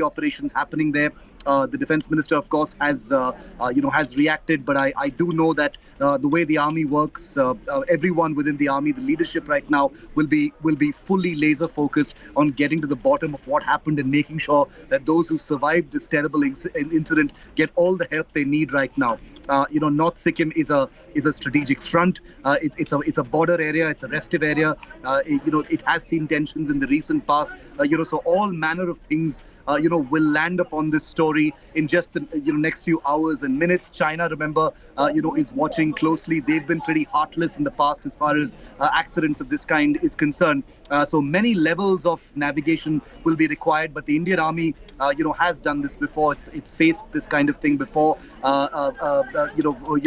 operations happening there. The defense minister, of course, has reacted. But I do know that the way the army works, everyone within the army, the leadership right now will be fully laser focused on getting to the bottom of what happened and making sure that those who survived this terrible incident get all the help they need right now. North Sikkim is a strategic front. It's a border area. It's a restive area. It has seen tensions in the recent past. So all manner of things will land upon this story in just the next few hours and minutes. China, remember, is watching closely. They've been pretty heartless in the past as far as accidents of this kind is concerned. So many levels of navigation will be required. But the Indian Army, has done this before. It's faced this kind of thing before.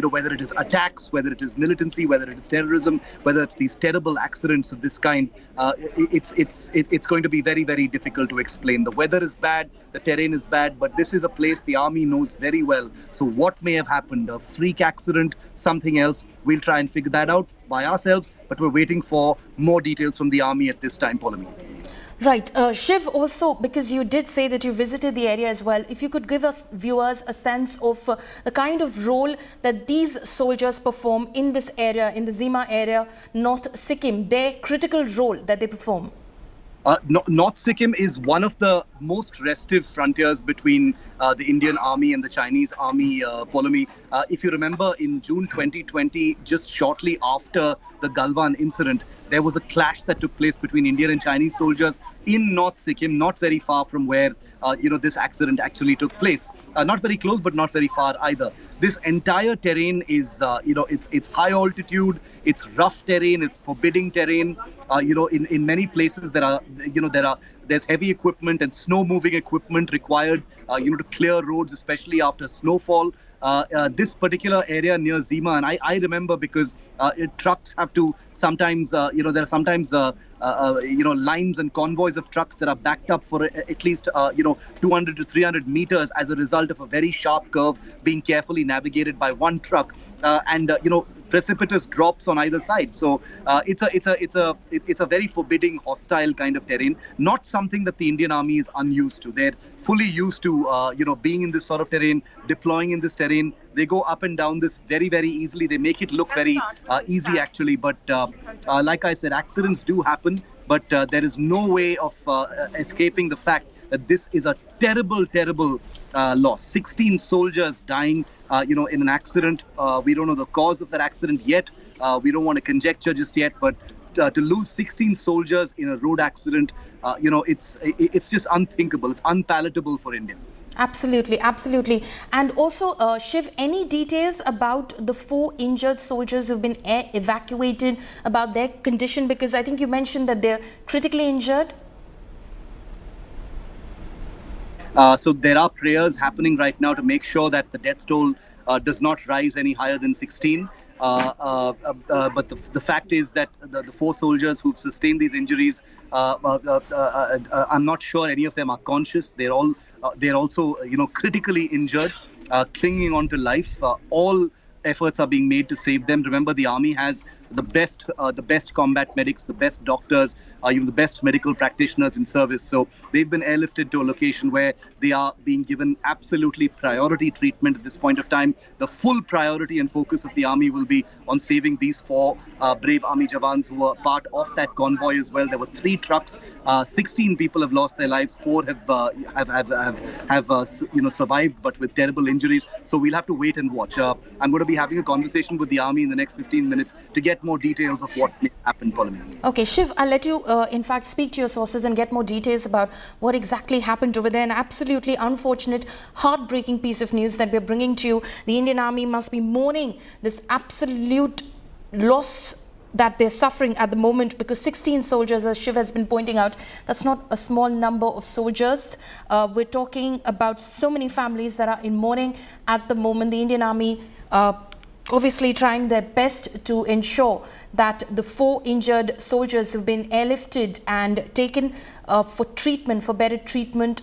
Whether it is attacks, whether it is militancy, whether it is terrorism, whether it's these terrible accidents of this kind, it's going to be very, very difficult to explain. The weather is bad, the terrain is bad, but this is a place the army knows very well. So what may have happened? A freak accident, something else? We'll try and figure that out by ourselves, but we're waiting for more details from the army at this time, Paulami. Right. Shiv, also, because you did say that you visited the area as well, if you could give us viewers a sense of the kind of role that these soldiers perform in this area, in the Zema area, North Sikkim, their critical role that they perform. North Sikkim is one of the most restive frontiers between the Indian Army and the Chinese Army, Paulami. If you remember, in June 2020, just shortly after the Galwan incident, there was a clash that took place between Indian and Chinese soldiers in North Sikkim, not very far from where this accident actually took place. Not very close, but not very far either. This entire terrain is, it's high altitude, it's rough terrain, it's forbidding terrain. In many places there's heavy equipment and snow-moving equipment required, to clear roads, especially after snowfall. This particular area near Zema, and I remember because trucks have to sometimes, there are sometimes, lines and convoys of trucks that are backed up for at least, 200 to 300 meters as a result of a very sharp curve being carefully navigated by one truck. Precipitous drops on either side. So it's a very forbidding, hostile kind of terrain. Not something that the Indian Army is unused to. They're fully used to being in this sort of terrain, deploying in this terrain. They go up and down this very, very easily. They make it look very easy actually. But like I said, accidents do happen. But there is no way of escaping the fact that this is a terrible, terrible loss. 16 soldiers dying, in an accident. We don't know the cause of that accident yet. We don't want to conjecture just yet. But to lose 16 soldiers in a road accident, it's just unthinkable. It's unpalatable for India. Absolutely, absolutely. And also, Shiv, any details about the 4 injured soldiers who've been evacuated, about their condition? Because I think you mentioned that they're critically injured. So there are prayers happening right now to make sure that the death toll does not rise any higher than 16. But the fact is that the 4 soldiers who've sustained these injuries, I'm not sure any of them are conscious. They're also critically injured, clinging on to life. All efforts are being made to save them. Remember, the army has the best combat medics, the best doctors, the best medical practitioners in service. So they've been airlifted to a location where they are being given absolutely priority treatment at this point of time. The full priority and focus of the army will be on saving these 4 brave army Jawans who were part of that convoy as well. There were 3 trucks. 16 people have lost their lives. 4 have survived, but with terrible injuries. So we'll have to wait and watch. I'm going to be having a conversation with the army in the next 15 minutes to get more details of what may happen, Parliamentary. Okay, Shiv, I'll let you, in fact, speak to your sources and get more details about what exactly happened over there. An absolutely unfortunate, heartbreaking piece of news that we're bringing to you. The Indian Army must be mourning this absolute loss that they're suffering at the moment, because 16 soldiers, as Shiv has been pointing out, that's not a small number of soldiers. We're talking about so many families that are in mourning at the moment. The Indian Army obviously trying their best to ensure that the 4 injured soldiers who've been airlifted and taken for treatment, for better treatment,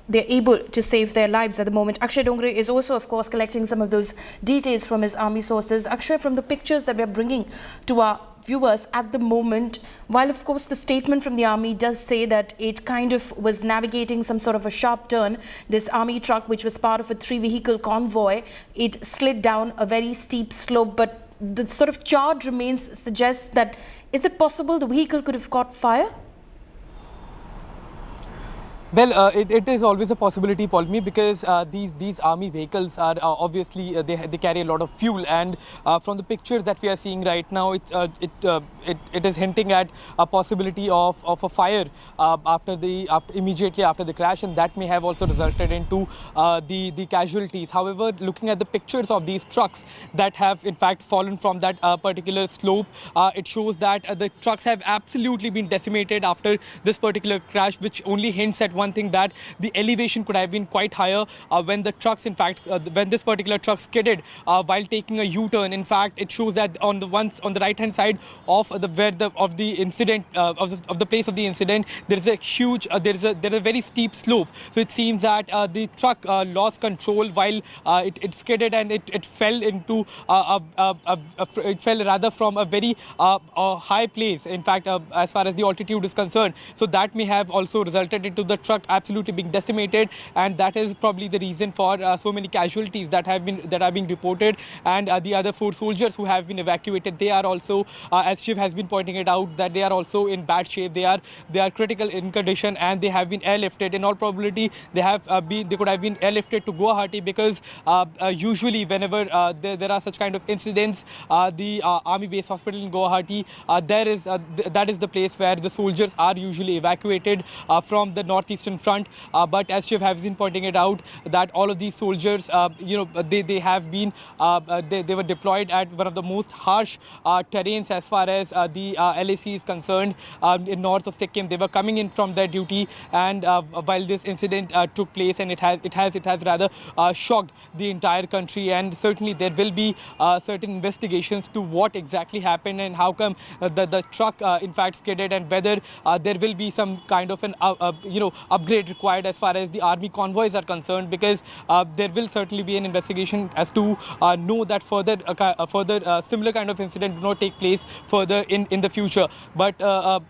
they're able to save their lives at the moment. Akshay Dongre is also, of course, collecting some of those details from his army sources. Akshay, from the pictures that we're bringing to our viewers, at the moment, while of course the statement from the army does say that it kind of was navigating some sort of a sharp turn, this army truck, which was part of a 3-vehicle convoy, it slid down a very steep slope, but the sort of charred remains suggests that, is it possible the vehicle could have caught fire? Well, it is always a possibility, Paulmi, because these army vehicles are obviously they carry a lot of fuel, and from the pictures that we are seeing right now, it is hinting at a possibility of a fire immediately after the crash, and that may have also resulted into the casualties. However, looking at the pictures of these trucks that have in fact fallen from that particular slope, it shows that the trucks have absolutely been decimated after this particular crash, which only hints at one thing, that the elevation could have been quite higher when the trucks, in fact, when this particular truck skidded while taking a U-turn. In fact, it shows that on the right-hand side of the place of the incident, there is a huge, there is a very steep slope. So it seems that the truck lost control while it skidded, and it fell into it fell rather from a very high place. In fact, as far as the altitude is concerned, so that may have also resulted into the truck absolutely being decimated, and that is probably the reason for so many casualties that are being reported. And the other 4 soldiers who have been evacuated, they are also, as Shiv has been pointing it out, that they are also in bad shape. They are critical in condition, and they have been airlifted. In all probability, they could have been airlifted to Guwahati, because usually whenever there are such kind of incidents, the army base hospital in Guwahati, that is the place where the soldiers are usually evacuated from the northeastern front. But as Shiv has been pointing it out, that all of these soldiers, they have been they were deployed at one of the most harsh terrains as far as the LAC is concerned, in north of Sikkim. They were coming in from their duty, and while this incident took place, and it has rather shocked the entire country. And certainly there will be certain investigations to what exactly happened and how come the truck in fact skidded, and whether there will be some kind of an upgrade required as far as the army convoys are concerned, because there will certainly be an investigation as to know that further similar kind of incident do not take place further in the future. But our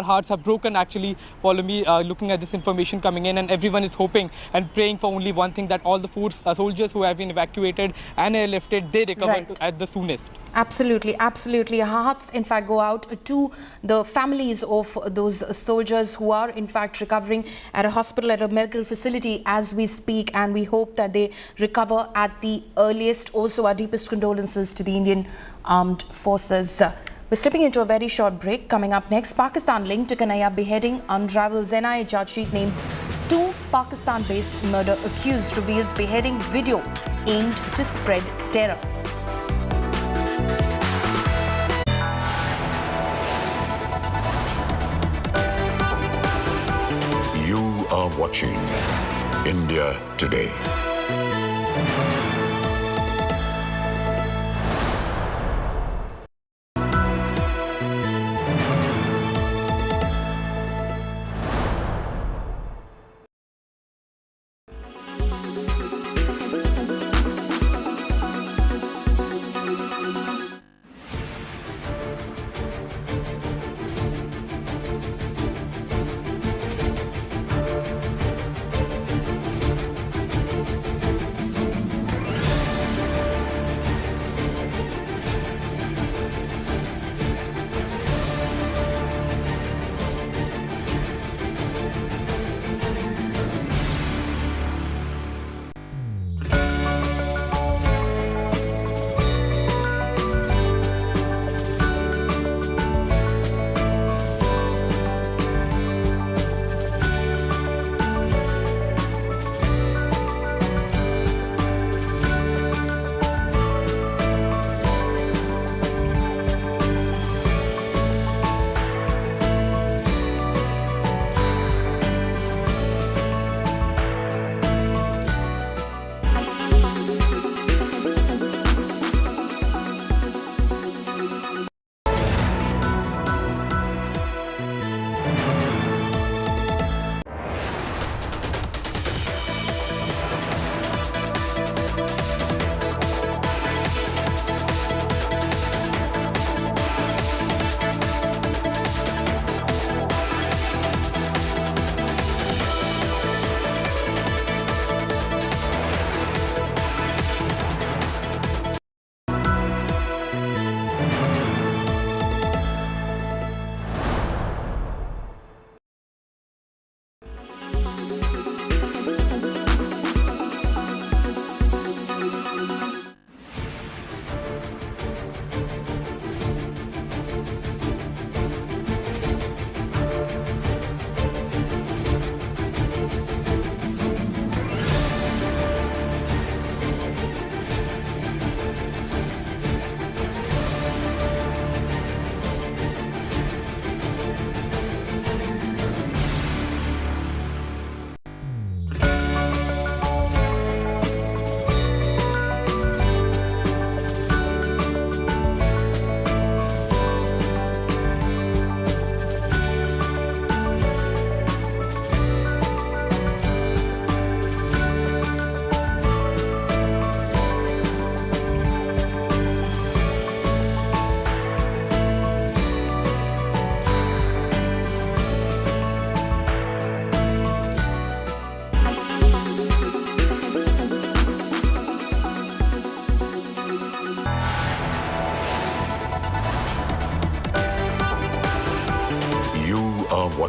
hearts are broken actually, Paulami, looking at this information coming in, and everyone is hoping and praying for only one thing, that all the 4 soldiers who have been evacuated and airlifted, they recover at the soonest. Absolutely, absolutely. Our hearts in fact go out to the families of those soldiers who are in fact recovering at a hospital, at a medical facility as we speak, and we hope that they recover at the earliest. Also, our deepest condolences to the Indian Armed Forces. We're slipping into a very short break. Coming up next, Pakistan linked to Kanhaiya beheading unravels. NIA charge sheet names 2 Pakistan-based murder accused, reveals beheading video aimed to spread terror. You are watching India Today.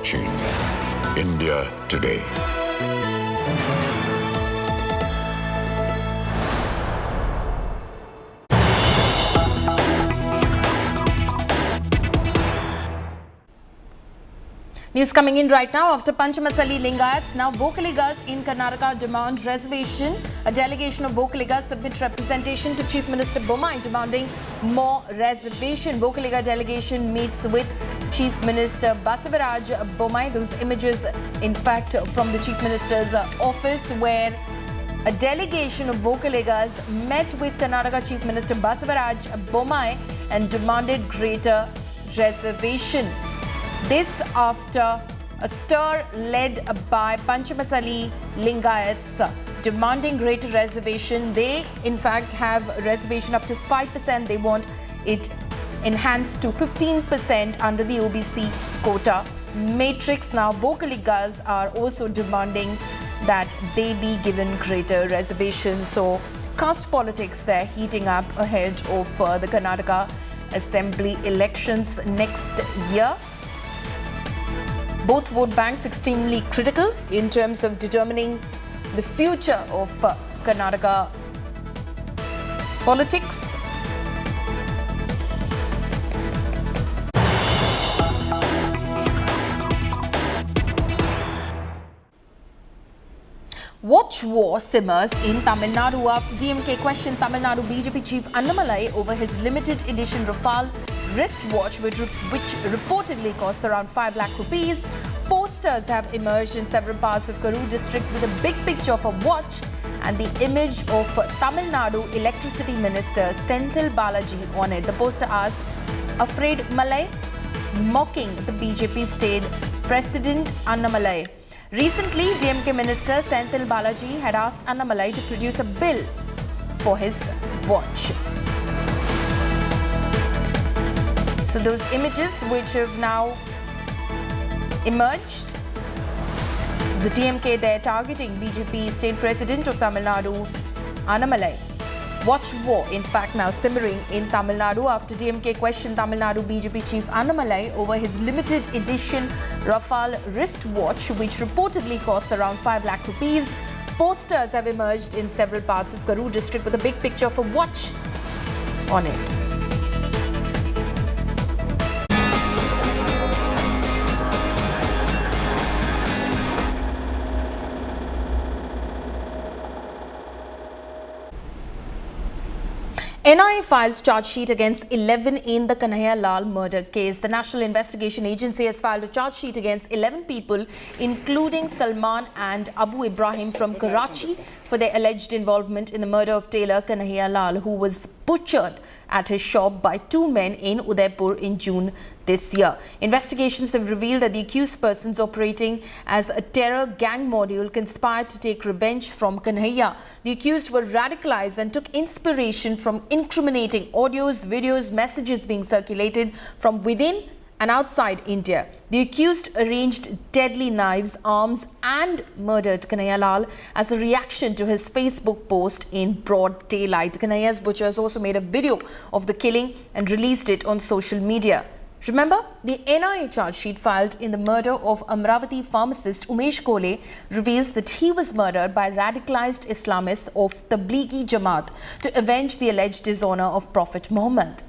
watching India Today. News coming in right now after Panchamasali Lingayats now Vocaligas in Karnataka demand reservation. A delegation of Vocaligas submit representation to Chief Minister Bommai demanding more reservation. Vocaliga delegation meets with Chief Minister Basavaraj Bommai. Those images, in fact, from the Chief Minister's office where a delegation of Vocaligas met with Karnataka Chief Minister Basavaraj Bommai and demanded greater reservation. This after a stir led by Panchamasali Lingayats demanding greater reservation. They in fact have reservation up to 5%. They want it enhanced to 15% under the OBC quota matrix. Now Vocaligas are also demanding that they be given greater reservations. So caste politics there heating up ahead of the Karnataka Assembly elections next year. Both vote banks extremely critical in terms of determining the future of Karnataka politics. Watch war simmers in Tamil Nadu after DMK questioned Tamil Nadu BJP chief Annamalai over his limited edition Rafale wristwatch, which reportedly costs around 5 lakh rupees. Posters have emerged in several parts of Karur district with a big picture of a watch and the image of Tamil Nadu Electricity Minister Senthil Balaji on it. The poster asks, "Afraid Malay?" mocking the BJP state president Annamalai. Recently, DMK Minister Senthil Balaji had asked Annamalai to produce a bill for his watch. So those images which have now emerged, the DMK there targeting BJP state president of Tamil Nadu, Annamalai. Watch war, in fact, now simmering in Tamil Nadu after DMK questioned Tamil Nadu BJP chief Annamalai over his limited edition Rafale wristwatch, which reportedly costs around 5 lakh rupees. Posters have emerged in several parts of Karur district with a big picture of a watch on it. NIA files charge sheet against 11 in the Kanhaiya Lal murder case. The National Investigation Agency has filed a charge sheet against 11 people, including Salman and Abu Ibrahim from Karachi, for their alleged involvement in the murder of tailor Kanhaiya Lal, who was butchered at his shop by 2 men in Udaipur in June this year. Investigations have revealed that the accused persons operating as a terror gang module conspired to take revenge from Kanhaiya. The accused were radicalized and took inspiration from incriminating audios, videos, messages being circulated from within and outside India. The accused arranged deadly knives, arms and murdered Kanhaiya Lal as a reaction to his Facebook post in broad daylight. Kanhaiya's butchers also made a video of the killing and released it on social media. Remember, the NIA charge sheet filed in the murder of Amravati pharmacist Umesh Kole reveals that he was murdered by radicalized Islamists of Tablighi Jamaat to avenge the alleged dishonor of Prophet Muhammad.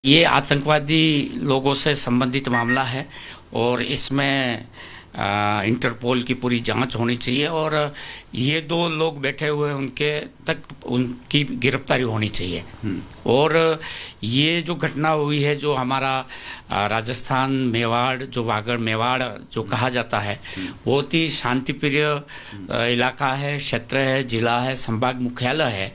ये आतंकवादी लोगों से संबंधित मामला है और इसमें interpole की पूरी जांच होनी चाहिए और ये 2 लोग बैठे हुए उनके तक उनकी गिरफ्तारी होनी चाहिए। और ये जो घटना हुई है, जो हमारा राजस्थान मेवाड़, जो वागड़ मेवाड़ जो कहा जाता है, बहुत ही शांतिप्रिय इलाका है, क्षेत्र है, जिला है, संभाग मुख्यालय है।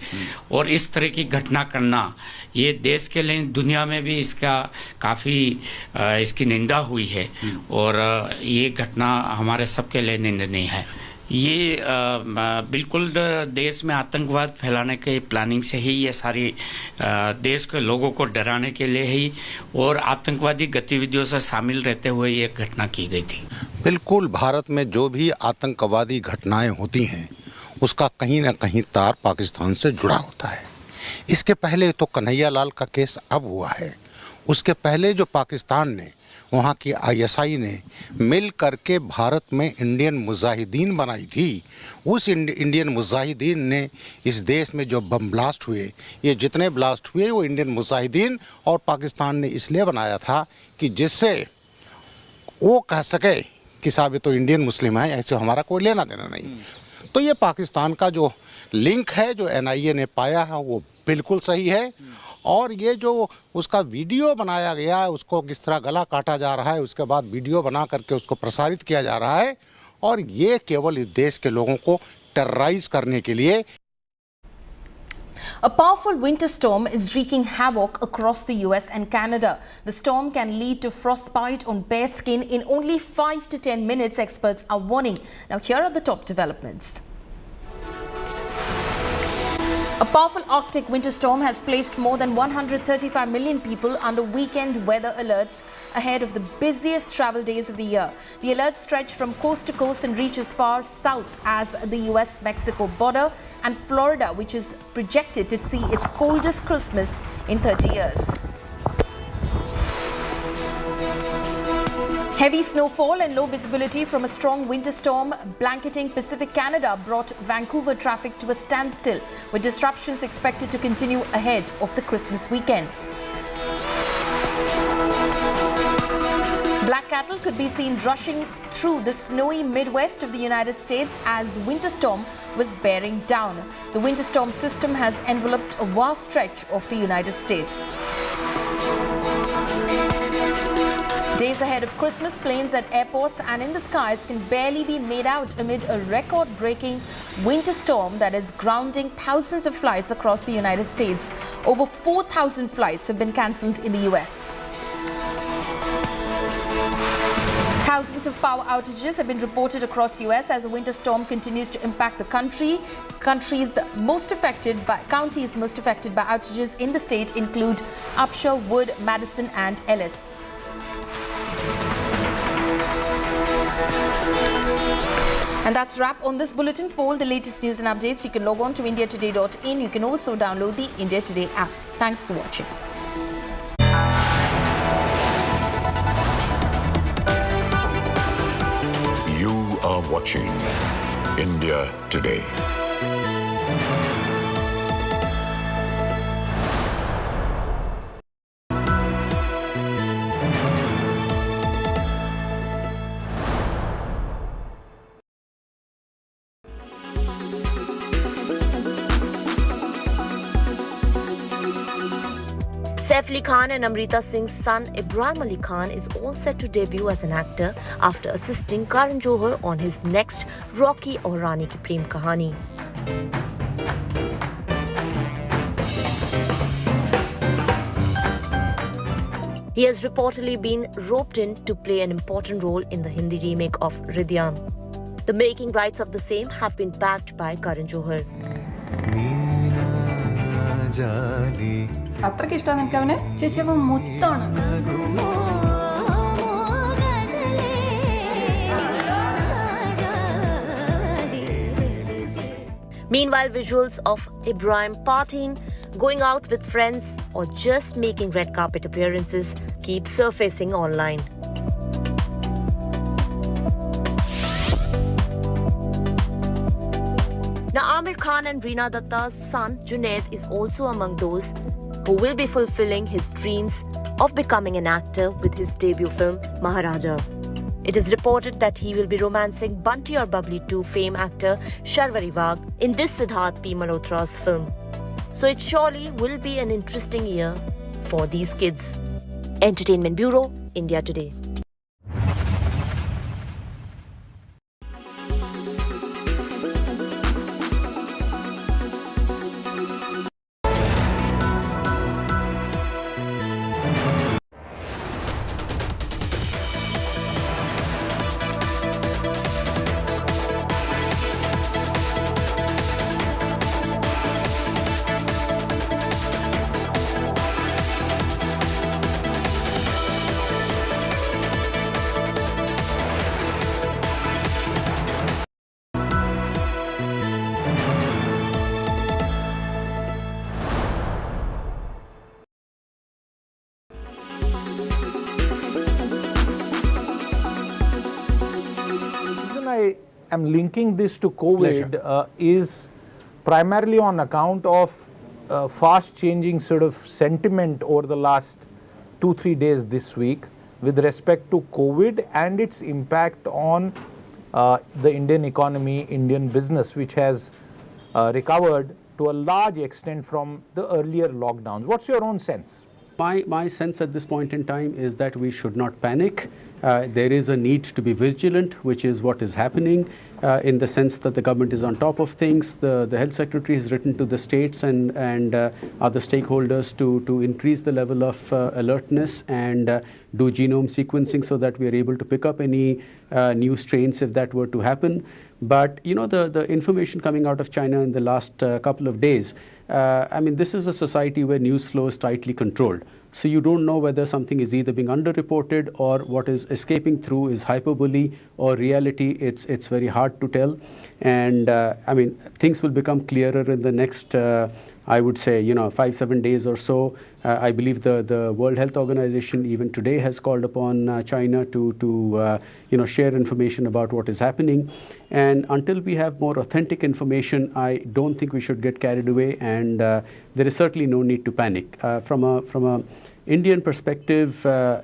और इस तरह की घटना करना ये देश के लिए, दुनिया में भी इसका काफ़ी इसकी निंदा हुई है और ये घटना हमारे सबके लिए निंदनीय है। ये बिल्कुल देश में आतंकवाद फैलाने के प्लानिंग से ही ये सारी देश के लोगों को डराने के लिए ही और आतंकवादी गतिविधियों से शामिल रहते हुए ये घटना की गई थी। बिल्कुल, भारत में जो भी आतंकवादी घटनाएं होती हैं उसका कहीं ना कहीं तार पाकिस्तान से जुड़ा होता है। इसके पहले तो कन्हैया लाल का केस अब हुआ है, उसके पहले जो पाकिस्तान ने वहाँ की आईएसआई ने मिल करके भारत में इंडियन मुजाहिदीन बनाई थी। उस इंडियन मुजाहिदीन ने इस देश में जो बम ब्लास्ट हुए, ये जितने ब्लास्ट हुए वो इंडियन मुजाहिदीन और पाकिस्तान ने इसलिए बनाया था कि जिससे वो कह सके कि साहब ये तो इंडियन मुस्लिम है, ऐसे हमारा कोई लेना देना नहीं। तो ये पाकिस्तान का जो लिंक है, जो एनआईए ने पाया है, वो बिल्कुल सही है। और ये जो उसका वीडियो बनाया गया है, उसको किस तरह गला काटा जा रहा है, उसके बाद वीडियो बना करके उसको प्रसारित किया जा रहा है, और ये केवल इस देश के लोगों को टेरराइज करने के लिए। A powerful winter storm is wreaking havoc across the US and Canada. The storm can lead to frostbite on bare skin in only 5 to 10 minutes, experts are warning. Now here are the top developments. A powerful Arctic winter storm has placed more than 135 million people under weekend weather alerts ahead of the busiest travel days of the year. The alerts stretch from coast to coast and reach as far south as the US-Mexico border and Florida, which is projected to see its coldest Christmas in 30 years. Heavy snowfall and low visibility from a strong winter storm blanketing Pacific Canada brought Vancouver traffic to a standstill, with disruptions expected to continue ahead of the Christmas weekend. Black cattle could be seen rushing through the snowy Midwest of the United States as winter storm was bearing down. The winter storm system has enveloped a vast stretch of the United States. Days ahead of Christmas, planes at airports and in the skies can barely be made out amid a record-breaking winter storm that is grounding thousands of flights across the United States. Over 4,000 flights have been cancelled in the US. Thousands of power outages have been reported across US as a winter storm continues to impact the country. Counties most affected by outages in the state include Upshur, Wood, Madison and Ellis. And that's a wrap on this bulletin. For all the latest news and updates, you can log on to indiatoday.in. You can also download the India Today app. Thanks for watching. You are watching India Today. Saif Ali Khan and Amrita Singh's son Ibrahim Ali Khan is all set to debut as an actor after assisting Karan Johar on his next Rocky aur Rani Ki Prem Kahani. He has reportedly been roped in to play an important role in the Hindi remake of Ridyam. The making rights of the same have been backed by Karan Johar. അത്രയ്ക്ക് ഇഷ്ടമാണ് എനിക്ക് അവനെ. ചേച്ചി അവൻ മുത്താണ്. Meanwhile, visuals of Ibrahim partying, going out with friends, or just making red carpet appearances keep surfacing online. Now, Amir Khan and Reena Datta's son Junaid is also among those who will be fulfilling his dreams of becoming an actor with his debut film Maharaja. It is reported that he will be romancing Bunty or Bubbly 2 fame actor Sharvari Wagh in this Siddharth P. Malhotra's film. So it surely will be an interesting year for these kids. Entertainment Bureau, India Today. I am linking this to COVID is primarily on account of fast changing sort of sentiment over the last 2-3 days this week with respect to COVID and its impact on the Indian economy, Indian business, which has recovered to a large extent from the earlier lockdowns. What's your own sense? My sense at this point in time is that we should not panic. There is a need to be vigilant, which is what is happening in the sense that the government is on top of things. The health secretary has written to the states and other stakeholders to increase the level of alertness and do genome sequencing so that we are able to pick up any new strains if that were to happen. But you know, the information coming out of China in the last couple of days, I mean, this is a society where news flow is tightly controlled. So you don't know whether something is either being underreported or what is escaping through is hyperbole or reality. It's very hard to tell. And I mean, things will become clearer in the next, I would say, 5-7 days or so. I believe the World Health Organization even today has called upon China to share information about what is happening. And until we have more authentic information, I don't think we should get carried away. And there is certainly no need to panic. From a Indian perspective, the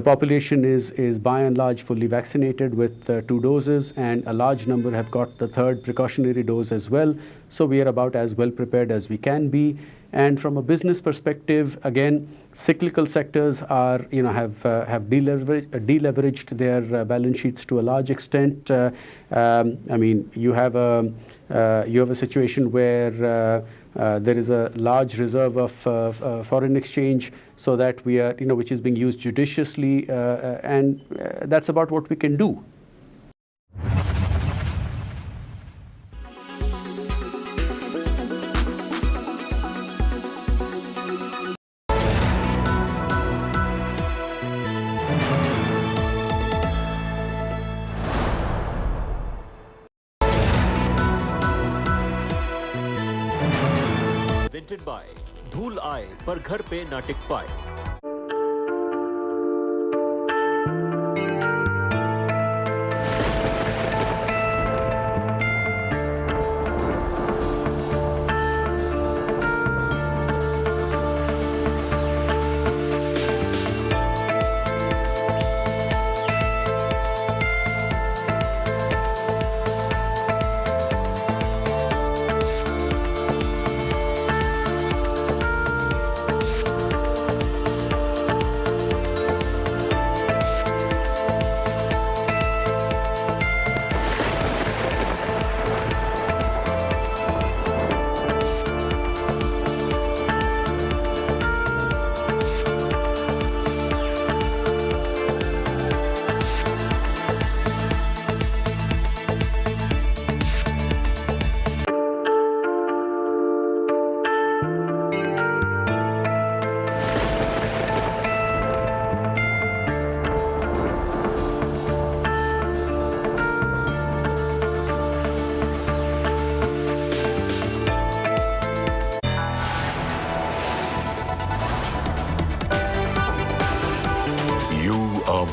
population is by and large fully vaccinated with 2 doses, and a large number have got the 3rd precautionary dose as well. So we are about as well prepared as we can be. And from a business perspective, again, cyclical sectors are, have deleveraged their balance sheets to a large extent. I mean, you have a situation where there is a large reserve of foreign exchange, so that we are, which is being used judiciously, and that's about what we can do. Presented by धूल आए पर घर पे ना टिक पाए।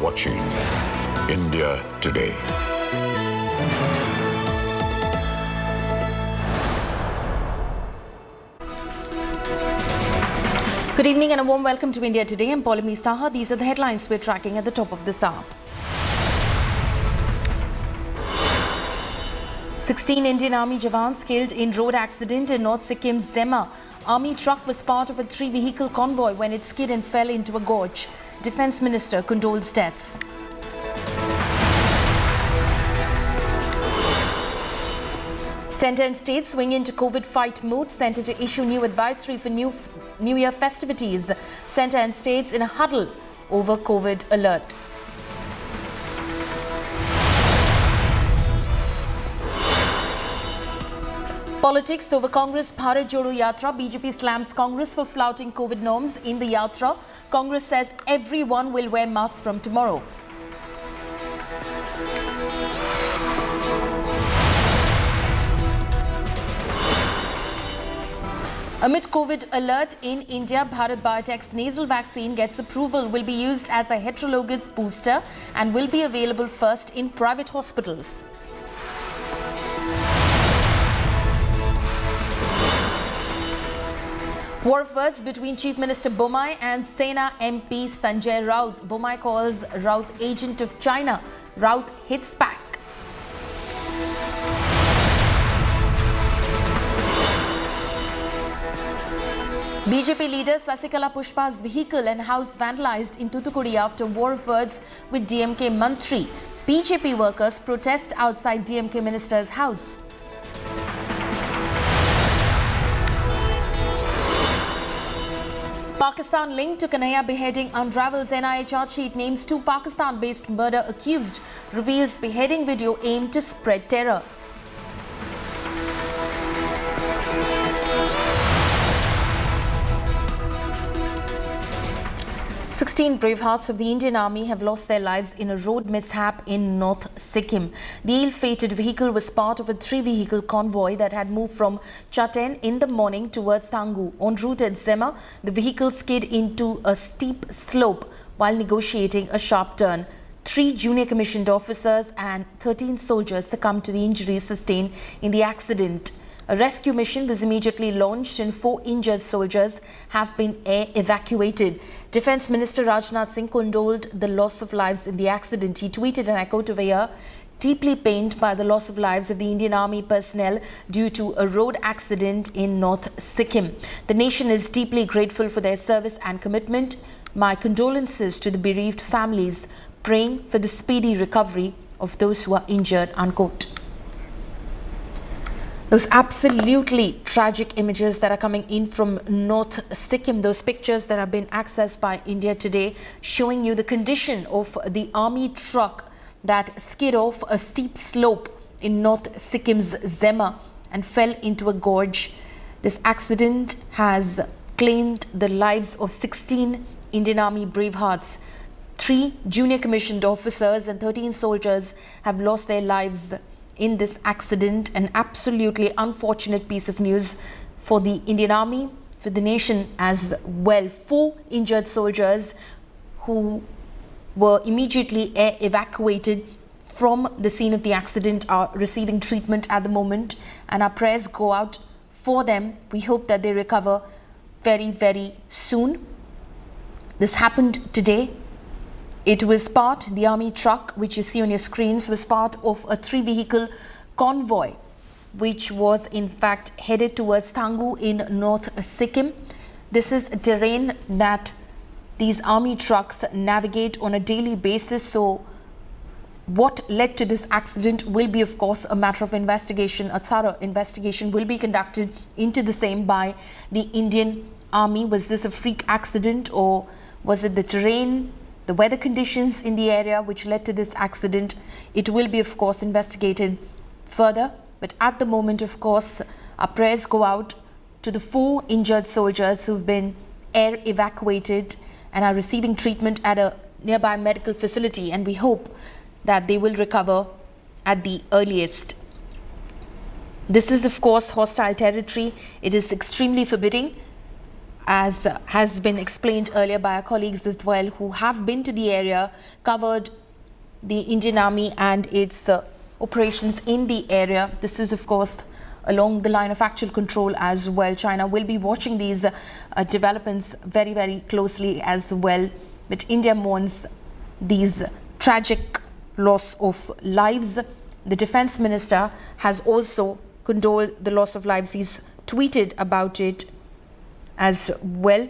Watching India Today. Good evening and a warm welcome to India Today. I'm Paulami Saha. These are the headlines we're tracking at the top of this hour. 16 Indian Army Jawans killed in road accident in North Sikkim's Zema. Army truck was part of a 3-vehicle convoy when it skid and fell into a gorge. Defence Minister condoles deaths. Centre and state swing into COVID fight mode. Centre to issue new advisory for New Year festivities. Centre and states in a huddle over COVID alert. Politics over Congress Bharat Jodo Yatra. BJP slams Congress for flouting COVID norms in the Yatra. Congress says everyone will wear masks from tomorrow. Amid COVID alert in India, Bharat Biotech's nasal vaccine gets approval, will be used as a heterologous booster and will be available first in private hospitals. War feuds between Chief Minister Bomai and Sena MP Sanjay Raut. Bomai calls Raut agent of China. Raut hits back. BJP leader Sasikala Pushpa's vehicle and house vandalized in Thoothukudi after war feuds with DMK Mantri. BJP workers protest outside DMK minister's house. Pakistan linked to Kanhaiya beheading unravels. NIA charge sheet names 2 Pakistan-based murder accused. Reveals beheading video aimed to spread terror. Sixteen brave hearts of the Indian Army have lost their lives in a road mishap in North Sikkim. The ill-fated vehicle was part of a 3-vehicle convoy that had moved from Chatten in the morning towards Thangu. En route at Zema, the vehicle skid into a steep slope while negotiating a sharp turn. 3 junior commissioned officers and 13 soldiers succumbed to the injuries sustained in the accident. A rescue mission was immediately launched and 4 injured soldiers have been air evacuated. Defence Minister Rajnath Singh condoled the loss of lives in the accident. He tweeted, and I quote over here, "Deeply pained by the loss of lives of the Indian Army personnel due to a road accident in North Sikkim. The nation is deeply grateful for their service and commitment. My condolences to the bereaved families, praying for the speedy recovery of those who are injured," unquote. Those absolutely tragic images that are coming in from North Sikkim, those pictures that have been accessed by India today, showing you the condition of the army truck that skid off a steep slope in North Sikkim's Zema and fell into a gorge. This accident has claimed the lives of 16 Indian Army bravehearts. 3 junior commissioned officers and 13 soldiers have lost their lives in this accident. An absolutely unfortunate piece of news for the Indian Army, for the nation as well. 4 injured soldiers who were immediately air evacuated from the scene of the accident are receiving treatment at the moment, and our prayers go out for them. We hope that they recover very, very soon. This happened today. It was the army truck, which you see on your screens, was part of a 3-vehicle convoy, which was in fact headed towards Thangu in North Sikkim. This is a terrain that these army trucks navigate on a daily basis. So what led to this accident will be, of course, a matter of investigation. A thorough investigation will be conducted into the same by the Indian Army. Was this a freak accident, or was it the terrain, the weather conditions in the area which led to this accident? It will be, of course, investigated further. But at the moment, of course, our prayers go out to the 4 injured soldiers who've been air evacuated and are receiving treatment at a nearby medical facility. And we hope that they will recover at the earliest. This is, of course, hostile territory. It is extremely forbidding, as has been explained earlier by our colleagues as well, who have been to the area, covered the Indian Army and its operations in the area. This is, of course, along the line of actual control as well. China will be watching these developments very, very closely as well. But India mourns these tragic loss of lives. The Defence Minister has also condoled the loss of lives. He's tweeted about it as well.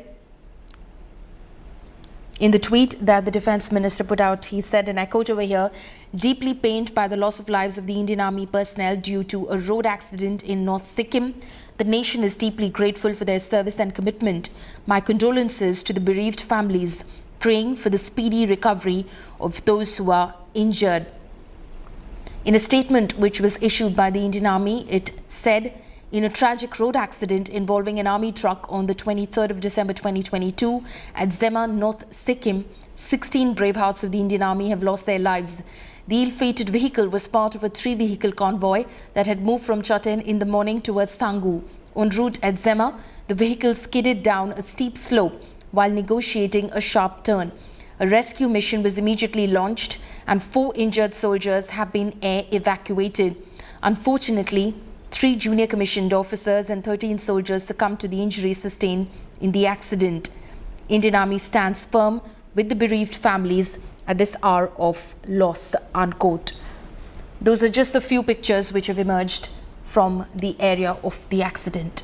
In the tweet that the Defence Minister put out, he said, and I quote over here, "Deeply pained by the loss of lives of the Indian Army personnel due to a road accident in North Sikkim. The nation is deeply grateful for their service and commitment. My condolences to the bereaved families, praying for the speedy recovery of those who are injured." In a statement which was issued by the Indian Army, it said, "In a tragic road accident involving an army truck on the 23rd of December 2022 at Zema, North Sikkim, 16 brave hearts of the Indian Army have lost their lives. The ill-fated vehicle was part of a 3-vehicle convoy that had moved from Chatten in the morning towards Thangu. En route at Zema, the vehicle skidded down a steep slope while negotiating a sharp turn. A rescue mission was immediately launched and 4 injured soldiers have been air evacuated. Unfortunately, 3 junior commissioned officers and 13 soldiers succumbed to the injuries sustained in the accident. Indian Army stands firm with the bereaved families at this hour of loss, unquote. Those are just a few pictures which have emerged from the area of the accident.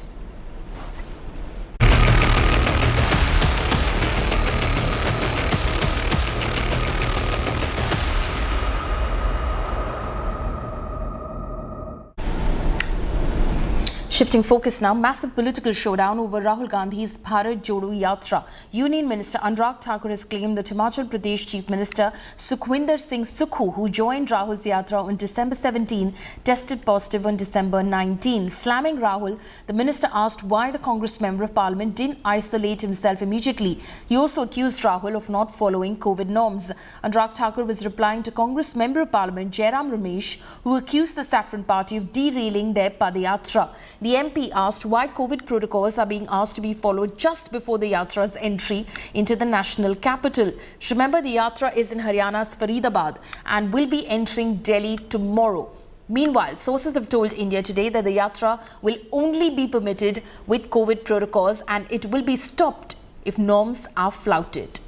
Shifting focus now, massive political showdown over Rahul Gandhi's Bharat Jodo Yatra. Union Minister Anurag Thakur has claimed that Himachal Pradesh Chief Minister Sukhwinder Singh Sukhu, who joined Rahul's Yatra on December 17, tested positive on December 19. Slamming Rahul, the minister asked why the Congress Member of Parliament didn't isolate himself immediately. He also accused Rahul of not following COVID norms. Anurag Thakur was replying to Congress Member of Parliament Jairam Ramesh, who accused the Saffron Party of derailing their Padayatra. The MP asked why COVID protocols are being asked to be followed just before the Yatra's entry into the national capital. Remember, the Yatra is in Haryana's Faridabad and will be entering Delhi tomorrow. Meanwhile, sources have told India today that the Yatra will only be permitted with COVID protocols and it will be stopped if norms are flouted.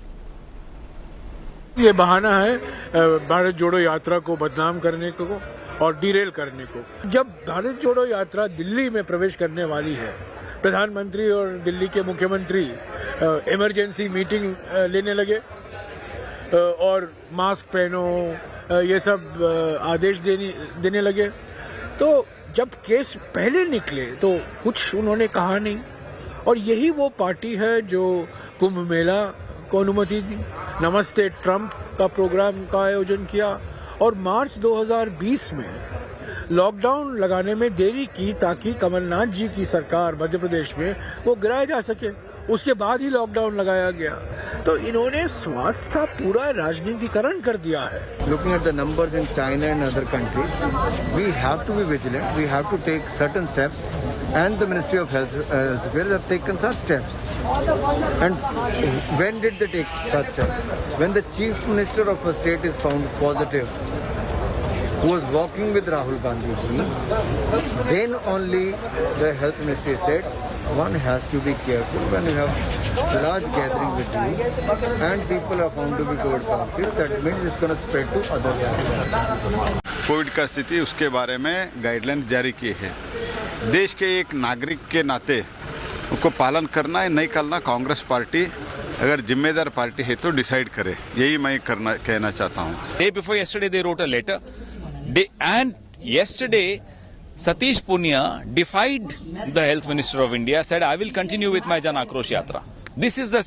ये बहाना है भारत जोड़ो यात्रा को बदनाम करने को और डिरेल करने को। जब भारत जोड़ो यात्रा दिल्ली में प्रवेश करने वाली है, प्रधानमंत्री और दिल्ली के मुख्यमंत्री इमरजेंसी मीटिंग लेने लगे और मास्क पहनो ये सब आदेश देने लगे, तो जब केस पहले निकले तो कुछ उन्होंने कहा नहीं। और यही वो पार्टी है जो कुंभ मेला को अनुमति दी, नमस्ते ट्रंप का प्रोग्राम का आयोजन किया और मार्च 2020 में लॉकडाउन लगाने में देरी की ताकि कमलनाथ जी की सरकार मध्य प्रदेश में वो गिराया जा सके, उसके बाद ही लॉकडाउन लगाया गया। तो इन्होंने स्वास्थ्य का पूरा राजनीतिकरण कर दिया है। Looking at the numbers in China and other countries, we have to be vigilant. We have to take certain steps, and the Ministry of Health Affairs have taken such steps. And when did they take such steps? When the Chief Minister of a state is found positive, who was walking with Rahul Gandhi, then only the Health Ministry said, one has to be careful when you have large gathering with you and people are found to be COVID positive, that means it's going to spread to other gatherings. Covid का स्थिति उसके बारे में guideline जारी की है। देश के एक नागरिक के नाते उनको पालन करना है नहीं करना, कांग्रेस पार्टी अगर जिम्मेदार पार्टी है तो डिसाइड करे, यही मैं कहना चाहता हूँ। Day before yesterday they wrote a letter, and yesterday Satish Punia defied the Health Minister of India, said, I will continue with my Jan Akrosh Yatra. This is the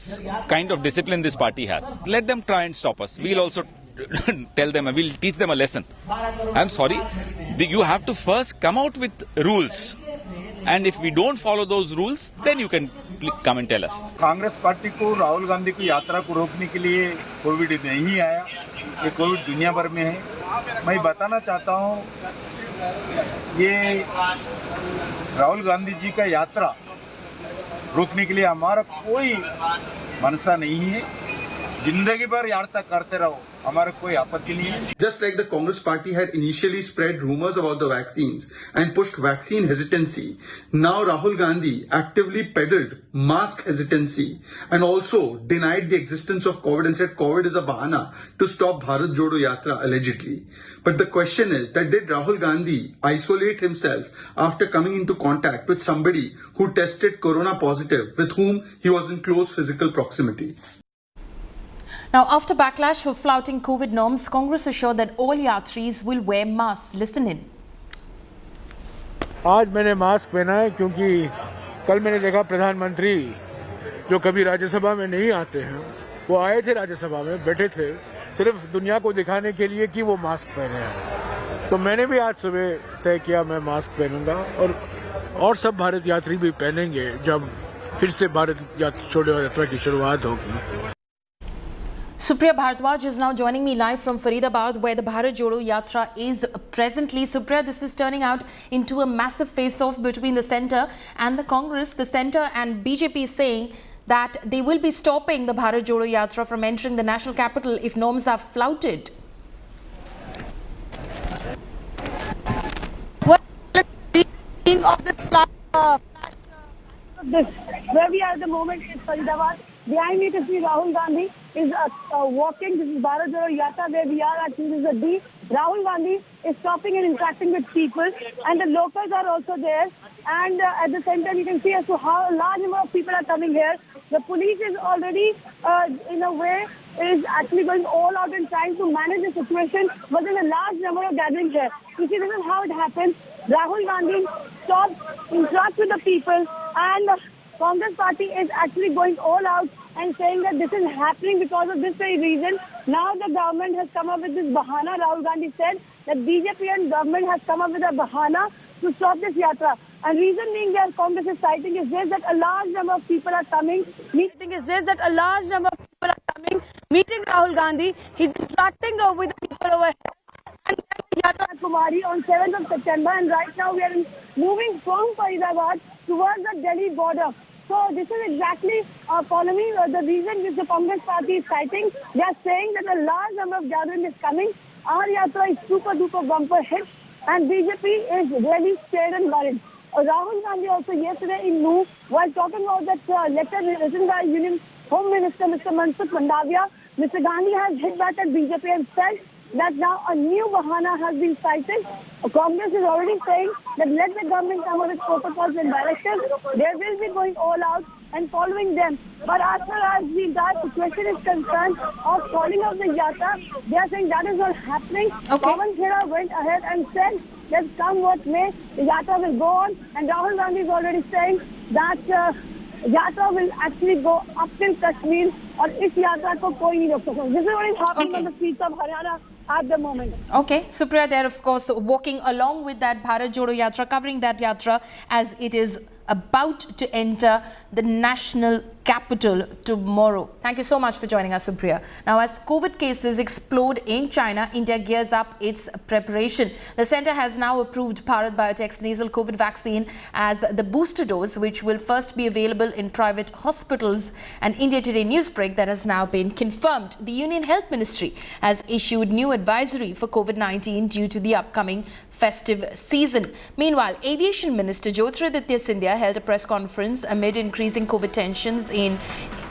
kind of discipline this party has. Let them try and stop us. We'll also tell them, we'll teach them a lesson. I'm sorry, you have to first come out with rules. And if we don't follow those rules, then you can come and tell us. Congress party को राहुल गांधी की यात्रा को रोकने के लिए Covid नहीं आया, ये कोविड दुनिया भर में है। मैं बताना चाहता हूँ, ये राहुल गांधी जी का यात्रा रोकने के लिए हमारा कोई मनसा नहीं है। जिंदगी भर यात्रा करते रहो, हमारा कोई आपत्ति नहीं है। Just like the Congress party had initially spread rumors about the vaccines and pushed vaccine hesitancy, now Rahul Gandhi actively peddled mask hesitancy and also denied the existence of COVID and said COVID is a bahana to stop Bharat Jodo Yatra allegedly. But the question is that did Rahul Gandhi isolate himself after coming into contact with somebody who tested corona positive with whom he was in close physical proximity? Now, after backlash for flouting COVID norms, Congress assured that all yatris will wear masks. Listen in. आज मैंने mask पहना है क्योंकि कल मैंने देखा प्रधानमंत्री जो कभी राज्यसभा में नहीं आते हैं, वो आए थे राज्यसभा में, बैठे थे सिर्फ दुनिया को दिखाने के लिए कि वो मास्क पहने हैं। तो मैंने भी आज सुबह तय किया मैं मास्क पहनूंगा और सब भारत यात्री भी पहनेंगे जब फिर से भारत जोड़ो यात्रा की शुरुआत होगी। Supriya Bharadwaj is now joining me live from Faridabad, where the Bharat Jodo Yatra is presently. Supriya, this is turning out into a massive face-off between the centre and the Congress. The centre and BJP is saying that they will be stopping the Bharat Jodo Yatra from entering the national capital if norms are flouted. Well, of this flash, where we are at the moment is Faridabad. Behind me, you can see Rahul Gandhi is walking. This is Bharat Jodo Yatra, where we are actually. This is a D. Rahul Gandhi is stopping and interacting with people, and the locals are also there. And at the center, you can see as to how a large number of people are coming here. The police is already, in a way, is actually going all out and trying to manage the situation. But there's a large number of gatherings here. You see, this is how it happens. Rahul Gandhi stops, interacts with the people, and Congress party is actually going all out and saying that this is happening because of this very reason. Now the government has come up with this bahana. Rahul Gandhi said that BJP and government has come up with a bahana to stop this yatra. And reason being that Congress is citing is this, that a large number of people are coming. Meeting Rahul Gandhi. He's interacting with the people over here. And Yatra Kumari on 7th of September, and right now we are moving from Faridabad towards the Delhi border. So this is exactly following the reason which the Congress party is citing. They are saying that a large number of gathering is coming. Our yatra is super duper bumper hit, and BJP is really scared and worried. Rahul Gandhi also yesterday in New, while talking about that letter written by Union Home Minister Mr. Mansukh Mandavia, Mr. Gandhi has hit back at BJP and said that now a new bahana has been cited. Congress is already saying that let the government come up with protocols and directives. They will be going all out and following them. But as far as the entire situation is concerned of calling out the yatra, they are saying that is not happening. Pawan Khera went ahead and said that come what may, the yatra will go on. And Rahul Gandhi is already saying that yatra will actually go up till Kashmir, or if yatra ko koi nahi rok sakta. This is what is happening on the streets of Haryana at the moment. Okay, Supriya, they're of course walking along with that Bharat Jodo Yatra, covering that yatra as it is about to enter the national capital tomorrow. Thank you so much for joining us, Supriya. Now, as COVID cases explode in China, India gears up its preparation. The centre has now approved Bharat Biotech's nasal COVID vaccine as the booster dose, which will first be available in private hospitals. An India Today newsbreak that has now been confirmed. The Union Health Ministry has issued new advisory for COVID-19 due to the upcoming festive season. Meanwhile, Aviation Minister Jyotiraditya Scindia held a press conference amid increasing COVID tensions in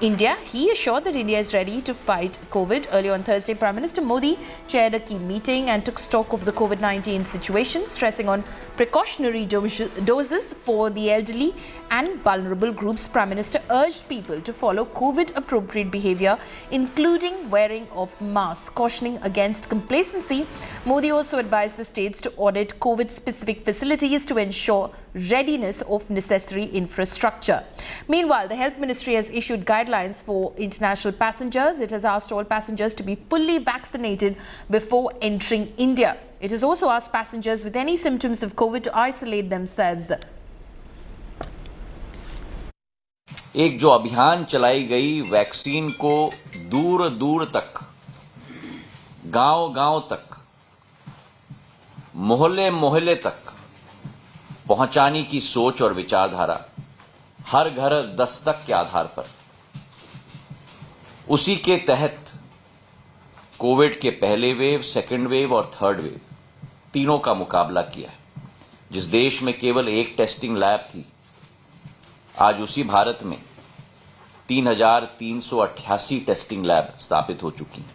India. He assured that India is ready to fight COVID. Earlier on Thursday, Prime Minister Modi chaired a key meeting and took stock of the COVID-19 situation, stressing on precautionary doses for the elderly and vulnerable groups. Prime Minister urged people to follow COVID-appropriate behavior, including wearing of masks, cautioning against complacency. Modi also advised the states to audit COVID-specific facilities to ensure readiness of necessary infrastructure. Meanwhile, the Health Ministry has issued guidelines for international passengers. It has asked all passengers to be fully vaccinated before entering India. It has also asked passengers with any symptoms of COVID to isolate themselves. एक जो अभियान चलाई गई vaccine को दूर दूर तक, गांव-गांव तक, मोहल्ले तक पहुंचाने की सोच और विचारधारा हर घर दस्तक के आधार पर, उसी के तहत कोविड के पहले वेव, सेकेंड वेव और थर्ड वेव तीनों का मुकाबला किया है। जिस देश में केवल एक टेस्टिंग लैब थी, आज उसी भारत में 3,388 टेस्टिंग लैब स्थापित हो चुकी हैं।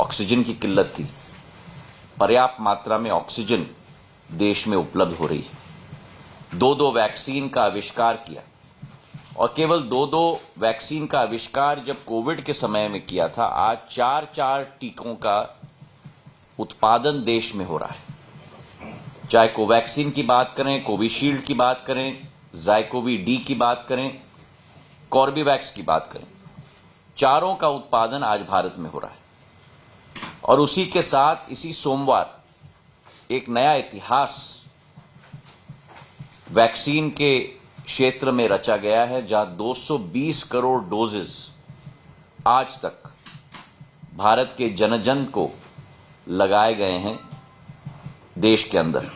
ऑक्सीजन की किल्लत थी, पर्याप्त मात्रा में ऑक्सीजन देश में उपलब्ध हो रही है। 2-2 वैक्सीन का आविष्कार किया, और केवल 2-2 वैक्सीन का आविष्कार जब कोविड के समय में किया था, आज 4-4 टीकों का उत्पादन देश में हो रहा है। चाहे कोवैक्सीन की बात करें, कोविशील्ड की बात करें, ज़ाइकोवी डी की बात करें, कॉर्बेवैक्स की बात करें, चारों का उत्पादन आज भारत में हो रहा है। और उसी के साथ इसी सोमवार एक नया इतिहास वैक्सीन के क्षेत्र में रचा गया है, जहां 220 करोड़ डोजेस आज तक भारत के जन को लगाए गए हैं देश के अंदर।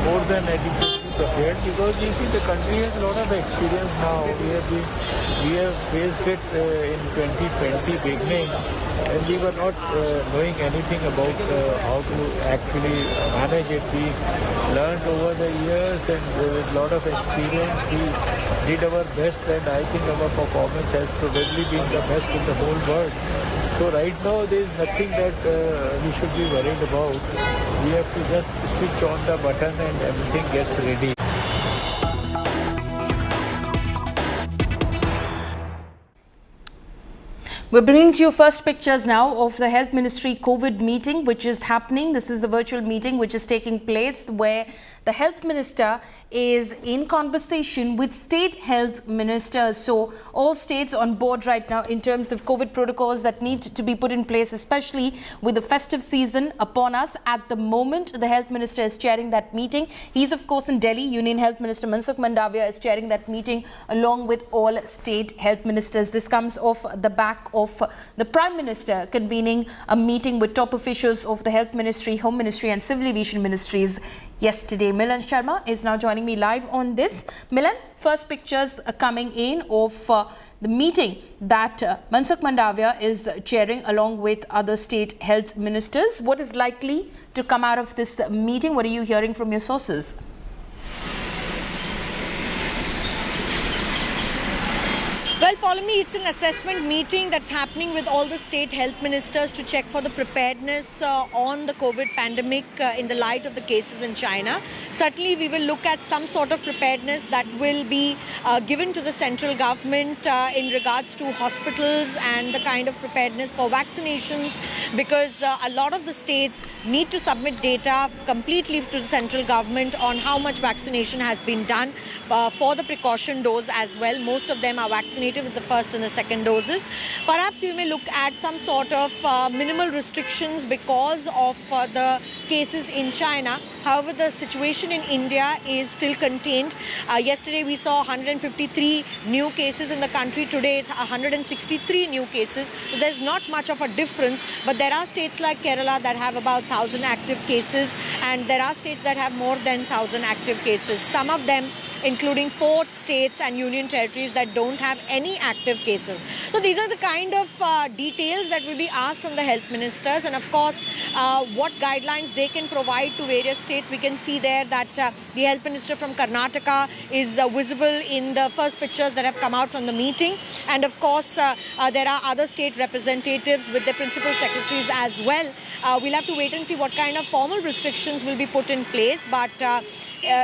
More than adequately prepared because you see the country has a lot of experience now. We have faced it in 2020 beginning, and we were not knowing anything about how to actually manage it. We learned over the years, and with a lot of experience, we did our best, and I think our performance has probably been the best in the whole world. So right now there is nothing that we should be worried about. We have to just switch on the button and everything gets ready. We're bringing to you first pictures now of the Health Ministry COVID meeting which is happening. This is the virtual meeting which is taking place where the Health Minister is in conversation with state health ministers. So all states on board right now in terms of COVID protocols that need to be put in place, especially with the festive season upon us. At the moment, the Health Minister is chairing that meeting. He's of course in Delhi. Union Health Minister Mansukh Mandavia is chairing that meeting along with all state health ministers. This comes off the back of the Prime Minister convening a meeting with top officials of the Health Ministry, Home Ministry and Civil Aviation Ministries yesterday. Milan Sharma is now joining me live on this. Milan, first pictures coming in of the meeting that Mansukh Mandavia is chairing along with other state health ministers. What is likely to come out of this meeting? What are you hearing from your sources? Well, Paulami, it's an assessment meeting that's happening with all the state health ministers to check for the preparedness on the COVID pandemic in the light of the cases in China. Certainly, we will look at some sort of preparedness that will be given to the central government in regards to hospitals and the kind of preparedness for vaccinations, because a lot of the states need to submit data completely to the central government on how much vaccination has been done for the precaution dose as well. Most of them are vaccinated with the first and the second doses. Perhaps we may look at some sort of minimal restrictions because of the cases in China. However, the situation in India is still contained. Yesterday we saw 153 new cases in the country. Today it's 163 new cases. There's not much of a difference, but there are states like Kerala that have about 1,000 active cases, and there are states that have more than 1,000 active cases. Some of them including 4 states and union territories that don't have any active cases. So these are the kind of details that will be asked from the health ministers, and of course what guidelines they can provide to various states. We can see there that the health minister from Karnataka is visible in the first pictures that have come out from the meeting, and of course there are other state representatives with their principal secretaries as well. We'll have to wait and see what kind of formal restrictions will be put in place, but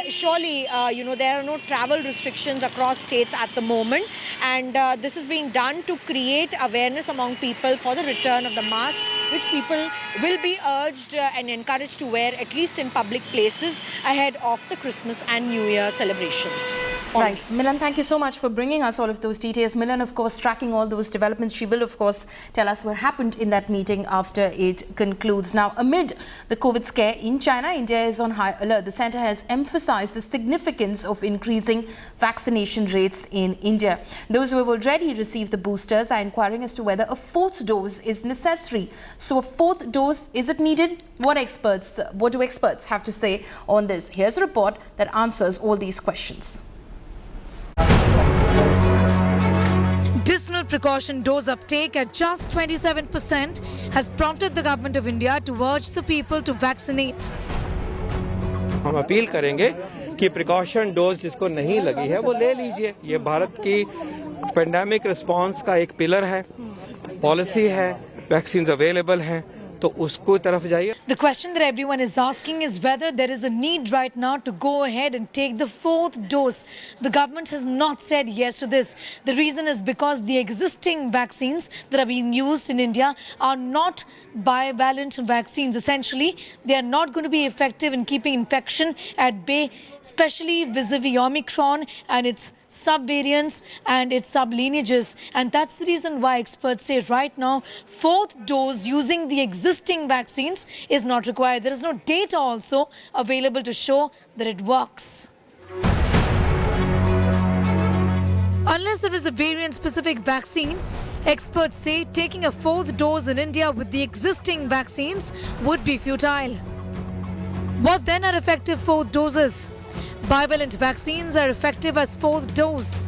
surely there are no travel restrictions across states at the moment, and this is being done to create awareness among people for the return of the mask, which people will be urged and encouraged to wear at least in public places ahead of the Christmas and New Year celebrations. Right. Milan, thank you so much for bringing us all of those details. Milan, of course, tracking all those developments. She will, of course, tell us what happened in that meeting after it concludes. Now, amid the COVID scare in China, India is on high alert. The centre has emphasised the significance of increasing vaccination rates in India. Those who have already received the boosters are inquiring as to whether a 4th dose is necessary. So a 4th dose, is it needed? What do experts have to say on this? Here's a report that answers all these questions. Dismal precaution dose uptake at just 27% has prompted the government of India to urge the people to vaccinate. हम appeal करेंगे कि precaution dose जिसको नहीं लगी है वो ले लीजिए. ये भारत की पेंडेमिक रिस्पांस का एक पिलर है, पॉलिसी है, वैक्सीन अवेलेबल हैं, तो उसको तरफ जाइए. The question that everyone is asking is whether there is a need right now to go ahead and take the 4th dose. The government has not said yes to this. The reason is because the existing vaccines that are being used in India are not bivalent vaccines. Essentially, they are not going to be effective in keeping infection at bay, especially vis-a-vis Omicron and its subvariants and its sublineages, and that's the reason why experts say right now 4th dose using the existing vaccines is not required. There is no data also available to show that it works. Unless there is a variant-specific vaccine, Experts say taking a fourth dose in India with the existing vaccines would be futile. What then are effective fourth doses? Bivalent vaccines are effective as fourth dose.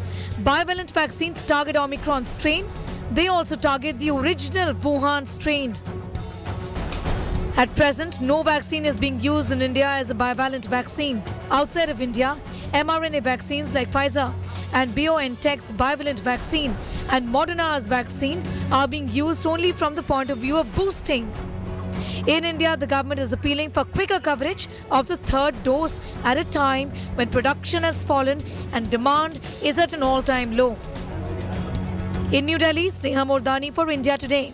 Bivalent vaccines target Omicron strain. They also target the original Wuhan strain. At present, no vaccine is being used in India as a bivalent vaccine. Outside of India, mRNA vaccines like Pfizer and BioNTech's bivalent vaccine and Moderna's vaccine are being used only from the point of view of boosting. In India, the government is appealing for quicker coverage of the third dose at a time when production has fallen and demand is at an all-time low. In New Delhi, Sneha Mordani for India Today.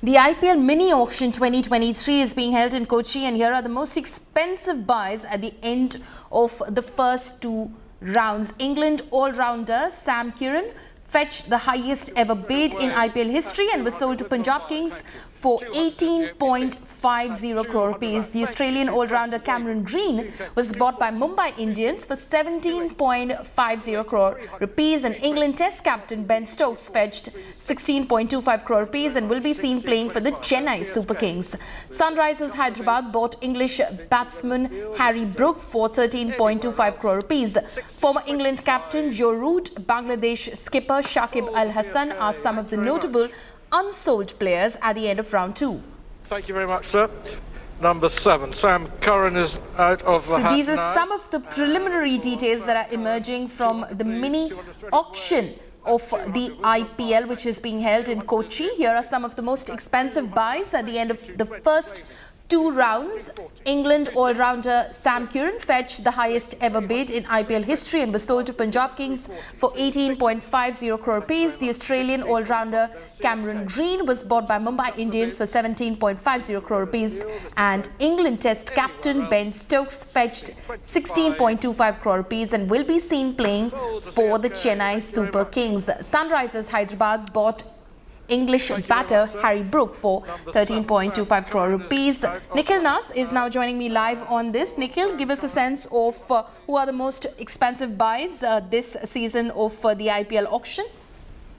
The IPL mini auction 2023 is being held in Kochi, and here are the most expensive buys at the end of the first two rounds. England all-rounder Sam Curran fetched the highest ever bid in IPL history and was sold to Punjab Kings for 18.50 crore rupees. The Australian all-rounder Cameron Green was bought by Mumbai Indians for 17.50 crore rupees, and England Test captain Ben Stokes fetched 16.25 crore rupees and will be seen playing for the Chennai Super Kings. Sunrisers Hyderabad bought English batsman Harry Brook for 13.25 crore rupees. Former England captain Joe Root, Bangladesh skipper Shakib Al Hassan are some of the notable unsold players at the end of round two. Thank you very much, sir. Number 7, Sam Curran is out of the hat. So these are some of the preliminary details that are emerging from the mini auction of the IPL, which is being held in Kochi. Here are some of the most expensive buys at the end of the first two rounds. England all-rounder Sam Curran fetched the highest ever bid in IPL history and was sold to Punjab Kings for 18.50 crore rupees. The Australian all-rounder Cameron Green was bought by Mumbai Indians for 17.50 crore rupees, and England Test captain Ben Stokes fetched 16.25 crore rupees and will be seen playing for the Chennai Super Kings. Sunrisers Hyderabad bought English batter Harry Brook for 13.25 crore rupees. Nikhil Nas is now joining me live on this. Nikhil, give us a sense of who are the most expensive buys this season of the IPL auction.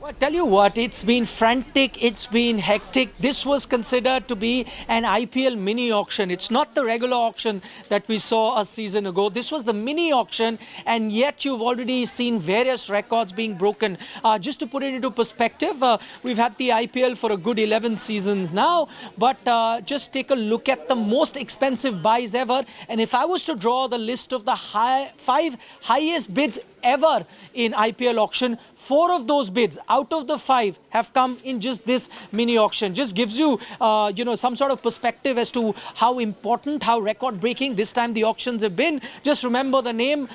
Well, I tell you what, it's been frantic, it's been hectic. This was considered to be an IPL mini auction. It's not the regular auction that we saw a season ago. This was the mini auction, and yet you've already seen various records being broken. Just to put it into perspective, we've had the IPL for a good 11 seasons now, but just take a look at the most expensive buys ever. And if I was to draw the list of the 5 highest bids ever in IPL auction, 4 of those bids out of the 5 have come in just this mini auction. Just gives you, some sort of perspective as to how important, how record-breaking this time the auctions have been. Just remember the name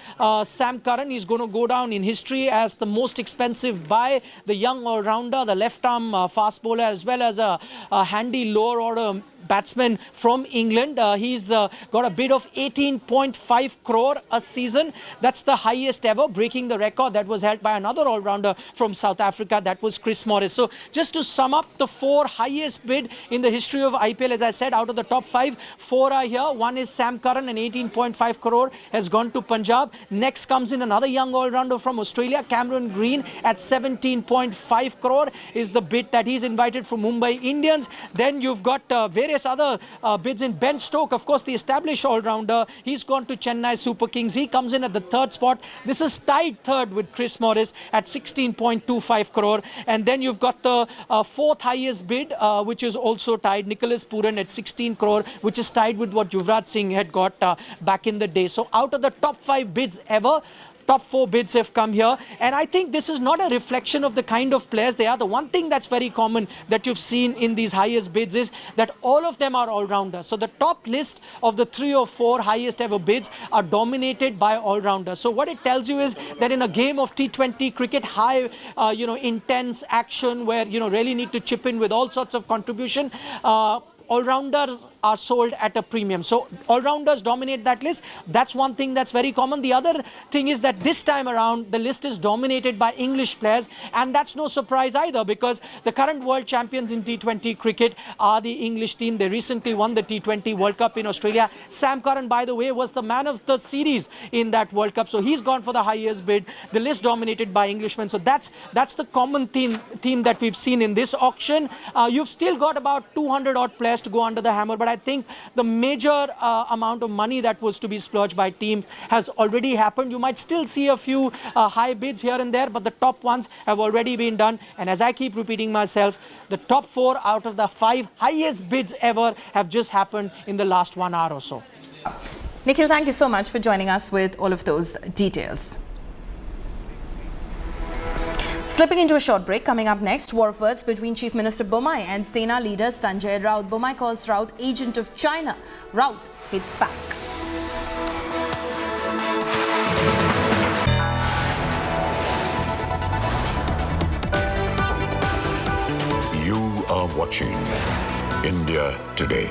Sam Curran is going to go down in history as the most expensive buy. The young all-rounder, the left-arm fast bowler, as well as a handy lower-order batsman from England. He's got a bid of 18.5 crore a season. That's the highest ever, breaking the record that was held by another all-rounder from South Africa. That was Chris Morris. So just to sum up the 4 highest bid in the history of IPL, as I said, out of the top 5, 4 are here. One is Sam Curran, and 18.5 crore has gone to Punjab. Next comes in another young all-rounder from Australia, Cameron Green, at 17.5 crore is the bid that he's invited from Mumbai Indians. Then you've got various other bids in. Ben Stokes, of course, the established all-rounder. He's gone to Chennai Super Kings. He comes in at the 3rd spot. This is tied 3rd with Chris Morris at 16.25 crore. And then you've got the 4th highest bid, which is also tied, Nicholas Pooran at 16 crore, which is tied with what Yuvraj Singh had got back in the day. So out of the top 5 bids ever, top 4 bids have come here, and I think this is not a reflection of the kind of players they are. The one thing that's very common that you've seen in these highest bids is that all of them are all-rounders. So the top list of the 3 or 4 highest ever bids are dominated by all-rounders. So what it tells you is that in a game of T20 cricket, high, intense action where, really need to chip in with all sorts of contribution, all-rounders are sold at a premium. So all-rounders dominate that list. That's one thing that's very common. The other thing is that this time around, the list is dominated by English players, and that's no surprise either, because the current world champions in T20 cricket are the English team. They recently won the T20 World Cup in Australia. Sam Curran, by the way, was the man of the series in that World Cup, so he's gone for the highest bid. The list dominated by Englishmen. So that's the common theme that we've seen in this auction. You've still got about 200 odd players to go under the hammer, but I think the major amount of money that was to be splurged by teams has already happened. You might still see a few high bids here and there, but the top ones have already been done. And as I keep repeating myself, the top 4 out of the 5 highest bids ever have just happened in the last 1 hour or so. Nikhil, thank you so much for joining us with all of those details. Slipping into a short break, coming up next, war of words between Chief Minister Bommai and Sena leader Sanjay Raut. Bommai calls Raut agent of China. Raut hits back. You are watching India Today.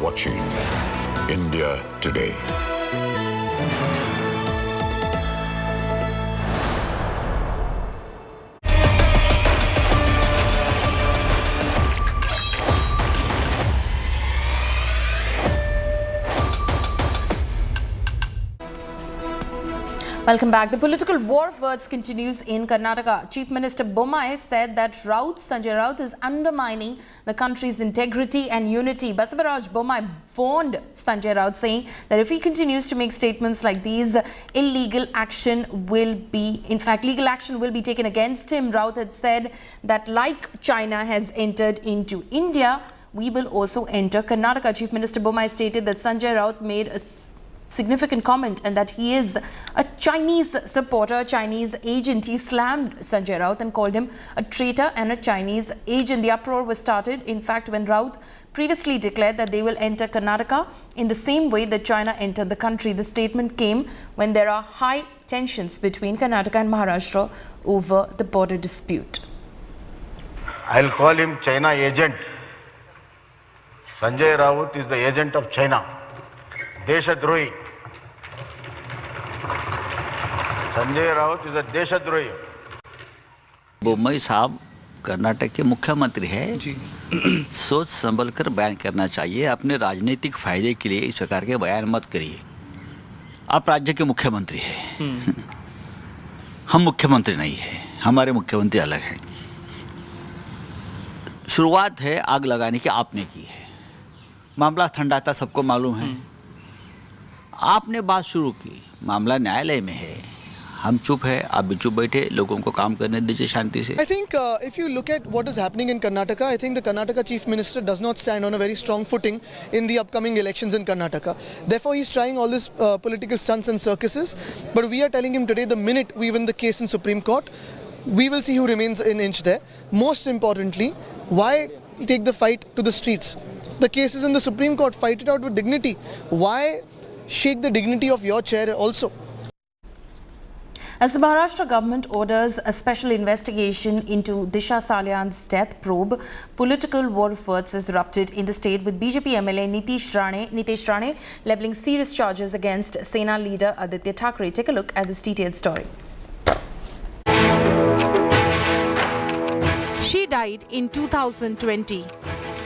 Watching India Today. Welcome back. The political war of words continues in Karnataka. Chief Minister Bommai said that Sanjay Raut is undermining the country's integrity and unity. Basavaraj Bommai warned Sanjay Raut, saying that if he continues to make statements like these, legal action will be taken against him. Raut had said that like China has entered into India, we will also enter Karnataka. Chief Minister Bommai stated that Sanjay Raut made a significant comment and that he is a Chinese supporter, Chinese agent. He slammed Sanjay Raut and called him a traitor and a Chinese agent. The uproar was started, in fact, when Raut previously declared that they will enter Karnataka in the same way that China entered the country. The statement came when there are high tensions between Karnataka and Maharashtra over the border dispute. I'll call him China agent. Sanjay Raut is the agent of China. Deshadrohi. Sanjay Raut is a देशद्रोही। बोम्मई साहब कर्नाटक के मुख्यमंत्री है जी। सोच संभल कर बयान करना चाहिए। अपने राजनीतिक फायदे के लिए इस प्रकार के बयान मत करिए। आप राज्य के मुख्यमंत्री हैं, हम मुख्यमंत्री नहीं हैं, हमारे मुख्यमंत्री अलग हैं। शुरुआत है आग लगाने की आपने की है। मामला ठंडा था, सबको मालूम है। आपने बात शुरू की, मामला न्यायालय में है। हम चुप है, आप भी चुप बैठे, लोगों को काम करने दीजिए शांति से. I think if you look at what is happening in Karnataka, I think the Karnataka Chief Minister does not stand on a very strong footing in the upcoming elections in Karnataka. Therefore, he's trying all these political stunts and circuses. But we are telling him today, the minute we win the case in Supreme Court, we will see who remains an inch there. Most importantly, why take the fight to the streets? The case is in the Supreme Court. Fight it out with dignity. Why shake the dignity of your chair also? As the Maharashtra government orders a special investigation into Disha Salian's death probe, political war feuds has erupted in the state, with BJP MLA Nitesh Rane levelling serious charges against Sena leader Aditya Thackeray. Take a look at this detailed story. She died in 2020,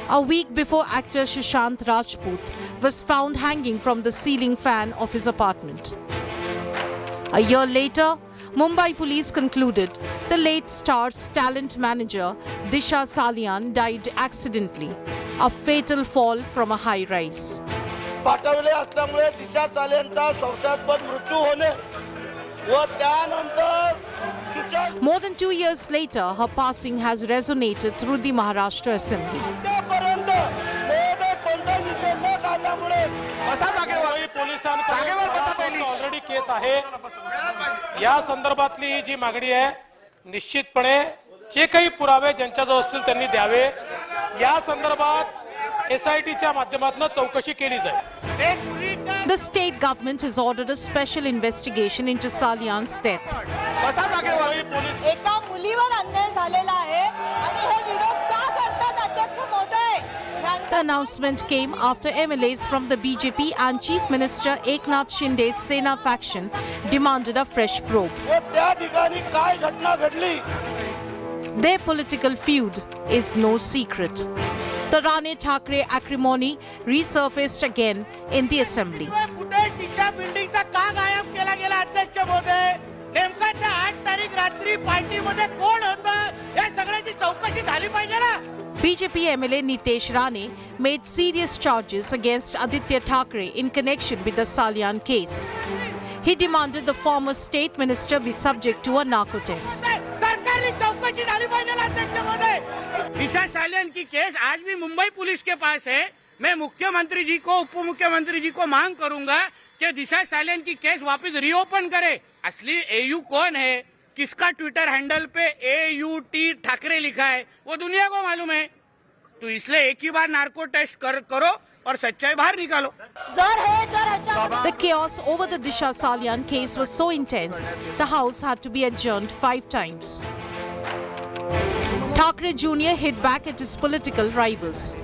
a week before actor Sushant Rajput was found hanging from the ceiling fan of his apartment. A year later, Mumbai police concluded the late star's talent manager Disha Salian died accidentally, a fatal fall from a high rise. पाठवले असल्यामुळे दिशा सालियांचा संशयास्पद मृत्यू होणे व त्यानंतर More than 2 years later, her passing has resonated through the Maharashtra Assembly. Already case आहे. या संदर्भातली जी मागणी आहे, निश्चितपणे जे काही पुरावे ज्यांच्याजवळ असतील त्यांनी द्यावे. या संदर्भात एसआयटीच्या माध्यमातून चौकशी केली जाईल. The state government has ordered a special investigation into Salian's death. एका मुलीवर अन्याय झालेला आहे आणि हे विरोध का करतात अध्यक्ष महोदय? The announcement came after MLAs from the BJP and Chief Minister Eknath Shinde's Sena faction demanded a fresh probe. त्या ठिकाणी काय घटना घडली? Their political feud is no secret. The Rane Thackeray acrimony resurfaced again in the assembly. कुठे तिच्या बिल्डिंगचा का गायब केला गेला अध्यक्ष महोदय? नेमका त्या 8 तारीख रात्री पार्टीमध्ये कोण होतं या सगळ्याची चौकशी झाली पाहिजे ना. BJP MLA Nitesh Rane made serious charges against Aditya Thackeray in connection with the Salian case. He demanded the former state minister be subject to a narco test. सरकारने चौकशी झाली पाहिजे ना अध्यक्ष महोदय. दिशा सालियन की केस आज भी मुंबई पुलिस के पास है. मैं मुख्यमंत्री जी को, उप मुख्यमंत्री जी को मांग करूंगा कि दिशा सालियन की केस वापस रीओपन करे. असली एयू कौन है, किसका ट्विटर हैंडल पे AUT ठाकरे लिखा है, वो दुनिया को मालूम है. तो इसलिए एक ही बार नार्को टेस्ट करो और सच्चाई बाहर निकालो. The chaos over the Disha Salian case was so intense, the House had to be adjourned 5 times. Thackeray Jr. hit back at his political rivals.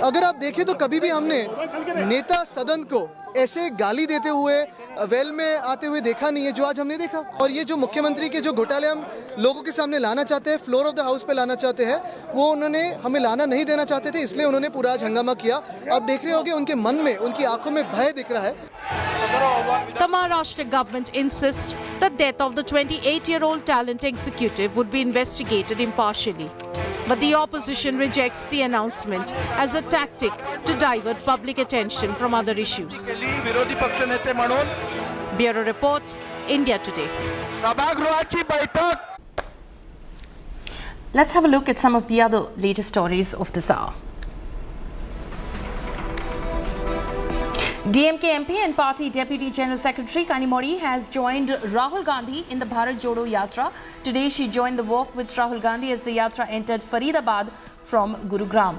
अगर आप देखें तो कभी भी हमने नेता सदन को ऐसे गाली देते हुए वेल में आते हुए देखा नहीं है जो आज हमने देखा. और ये जो मुख्यमंत्री के जो घोटाले हम लोगों के सामने लाना चाहते हैं, फ्लोर ऑफ द हाउस पे लाना चाहते हैं, वो उन्होंने हमें लाना नहीं देना चाहते थे, इसलिए उन्होंने पूरा आज हंगामा किया. आप देख रहे होंगे उनके मन में, उनकी आंखों में भय दिख रहा है. The Maharashtra government insists the death of the 28-year-old talent executive would be investigated impartially. But the opposition rejects the announcement as a tactic to divert public attention from other issues. विरोधी पक्षनेते म्हणून Bureau Report, India Today. सभागृहाची बैठक. Let's have a look at some of the other latest stories of this hour. DMK MP and Party Deputy General Secretary Kanimori has joined Rahul Gandhi in the Bharat Jodo Yatra. Today she joined the walk with Rahul Gandhi as the Yatra entered Faridabad from Gurugram.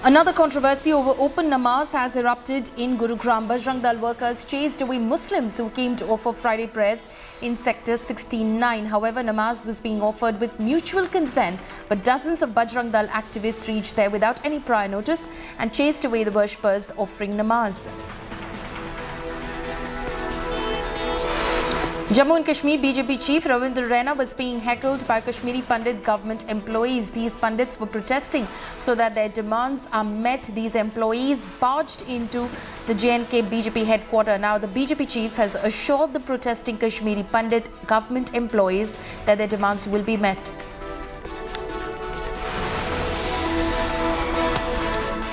Another controversy over open namaz has erupted in Gurugram. Bajrang Dal workers chased away Muslims who came to offer Friday prayers in Sector 69. However, namaz was being offered with mutual consent, but dozens of Bajrang Dal activists reached there without any prior notice and chased away the worshippers offering namaz. Jammu and Kashmir BJP chief Ravindra Raina was being heckled by Kashmiri Pandit government employees. These Pandits were protesting so that their demands are met. These employees barged into the JNK BJP headquarters. Now, the BJP chief has assured the protesting Kashmiri Pandit government employees that their demands will be met.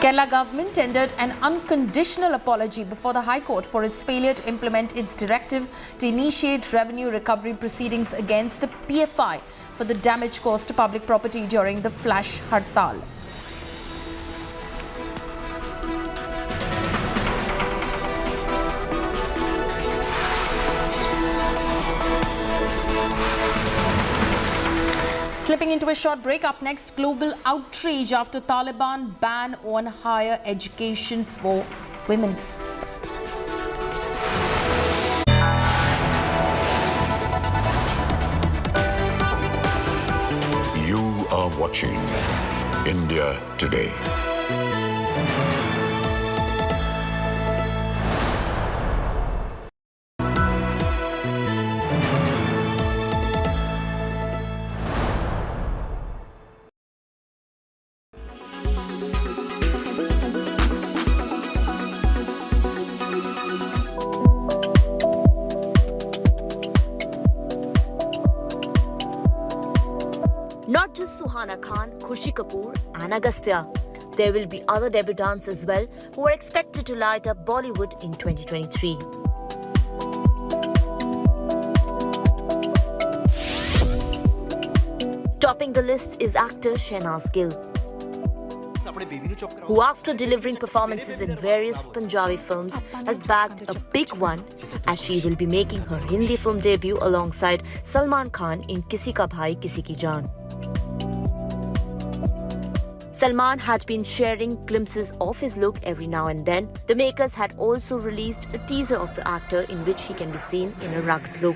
Kerala government tendered an unconditional apology before the High Court for its failure to implement its directive to initiate revenue recovery proceedings against the PFI for the damage caused to public property during the flash hartal. Slipping into a short break, up next, global outrage after Taliban ban on higher education for women. You are watching India Today. Not just Suhana Khan, Khushi Kapoor and Agastya. There will be other debutantes as well who are expected to light up Bollywood in 2023. Topping the list is actor Shehnaz Gill, who after delivering performances in various Punjabi films has bagged a big one, as she will be making her Hindi film debut alongside Salman Khan in Kisi Ka Bhai Kisi Ki Jaan. Salman had been sharing glimpses of his look every now and then. The makers had also released a teaser of the actor in which he can be seen in a rugged look.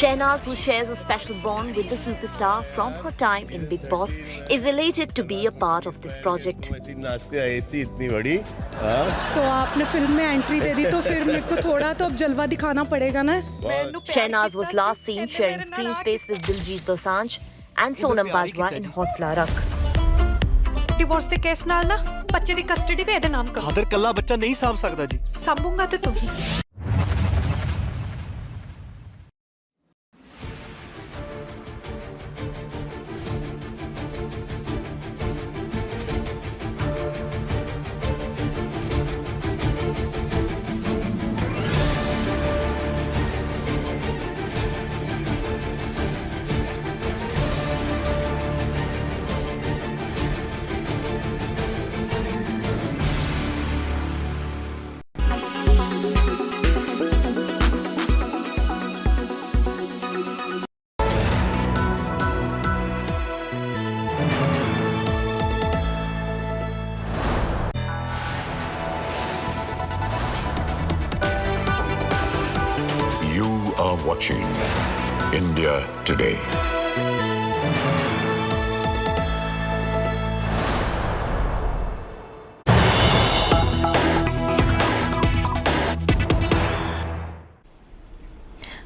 Shehnaz, who shares a special bond with the superstar from her time in Big Boss, is elated to be a part of this project. तो आपने film में entry दे दी तो फिर मेरे को थोड़ा तो अब जलवा दिखाना पड़ेगा ना. Shehnaz was last seen sharing screen space with Diljit Dosanjh and Sonam Bajwa in Hausla Rakh. Divorce ਦੇ ਕੇਸ ਨਾਲ ਨਾ ਬੱਚੇ ਦੀ ਕਸਟਡੀ ਵੀ ਇਹਦੇ ਨਾਮ ਕਰੋ. ਫਾਦਰ ਕੱਲਾ ਬੱਚਾ ਨਹੀਂ ਸਾਂਭ ਸਕਦਾ ਜੀ. ਸਾਂਭੂਗਾ ਤੇ ਤੂੰ ਹੀ. are watching India Today.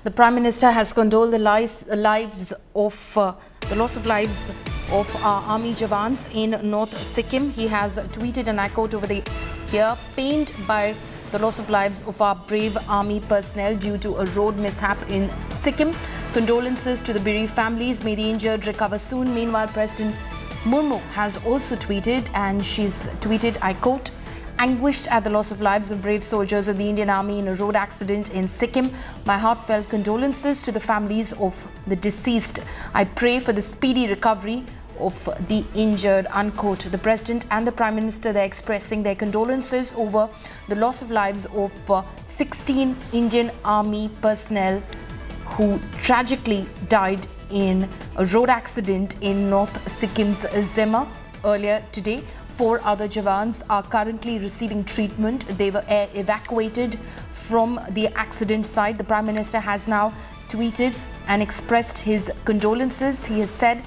The Prime Minister has condoled the loss of lives of our army Jawans in North Sikkim. He has tweeted, and I quote over the here, pained by the loss of lives of our brave army personnel due to a road mishap in Sikkim. Condolences to the bereaved families. May the injured recover soon. Meanwhile, President Murmu has also tweeted, and she's tweeted, I quote, anguished at the loss of lives of brave soldiers of the Indian Army in a road accident in Sikkim. My heartfelt condolences to the families of the deceased. I pray for the speedy recovery of the injured, unquote. The President and the Prime Minister, they're expressing their condolences over the loss of lives of 16 Indian Army personnel who tragically died in a road accident in North Sikkim's Zema earlier today. 4 other Jawans are currently receiving treatment. They were evacuated from the accident site. The Prime Minister has now tweeted and expressed his condolences. He has said,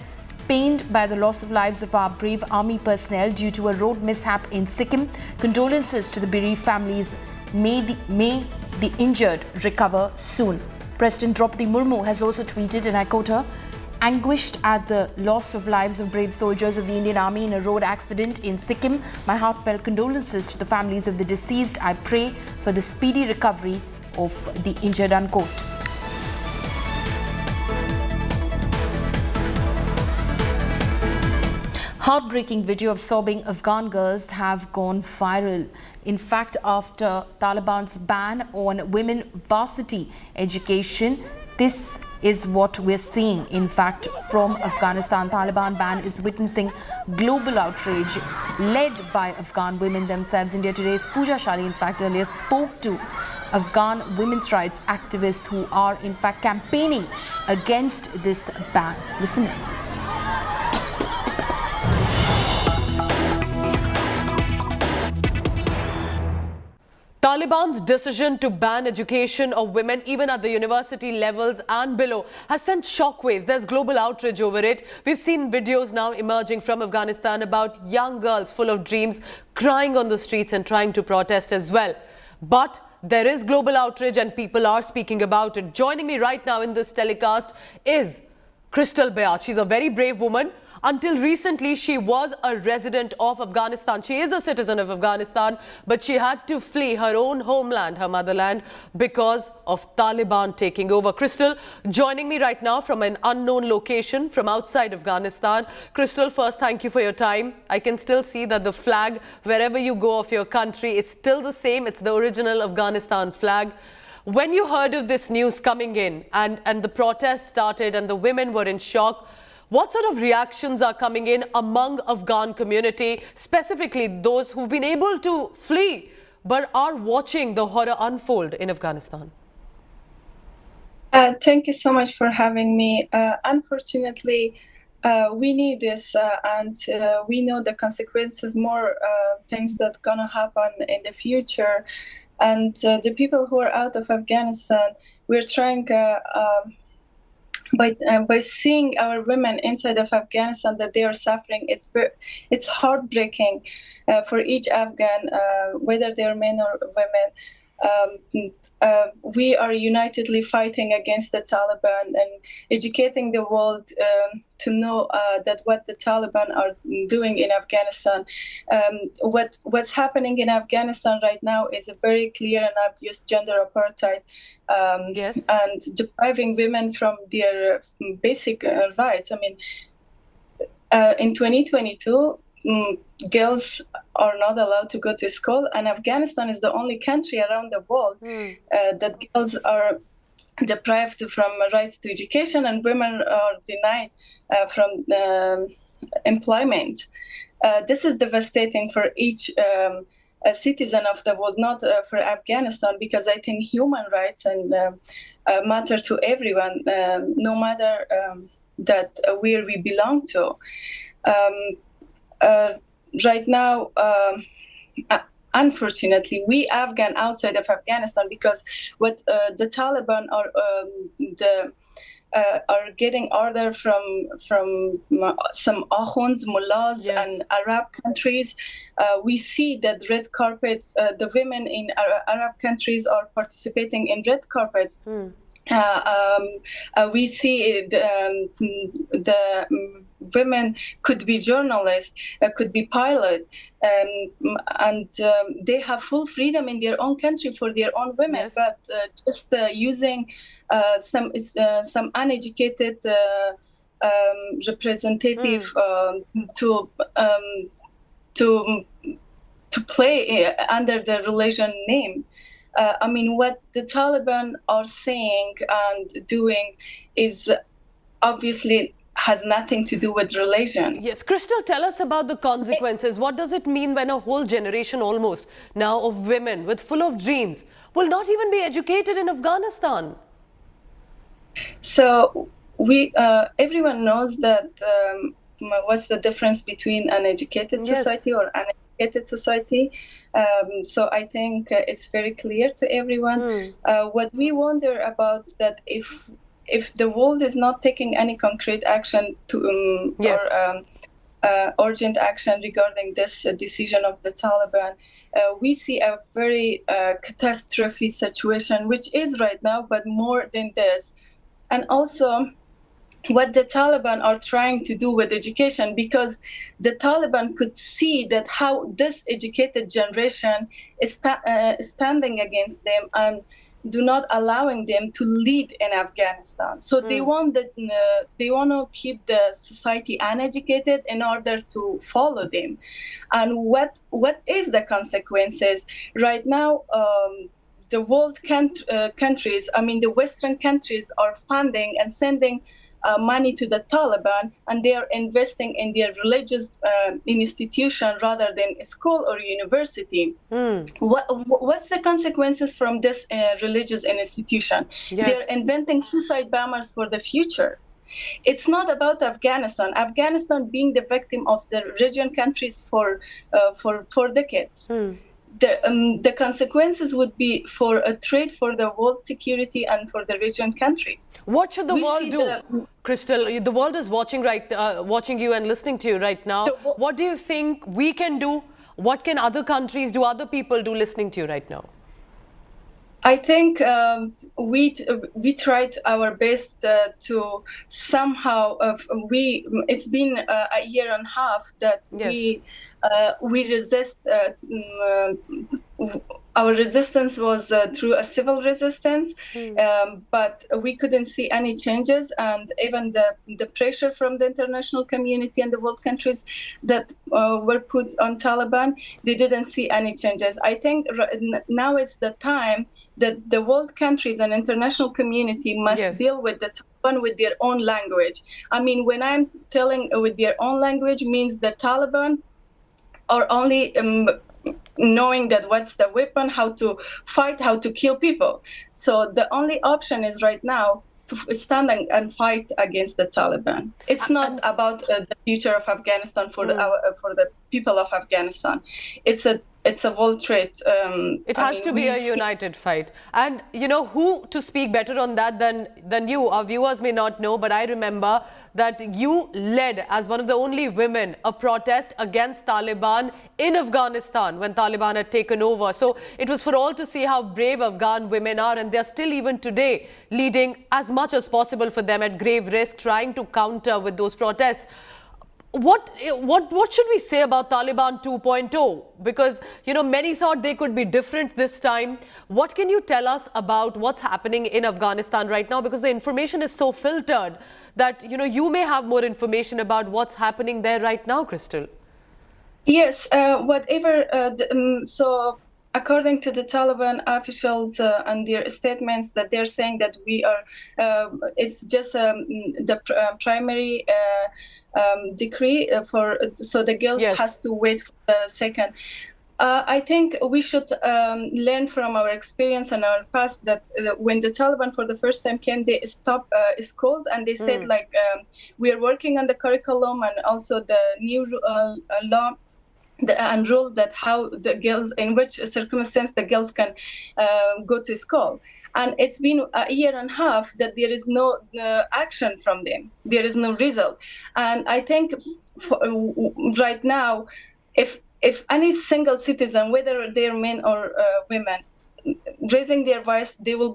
pained by the loss of lives of our brave army personnel due to a road mishap in Sikkim. Condolences to the bereaved families. May the injured recover soon. President Draupadi Murmu has also tweeted, and I quote her, Anguished at the loss of lives of brave soldiers of the Indian Army in a road accident in Sikkim, my heartfelt condolences to the families of the deceased. I pray for the speedy recovery of the injured, unquote. Heartbreaking video of sobbing Afghan girls have gone viral. In fact, after Taliban's ban on women varsity education, this is what we're seeing. In fact, from Afghanistan, Taliban ban is witnessing global outrage led by Afghan women themselves. India Today's Disha Salian, in fact, earlier spoke to Afghan women's rights activists who are, in fact, campaigning against this ban. Listen in. Taliban's decision to ban education of women even at the university levels and below has sent shockwaves. There's global outrage over it. We've seen videos now emerging from Afghanistan about young girls full of dreams crying on the streets and trying to protest as well. But there is global outrage and people are speaking about it. Joining me right now in this telecast is Crystal Bayat. She's a very brave woman. Until recently, she was a resident of Afghanistan. She is a citizen of Afghanistan, but she had to flee her own homeland, her motherland, because of Taliban taking over. Crystal, joining me right now from an unknown location from outside Afghanistan. Crystal, first, thank you for your time. I can still see that the flag, wherever you go of your country, is still the same. It's the original Afghanistan flag. When you heard of this news coming in and the protests started and the women were in shock, what sort of reactions are coming in among Afghan community, specifically those who've been able to flee but are watching the horror unfold in Afghanistan? Thank you so much for having me. Unfortunately, we need this and we know the consequences, more things that gonna happen in the future. And the people who are out of Afghanistan, we're trying by seeing our women inside of Afghanistan that they are suffering, it's heartbreaking for each Afghan, whether they're men or women. We are unitedly fighting against the Taliban and educating the world to know that what the Taliban are doing in Afghanistan. What's happening in Afghanistan right now is a very clear and obvious gender apartheid, and depriving women from their basic rights. I mean, in 2022, girls are not allowed to go to school, and Afghanistan is the only country around the world that girls are deprived from rights to education and women are denied from employment. This is devastating for each citizen of the world, not for Afghanistan, because I think human rights and matter to everyone, no matter that where we belong to. Right now, unfortunately, we Afghan outside of Afghanistan, because what the Taliban are getting order from some Akhunds, mullahs, and Arab countries. We see that red carpets, the women in Arab countries are participating in red carpets. We see the women could be journalists, could be pilot, and they have full freedom in their own country for their own women. But just using some uneducated representative to play under the religion name. I mean, what the Taliban are saying and doing is obviously has nothing to do with religion. Yes, Crystal, tell us about the consequences. What does it mean when a whole generation almost now of women with full of dreams will not even be educated in Afghanistan? So we, everyone knows that what's the difference between an educated society or uneducated society. So I think it's very clear to everyone. What we wonder about that if the world is not taking any concrete action to or urgent action regarding this decision of the Taliban, we see a very catastrophic situation, which is right now, but more than this. And also, what the Taliban are trying to do with education, because the Taliban could see that how this educated generation is standing against them and do not allowing them to lead in Afghanistan. So they want to keep the society uneducated in order to follow them. And what is the consequences right now? The world countries, I mean the Western countries, are funding and sending money to the Taliban, and they are investing in their religious institution rather than a school or university. What's the consequences from this religious institution? Yes. They're inventing suicide bombers for the future. It's not about Afghanistan. Afghanistan being the victim of the region countries for decades. The consequences would be for a threat for the world security and for the region countries. What should the world do, Crystal? The world is watching watching you and listening to you right now. What do you think we can do? What can other countries do? Other people do listening to you right now? I think we tried our best to somehow. It's been a year and a half that we resist. Our resistance was through a civil resistance, but we couldn't see any changes, and even the pressure from the international community and the world countries that were put on Taliban, they didn't see any changes. I think now is the time that the world countries and international community must deal with the Taliban with their own language. I mean, when I'm telling with their own language means the Taliban are only knowing that what's the weapon, how to fight, how to kill people. So the only option is right now to stand and fight against the Taliban. It's not about the future of Afghanistan for the people of Afghanistan. It's a world threat. It has to be a united fight. And you know who to speak better on that than you? Our viewers may not know, but I remember that you led, as one of the only women, a protest against Taliban in Afghanistan when Taliban had taken over. So it was for all to see how brave Afghan women are, and they're still even today leading as much as possible for them at grave risk, trying to counter with those protests. What should we say about Taliban 2.0? Because, you know, many thought they could be different this time. What can you tell us about what's happening in Afghanistan right now? Because the information is so filtered that, you know, you may have more information about what's happening there right now, Crystal. Yes, so according to the Taliban officials and their statements, that they're saying that we are, it's just the primary decree so the girls has to wait for the second. I think we should learn from our experience and our past that when the Taliban for the first time came, they stopped schools and they said like we are working on the curriculum and also the new law and rule that how the girls, in which circumstance the girls can go to school. And it's been a year and a half that there is no action from them. There is no result. And I think right now, if any single citizen, whether they're men or women, raising their voice, they will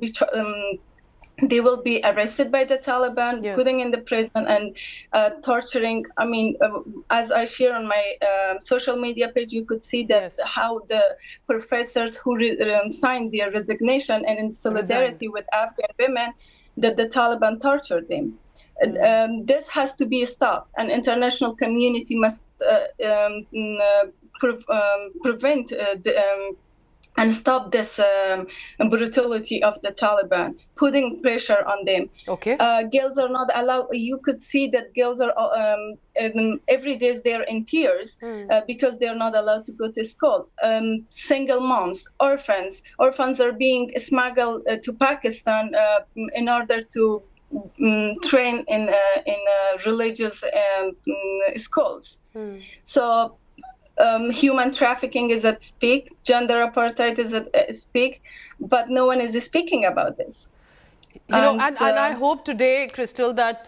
be arrested by the Taliban, putting in the prison and torturing. I mean, as I share on my social media page, you could see that how the professors who signed their resignation and in solidarity with Afghan women, that the Taliban tortured them. This has to be stopped, and international community must prevent and stop this brutality of the Taliban, putting pressure on them. Girls are not allowed. You could see that girls are every day they're in tears because they're not allowed to go to school. Single moms, orphans are being smuggled to Pakistan in order to train in religious schools. So human trafficking is at stake, gender apartheid is at stake, but no one is speaking about this. You know, and I hope today, Crystal, that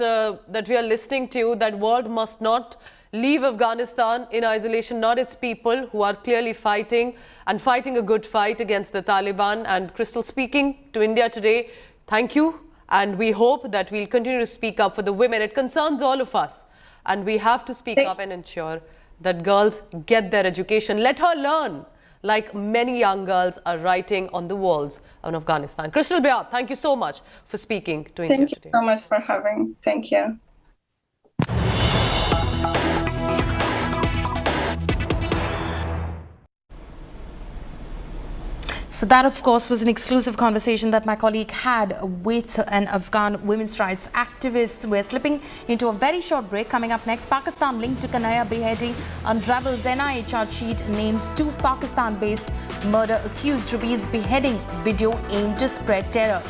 we are listening to you, that world must not leave Afghanistan in isolation, not its people who are clearly fighting and fighting a good fight against the Taliban. And Crystal, speaking to India Today, thank you. And we hope that we'll continue to speak up for the women. It concerns all of us. And we have to speak up and ensure that girls get their education. Let her learn, like many young girls are writing on the walls of Afghanistan. Crystal Bayat, thank you so much for speaking to India today. Thank you so much for having. Thank you. So that, of course, was an exclusive conversation that my colleague had with an Afghan women's rights activist. We're slipping into a very short break. Coming up next, Pakistan linked to Kanhaiya beheading unravels. NIA charge sheet names 2 Pakistan-based murder accused. Reveals beheading video aimed to spread terror.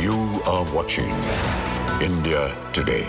You are watching India Today.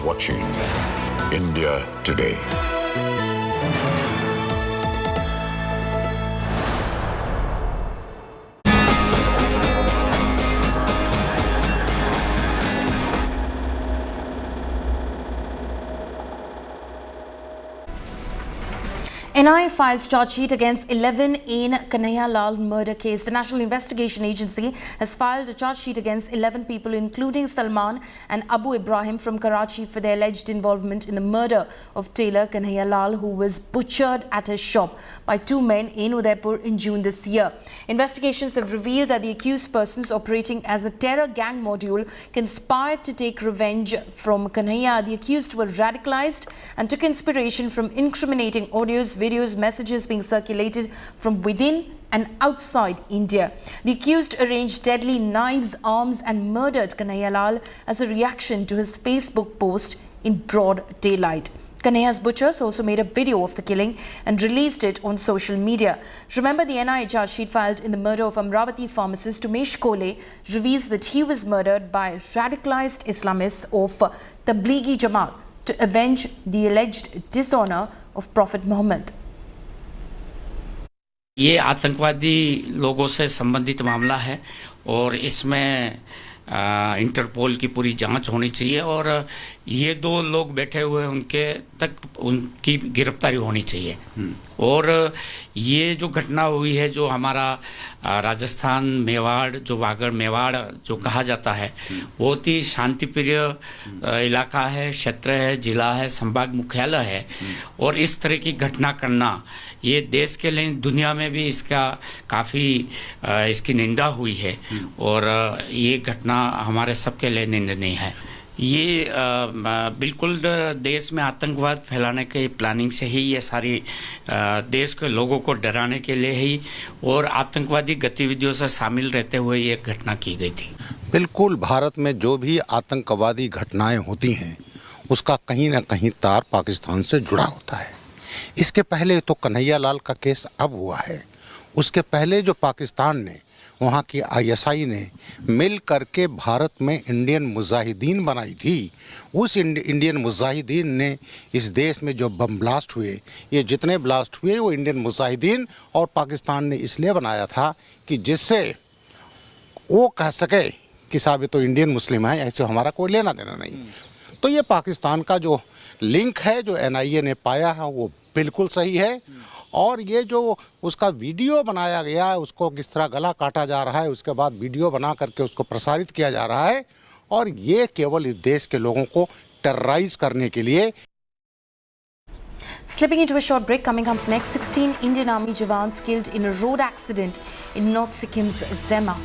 Watching India Today. NIA files charge sheet against 11 in Kanhaiya Lal murder case. The National Investigation Agency has filed a charge sheet against 11 people, including Salman and Abu Ibrahim from Karachi, for their alleged involvement in the murder of tailor Kanhaiya Lal, who was butchered at his shop by 2 men in Udaipur in June this year. Investigations have revealed that the accused persons, operating as a terror gang module, conspired to take revenge from Kanhaiya. The accused were radicalized and took inspiration from incriminating audios, videos, messages being circulated from within and outside India. The accused arranged deadly knives, arms and murdered Kanhaiya Lal as a reaction to his Facebook post in broad daylight. Kanhaiya's butchers also made a video of the killing and released it on social media. Remember, the NIA charge sheet filed in the murder of Amravati pharmacist Umesh Kole reveals that he was murdered by radicalized Islamists of Tablighi Jamaat to avenge the alleged dishonor of Prophet Muhammad. ये आतंकवादी लोगों से संबंधित मामला है और इसमें interpole की पूरी जांच होनी चाहिए और ये 2 लोग बैठे हुए उनके तक उनकी गिरफ्तारी होनी चाहिए। और ये जो घटना हुई है, जो हमारा राजस्थान मेवाड़, जो वागड़ मेवाड़ जो कहा जाता है, बहुत ही शांतिप्रिय इलाका है, क्षेत्र है, जिला है, संभाग मुख्यालय है। और इस तरह की घटना करना ये देश के लिए, दुनिया में भी इसका काफ़ी इसकी निंदा हुई है और ये घटना हमारे सबके लिए निंदनीय है। ये बिल्कुल देश में आतंकवाद फैलाने के प्लानिंग से ही ये सारी देश के लोगों को डराने के लिए ही और आतंकवादी गतिविधियों से शामिल रहते हुए ये घटना की गई थी। बिल्कुल, भारत में जो भी आतंकवादी घटनाएं होती हैं उसका कहीं ना कहीं तार पाकिस्तान से जुड़ा होता है। इसके पहले तो कन्हैया लाल का केस अब हुआ है, उसके पहले जो पाकिस्तान ने, वहाँ की ISI ने मिल करके भारत में इंडियन मुजाहिदीन बनाई थी। उस इंडियन मुजाहिदीन ने इस देश में जो बम ब्लास्ट हुए, ये जितने ब्लास्ट हुए वो इंडियन मुजाहिदीन और पाकिस्तान ने इसलिए बनाया था कि जिससे वो कह सके कि साहब ये तो इंडियन मुस्लिम है, ऐसे हमारा कोई लेना देना नहीं। तो ये पाकिस्तान का जो लिंक है, जो NIA ने पाया है, वो बिल्कुल सही है। और ये जो उसका वीडियो बनाया गया है, उसको किस तरह गला काटा जा रहा है, उसके बाद वीडियो बना करके उसको प्रसारित किया जा रहा है, और ये केवल इस देश के लोगों को टेरराइज करने के लिए। Slipping into a short break, coming up next, 16 Indian Army Jawans killed in a road accident in North Sikkim's Zema.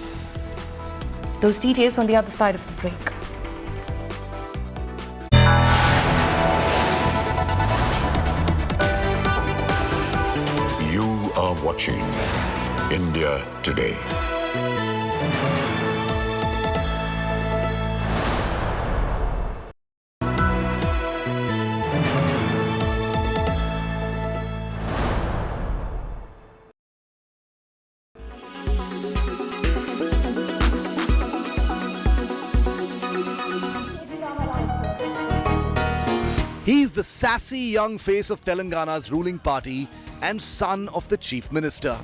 Those details on the other side of the break. You are watching India Today. He's the sassy young face of Telangana's ruling party and son of the chief minister.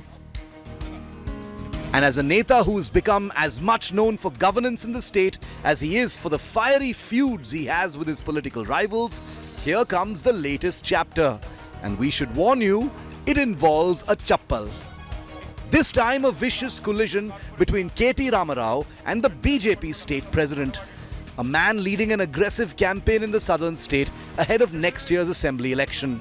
And as a Neta who's become as much known for governance in the state as he is for the fiery feuds he has with his political rivals, here comes the latest chapter. And we should warn you, it involves a chappal. This time a vicious collision between KT Ramarao and the BJP state president. A man leading an aggressive campaign in the southern state ahead of next year's assembly election.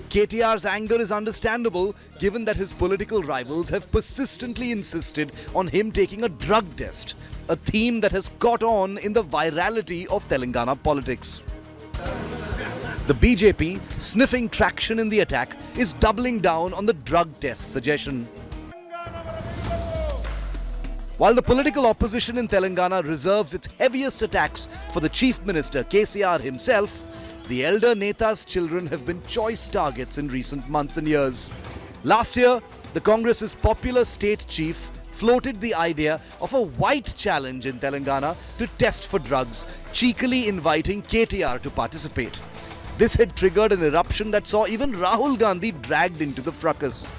KTR's anger is understandable given that his political rivals have persistently insisted on him taking a drug test, a theme that has caught on in the virality of Telangana politics. The BJP, sniffing traction in the attack, is doubling down on the drug test suggestion. While the political opposition in Telangana reserves its heaviest attacks for the Chief Minister KCR himself, the elder Neta's children have been choice targets in recent months and years. Last year, the Congress's popular state chief floated the idea of a white challenge in Telangana to test for drugs, cheekily inviting KTR to participate. This had triggered an eruption that saw even Rahul Gandhi dragged into the fracas.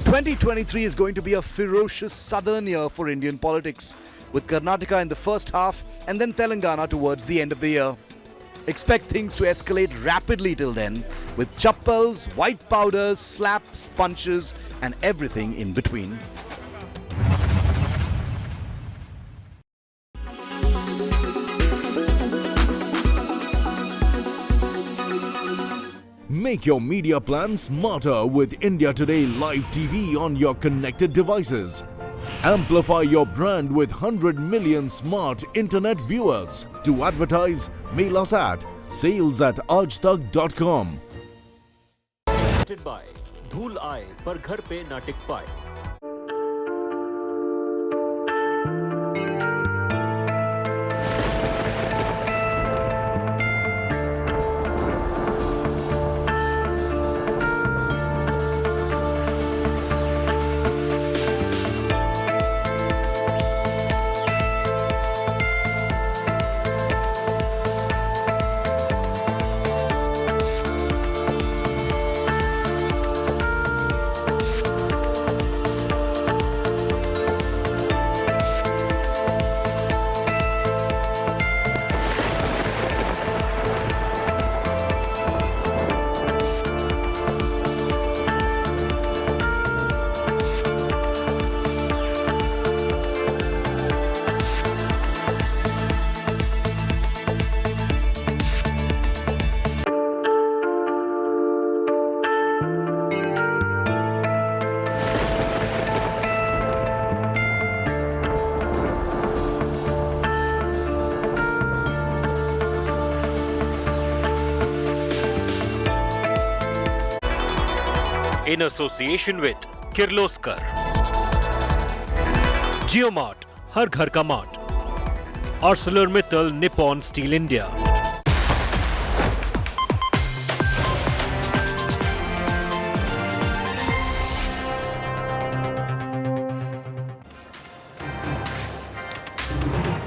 2023 is going to be a ferocious southern year for Indian politics, with Karnataka in the first half and then Telangana towards the end of the year. Expect things to escalate rapidly till then, with chappals, white powders, slaps, punches, and everything in between. Make your media plan smarter with India Today Live TV on your connected devices. Amplify your brand with 100 million smart internet viewers. To advertise, mail us at sales@aajtak.com. by धूल आए पर घर पे ना टिक पाए। in association with Kirloskar. JioMart, हर घर का mart. ArcelorMittal Nippon Steel India.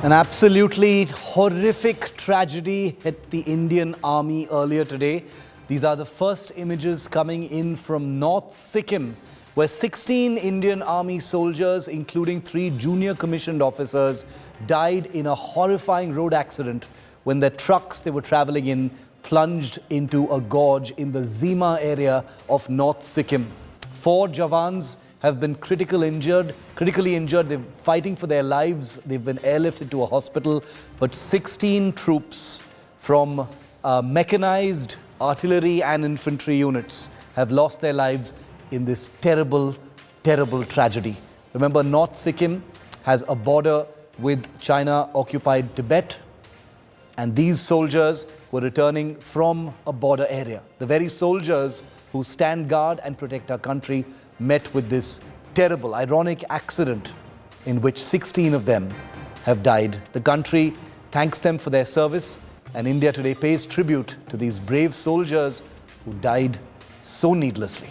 An absolutely horrific tragedy hit the Indian Army earlier today. These are the first images coming in from North Sikkim, where 16 Indian Army soldiers, including 3 junior commissioned officers, died in a horrifying road accident when their trucks they were traveling in plunged into a gorge in the Zema area of North Sikkim. 4 Jawans have been critically injured. They're fighting for their lives. They've been airlifted to a hospital. But 16 troops from mechanized artillery and infantry units have lost their lives in this terrible, terrible tragedy. Remember, North Sikkim has a border with China-occupied Tibet, and these soldiers were returning from a border area. The very soldiers who stand guard and protect our country met with this terrible, ironic accident in which 16 of them have died. The country thanks them for their service, and India today pays tribute to these brave soldiers who died so needlessly.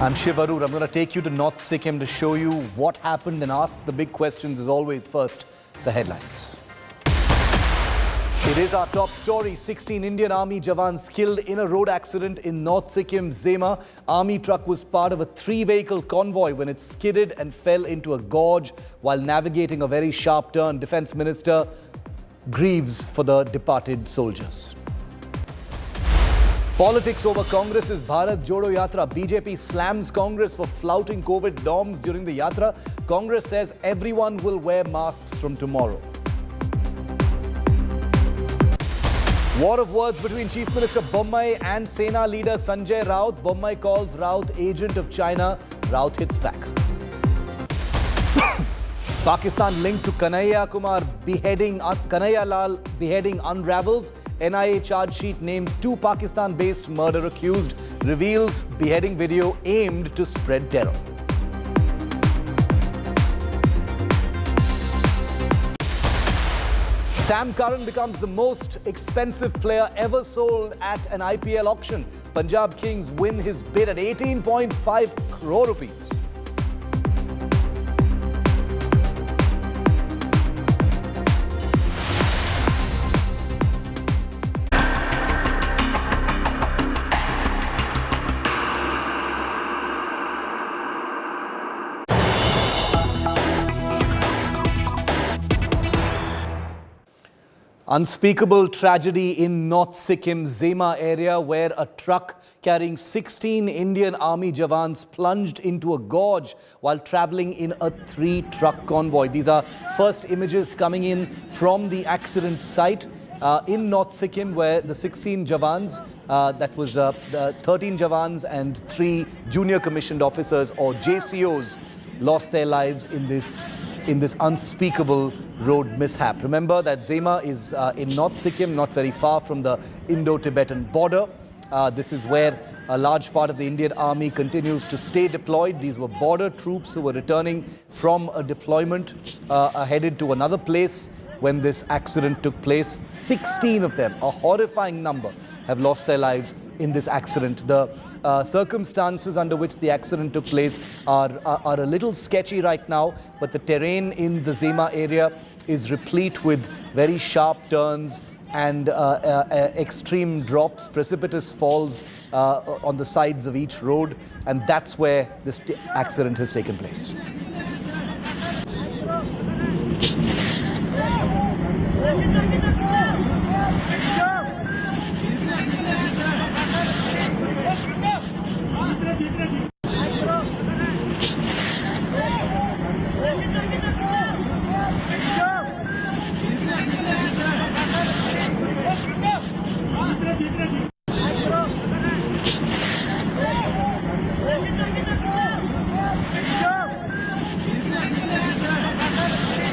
I'm Shiv Arur. I'm going to take you to North Sikkim to show you what happened and ask the big questions as always. First, the headlines. It is our top story. 16 Indian Army Jawans killed in a road accident in North Sikkim, Zema. Army truck was part of a 3-vehicle convoy when it skidded and fell into a gorge while navigating a very sharp turn. Defence Minister grieves for the departed soldiers. Politics over Congress's Bharat Jodo Yatra. BJP slams Congress for flouting COVID norms during the Yatra. Congress says everyone will wear masks from tomorrow. War of words between Chief Minister Bommai and Sena leader Sanjay Raut. Bommai calls Raut agent of China. Raut hits back. Pakistan linked to Kanhaiya Lal beheading unravels. NIA charge sheet names 2 Pakistan-based murder accused, reveals beheading video aimed to spread terror. Sam Curran becomes the most expensive player ever sold at an IPL auction. Punjab Kings win his bid at 18.5 crore rupees. Unspeakable tragedy in North Sikkim, Zema area, where a truck carrying 16 Indian Army Jawans plunged into a gorge while travelling in a 3-truck convoy. These are first images coming in from the accident site in North Sikkim, where the 16 Jawans, that was the 13 Jawans and 3 junior commissioned officers or JCOs, lost their lives in this unspeakable road mishap. Remember that Zema is in North Sikkim, not very far from the Indo-Tibetan border. This is where a large part of the Indian Army continues to stay deployed. These were border troops who were returning from a deployment headed to another place when this accident took place. 16 of them, a horrifying number, have lost their lives in this accident. The circumstances under which the accident took place are a little sketchy right now, but the terrain in the Zema area is replete with very sharp turns and extreme drops, precipitous falls on the sides of each road, and that's where this accident has taken place.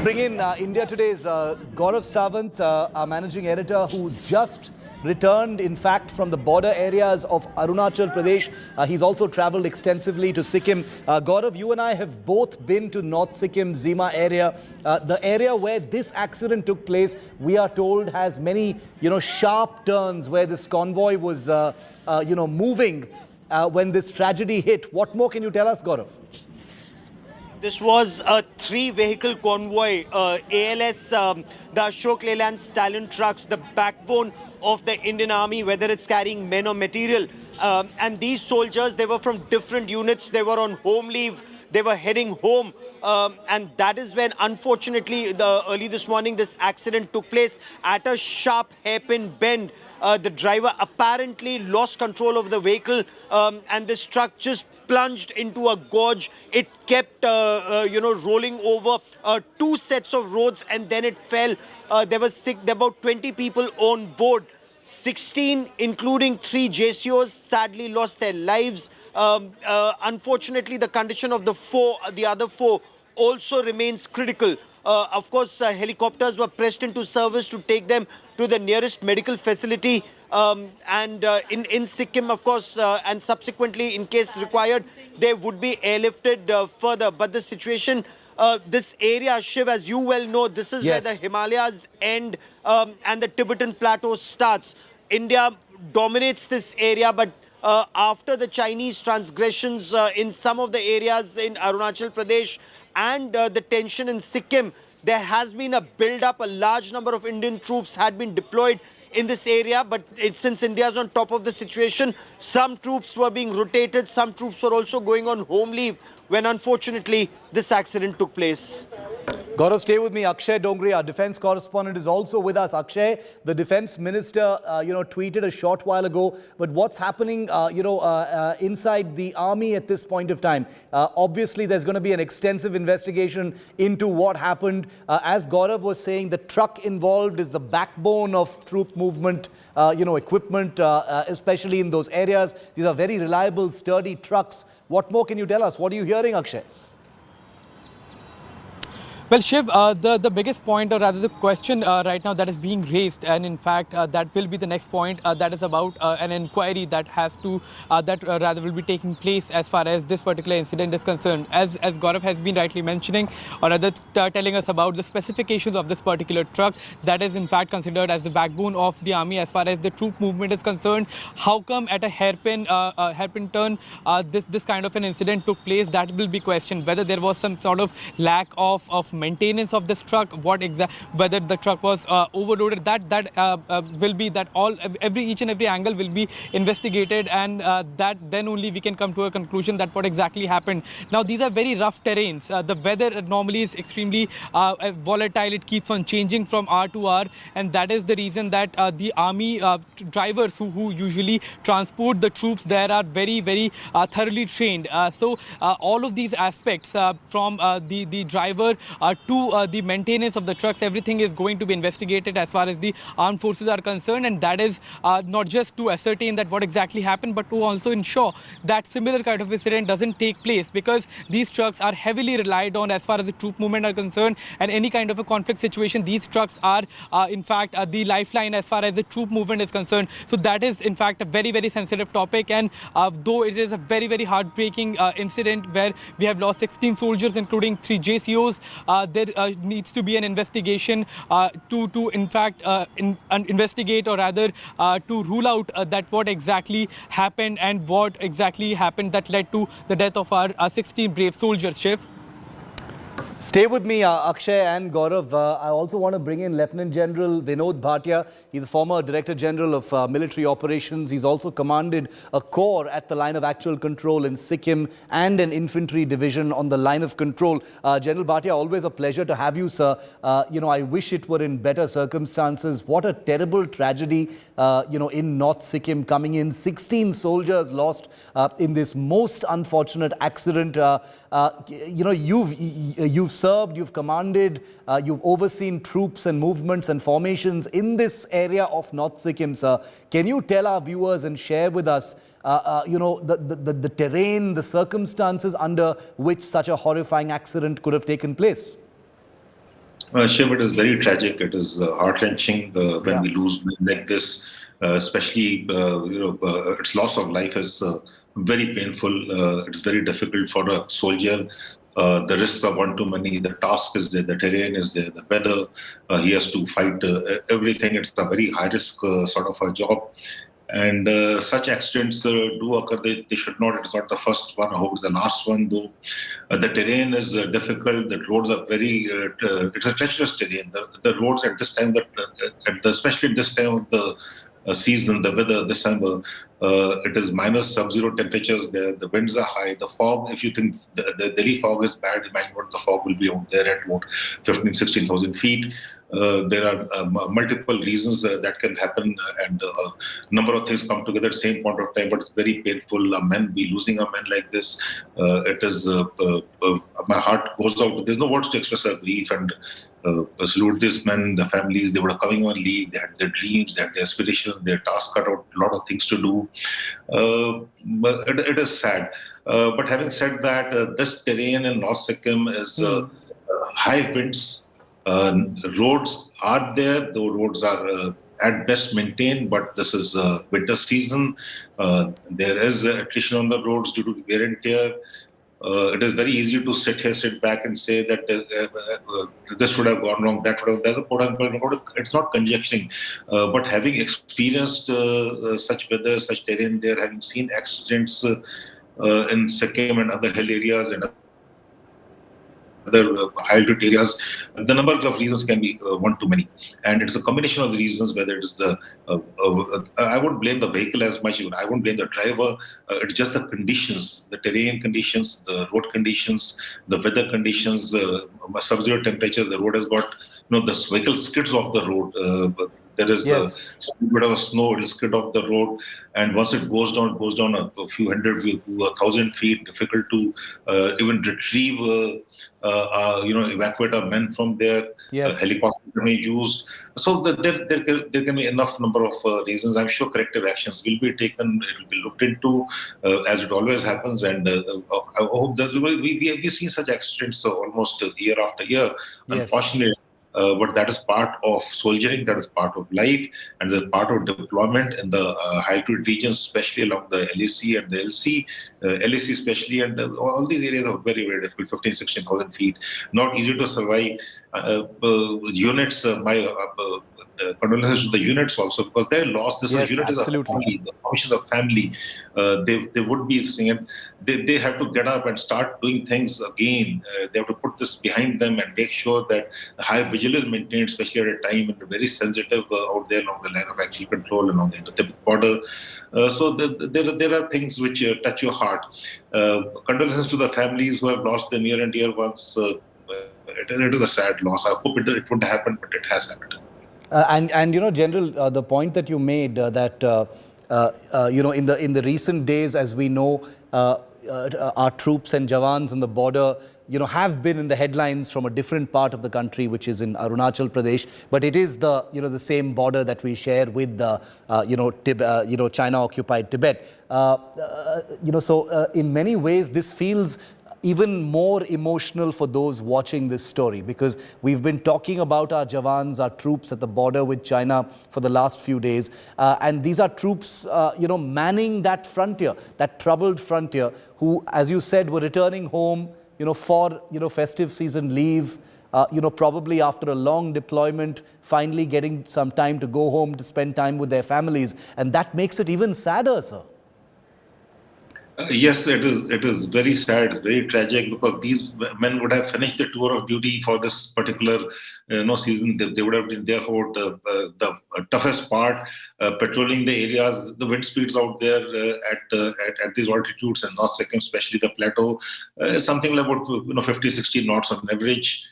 bring in India Today's Gaurav Sawant, our managing editor, who's just returned, in fact, from the border areas of Arunachal Pradesh. He's also travelled extensively to Sikkim. Gaurav, you and I have both been to North Sikkim, Zema area. The area where this accident took place, we are told, has many, sharp turns where this convoy was, moving when this tragedy hit. What more can you tell us, Gaurav? This was a 3-vehicle convoy, ALS, the Ashok Leyland stallion trucks, the backbone of the Indian Army, whether it's carrying men or material. And these soldiers, they were from different units. They were on home leave. They were heading home. And that is when, unfortunately, early this morning, this accident took place at a sharp hairpin bend. The driver apparently lost control of the vehicle, and this truck just plunged into a gorge. It kept, rolling over 2 sets of roads, and then it fell. There were about 20 people on board. 16, including 3 JCOs, sadly lost their lives. Unfortunately, the condition of the other 4 also remains critical. Of course, helicopters were pressed into service to take them to the nearest medical facility. In Sikkim, of course, and subsequently, in case required, they would be airlifted further. But the situation, this area, Shiv, as you well know, this is where the Himalayas end and the Tibetan Plateau starts. India dominates this area, but after the Chinese transgressions in some of the areas in Arunachal Pradesh and the tension in Sikkim, there has been a build-up. A large number of Indian troops had been deployed in this area, but since India is on top of the situation, some troops were being rotated, some troops were also going on home leave when unfortunately this accident took place. Gaurav, stay with me. Akshay Dongre, our defense correspondent, is also with us. Akshay, the defense minister, tweeted a short while ago, but what's happening, inside the army at this point of time? Obviously, there's going to be an extensive investigation into what happened. As Gaurav was saying, the truck involved is the backbone of troop movement, equipment, especially in those areas. These are very reliable, sturdy trucks. What more can you tell us? What are you hearing, Akshay? Well, Shiv, the biggest point, or rather the question right now that is being raised, and in fact that will be the next point, that is about an inquiry that has to, rather will be taking place as far as this particular incident is concerned. As Gaurav has been rightly mentioning, or rather telling us about the specifications of this particular truck, that is in fact considered as the backbone of the army as far as the troop movement is concerned. How come at a hairpin turn this kind of an incident took place? That will be questioned. Whether there was some sort of lack of maintenance of this truck, whether the truck was overloaded, that will be that each and every angle will be investigated, and that then only we can come to a conclusion that what exactly happened. Now, these are very rough terrains. The weather normally is extremely volatile. It keeps on changing from hour to hour, and that is the reason that the army drivers who usually transport the troops there are very, very thoroughly trained. So all of these aspects, from the driver to the maintenance of the trucks, everything is going to be investigated as far as the armed forces are concerned, and that is not just to ascertain that what exactly happened, but to also ensure that similar kind of incident doesn't take place, because these trucks are heavily relied on as far as the troop movement are concerned, and any kind of a conflict situation, these trucks are in fact the lifeline as far as the troop movement is concerned. So that is in fact a very, very sensitive topic, and though it is a very, very heartbreaking incident where we have lost 16 soldiers including 3 JCOs, there needs to be an investigation to in fact investigate, or rather to rule out that what exactly happened and what exactly happened that led to the death of our 16 brave soldiers. Shiv? Stay with me, Akshay and Gaurav. I also want to bring in Lieutenant General Vinod Bhatia. He's the former Director General of Military Operations. He's also commanded a corps at the line of actual control in Sikkim and an infantry division on the line of control. General Bhatia, always a pleasure to have you, sir. I wish it were in better circumstances. What a terrible tragedy, in North Sikkim coming in. 16 soldiers lost in this most unfortunate accident. You've served, you've commanded, you've overseen troops and movements and formations in this area of North Sikkim, sir. Can you tell our viewers and share with us, the terrain, the circumstances under which such a horrifying accident could have taken place? Shiv, it is very tragic. It is heart-wrenching when we lose men like this, especially its loss of life is very painful. It's very difficult for a soldier. The risks are one too many. The task is there. The terrain is there. The weather. He has to fight everything. It's a very high-risk sort of a job. And such accidents do occur. They should not. It's not the first one. I hope it's the last one, though. The terrain is difficult. The roads are very. It's a treacherous terrain. The roads at this time, especially at this time of the season, the weather this time, it is minus sub-zero temperatures there. The winds are high. The fog, if you think the Delhi fog is bad, imagine what the fog will be out there at about 15,000, 16,000 feet. There are multiple reasons that can happen, and a number of things come together at the same point of time, but it's very painful. Losing a man like this, it is, my heart goes out. There's no words to express our grief, and salute these men, the families. They were coming on leave, they had their dreams, they had their aspirations, their tasks cut out, a lot of things to do. It is sad. But having said that, this terrain in North Sikkim is high winds. Roads are there, though roads are at best maintained, but this is winter season. There is attrition on the roads due to wear and tear. It is very easy to sit back and say that this should have gone wrong, that would have gone wrong. It's not conjecturing, but having experienced such weather, such terrain there, having seen accidents in Sikkim and other hill areas and other high altitude areas, the number of reasons can be one too many. And it's a combination of the reasons, whether it is I wouldn't blame the vehicle as much, I wouldn't blame the driver. It's just the conditions, the terrain conditions, the road conditions, the weather conditions, sub-zero temperature. The road has got, the vehicle skids off the road. There is a bit of snow, it will skid off the road, and once it goes down a few hundred to 1,000 feet. Difficult to even retrieve, evacuate our men from there. Helicopters can be used. So there can be enough number of reasons. I'm sure corrective actions will be taken. It will be looked into, as it always happens. And I hope that we've seen such accidents almost year after year. Unfortunately. But that is part of soldiering, that is part of life, and that is part of deployment in the high altitude regions, especially along the LAC and the LC, LAC especially, and all these areas are very, very difficult, 15,000, 16,000 feet, not easy to survive. Units, condolences to the units also, because their loss, this unit is a family, the function of family. They would be saying, they have to get up and start doing things again. They have to put this behind them and make sure that high vigilance is maintained, especially at a time when very sensitive out there along the line of actual control along the Indo-Tibet border. So there are things which touch your heart. Condolences to the families who have lost their near and dear ones. It is a sad loss. I hope it wouldn't happen, but it has happened. General, the point that you made that in the recent days, as we know, our troops and Jawans on the border, have been in the headlines from a different part of the country, which is in Arunachal Pradesh, but it is the same border that we share with the China-occupied Tibet. So in many ways, this feels even more emotional for those watching this story, because we've been talking about our Jawans, our troops at the border with China for the last few days. And these are troops, manning that frontier, that troubled frontier, who, as you said, were returning home, for, festive season leave, probably after a long deployment, finally getting some time to go home to spend time with their families. And that makes it even sadder, sir. Yes, it is very sad. It's very tragic, because these men would have finished the tour of duty for this particular season. They would have been there for the toughest part, patrolling the areas. The wind speeds out there at these altitudes and North Sikkim, especially the plateau, something like about 50, 60 knots on average.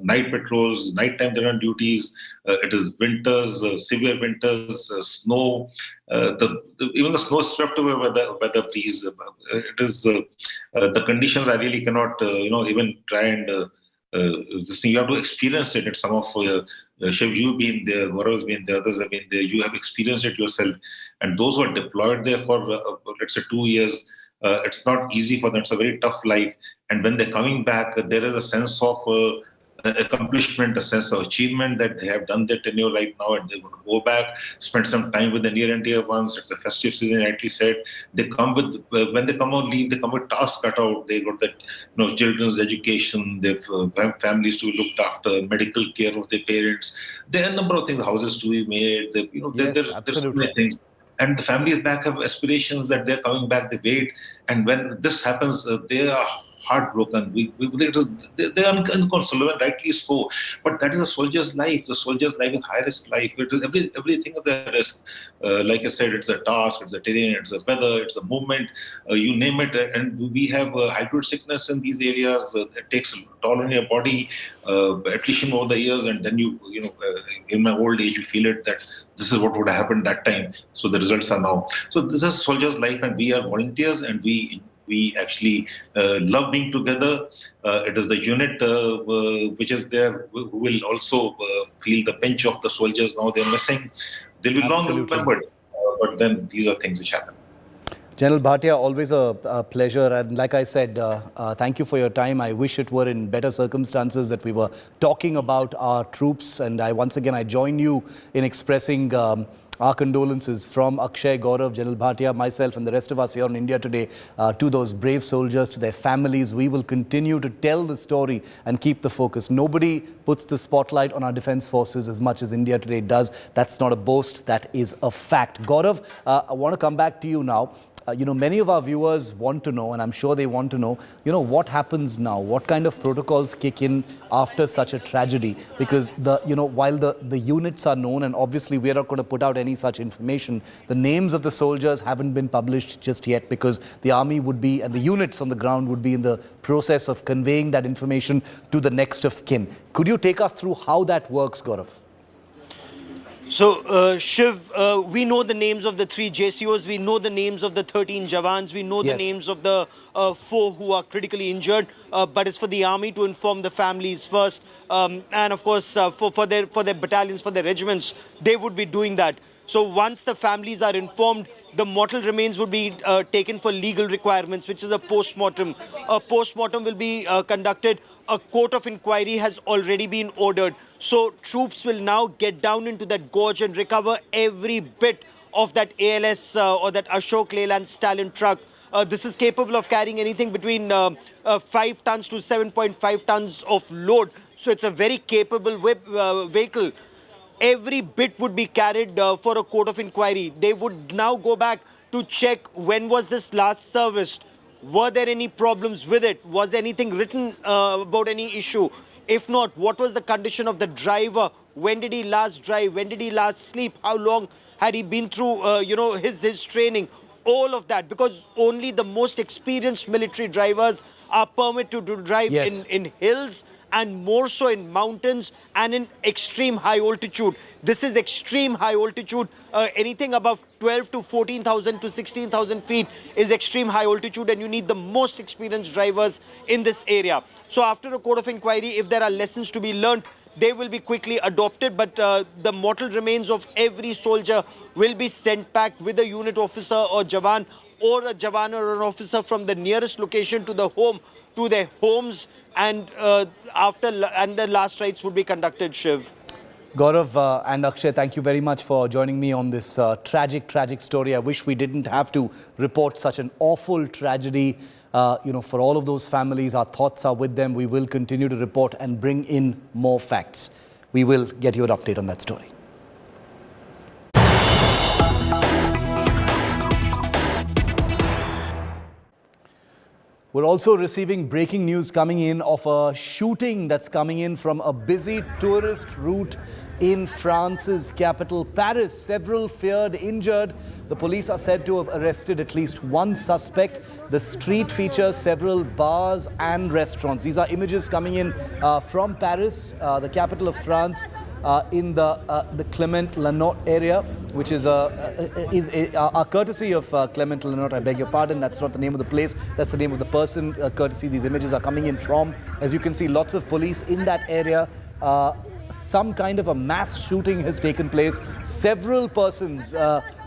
Night patrols, nighttime they're on duties. It is winters, severe winters, snow. Even the snow is swept away by the breeze. It is the conditions I really cannot, even try and this thing. You have to experience it. It's some of Shiv, you've been there, Gore has been there, others have been there. You have experienced it yourself. And those who are deployed there for let's say 2 years, it's not easy for them. It's a very tough life. And when they're coming back, there is a sense of accomplishment, a sense of achievement that they have done their tenure right now, and they're going to go back, spend some time with the near and dear ones. It's the festive season, rightly said. They come with, when they come on leave, they come with tasks cut out. They got that, children's education, their families to be looked after, medical care of their parents. There are a number of things, houses to be made. There's so many things. And the families back have aspirations that they're coming back, they wait. And when this happens, they are heartbroken. They are inconsolable, and rightly so. But that is a soldier's life. The soldier's life is high-risk life. It is everything is a risk. Like I said, it's a task, it's a terrain, it's a weather, it's a movement, you name it. And we have hybrid sickness in these areas. It takes a toll on your body, attrition over the years, and then in my old age, you feel it that this is what would have happened that time. So the results are now. So this is soldier's life, and we are volunteers, and we actually love being together. It is the unit which is there who will also feel the pinch of the soldiers now they're missing. They'll be long remembered, but then these are things which happen. General Bhatia, always a pleasure. And like I said, thank you for your time. I wish it were in better circumstances that we were talking about our troops. And once again, I join you in expressing our condolences from Akshay, Gaurav, General Bhatia, myself and the rest of us here on India Today to those brave soldiers, to their families. We will continue to tell the story and keep the focus. Nobody puts the spotlight on our defense forces as much as India Today does. That's not a boast, that is a fact. Gaurav, I want to come back to you now. Many of our viewers want to know, and I'm sure they want to know, what happens now? What kind of protocols kick in after such a tragedy? Because while the units are known, and obviously we are not going to put out any such information, the names of the soldiers haven't been published just yet, because the army would be, and the units on the ground would be in the process of conveying that information to the next of kin. Could you take us through how that works, Gaurav? So, Shiv, we know the names of the 3 JCOs, we know the names of the 13 Jawans, we know the names of the 4 who are critically injured, but it's for the army to inform the families first. And of course, for their battalions, for their regiments, they would be doing that. So once the families are informed, the mortal remains would be taken for legal requirements, which is a post-mortem. A post-mortem will be conducted. A court of inquiry has already been ordered. So troops will now get down into that gorge and recover every bit of that ALS or that Ashok Leyland Stalin truck. This is capable of carrying anything between 5 tons to 7.5 tons of load. So it's a very capable vehicle. Every bit would be carried for a court of inquiry. They would now go back to check when was this last serviced. Were there any problems with it? Was anything written about any issue? If not, what was the condition of the driver? When did he last drive? When did he last sleep? How long had he been through, his training? All of that, because only the most experienced military drivers are permitted to drive in hills, and more so in mountains and in extreme high altitude. This is extreme high altitude. Anything above 12 to 14,000 to 16,000 feet is extreme high altitude, and you need the most experienced drivers in this area. So after a court of inquiry, if there are lessons to be learned, they will be quickly adopted, but the mortal remains of every soldier will be sent back with a unit officer or Jawan, or a Jawan or an officer from the nearest location to their homes, and the last rites would be conducted, Shiv. Gaurav and Akshay, thank you very much for joining me on this tragic story. I wish we didn't have to report such an awful tragedy. For all of those families, our thoughts are with them. We will continue to report and bring in more facts. We will get you an update on that story. We're also receiving breaking news coming in of a shooting that's coming in from a busy tourist route in France's capital, Paris. Several feared injured. The police are said to have arrested at least one suspect. The street features several bars and restaurants. These are images coming in from Paris, the capital of France, in the Clement Lanotte area, which is a courtesy of Clement Lanotte. I beg your pardon, that's not the name of the place, that's the name of the person courtesy these images are coming in from. As you can see, lots of police in that area. Some kind of a mass shooting has taken place. Several persons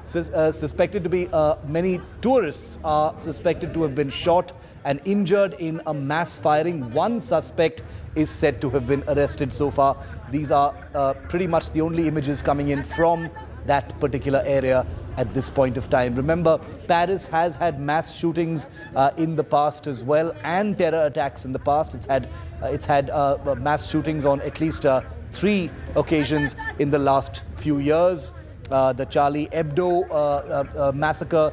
suspected to be, many tourists are suspected to have been shot and injured in a mass firing. One suspect is said to have been arrested so far. These are pretty much the only images coming in from that particular area at this point of time. Remember, Paris has had mass shootings in the past as well, and terror attacks in the past. It's had mass shootings on at least 3 occasions in the last few years. The Charlie Hebdo massacre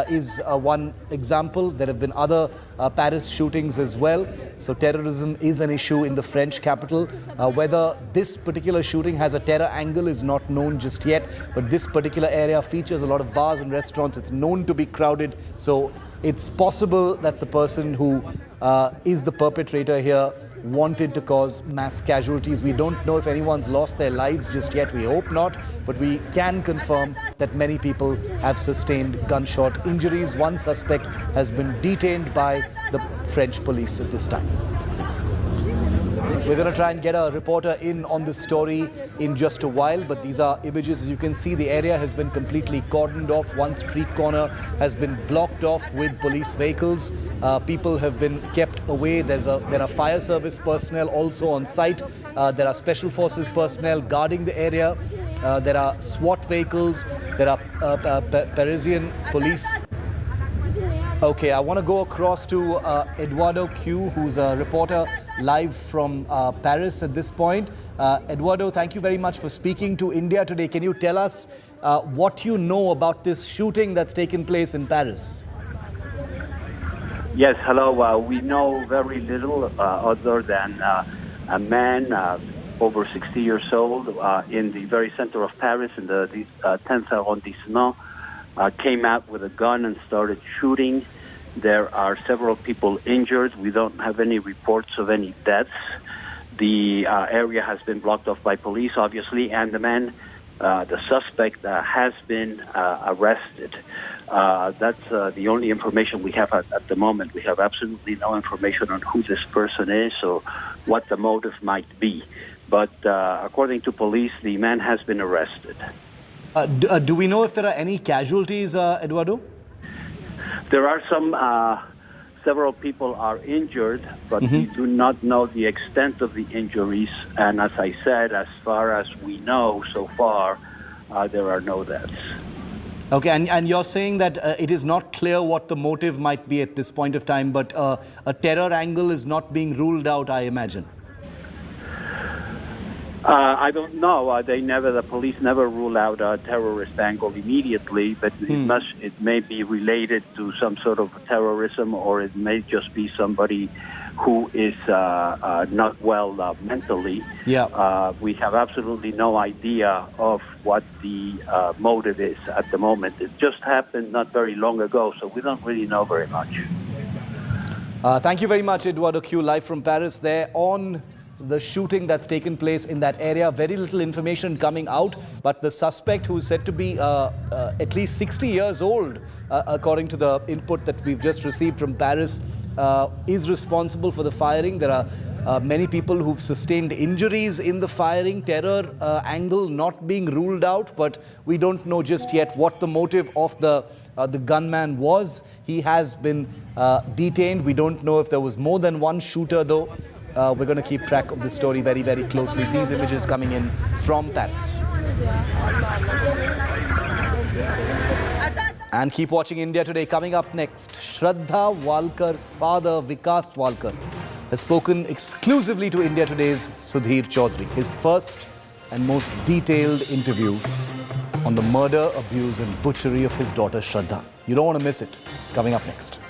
is one example. There have been other Paris shootings as well. So terrorism is an issue in the French capital. Whether this particular shooting has a terror angle is not known just yet. But this particular area features a lot of bars and restaurants. It's known to be crowded. So it's possible that the person who is the perpetrator here wanted to cause mass casualties. We don't know if anyone's lost their lives just yet. We hope not, but we can confirm that many people have sustained gunshot injuries. One suspect has been detained by the French police at this time. We're going to try and get a reporter in on this story in just a while, but these are images. As you can see, the area has been completely cordoned off. One street corner has been blocked off with police vehicles. People have been kept away. There are fire service personnel also on site. There are special forces personnel guarding the area. There are SWAT vehicles. There are Parisian police. Okay, I want to go across to Eduardo Q, who's a reporter live from Paris at this point. Eduardo, thank you very much for speaking to India Today. Can you tell us what you know about this shooting that's taken place in Paris? Yes, hello. We know very little other than a man over 60 years old in the very center of Paris in the 10th arrondissement came out with a gun and started shooting. There are several people injured. We don't have any reports of any deaths. The area has been blocked off by police, obviously, and the man, the suspect, has been arrested. That's the only information we have at the moment. We have absolutely no information on who this person is or what the motive might be. But according to police, the man has been arrested. Do we know if there are any casualties, Eduardo? There are some, several people are injured, but we do not know the extent of the injuries. And as I said, as far as we know so far, there are no deaths. Okay, and you're saying that it is not clear what the motive might be at this point of time, but a terror angle is not being ruled out, I imagine. I don't know. The police never rule out a terrorist angle immediately, but it may be related to some sort of terrorism, or it may just be somebody who is not well mentally. Yeah. We have absolutely no idea of what the motive is at the moment. It just happened not very long ago, so we don't really know very much. Thank you very much, Eduardo Q, live from Paris there on the shooting that's taken place in that area. Very little information coming out, but the suspect, who is said to be at least 60 years old, according to the input that we've just received from Paris, is responsible for the firing. There are many people who've sustained injuries in the firing. Terror angle not being ruled out, but we don't know just yet what the motive of the gunman was. He has been detained. We don't know if there was more than one shooter, though. We're going to keep track of the story very, very closely. These images coming in from Paris. And keep watching India Today. Coming up next, Shraddha Walkar's father, Vikas Walkar, has spoken exclusively to India Today's Sudhir Chaudhary. His first and most detailed interview on the murder, abuse and butchery of his daughter Shraddha. You don't want to miss it. It's coming up next.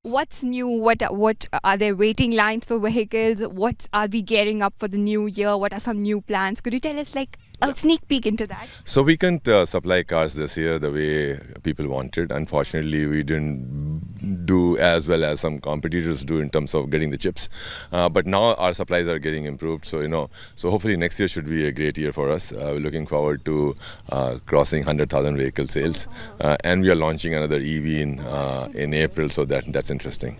What's new? What are there waiting lines for vehicles? What are we gearing up for the new year? What are some new plans? Could you tell us like a sneak peek into that? So we couldn't supply cars this year the way people wanted. Unfortunately, we didn't do as well as some competitors do in terms of getting the chips. But now our supplies are getting improved. So, so hopefully next year should be a great year for us. We're looking forward to crossing 100,000 vehicle sales. And we are launching another EV in April, so that's interesting.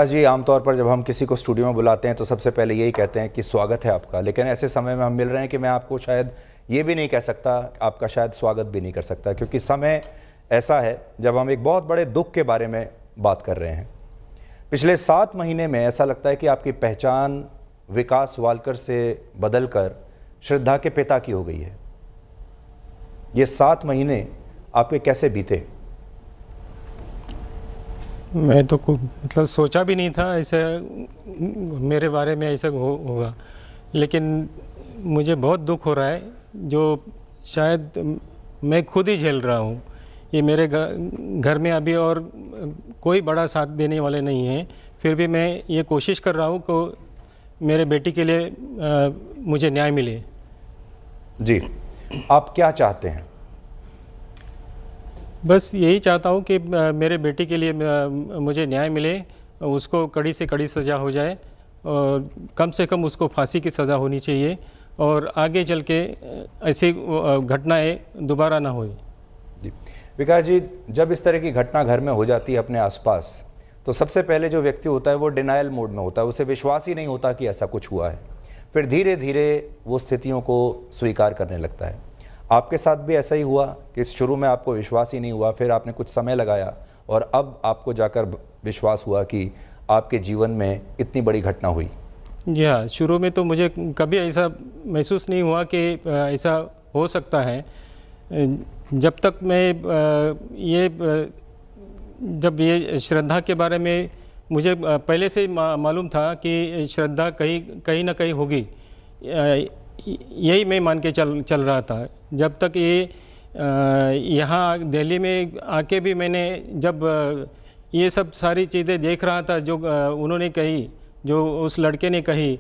जी, आमतौर पर जब हम किसी को studio में बुलाते हैं तो सबसे पहले यही कहते हैं कि स्वागत है आपका, लेकिन ऐसे समय में हम मिल रहे हैं कि मैं आपको शायद ये भी नहीं कह सकता, आपका शायद स्वागत भी नहीं कर सकता, क्योंकि समय ऐसा है जब हम एक बहुत बड़े दुख के बारे में बात कर रहे हैं। पिछले 7 महीने में ऐसा लगता है कि आपकी पहचान विकास वालकर से बदलकर श्रद्धा के पिता की हो गई है। ये 7 महीने आपके कैसे बीते? मैं तो मतलब सोचा भी नहीं था ऐसा मेरे बारे में ऐसा होगा, लेकिन मुझे बहुत दुख हो रहा है जो शायद मैं खुद ही झेल रहा हूँ। ये मेरे घर में अभी और कोई बड़ा साथ देने वाले नहीं हैं, फिर भी मैं ये कोशिश कर रहा हूँ कि मेरे बेटी के लिए मुझे न्याय मिले। जी, आप क्या चाहते हैं? बस यही चाहता हूँ कि मेरे बेटी के लिए मुझे न्याय मिले, उसको कड़ी से कड़ी सज़ा हो जाए और कम से कम उसको फांसी की सज़ा होनी चाहिए और आगे चल के ऐसी घटनाएं दोबारा ना होए। जी विकास जी, जब इस तरह की घटना घर में हो जाती है अपने आसपास, तो सबसे पहले जो व्यक्ति होता है वो डिनायल मोड में होता है, उसे विश्वास ही नहीं होता कि ऐसा कुछ हुआ है। फिर धीरे धीरे वो स्थितियों को स्वीकार करने लगता है। आपके साथ भी ऐसा ही हुआ कि शुरू में आपको विश्वास ही नहीं हुआ, फिर आपने कुछ समय लगाया और अब आपको जाकर विश्वास हुआ कि आपके जीवन में इतनी बड़ी घटना हुई? जी हाँ, शुरू में तो मुझे कभी ऐसा महसूस नहीं हुआ कि ऐसा हो सकता है। जब तक मैं जब ये श्रद्धा के बारे में मुझे पहले से मालूम था कि श्रद्धा कहीं ना कहीं होगी, यही मैं मान के चल रहा था। जब तक ये यहाँ दिल्ली में आके भी मैंने जब ये सब सारी चीज़ें देख रहा था जो उन्होंने कही, जो उस लड़के ने कही,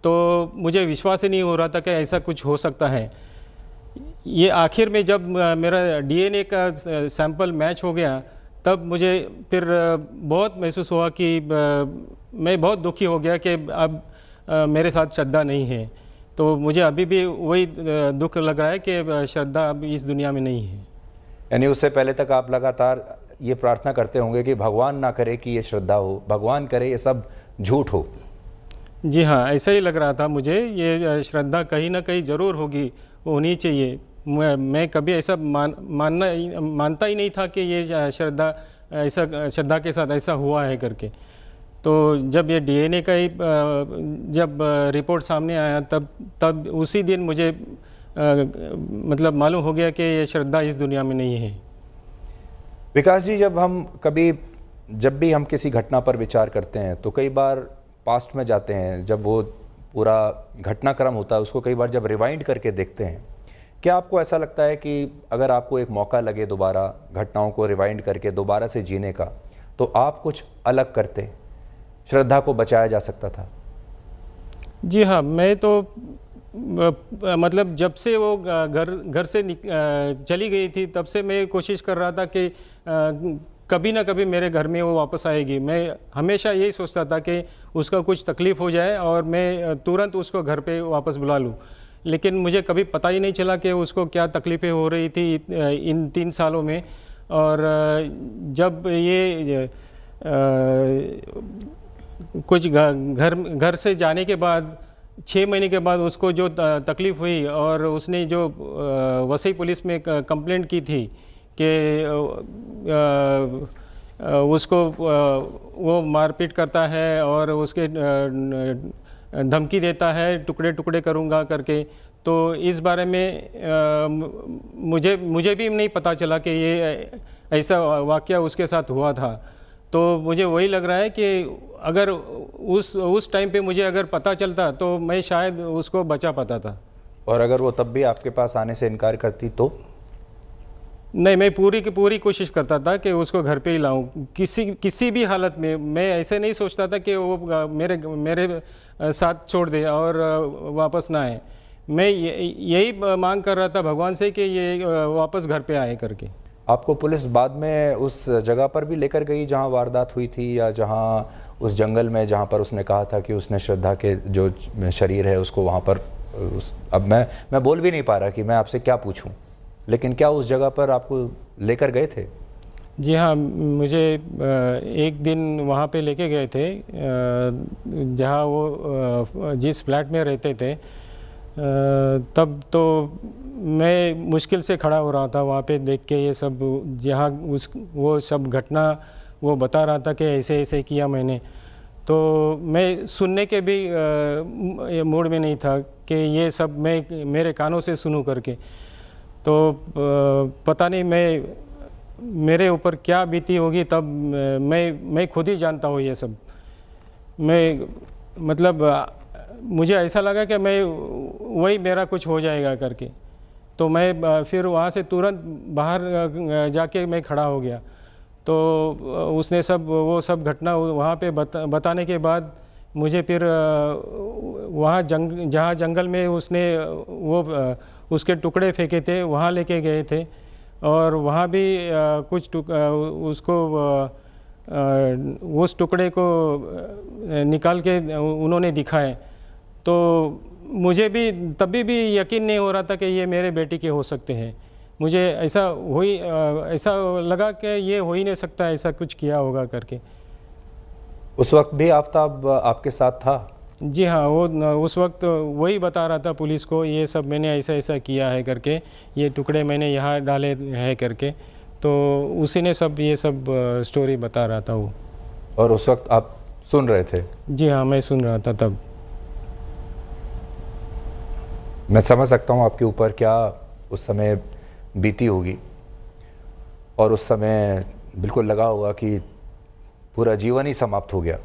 तो मुझे विश्वास ही नहीं हो रहा था कि ऐसा कुछ हो सकता है। ये आखिर में जब मेरा डीएनए का सैंपल मैच हो गया, तब मुझे फिर बहुत महसूस हुआ कि मैं बहुत दुखी हो गया कि अब मेरे साथ श्रद्धा नहीं है। तो मुझे अभी भी वही दुख लग रहा है कि श्रद्धा अब इस दुनिया में नहीं है। यानी उससे पहले तक आप लगातार ये प्रार्थना करते होंगे कि भगवान ना करे कि ये श्रद्धा हो, भगवान करे ये सब झूठ हो। जी हाँ, ऐसा ही लग रहा था मुझे। ये श्रद्धा कहीं ना कहीं ज़रूर होगी, होनी चाहिए। मैं कभी ऐसा मानता ही नहीं था कि ये श्रद्धा के साथ ऐसा हुआ है करके। तो जब ये डीएनए का ही जब रिपोर्ट सामने आया तब उसी दिन मुझे मतलब मालूम हो गया कि ये श्रद्धा इस दुनिया में नहीं है। विकास जी, जब भी हम किसी घटना पर विचार करते हैं तो कई बार पास्ट में जाते हैं, जब वो पूरा घटनाक्रम होता है उसको कई बार जब रिवाइंड करके देखते हैं, क्या आपको ऐसा लगता है कि अगर आपको एक मौका लगे दोबारा घटनाओं को रिवाइंड करके दोबारा से जीने का, तो आप कुछ अलग करते, श्रद्धा को बचाया जा सकता था? जी हाँ, मैं तो मतलब जब से वो घर से चली गई थी तब से मैं कोशिश कर रहा था कि कभी ना कभी मेरे घर में वो वापस आएगी। मैं हमेशा यही सोचता था कि उसका कुछ तकलीफ़ हो जाए और मैं तुरंत उसको घर पे वापस बुला लूँ, लेकिन मुझे कभी पता ही नहीं चला कि उसको क्या तकलीफ़ें हो रही थी इन 3 सालों में। और जब ये कुछ घर से जाने के बाद 6 महीने के बाद उसको जो तकलीफ़ हुई और उसने जो वसई पुलिस में कंप्लेंट की थी कि उसको वो मारपीट करता है और उसके धमकी देता है टुकड़े टुकड़े करूँगा करके, तो इस बारे में मुझे भी नहीं पता चला कि ये ऐसा वाक़या उसके साथ हुआ था। तो मुझे वही लग रहा है कि अगर उस टाइम पे मुझे अगर पता चलता तो मैं शायद उसको बचा पाता था। और अगर वो तब भी आपके पास आने से इनकार करती तो? नहीं, मैं पूरी की पूरी कोशिश करता था कि उसको घर पे ही लाऊं, किसी भी हालत में। मैं ऐसे नहीं सोचता था कि वो मेरे साथ छोड़ दे और वापस ना आए। मैं यही मांग कर रहा था भगवान से कि ये वापस घर पे आए करके। आपको पुलिस बाद में उस जगह पर भी लेकर गई जहां वारदात हुई थी, या जहां उस जंगल में जहां पर उसने कहा था कि उसने श्रद्धा के जो शरीर है उसको वहां पर अब मैं बोल भी नहीं पा रहा कि मैं आपसे क्या पूछूं, लेकिन क्या उस जगह पर आपको लेकर गए थे? जी हाँ, मुझे एक दिन वहाँ पे लेके गए थे जहाँ वो जिस फ्लैट में रहते थे। तब तो मैं मुश्किल से खड़ा हो रहा था वहाँ पे देख के ये सब, जहाँ वो सब घटना वो बता रहा था कि ऐसे ऐसे किया मैंने। तो मैं सुनने के भी मूड में नहीं था कि ये सब मैं मेरे कानों से सुनूं करके। तो पता नहीं मेरे ऊपर क्या बीती होगी तब। मैं खुद ही जानता हूँ ये सब। मैं मतलब मुझे ऐसा लगा कि मैं वही मेरा कुछ हो जाएगा करके। तो मैं फिर वहाँ से तुरंत बाहर जाके मैं खड़ा हो गया। तो उसने वो सब घटना वहाँ पे बताने के बाद मुझे फिर वहाँ जहाँ जंगल में उसने उसके टुकड़े फेंके थे वहाँ लेके गए थे, और वहाँ भी कुछ उसको उस टुकड़े को निकाल के उन्होंने दिखाए। तो मुझे भी तभी भी यकीन नहीं हो रहा था कि ये मेरे बेटी के हो सकते हैं। मुझे ऐसा लगा कि ये हो ही नहीं सकता, ऐसा कुछ किया होगा करके। उस वक्त भी आफ्ताब आपके साथ था? जी हाँ, वो उस वक्त वही बता रहा था पुलिस को ये सब मैंने ऐसा ऐसा किया है करके, ये टुकड़े मैंने यहाँ डाले हैं करके। तो उसी ने ये सब स्टोरी बता रहा था वो। और उस वक्त आप सुन रहे थे? जी हाँ, मैं सुन रहा था तब। मैं समझ सकता हूँ आपके ऊपर क्या उस समय बीती होगी, और उस समय बिल्कुल लगा होगा कि पूरा जीवन ही समाप्त हो गया।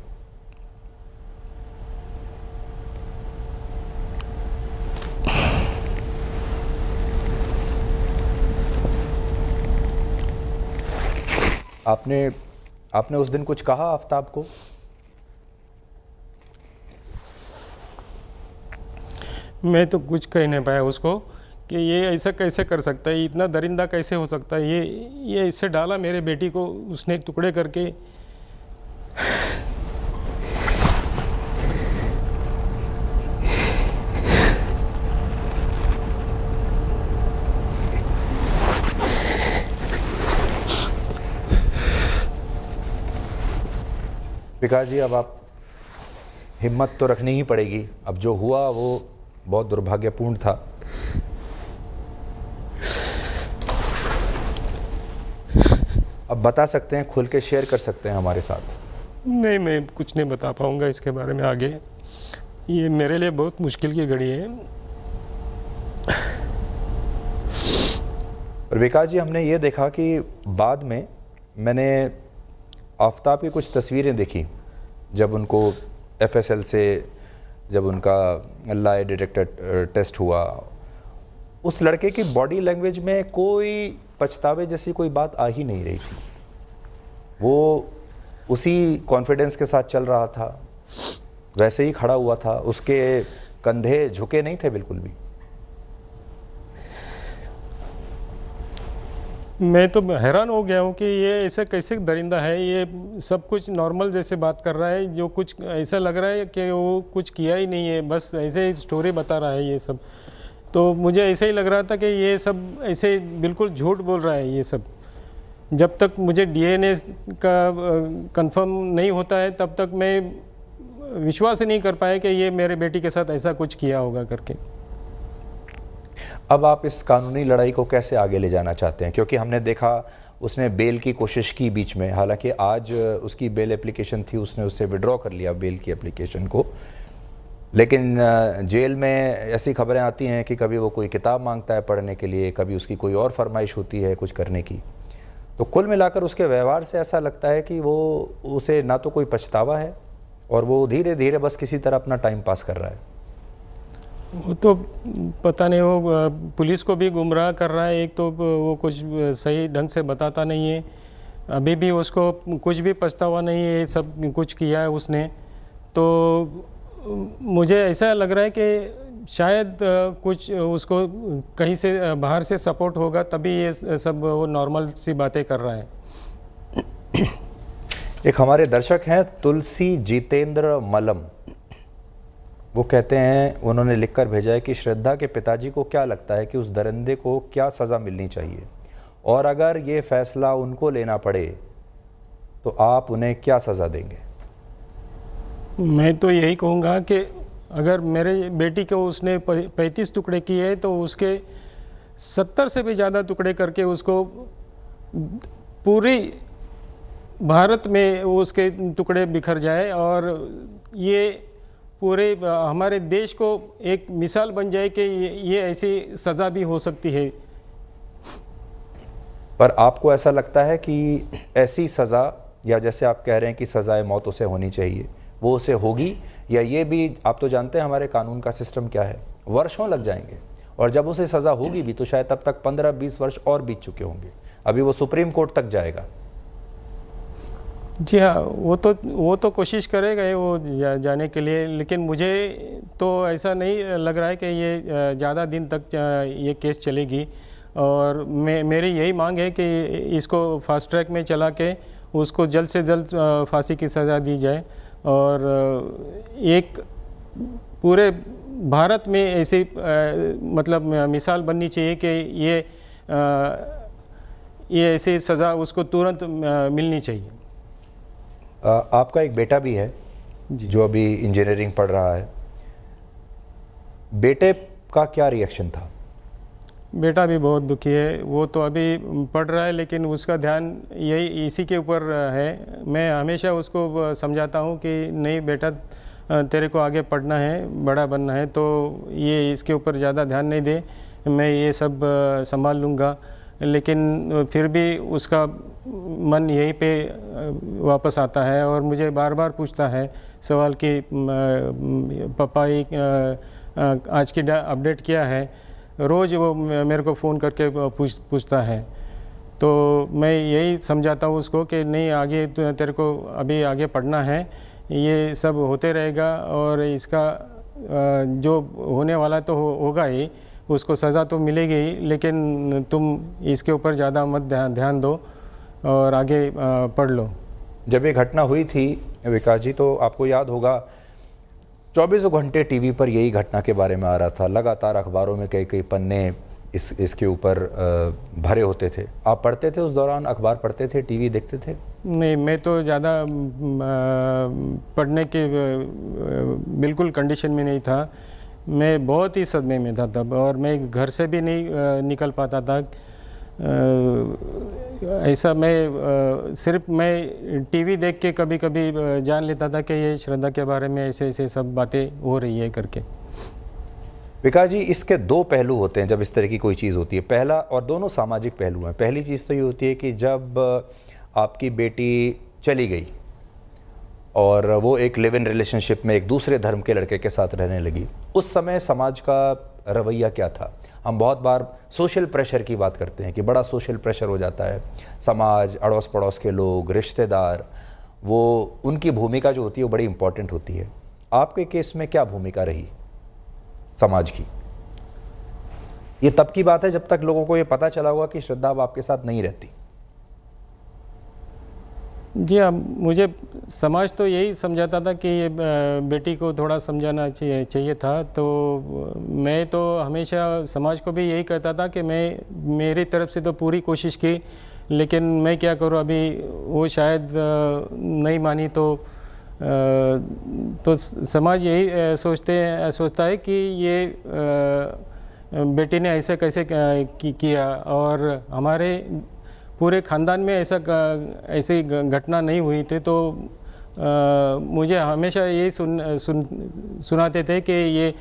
आपने उस दिन कुछ कहा आफ्ताब को? मैं तो कुछ कह नहीं पाया उसको कि ये ऐसा कैसे कर सकता है, इतना दरिंदा कैसे हो सकता है, ये इससे डाला मेरे बेटी को उसने टुकड़े करके। विकास जी, अब आप हिम्मत तो रखनी ही पड़ेगी। अब जो हुआ वो बहुत दुर्भाग्यपूर्ण था, अब बता सकते हैं, खुल के शेयर कर सकते हैं हमारे साथ? नहीं, मैं कुछ नहीं बता पाऊँगा इसके बारे में आगे। ये मेरे लिए बहुत मुश्किल की घड़ी है। और विकास जी, हमने ये देखा कि बाद में मैंने आफ्ताब की कुछ तस्वीरें देखी जब उनको FSL से जब उनका लाई डिटेक्टर टेस्ट हुआ। उस लड़के की बॉडी लैंग्वेज में कोई पछतावे जैसी कोई बात आ ही नहीं रही थी। वो उसी कॉन्फिडेंस के साथ चल रहा था, वैसे ही खड़ा हुआ था, उसके कंधे झुके नहीं थे बिल्कुल भी। मैं तो हैरान हो गया हूँ कि ये ऐसा कैसे दरिंदा है, ये सब कुछ नॉर्मल जैसे बात कर रहा है, जो कुछ ऐसा लग रहा है कि वो कुछ किया ही नहीं है, बस ऐसे ही स्टोरी बता रहा है ये सब। तो मुझे ऐसे ही लग रहा था कि ये सब ऐसे बिल्कुल झूठ बोल रहा है ये सब। जब तक मुझे DNA का कंफर्म नहीं होता है तब तक मैं विश्वास ही नहीं कर पाया कि ये मेरे बेटी के साथ ऐसा कुछ किया होगा करके। अब आप इस कानूनी लड़ाई को कैसे आगे ले जाना चाहते हैं? क्योंकि हमने देखा उसने बेल की कोशिश की बीच में, हालांकि आज उसकी बेल एप्लीकेशन थी, उसने उससे विड्रॉ कर लिया बेल की एप्लीकेशन को, लेकिन जेल में ऐसी खबरें आती हैं कि कभी वो कोई किताब मांगता है पढ़ने के लिए, कभी उसकी कोई और फरमाइश होती है कुछ करने की। तो कुल मिलाकर उसके व्यवहार से ऐसा लगता है कि वो उसे ना तो कोई पछतावा है और वो धीरे धीरे बस किसी तरह अपना टाइम पास कर रहा है। वो तो पता नहीं, वो पुलिस को भी गुमराह कर रहा है। एक तो वो कुछ सही ढंग से बताता नहीं है, अभी भी उसको कुछ भी पछतावा नहीं है, सब कुछ किया है उसने। तो मुझे ऐसा लग रहा है कि शायद कुछ उसको कहीं से बाहर से सपोर्ट होगा, तभी ये सब वो नॉर्मल सी बातें कर रहा है। एक हमारे दर्शक हैं तुलसी जितेंद्र मलम, वो कहते हैं, उन्होंने लिखकर भेजा है कि श्रद्धा के पिताजी को क्या लगता है कि उस दरिंदे को क्या सज़ा मिलनी चाहिए, और अगर ये फैसला उनको लेना पड़े तो आप उन्हें क्या सज़ा देंगे? मैं तो यही कहूँगा कि अगर मेरे बेटी को उसने 35 टुकड़े किए तो उसके 70 से भी ज़्यादा टुकड़े करके उसको पूरी भारत में उसके टुकड़े बिखर जाए और ये पूरे हमारे देश को एक मिसाल बन जाए कि ये ऐसी सज़ा भी हो सकती है। पर आपको ऐसा लगता है कि ऐसी सज़ा, या जैसे आप कह रहे हैं कि सज़ाए मौत उसे होनी चाहिए, वो उसे होगी, या ये भी आप तो जानते हैं हमारे कानून का सिस्टम क्या है, वर्षों लग जाएंगे, और जब उसे सज़ा होगी भी तो शायद तब तक 15-20 वर्ष और बीत चुके होंगे, अभी वो सुप्रीम कोर्ट तक जाएगा। जी हाँ, वो तो कोशिश करेगा वो जाने के लिए, लेकिन मुझे तो ऐसा नहीं लग रहा है कि ये ज़्यादा दिन तक ये केस चलेगी। और मेरी यही मांग है कि इसको फास्ट ट्रैक में चला के उसको जल्द से जल्द फांसी की सज़ा दी जाए, और एक पूरे भारत में ऐसी मतलब मिसाल बननी चाहिए कि ये ऐसी सज़ा उसको तुरंत मिलनी चाहिए। आपका एक बेटा भी है जो अभी इंजीनियरिंग पढ़ रहा है, बेटे का क्या रिएक्शन था? बेटा भी बहुत दुखी है, वो तो अभी पढ़ रहा है लेकिन उसका ध्यान इसी के ऊपर है। मैं हमेशा उसको समझाता हूँ कि नहीं बेटा, तेरे को आगे पढ़ना है, बड़ा बनना है, तो ये इसके ऊपर ज़्यादा ध्यान नहीं दे, मैं ये सब संभाल लूँगा। लेकिन फिर भी उसका मन यहीं पे वापस आता है और मुझे बार बार पूछता है सवाल कि पापा आज की अपडेट क्या है। रोज़ वो मेरे को फ़ोन करके पूछता है। तो मैं यही समझाता हूँ उसको कि नहीं, आगे तेरे को अभी आगे पढ़ना है, ये सब होते रहेगा और इसका जो होने वाला तो होगा ही, उसको सज़ा तो मिलेगी ही, लेकिन तुम इसके ऊपर ज़्यादा मत ध्यान दो और आगे पढ़ लो। जब ये घटना हुई थी विकास जी, तो आपको याद होगा 24 घंटे टीवी पर यही घटना के बारे में आ रहा था, लगातार अखबारों में कई पन्ने इसके ऊपर भरे होते थे। आप पढ़ते थे उस दौरान, अखबार पढ़ते थे, टीवी देखते थे? नहीं, मैं तो ज़्यादा पढ़ने के बिल्कुल कंडीशन में नहीं था। मैं बहुत ही सदमे में था तब, और मैं घर से भी नहीं निकल पाता था। ऐसा मैं सिर्फ मैं टीवी देख के कभी कभी जान लेता था कि ये श्रद्धा के बारे में ऐसे ऐसे सब बातें हो रही है करके। विकास जी, इसके दो पहलू होते हैं जब इस तरह की कोई चीज़ होती है। पहला, और दोनों सामाजिक पहलू हैं। पहली चीज़ तो ये होती है कि जब आपकी बेटी चली गई और वो एक लिव इन रिलेशनशिप में एक दूसरे धर्म के लड़के के साथ रहने लगी, उस समय समाज का रवैया क्या था? हम बहुत बार सोशल प्रेशर की बात करते हैं कि बड़ा सोशल प्रेशर हो जाता है। समाज, अड़ोस पड़ोस के लोग, रिश्तेदार, वो उनकी भूमिका जो होती है वो बड़ी इंपॉर्टेंट होती है। आपके केस में क्या भूमिका रही समाज की? ये तब की बात है जब तक लोगों को ये पता चला होगा कि श्रद्धा अब आपके साथ नहीं रहती। जी हाँ, मुझे समाज तो यही समझाता था कि ये बेटी को थोड़ा समझाना चाहिए था। तो मैं तो हमेशा समाज को भी यही कहता था कि मेरी तरफ से तो पूरी कोशिश की, लेकिन मैं क्या करूँ, अभी वो शायद नहीं मानी। तो समाज यही सोचता है कि ये बेटी ने ऐसे कैसे किया, और हमारे पूरे ख़ानदान में ऐसी घटना नहीं हुई थी। तो मुझे हमेशा यही सुनाते थे कि ये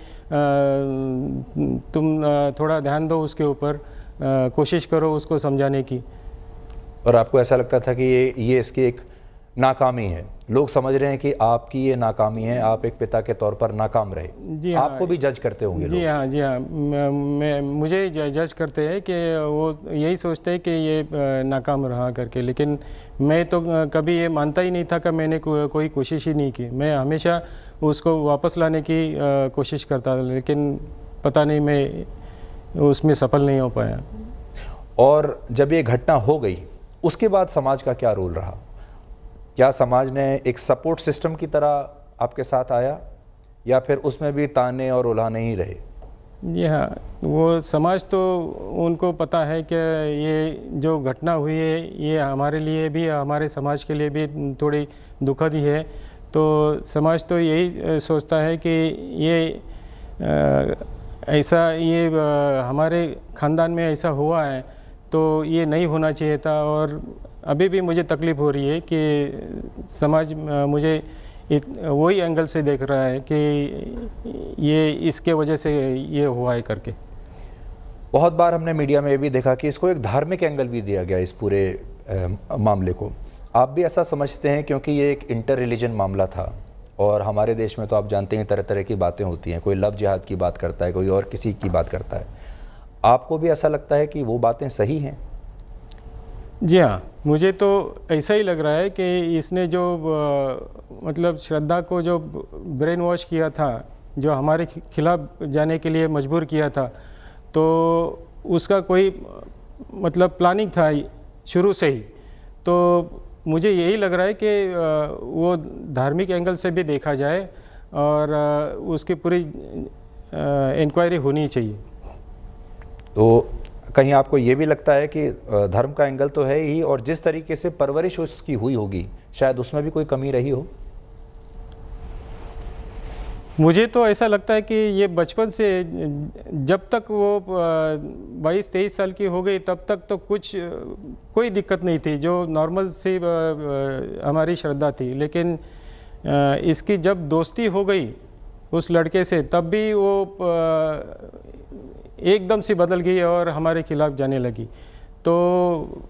तुम थोड़ा ध्यान दो उसके ऊपर, कोशिश करो उसको समझाने की। और आपको ऐसा लगता था कि ये इसकी एक नाकामी है? लोग समझ रहे हैं कि आपकी ये नाकामी है, आप एक पिता के तौर पर नाकाम रहे। जी हाँ, आपको भी जज करते होंगे जी हाँ, जी हाँ, मुझे जज करते हैं कि वो यही सोचते हैं कि ये नाकाम रहा करके। लेकिन मैं तो कभी ये मानता ही नहीं था कि मैंने कोई कोशिश ही नहीं की। मैं हमेशा उसको वापस लाने की कोशिश करता था, लेकिन पता नहीं मैं उसमें सफल नहीं हो पाया। और जब ये घटना हो गई उसके बाद समाज का क्या रोल रहा? क्या समाज ने एक सपोर्ट सिस्टम की तरह आपके साथ आया, या फिर उसमें भी ताने और उल्हाने ही रहे? जी हाँ, वो समाज तो उनको पता है कि ये जो घटना हुई है ये हमारे लिए भी, हमारे समाज के लिए भी थोड़ी दुखद ही है। तो समाज तो यही सोचता है कि ये हमारे ख़ानदान में ऐसा हुआ है तो ये नहीं होना चाहिए था। और अभी भी मुझे तकलीफ़ हो रही है कि समाज मुझे वही एंगल से देख रहा है कि ये इसके वजह से ये हुआ है करके। बहुत बार हमने मीडिया में ये भी देखा कि इसको एक धार्मिक एंगल भी दिया गया इस पूरे मामले को। आप भी ऐसा समझते हैं? क्योंकि ये एक इंटर रिलीजन मामला था और हमारे देश में तो आप जानते हैं तरह तरह की बातें होती हैं। कोई लव जिहाद की बात करता है, कोई और किसी की बात करता है। आपको भी ऐसा लगता है कि वो बातें सही हैं? जी हाँ, मुझे तो ऐसा ही लग रहा है कि इसने जो मतलब श्रद्धा को जो ब्रेन वॉश किया था, जो हमारे खिलाफ जाने के लिए मजबूर किया था, तो उसका कोई मतलब प्लानिंग था शुरू से ही। तो मुझे यही लग रहा है कि वो धार्मिक एंगल से भी देखा जाए और उसकी पूरी इंक्वायरी होनी चाहिए। तो कहीं आपको ये भी लगता है कि धर्म का एंगल तो है ही, और जिस तरीके से परवरिश उसकी हुई होगी शायद उसमें भी कोई कमी रही हो? मुझे तो ऐसा लगता है कि ये बचपन से जब तक वो 22-23 साल की हो गई तब तक तो कोई दिक्कत नहीं थी, जो नॉर्मल सी हमारी श्रद्धा थी। लेकिन इसकी जब दोस्ती हो गई उस लड़के से, तब भी वो एकदम से बदल गई और हमारे खिलाफ जाने लगी। तो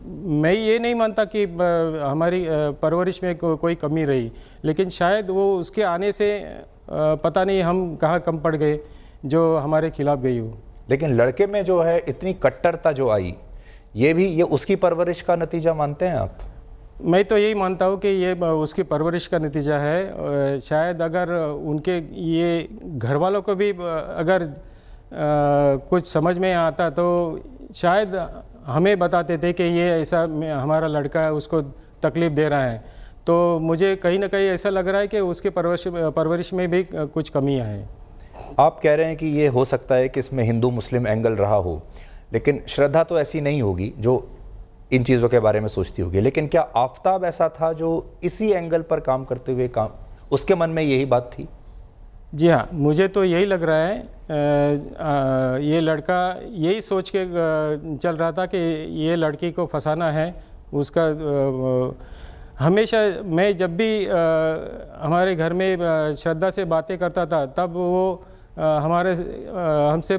मैं ये नहीं मानता कि हमारी परवरिश में कोई कमी रही, लेकिन शायद वो उसके आने से पता नहीं हम कहाँ कम पड़ गए जो हमारे खिलाफ गई हो। लेकिन लड़के में जो है इतनी कट्टरता जो आई, ये उसकी परवरिश का नतीजा मानते हैं आप? मैं तो यही मानता हूँ कि ये उसकी परवरिश का नतीजा है। शायद अगर उनके ये घर वालों को भी अगर कुछ समझ में आता तो शायद हमें बताते थे कि ये ऐसा हमारा लड़का है, उसको तकलीफ़ दे रहा है। तो मुझे कहीं ना कहीं ऐसा लग रहा है कि उसके परवरिश में भी कुछ कमियां हैं। आप कह रहे हैं कि ये हो सकता है कि इसमें हिंदू मुस्लिम एंगल रहा हो, लेकिन श्रद्धा तो ऐसी नहीं होगी जो इन चीज़ों के बारे में सोचती होगी। लेकिन क्या आफताब ऐसा था जो इसी एंगल पर काम करते हुए उसके मन में यही बात थी? जी हाँ, मुझे तो यही लग रहा है ये लड़का यही सोच के चल रहा था कि ये लड़की को फंसाना है उसका। हमेशा मैं जब भी हमारे घर में श्रद्धा से बातें करता था तब वो हमसे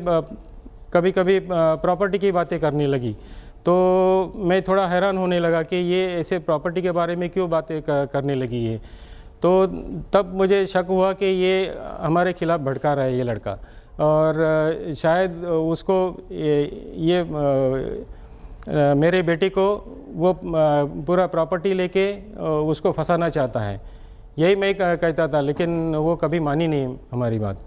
कभी कभी प्रॉपर्टी की बातें करने लगी, तो मैं थोड़ा हैरान होने लगा कि ये ऐसे प्रॉपर्टी के बारे में क्यों बातें करने लगी है। तो तब मुझे शक हुआ कि ये हमारे खिलाफ़ भड़का रहा है ये लड़का, और शायद उसको ये मेरे बेटे को वो पूरा प्रॉपर्टी लेके उसको फंसाना चाहता है, यही मैं कहता था, लेकिन वो कभी मानी नहीं हमारी बात।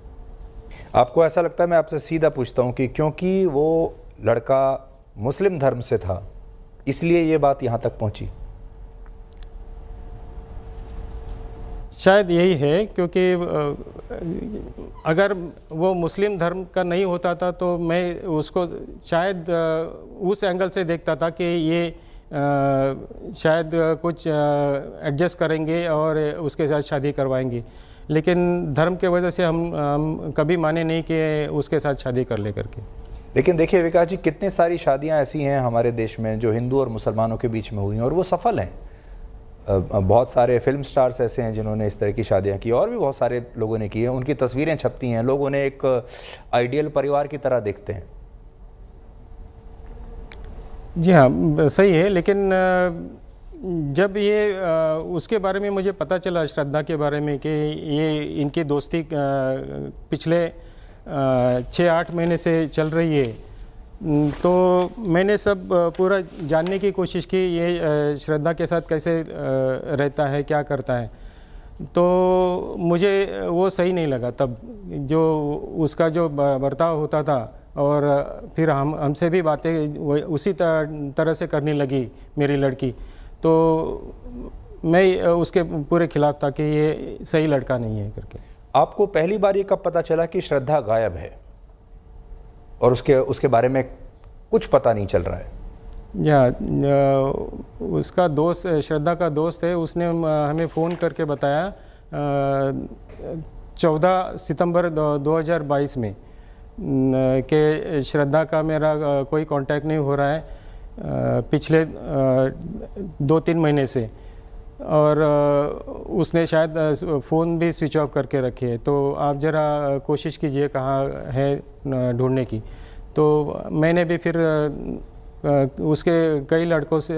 आपको ऐसा लगता है, मैं आपसे सीधा पूछता हूँ कि क्योंकि वो लड़का मुस्लिम धर्म से था इसलिए ये बात यहाँ तक पहुँची? शायद यही है, क्योंकि अगर वो मुस्लिम धर्म का नहीं होता था तो मैं उसको शायद उस एंगल से देखता था कि ये शायद कुछ एडजस्ट करेंगे और उसके साथ शादी करवाएंगे, लेकिन धर्म के वजह से हम कभी माने नहीं कि उसके साथ शादी कर ले करके। लेकिन देखिए विकास जी, कितनी सारी शादियां ऐसी हैं हमारे देश में जो हिंदू और मुसलमानों के बीच में हुई हैं और वो सफल हैं। बहुत सारे फिल्म स्टार्स ऐसे हैं जिन्होंने इस तरह की शादियां की, और भी बहुत सारे लोगों ने की हैं, उनकी तस्वीरें छपती हैं, लोग उन्हें एक आइडियल परिवार की तरह देखते हैं। जी हाँ, सही है, लेकिन जब ये उसके बारे में मुझे पता चला, श्रद्धा के बारे में, कि ये इनकी दोस्ती पिछले 6-8 महीने से चल रही है, तो मैंने सब पूरा जानने की कोशिश की ये श्रद्धा के साथ कैसे रहता है, क्या करता है। तो मुझे वो सही नहीं लगा तब, जो उसका जो बर्ताव होता था, और फिर हमसे भी बातें उसी तरह से करने लगी मेरी लड़की, तो मैं उसके पूरे खिलाफ था कि ये सही लड़का नहीं है करके। आपको पहली बार ये कब पता चला कि श्रद्धा गायब है और उसके बारे में कुछ पता नहीं चल रहा है? उसका दोस्त, श्रद्धा का दोस्त है, उसने हमें फ़ोन करके बताया 14 सितंबर 2022 में कि श्रद्धा का मेरा कोई कांटेक्ट नहीं हो रहा है पिछले 2-3 महीने से, और उसने शायद फ़ोन भी स्विच ऑफ करके रखे है, तो आप ज़रा कोशिश कीजिए कहाँ है ढूंढने की। तो मैंने भी फिर उसके कई लड़कों से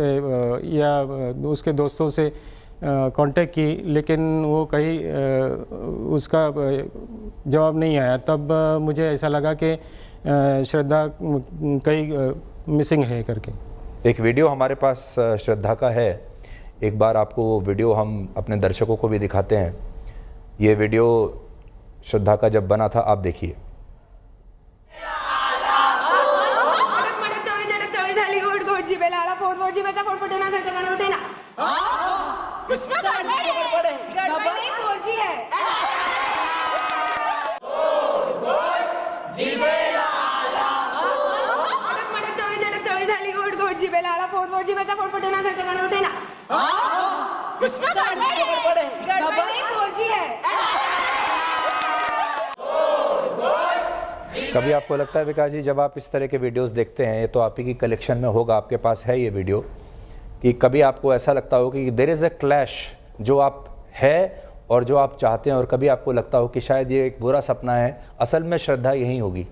या उसके दोस्तों से कांटेक्ट की, लेकिन वो कहीं उसका जवाब नहीं आया। तब मुझे ऐसा लगा कि श्रद्धा कहीं मिसिंग है करके। एक वीडियो हमारे पास श्रद्धा का है, एक बार आपको वो वीडियो हम अपने दर्शकों को भी दिखाते हैं। ये वीडियो श्रद्धा का जब बना था, आप देखिए। कभी आपको लगता है विकास जी, जब आप इस तरह के वीडियोस देखते हैं, ये तो आप ही की कलेक्शन में होगा, आपके पास है ये वीडियो, कि कभी आपको ऐसा लगता हो कि देयर इज़ अ क्लैश जो आप है और जो आप चाहते हैं, और कभी आपको लगता हो कि शायद ये एक बुरा सपना है, असल में श्रद्धा यही होगी?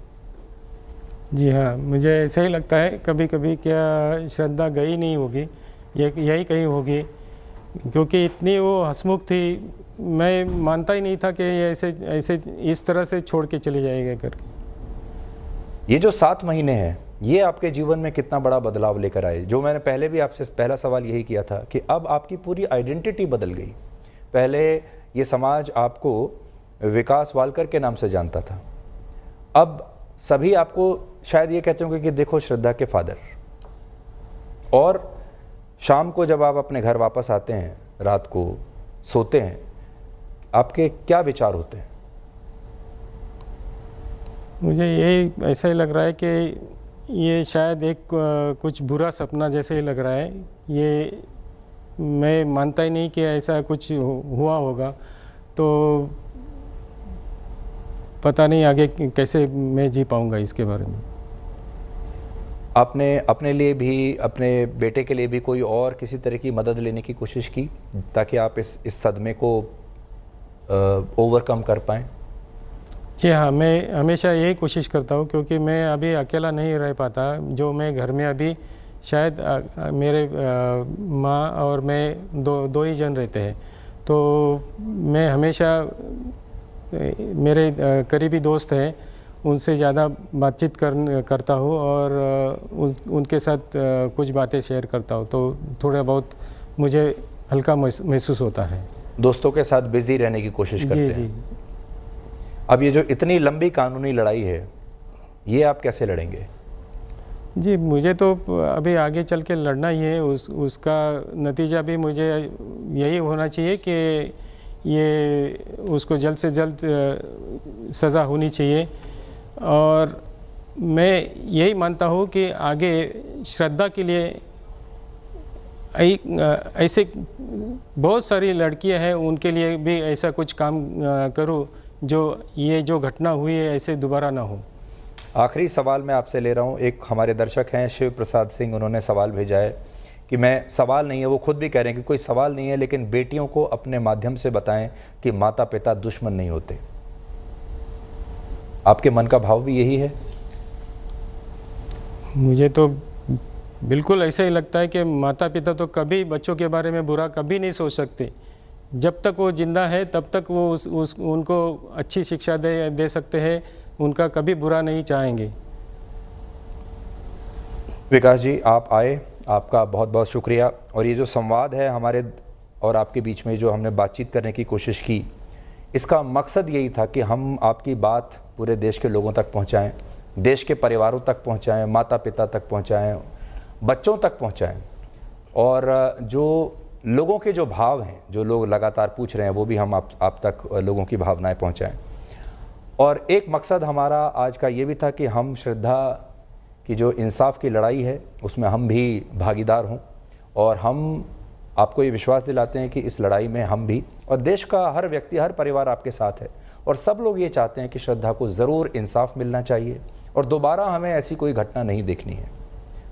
जी हाँ, मुझे ऐसा ही लगता है कभी कभी, क्या श्रद्धा गई नहीं होगी, यही कहीं होगी, क्योंकि इतनी वो हंसमुख थी, मैं मानता ही नहीं था कि ऐसे इस तरह से छोड़ के चले जाएगा करके। ये जो 7 महीने हैं, ये आपके जीवन में कितना बड़ा बदलाव लेकर आए? जो मैंने पहले भी आपसे पहला सवाल यही किया था कि अब आपकी पूरी आइडेंटिटी बदल गई। पहले ये समाज आपको विकास वालकर के नाम से जानता था, अब सभी आपको शायद ये कहते होंगे कि देखो श्रद्धा के फादर। और शाम को जब आप अपने घर वापस आते हैं, रात को सोते हैं, आपके क्या विचार होते हैं? मुझे यही ऐसा ही लग रहा है कि ये शायद एक कुछ बुरा सपना जैसे ही लग रहा है। ये मैं मानता ही नहीं कि ऐसा कुछ हुआ होगा। तो पता नहीं आगे कैसे मैं जी पाऊँगा इसके बारे में। आपने अपने लिए भी, अपने बेटे के लिए भी कोई और किसी तरह की मदद लेने की कोशिश की ताकि आप इस सदमे को ओवरकम कर पाएँ? जी हाँ, मैं हमेशा यही कोशिश करता हूँ क्योंकि मैं अभी अकेला नहीं रह पाता। जो मैं घर में अभी शायद मेरे माँ और मैं दो ही जन रहते हैं, तो मैं हमेशा मेरे करीबी दोस्त हैं उनसे ज़्यादा बातचीत करता हूँ और उनके साथ कुछ बातें शेयर करता हूँ, तो थोड़ा बहुत मुझे हल्का महसूस होता है। दोस्तों के साथ बिजी रहने की कोशिश करते हैं। जी। अब ये जो इतनी लंबी कानूनी लड़ाई है, ये आप कैसे लड़ेंगे? जी, मुझे तो अभी आगे चल के लड़ना ही है। उसका नतीजा भी मुझे यही होना चाहिए कि ये उसको जल्द से जल्द सज़ा होनी चाहिए। और मैं यही मानता हूँ कि आगे श्रद्धा के लिए ऐसे बहुत सारी लड़कियां हैं, उनके लिए भी ऐसा कुछ काम करूँ जो घटना हुई है ऐसे दोबारा ना हो। आखिरी सवाल मैं आपसे ले रहा हूँ। एक हमारे दर्शक हैं शिव प्रसाद सिंह, उन्होंने सवाल भेजा है कि मैं, सवाल नहीं है, वो खुद भी कह रहे हैं कि कोई सवाल नहीं है, लेकिन बेटियों को अपने माध्यम से बताएं कि माता पिता दुश्मन नहीं होते। आपके मन का भाव भी यही है? मुझे तो बिल्कुल ऐसा ही लगता है कि माता पिता तो कभी बच्चों के बारे में बुरा कभी नहीं सोच सकते। जब तक वो जिंदा है तब तक वो उनको अच्छी शिक्षा दे सकते हैं, उनका कभी बुरा नहीं चाहेंगे। विकास जी, आप आए, आपका बहुत बहुत शुक्रिया। और ये जो संवाद है हमारे और आपके बीच में, जो हमने बातचीत करने की कोशिश की, इसका मकसद यही था कि हम आपकी बात पूरे देश के लोगों तक पहुंचाएं, देश के परिवारों तक पहुंचाएं, माता पिता तक पहुंचाएं, बच्चों तक पहुंचाएं। और जो लोगों के जो भाव हैं, जो लोग लगातार पूछ रहे हैं, वो भी हम आप तक लोगों की भावनाएं पहुंचाएं। और एक मकसद हमारा आज का ये भी था कि हम श्रद्धा की जो इंसाफ की लड़ाई है उसमें हम भी भागीदार हों, और हम आपको ये विश्वास दिलाते हैं कि इस लड़ाई में हम भी, और देश का हर व्यक्ति, हर परिवार आपके साथ है, और सब लोग ये चाहते हैं कि श्रद्धा को ज़रूर इंसाफ मिलना चाहिए और दोबारा हमें ऐसी कोई घटना नहीं देखनी है।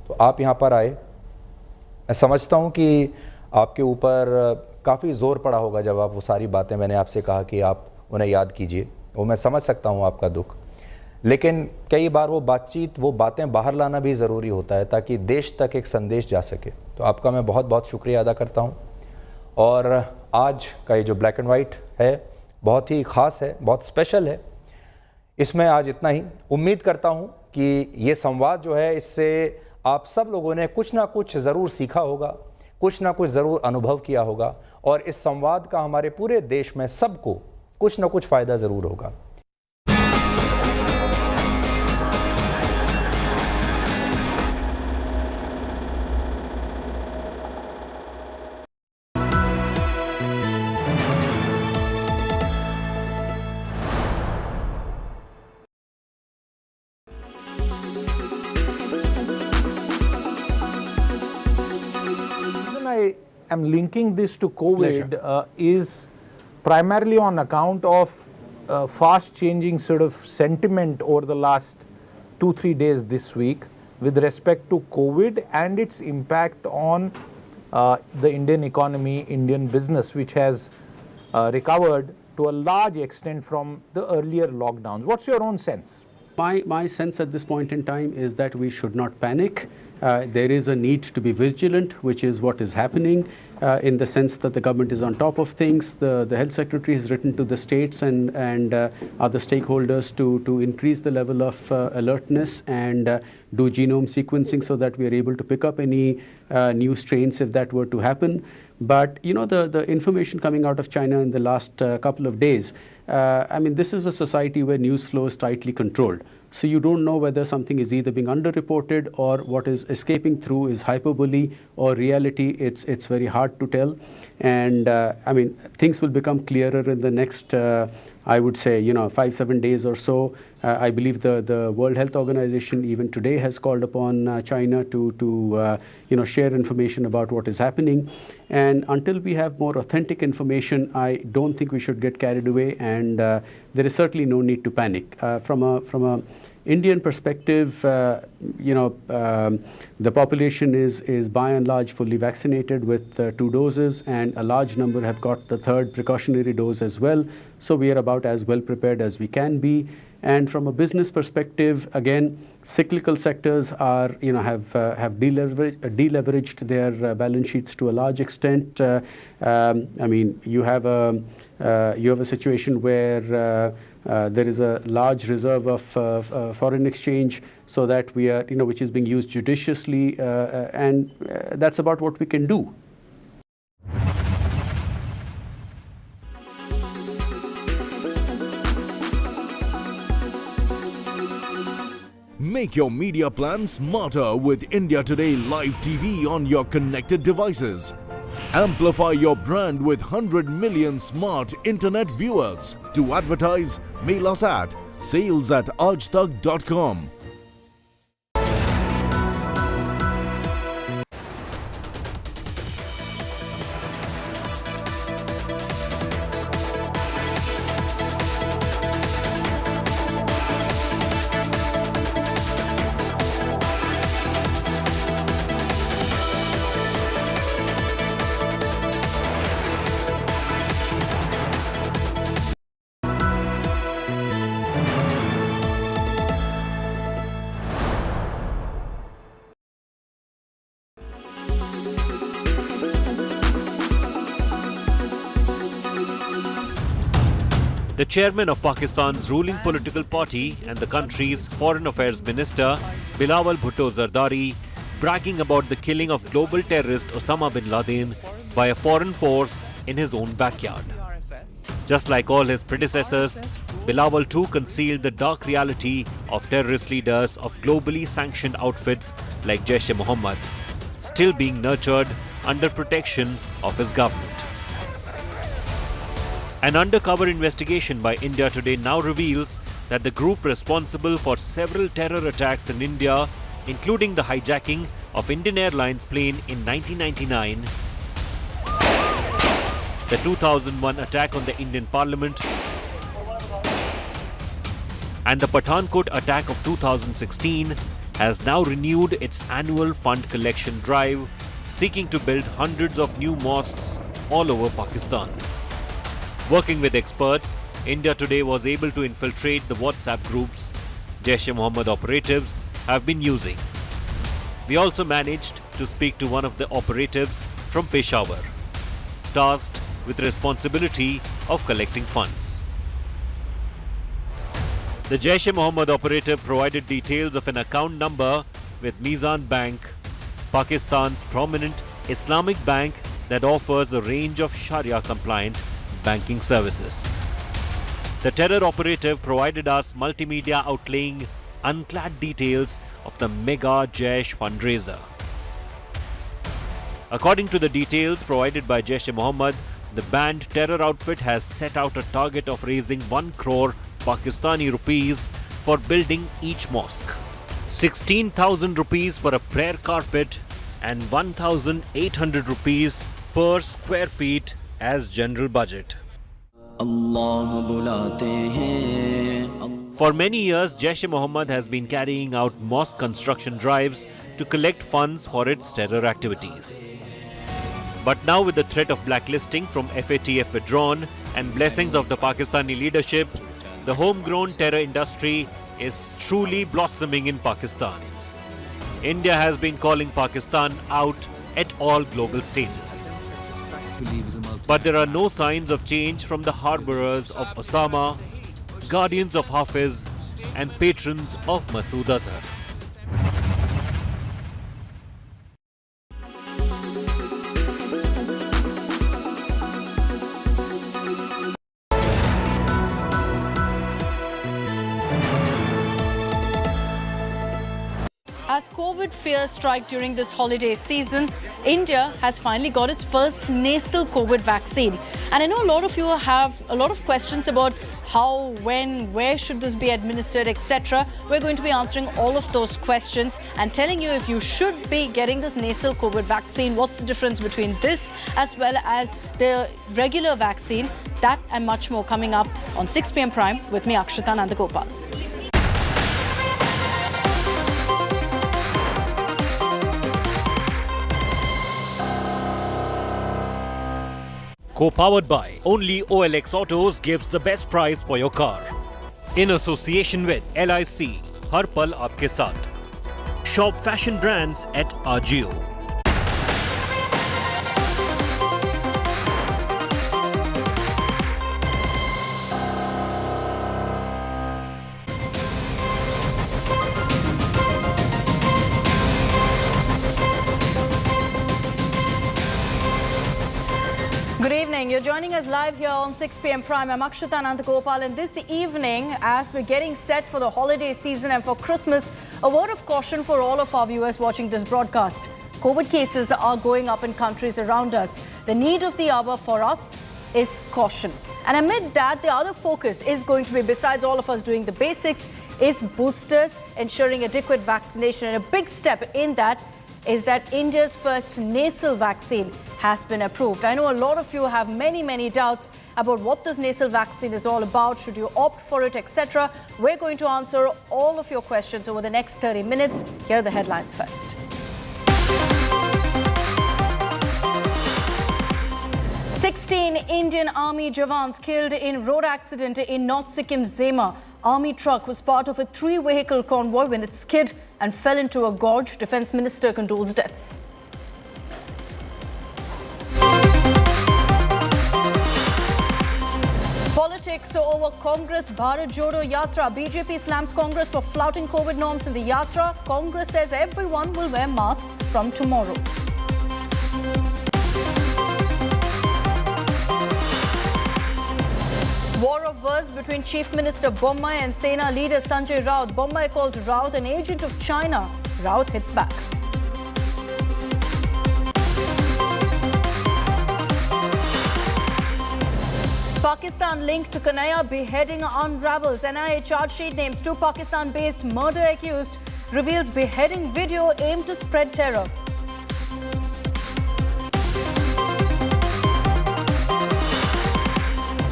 तो आप यहाँ पर आए, मैं समझता हूँ कि आपके ऊपर काफ़ी ज़ोर पड़ा होगा जब आप वो सारी बातें मैंने आपसे कहा कि आप उन्हें याद कीजिए, वो मैं समझ सकता हूँ आपका दुख, लेकिन कई बार वो बातचीत, वो बातें बाहर लाना भी ज़रूरी होता है ताकि देश तक एक संदेश जा सके। तो आपका मैं बहुत बहुत शुक्रिया अदा करता हूँ। और आज का ये जो ब्लैक एंड वाइट है बहुत ही ख़ास है, बहुत स्पेशल है। इसमें आज इतना ही। उम्मीद करता हूँ कि ये संवाद जो है, इससे आप सब लोगों ने कुछ ना कुछ ज़रूर सीखा होगा, कुछ ना कुछ ज़रूर अनुभव किया होगा, और इस संवाद का हमारे पूरे देश में सबको कुछ ना कुछ फ़ायदा ज़रूर होगा। I am linking this to COVID is primarily on account of fast changing sort of sentiment over the last 2-3 days this week with respect to COVID and its impact on the Indian economy, Indian business, which has recovered to a large extent from the earlier lockdowns. What's your own sense? My sense at this point in time is that we should not panic. There is a need to be vigilant, which is what is happening, in the sense that the government is on top of things. The health secretary has written to the states and other stakeholders to increase the level of alertness and do genome sequencing so that we are able to pick up any new strains if that were to happen. But you know, the information coming out of China in the last couple of days, I mean, this is a society where news flow is tightly controlled. So you don't know whether something is either being underreported or what is escaping through is hyperbole or reality. It's very hard to tell. And I mean, things will become clearer in the next, I would say, 5-7 days or so. I believe the World Health Organization even today has called upon China to share information about what is happening. And until we have more authentic information, I don't think we should get carried away, and there is certainly no need to panic. From a Indian perspective, the population is by and large fully vaccinated with 2 doses, and a large number have got the 3rd precautionary dose as well. So we are about as well prepared as we can be. And from a business perspective, again, cyclical sectors are, have deleveraged their balance sheets to a large extent. I mean, you have a situation where there is a large reserve of foreign exchange, so that we are, which is being used judiciously, and that's about what we can do. Make your media plan smarter with India Today Live TV on your connected devices. Amplify your brand with 100 million smart internet viewers. To advertise, mail us at sales@aajtak.com. The chairman of Pakistan's ruling political party and the country's foreign affairs minister, Bilawal Bhutto Zardari, bragging about the killing of global terrorist Osama bin Laden by a foreign force in his own backyard. Just like all his predecessors, Bilawal too concealed the dark reality of terrorist leaders of globally sanctioned outfits like Jaish-e-Mohammed, still being nurtured under protection of his government. An undercover investigation by India Today now reveals that the group responsible for several terror attacks in India, including the hijacking of Indian Airlines plane in 1999, the 2001 attack on the Indian Parliament, and the Pathankot attack of 2016, has now renewed its annual fund collection drive, seeking to build hundreds of new mosques all over Pakistan. Working with experts, India Today was able to infiltrate the WhatsApp groups Jaish-e-Mohammed operatives have been using. We also managed to speak to one of the operatives from Peshawar, tasked with the responsibility of collecting funds. The Jaish-e-Mohammed operative provided details of an account number with Mizan Bank, Pakistan's prominent Islamic bank that offers a range of Sharia-compliant banking services. The terror operative provided us multimedia outlaying unclad details of the mega Jaish fundraiser. According to the details provided by Jaish-e-Mohammed, the banned terror outfit has set out a target of raising 1 crore Pakistani rupees for building each mosque, 16,000 rupees for a prayer carpet, and 1,800 rupees per square feet as general budget. For many years, Jaish-e-Mohammed has been carrying out mosque construction drives to collect funds for its terror activities. But now, with the threat of blacklisting from FATF withdrawn and blessings of the Pakistani leadership, the homegrown terror industry is truly blossoming in Pakistan. India has been calling Pakistan out at all global stages. But there are no signs of change from the harbourers of Osama, guardians of Hafiz, and patrons of Masood Azhar. As COVID fears strike during this holiday season, India has finally got its first nasal COVID vaccine. And I know a lot of you have a lot of questions about how, when, where should this be administered, etc. We're going to be answering all of those questions and telling you if you should be getting this nasal COVID vaccine, what's the difference between this as well as the regular vaccine. That and much more coming up on 6 p.m. Prime with me, Akshita Nandagopal. Co-powered by only OLX Autos gives the best price for your car. In association with LIC, हर पल आपके साथ. Shop fashion brands at Ajio. Good evening. You're joining us live here on 6 p.m. Prime. I'm Akshita Nandagopal, and this evening, as we're getting set for the holiday season and for Christmas, a word of caution for all of our viewers watching this broadcast. COVID cases are going up in countries around us. The need of the hour for us is caution. And amid that, the other focus is going to be, besides all of us doing the basics, is boosters, ensuring adequate vaccination. And a big step in that is that India's first nasal vaccine has been approved. I know a lot of you have many doubts about what this nasal vaccine is all about, should you opt for it, etc. We're going to answer all of your questions over the next 30 minutes. Here are the headlines first. 16 Indian Army Jawans killed in road accident in North Sikkim, Zema. Army truck was part of a 3-vehicle convoy when it skid and fell into a gorge. Defence Minister condoles deaths. Politics over Congress Bharat Jodo Yatra. BJP slams Congress for flouting COVID norms in the Yatra. Congress says everyone will wear masks from tomorrow. War of words between Chief Minister Bommai and Sena leader Sanjay Raut. Bommai calls Raut an agent of China. Raut hits back. Pakistan linked to Kanhaiya beheading unravels. NIA charge sheet names 2 Pakistan-based murder accused. Reveals beheading video aimed to spread terror.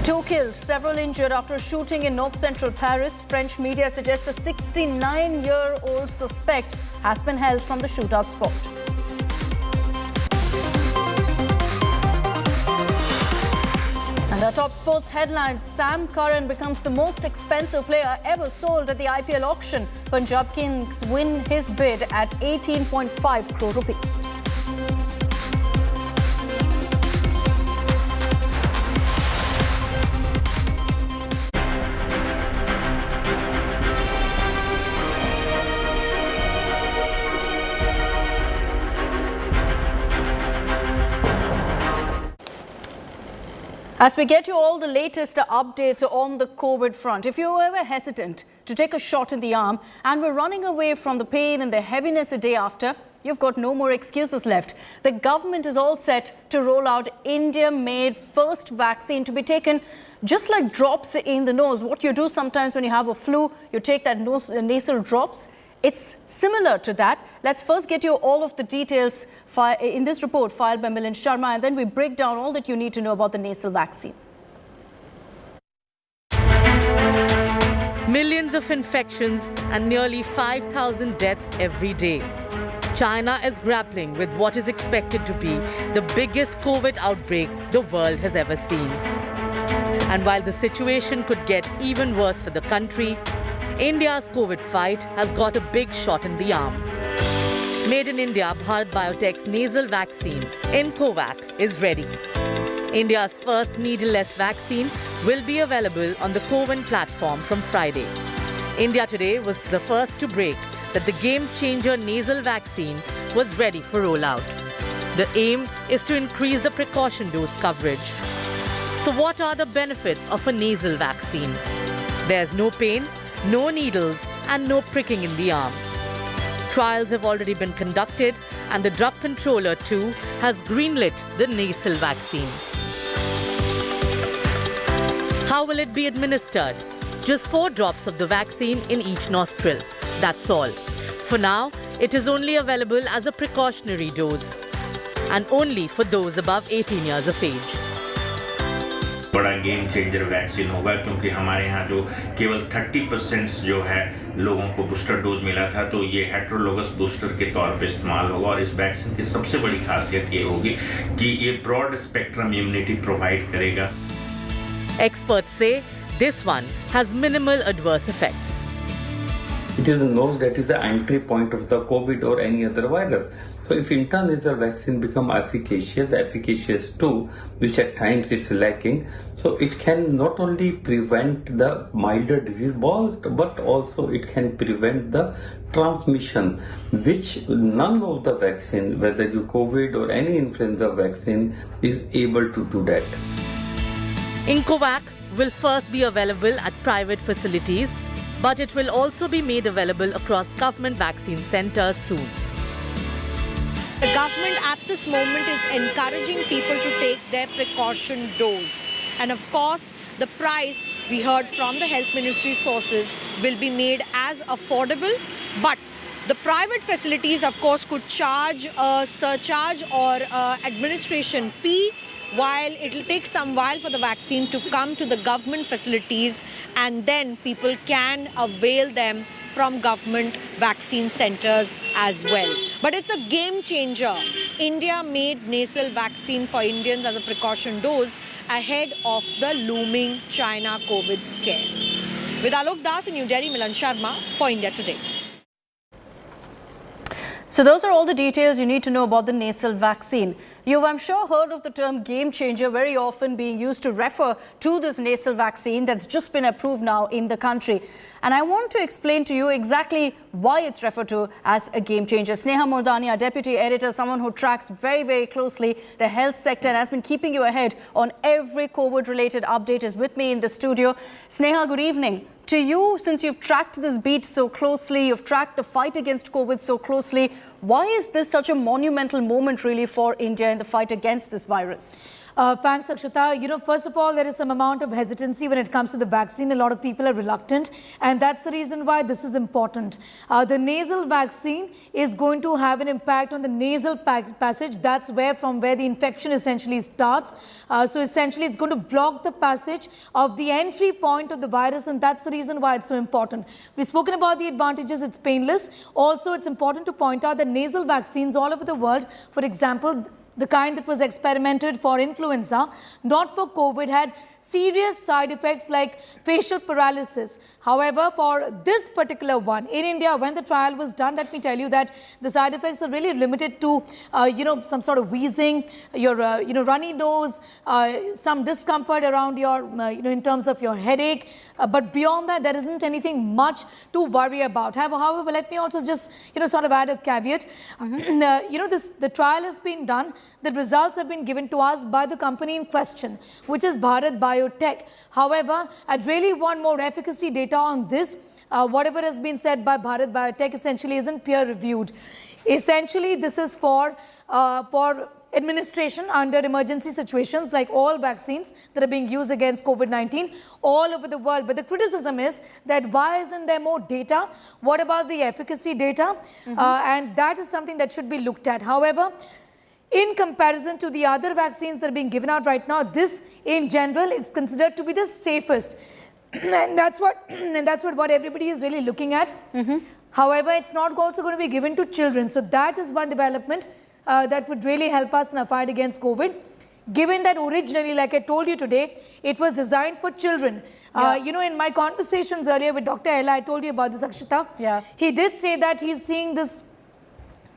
Two killed, several injured after a shooting in north-central Paris. French media suggests a 69-year-old suspect has been held from the shootout spot. And our top sports headlines. Sam Curran becomes the most expensive player ever sold at the IPL auction. Punjab Kings win his bid at 18.5 crore rupees. As we get you all the latest updates on the COVID front, if you were ever hesitant to take a shot in the arm and were running away from the pain and the heaviness a day after, you've got no more excuses left. The government is all set to roll out India-made first vaccine to be taken just like drops in the nose. What you do sometimes when you have a flu, you take that nasal drops. It's similar to that. Let's first get you all of the details in this report filed by Milind Sharma, and then we break down all that you need to know about the nasal vaccine. Millions of infections and nearly 5,000 deaths every day. China is grappling with what is expected to be the biggest COVID outbreak the world has ever seen. And while the situation could get even worse for the country, India's COVID fight has got a big shot in the arm. Made in India, Bharat Biotech's nasal vaccine, Incovac, is ready. India's first needle-less vaccine will be available on the CoWIN platform from Friday. India today was the first to break that the game-changer nasal vaccine was ready for rollout. The aim is to increase the precaution dose coverage. So what are the benefits of a nasal vaccine? There's no pain, no needles, and no pricking in the arm. Trials have already been conducted and the drug controller too has greenlit the nasal vaccine. How will it be administered? Just 4 drops of the vaccine in each nostril. That's all. For now, it is only available as a precautionary dose and only for those above 18 years of age. बड़ा game changer vaccine होगा क्योंकि हमारे यहाँ जो केवल 30% जो है लोगों को बूस्टर डोज मिला था, तो ये हेट्रोलोगस बूस्टर के तौर पे इस्तेमाल होगा और इस वैक्सीन की सबसे बड़ी खासियत ये होगी कि ये ब्रॉड स्पेक्ट्रम इम्यूनिटी प्रोवाइड करेगा. Experts say this one has minimal adverse effects. It is a nose that is the entry point of the COVID or any other virus. So if intranasal vaccine become efficacious, the efficacious too, which at times it's lacking, so it can not only prevent the milder disease but also it can prevent the transmission, which none of the vaccine, whether you COVID or any influenza vaccine, is able to do that. Incovac will first be available at private facilities, but it will also be made available across government vaccine centers soon. The government at this moment is encouraging people to take their precaution dose. And of course, the price, we heard from the health ministry sources, will be made as affordable. But the private facilities, of course, could charge a surcharge or administration fee, while it will take some while for the vaccine to come to the government facilities, and then people can avail them from government vaccine centers as well. But it's a game changer. India made nasal vaccine for Indians as a precaution dose ahead of the looming China COVID scare. With Alok Das in New Delhi, Milan Sharma for India Today. So those are all the details you need to know about the nasal vaccine. You've, I'm sure, heard of the term game changer very often being used to refer to this nasal vaccine that's just been approved now in the country. And I want to explain to you exactly why it's referred to as a game changer. Sneha Mordani, our deputy editor, someone who tracks very, very closely the health sector and has been keeping you ahead on every COVID-related update, is with me in the studio. Sneha, good evening. To you, since you've tracked this beat so closely, you've tracked the fight against COVID so closely, why is this such a monumental moment really for India in the fight against this virus? Thanks, Akshata. You know, first of all, there is some amount of hesitancy when it comes to the vaccine. A lot of people are reluctant, and that's the reason why this is important. The nasal vaccine is going to have an impact on the nasal passage. That's from where the infection essentially starts. So essentially, it's going to block the passage of the entry point of the virus, and that's the reason why it's so important. We've spoken about the advantages. It's painless. Also, it's important to point out that nasal vaccines all over the world, for example, the kind that was experimented for influenza, not for COVID, had serious side effects like facial paralysis. However, for this particular one, in India, when the trial was done, let me tell you that the side effects are really limited to, some sort of wheezing, your, runny nose, some discomfort around your, in terms of your headache. But beyond that, there isn't anything much to worry about. However, let me also just, sort of add a caveat. The trial has been done. The results have been given to us by the company in question, which is Bharat Biotech. However, I'd really want more efficacy data on this. Whatever has been said by Bharat Biotech essentially isn't peer-reviewed. Essentially, this is for administration under emergency situations, like all vaccines that are being used against COVID-19 all over the world. But the criticism is that why isn't there more data? What about the efficacy data? And that is something that should be looked at. However, in comparison to the other vaccines that are being given out right now, this in general is considered to be the safest. And that's what everybody is really looking at. However, it's not also going to be given to children. So that is one development that would really help us in a fight against COVID. Given that originally, like I told you today, it was designed for children. In my conversations earlier with Dr. Ella, I told you about this, Akshita. He did say that he's seeing this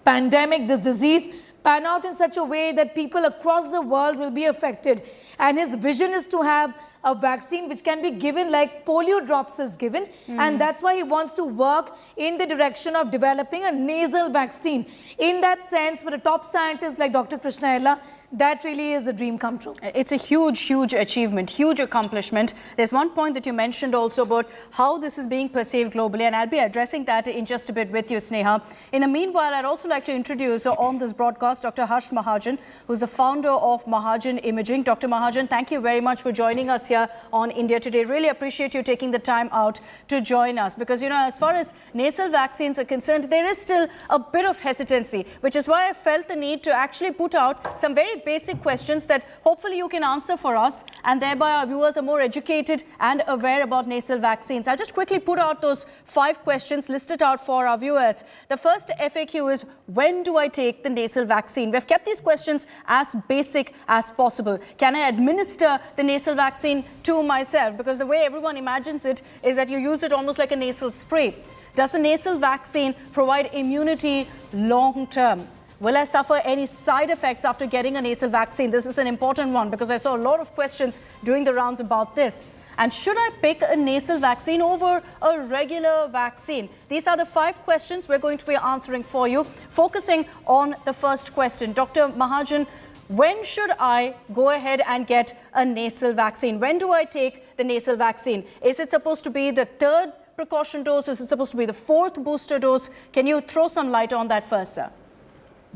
pandemic, this disease, pan out in such a way that people across the world will be affected. And his vision is to have a vaccine which can be given like polio drops is given. And that's why he wants to work in the direction of developing a nasal vaccine. In that sense, for a top scientist like Dr. Krishna Ella, that really is a dream come true. It's a huge, huge achievement, huge accomplishment. There's one point that you mentioned also about how this is being perceived globally, and I'll be addressing that in just a bit with you, Sneha. In the meanwhile, I'd also like to introduce on this broadcast Dr. Harsh Mahajan, who's the founder of Mahajan Imaging. Dr. Mahajan, thank you very much for joining us here on India Today. Really appreciate you taking the time out to join us, because, you know, as far as nasal vaccines are concerned, there is still a bit of hesitancy, which is why I felt the need to actually put out some very basic questions that hopefully you can answer for us, and thereby our viewers are more educated and aware about nasal vaccines. I'll just quickly put out those 5 questions listed out for our viewers. The first FAQ is, when do I take the nasal vaccine? We've kept these questions as basic as possible. Can I administer the nasal vaccine to myself? Because the way everyone imagines it is that you use it almost like a nasal spray. Does the nasal vaccine provide immunity long term? Will I suffer any side effects after getting a nasal vaccine? This is an important one because I saw a lot of questions doing the rounds about this. And should I pick a nasal vaccine over a regular vaccine? These are the 5 questions we're going to be answering for you, focusing on the first question. Dr. Mahajan, when should I go ahead and get a nasal vaccine? When do I take the nasal vaccine? Is it supposed to be the 3rd precaution dose? Is it supposed to be the 4th booster dose? Can you throw some light on that first, sir?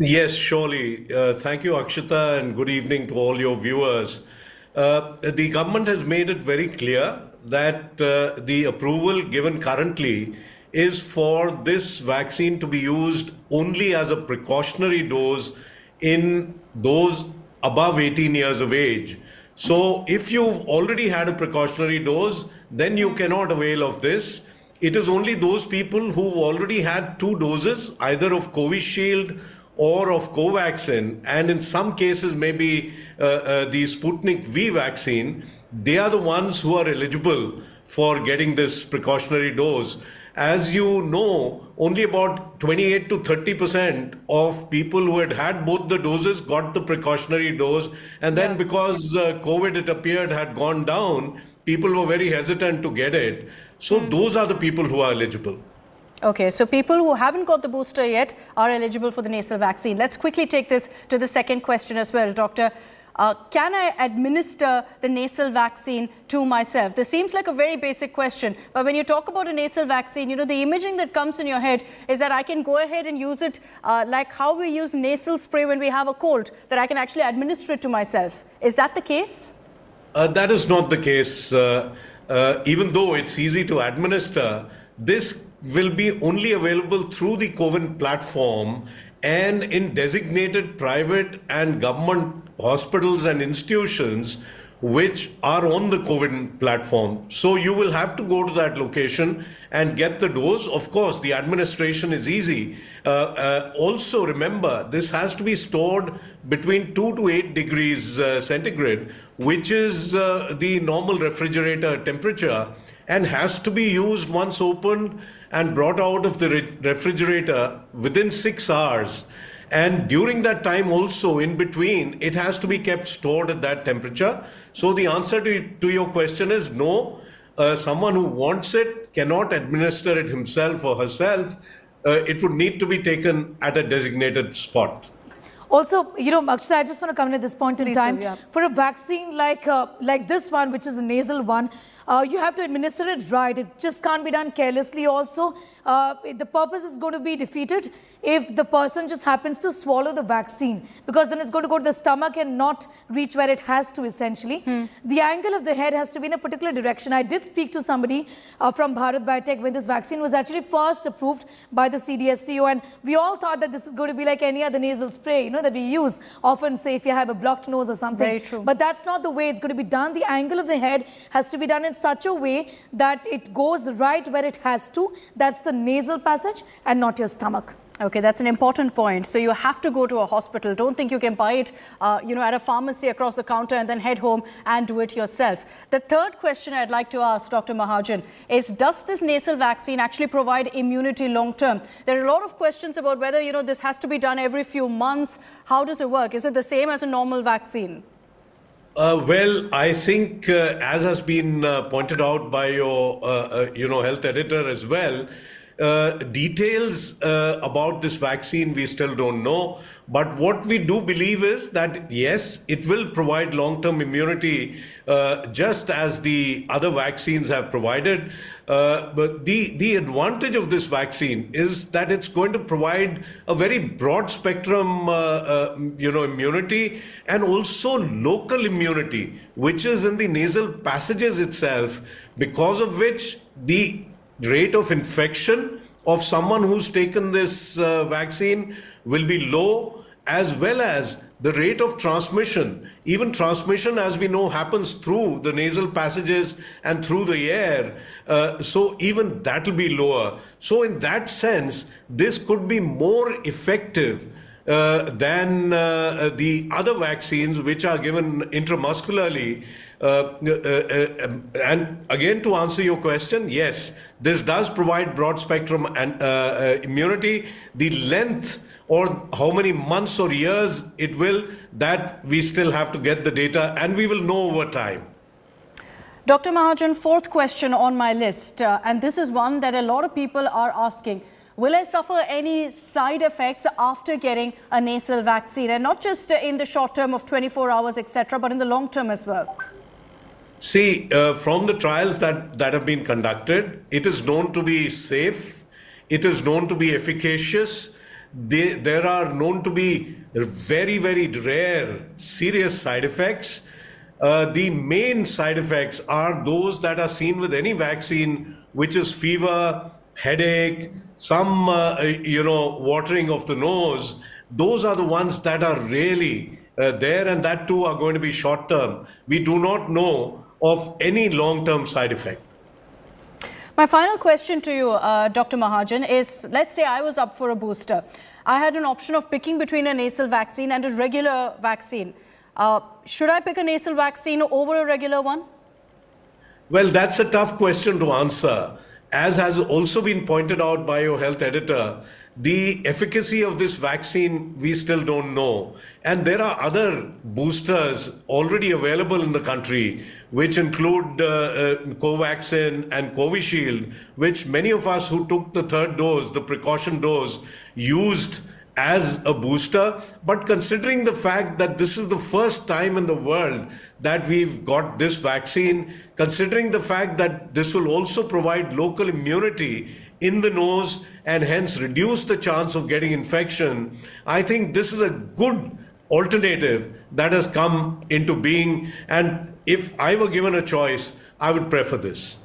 Yes, surely. Thank you, Akshita, and good evening to all your viewers. The government has made it very clear that the approval given currently is for this vaccine to be used only as a precautionary dose in those above 18 years of age. So if you've already had a precautionary dose, then you cannot avail of this. It is only those people who've already had 2 doses, either of Covishield or of Covaxin, and in some cases maybe the Sputnik V vaccine, they are the ones who are eligible for getting this precautionary dose. As you know, only about 28 to 30% of people who had had both the doses got the precautionary dose, and then because COVID, it appeared, had gone down, people were very hesitant to get it. So those are the people who are eligible. Okay, so people who haven't got the booster yet are eligible for the nasal vaccine. Let's quickly take this to the second question as well, Doctor. Can I administer the nasal vaccine to myself? This seems like a very basic question, but when you talk about a nasal vaccine, you know, the imaging that comes in your head is that I can go ahead and use it like how we use nasal spray when we have a cold, that I can actually administer it to myself. Is that the case? That is not the case. Even though it's easy to administer, this will be only available through the CoWIN platform and in designated private and government hospitals and institutions which are on the CoWIN platform. So you will have to go to that location and get the dose. Of course, the administration is easy. Also remember, this has to be stored between 2 to 8 degrees centigrade, which is the normal refrigerator temperature, and has to be used once opened and brought out of the refrigerator within 6 hours. And during that time also, in between, it has to be kept stored at that temperature. So the answer to your question is no. Someone who wants it cannot administer it himself or herself. It would need to be taken at a designated spot. Also, you know, Akshita, I just want to come in at this point in time. For a vaccine like this one, which is a nasal one, you have to administer it right. It just can't be done carelessly also. The purpose is going to be defeated if the person just happens to swallow the vaccine, because then it's going to go to the stomach and not reach where it has to, essentially. The angle of the head has to be in a particular direction. I did speak to somebody from Bharat Biotech when this vaccine was actually first approved by the CDSCO, and we all thought that this is going to be like any other nasal spray, you know, that we use often, say if you have a blocked nose or something. Very true. But that's not the way it's going to be done. The angle of the head has to be done in such a way that it goes right where it has to. That's the nasal passage and not your stomach. Okay, that's an important point. So you have to go to a hospital. Don't think you can buy it, you know, at a pharmacy across the counter and then head home and do it yourself. The third question I'd like to ask Dr. Mahajan is, does this nasal vaccine actually provide immunity long term? There are a lot of questions about whether, you know, this has to be done every few months. How does it work? Is it the same as a normal vaccine? Well, I think, as has been pointed out by your, health editor as well, details about this vaccine we still don't know. But what we do believe is that, yes, it will provide long-term immunity just as the other vaccines have provided. But the advantage of this vaccine is that it's going to provide a very broad spectrum, immunity, and also local immunity, which is in the nasal passages itself, because of which the rate of infection of someone who's taken this vaccine will be low, as well as the rate of transmission. Even transmission, as we know, happens through the nasal passages and through the air. So even that will be lower. So in that sense, this could be more effective than the other vaccines which are given intramuscularly. And again, to answer your question, yes, this does provide broad spectrum and immunity. The length or how many months or years it will, that we still have to get the data, and we will know over time. Dr. Mahajan, fourth question on my list, and this is one that a lot of people are asking. Will I suffer any side effects after getting a nasal vaccine? And not just in the short term of 24 hours, etc., but in the long term as well? See, from the trials that have been conducted, it is known to be safe. It is known to be efficacious. There are known to be very, very rare serious side effects. The main side effects are those that are seen with any vaccine, which is fever, headache, some, watering of the nose. Those are the ones that are really there, and that too are going to be short term. We do not know of any long-term side effect. My final question to you, Dr. Mahajan, is let's say I was up for a booster. I had an option of picking between a nasal vaccine and a regular vaccine. Should I pick a nasal vaccine over a regular one? Well, that's a tough question to answer. As has also been pointed out by your health editor, the efficacy of this vaccine, we still don't know. And there are other boosters already available in the country, which include Covaxin and Covishield, which many of us who took the third dose, the precaution dose, used as a booster. But considering the fact that this is the first time in the world that we've got this vaccine, considering the fact that this will also provide local immunity in the nose and hence reduce the chance of getting infection, I think this is a good alternative that has come into being. And if I were given a choice, I would prefer this.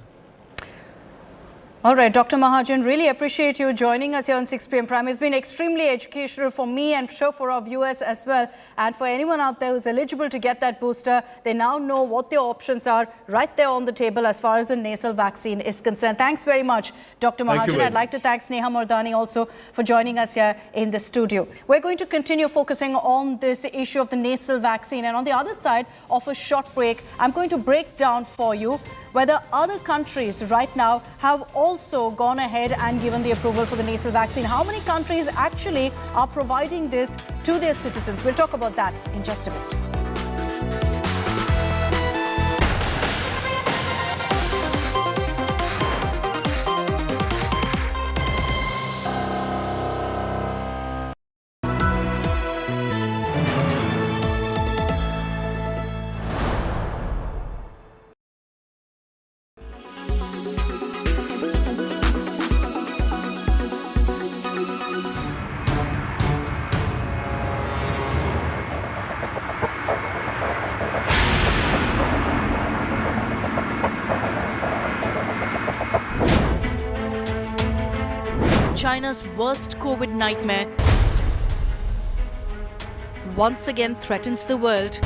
All right, Dr. Mahajan, really appreciate you joining us here on 6 p.m. Prime. It's been extremely educational for me and sure for our viewers as well. And for anyone out there who's eligible to get that booster, they now know what their options are right there on the table as far as the nasal vaccine is concerned. Thanks very much, Dr. Mahajan. I'd like to thank Sneha Mardani also for joining us here in the studio. We're going to continue focusing on this issue of the nasal vaccine. And on the other side of a short break, I'm going to break down for you whether other countries right now have also gone ahead and given the approval for the nasal vaccine. How many countries actually are providing this to their citizens? We'll talk about that in just a bit. China's worst COVID nightmare once again threatens the world.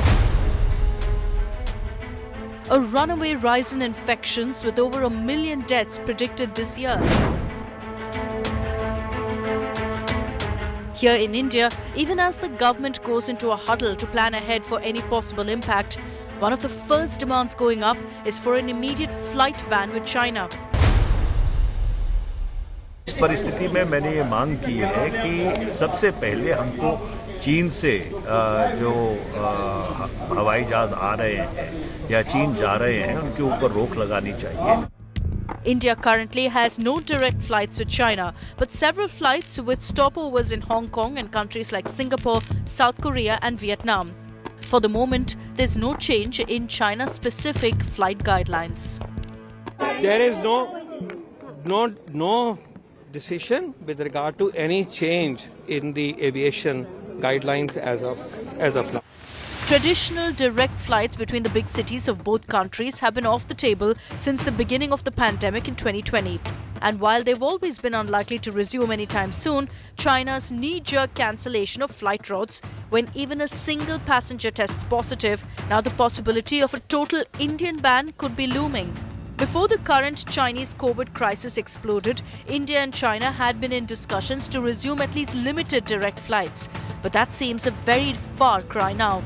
A runaway rise in infections with over 1 million deaths predicted this year. Here in India, even as the government goes into a huddle to plan ahead for any possible impact, one of the first demands going up is for an immediate flight ban with China. इस परिस्थिति में मैंने ये मांग की है कि सबसे पहले हमको चीन से जो हवाई जहाज आ रहे हैं या चीन जा रहे हैं उनके ऊपर रोक लगानी चाहिए. India currently has no direct flights with China, but several flights with stopovers in Hong Kong and countries like Singapore, South Korea and Vietnam. For the moment, there's no change in China-specific flight guidelines. There is no decision with regard to any change in the aviation guidelines as of now. Traditional direct flights between the big cities of both countries have been off the table since the beginning of the pandemic in 2020. And while they've always been unlikely to resume anytime soon, China's knee-jerk cancellation of flight routes when even a single passenger tests positive, now the possibility of a total Indian ban could be looming. Before the current Chinese COVID crisis exploded, India and China had been in discussions to resume at least limited direct flights. But that seems a very far cry now.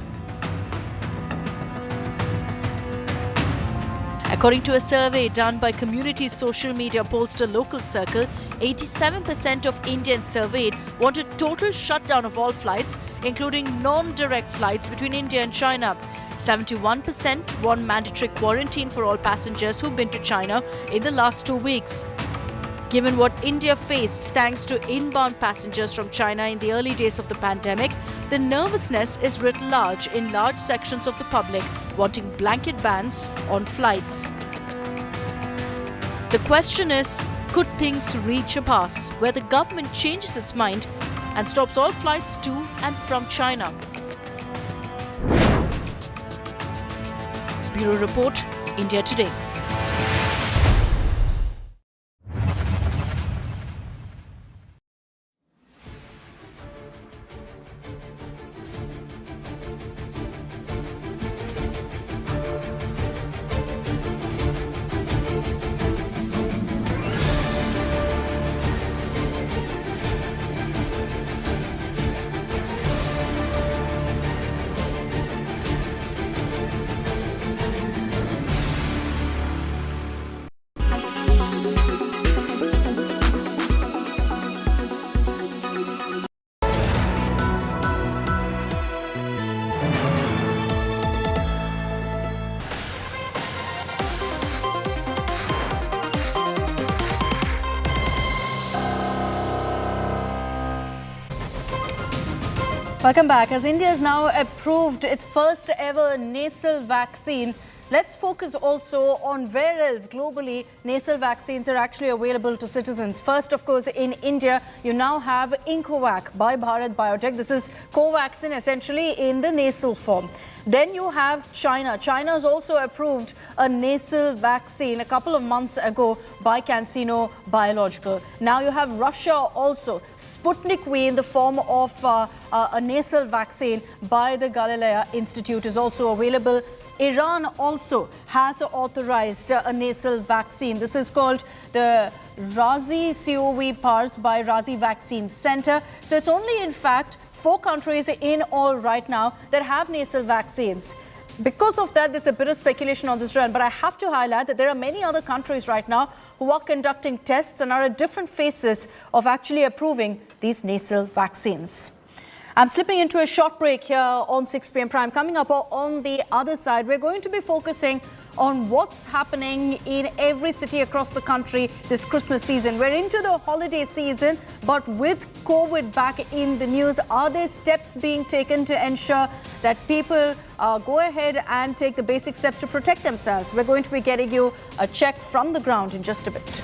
According to a survey done by community social media pollster Local Circle, 87% of Indians surveyed want a total shutdown of all flights, including non-direct flights between India and China. 71% want mandatory quarantine for all passengers who've been to China in the last 2 weeks. Given what India faced thanks to inbound passengers from China in the early days of the pandemic, the nervousness is writ large in large sections of the public wanting blanket bans on flights. The question is, could things reach a pass where the government changes its mind and stops all flights to and from China? Bureau Report, India Today. Welcome back. As India has now approved its first ever nasal vaccine, let's focus also on where else globally nasal vaccines are actually available to citizens. First, of course, in India, you now have Incovac by Bharat Biotech. This is Covaxin essentially in the nasal form. Then you have China. China has also approved a nasal vaccine a couple of months ago by CanSino Biological. Now you have Russia also. Sputnik V in the form of a nasal vaccine by the Galileo Institute is also available. Iran also has authorized a nasal vaccine. This is called the Razi COV Pars by Razi Vaccine Center. So it's only in fact 4 countries in all right now that have nasal vaccines. Because of that, there's a bit of speculation on this run, but I have to highlight that there are many other countries right now who are conducting tests and are at different phases of actually approving these nasal vaccines. I'm slipping into a short break here on 6 p.m. Prime. Coming up on the other side, we're going to be focusing on what's happening in every city across the country this Christmas season. We're into the holiday season, but with COVID back in the news, are there steps being taken to ensure that people go ahead and take the basic steps to protect themselves? We're going to be getting you a check from the ground in just a bit.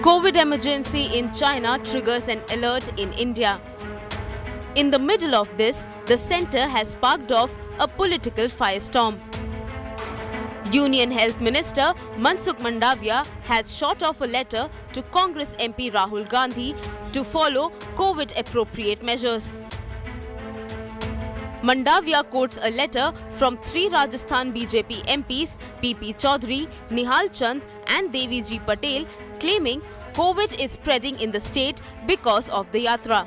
COVID emergency in China triggers an alert in India. In the middle of this, the centre has sparked off a political firestorm. Union Health Minister Mansukh Mandavia has shot off a letter to Congress MP Rahul Gandhi to follow COVID-appropriate measures. Mandavia quotes a letter from 3 Rajasthan BJP MPs, PP Chaudhary, Nihal Chand and Devi Ji Patel, claiming COVID is spreading in the state because of the yatra.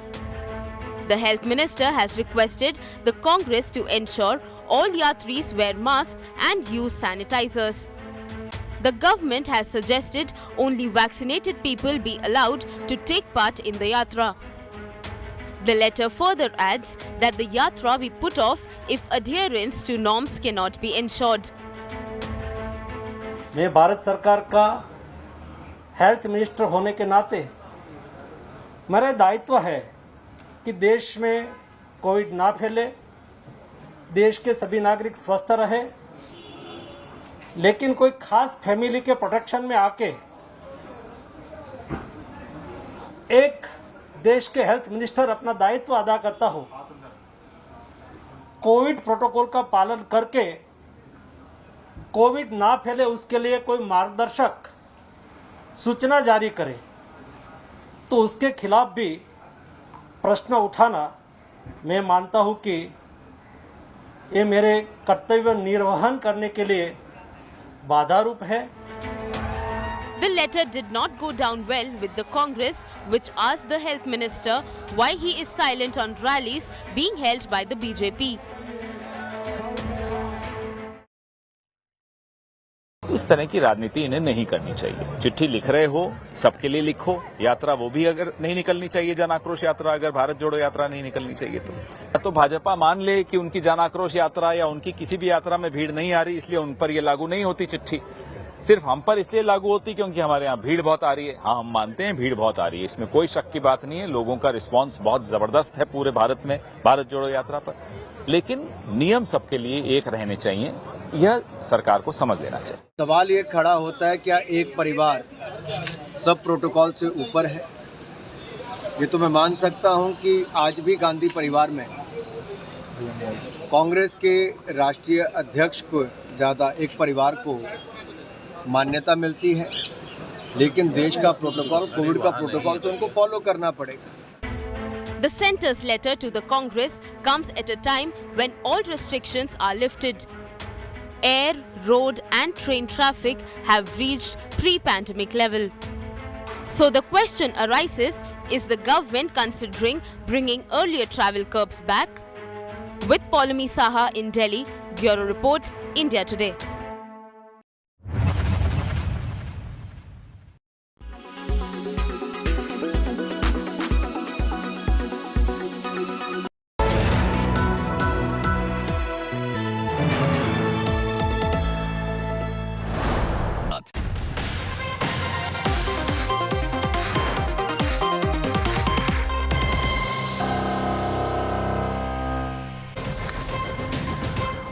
The health minister has requested the Congress to ensure all yatris wear masks and use sanitizers. The government has suggested only vaccinated people be allowed to take part in the yatra. The letter further adds that the yatra be put off if adherence to norms cannot be ensured. मैं भारत सरकार का health minister होने के नाते मेरा दायित्व है कि देश में कोविड ना फैले, देश के सभी नागरिक स्वस्थ रहे, लेकिन कोई खास फैमिली के प्रोटेक्शन में आके एक देश के हेल्थ मिनिस्टर अपना दायित्व अदा करता हो, कोविड प्रोटोकॉल का पालन करके कोविड ना फैले उसके लिए कोई मार्गदर्शक सूचना जारी करे, तो उसके खिलाफ भी प्रश्न उठाना मैं मानता हूं कि ये मेरे कर्तव्य निर्वहन करने के लिए बाधा रूप है। The letter did not go down well with the Congress, which asked the health minister why he is silent on rallies being held by the BJP. इस तरह की राजनीति इन्हें नहीं करनी चाहिए। चिट्ठी लिख रहे हो, सबके लिए लिखो। यात्रा वो भी अगर नहीं निकलनी चाहिए, जन आक्रोश यात्रा, अगर भारत जोड़ो यात्रा नहीं निकलनी चाहिए तो भाजपा मान ले कि उनकी जन आक्रोश यात्रा या उनकी किसी भी यात्रा में भीड़ नहीं आ रही, इसलिए उन पर ये लागू नहीं होती चिट्ठी। सिर्फ हम पर इसलिए लागू होती क्योंकि हमारे यहाँ भीड़ बहुत आ रही है। हाँ, हम मानते हैं भीड़ बहुत आ रही है, इसमें कोई शक की बात नहीं है। लोगों का रिस्पांस बहुत जबरदस्त है पूरे भारत में भारत जोड़ो यात्रा पर, लेकिन नियम सबके लिए एक रहने चाहिए, यह सरकार को समझ लेना चाहिए। सवाल ये खड़ा होता है, क्या एक परिवार सब प्रोटोकॉल से ऊपर है? ये तो मैं मान सकता हूं कि आज भी गांधी परिवार में कांग्रेस के राष्ट्रीय अध्यक्ष को ज़्यादा एक परिवार को मान्यता मिलती है, लेकिन देश का प्रोटोकॉल, कोविड का प्रोटोकॉल तो उनको फॉलो करना पड़ेगा। The centre's letter to the Congress comes at a time when all restrictions are lifted. Air, road and train traffic have reached pre-pandemic level. So the question arises, is the government considering bringing earlier travel curbs back? With Paulami Saha in Delhi, Bureau Report, India Today.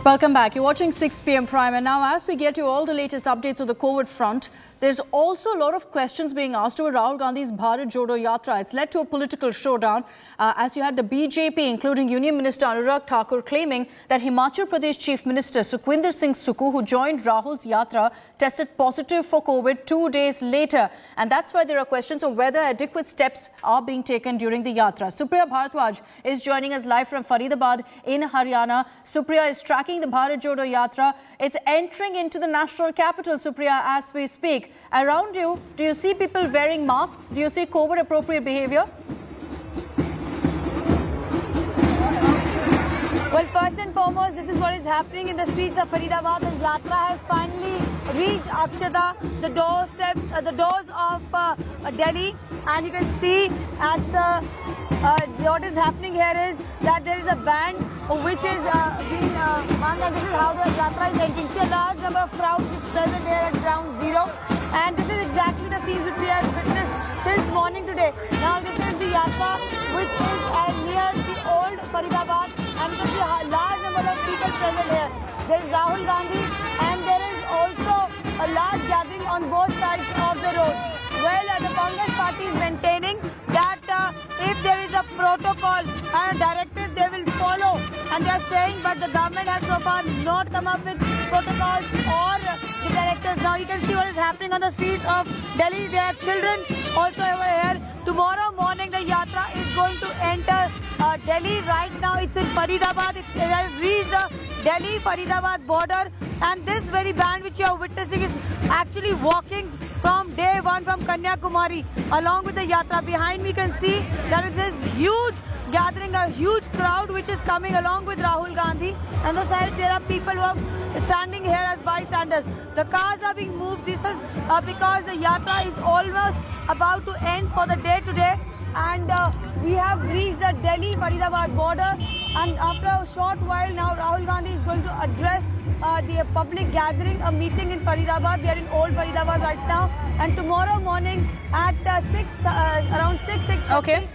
Welcome back. You're watching 6 p.m. Prime, and now as we get you all the latest updates on the COVID front, there's also a lot of questions being asked over Rahul Gandhi's Bharat Jodo Yatra. It's led to a political showdown as you had the BJP, including Union Minister Anurag Thakur, claiming that Himachal Pradesh Chief Minister Sukhwinder Singh Sukhu, who joined Rahul's Yatra, tested positive for COVID 2 days later. And that's why there are questions on whether adequate steps are being taken during the Yatra. Supriya Bharadwaj is joining us live from Faridabad in Haryana. Supriya is tracking the Bharat Jodo Yatra. It's entering into the national capital, Supriya, as we speak. Around you, do you see people wearing masks? Do you see COVID-appropriate behavior? Well, first and foremost, this is what is happening in the streets of Faridabad. The Yatra has finally reached Akshata, the doorsteps, the doors of Delhi, and you can see what is happening here is that there is a band which is being this is how the Yatra is entering. See, a large number of crowds is present here at ground zero, and this is exactly the scenes which we have witnessed since morning today. Now, this is the Yatra which is near the old Faridabad, and you can see a large number of people present here. There is Rahul Gandhi, and there is also a large gathering on both sides of the road. Well, the Congress party is maintaining that if there is a protocol and a directive, they will follow. And they are saying, but the government has so far not come up with protocols or the directives. Now you can see what is happening on the streets of Delhi. There are children also over here. Tomorrow morning, the yatra is going to enter Delhi. Right now, it's in Faridabad. It has reached the Delhi-Faridabad border. And this very band which you are witnessing is actually walking from day one from Kanyakumari along with the yatra. Behind me, you can see there is this huge gathering, a huge crowd which is coming along with Rahul Gandhi. On the side, there are people who are standing here as bystanders. The cars are being moved. This is because the yatra is almost about to end for the day today. And we have reached the Delhi-Faridabad border. And after a short while now, Rahul Gandhi is going to address the public gathering, a meeting in Faridabad. We are in Old Faridabad right now. And tomorrow morning at around 6:30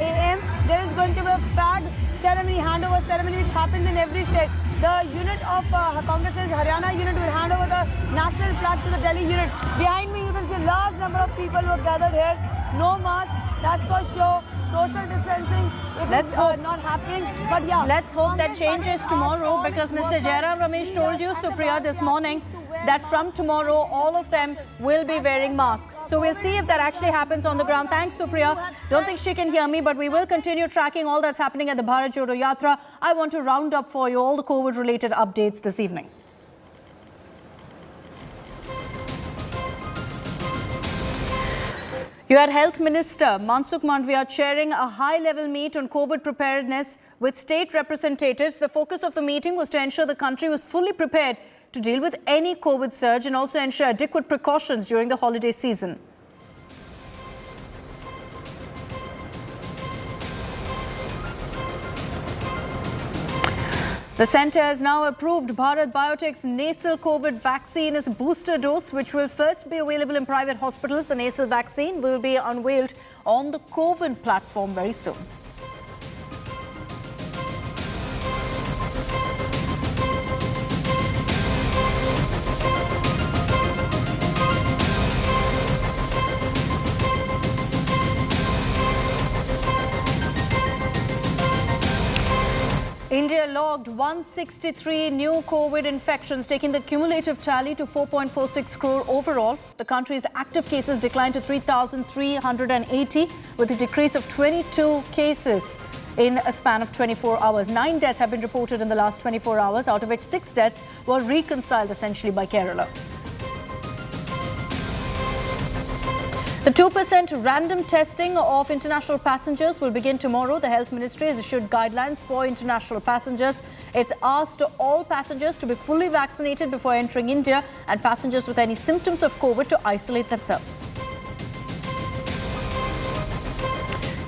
a.m., there is going to be a flag ceremony, handover ceremony, which happens in every state. The unit of Congress's Haryana unit will hand over the national flag to the Delhi unit. Behind me, you can see a large number of people who are gathered here. No mask, that's for sure. Social distancing, it's not happening. But yeah, let's hope that changes tomorrow, because Mr. Jairam Ramesh told you, Supriya, this morning that from tomorrow all of them will be wearing masks. So we'll see if that actually happens on the ground. Thanks, Supriya. Don't think she can hear me, but we will continue tracking all that's happening at the Bharat Jodo Yatra. I want to round up for you all the COVID-related updates this evening. You had Health Minister Mansukh Mandviya chairing a high-level meet on COVID preparedness with state representatives. The focus of the meeting was to ensure the country was fully prepared to deal with any COVID surge and also ensure adequate precautions during the holiday season. The centre has now approved Bharat Biotech's nasal COVID vaccine as a booster dose, which will first be available in private hospitals. The nasal vaccine will be unveiled on the CoWIN platform very soon. India logged 163 new COVID infections, taking the cumulative tally to 4.46 crore overall. The country's active cases declined to 3,380, with a decrease of 22 cases in a span of 24 hours. 9 deaths have been reported in the last 24 hours, out of which 6 deaths were reconciled essentially by Kerala. The 2% random testing of international passengers will begin tomorrow. The Health Ministry has issued guidelines for international passengers. It's asked all passengers to be fully vaccinated before entering India, and passengers with any symptoms of COVID to isolate themselves.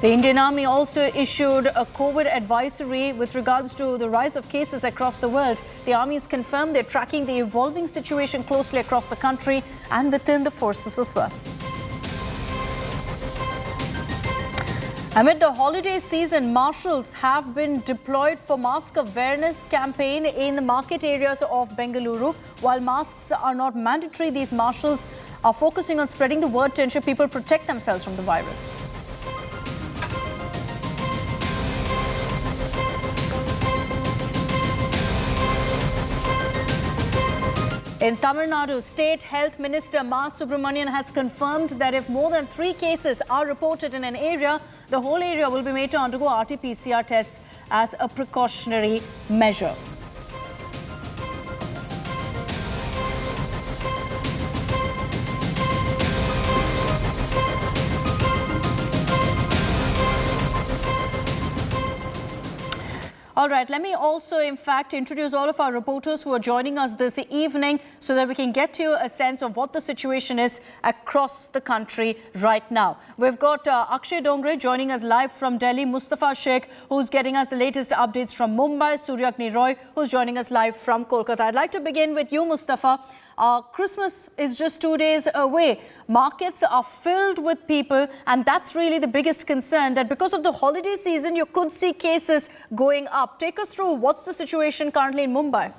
The Indian Army also issued a COVID advisory with regards to the rise of cases across the world. The Army has confirmed they're tracking the evolving situation closely across the country and within the forces as well. Amid the holiday season, marshals have been deployed for mask awareness campaign in the market areas of Bengaluru. While masks are not mandatory, these marshals are focusing on spreading the word to ensure people protect themselves from the virus. In Tamil Nadu, State Health Minister Ma Subramanian has confirmed that if more than 3 cases are reported in an area, the whole area will be made to undergo RT-PCR tests as a precautionary measure. All right, let me also, in fact, introduce all of our reporters who are joining us this evening so that we can get to a sense of what the situation is across the country right now. We've got Akshay Dongre joining us live from Delhi, Mustafa Sheikh, who's getting us the latest updates from Mumbai, Suryagni Roy, who's joining us live from Kolkata. I'd like to begin with you, Mustafa. Christmas is just 2 days away. Markets are filled with people, and that's really the biggest concern, that because of the holiday season, you could see cases going up. Take us through what's the situation currently in Mumbai.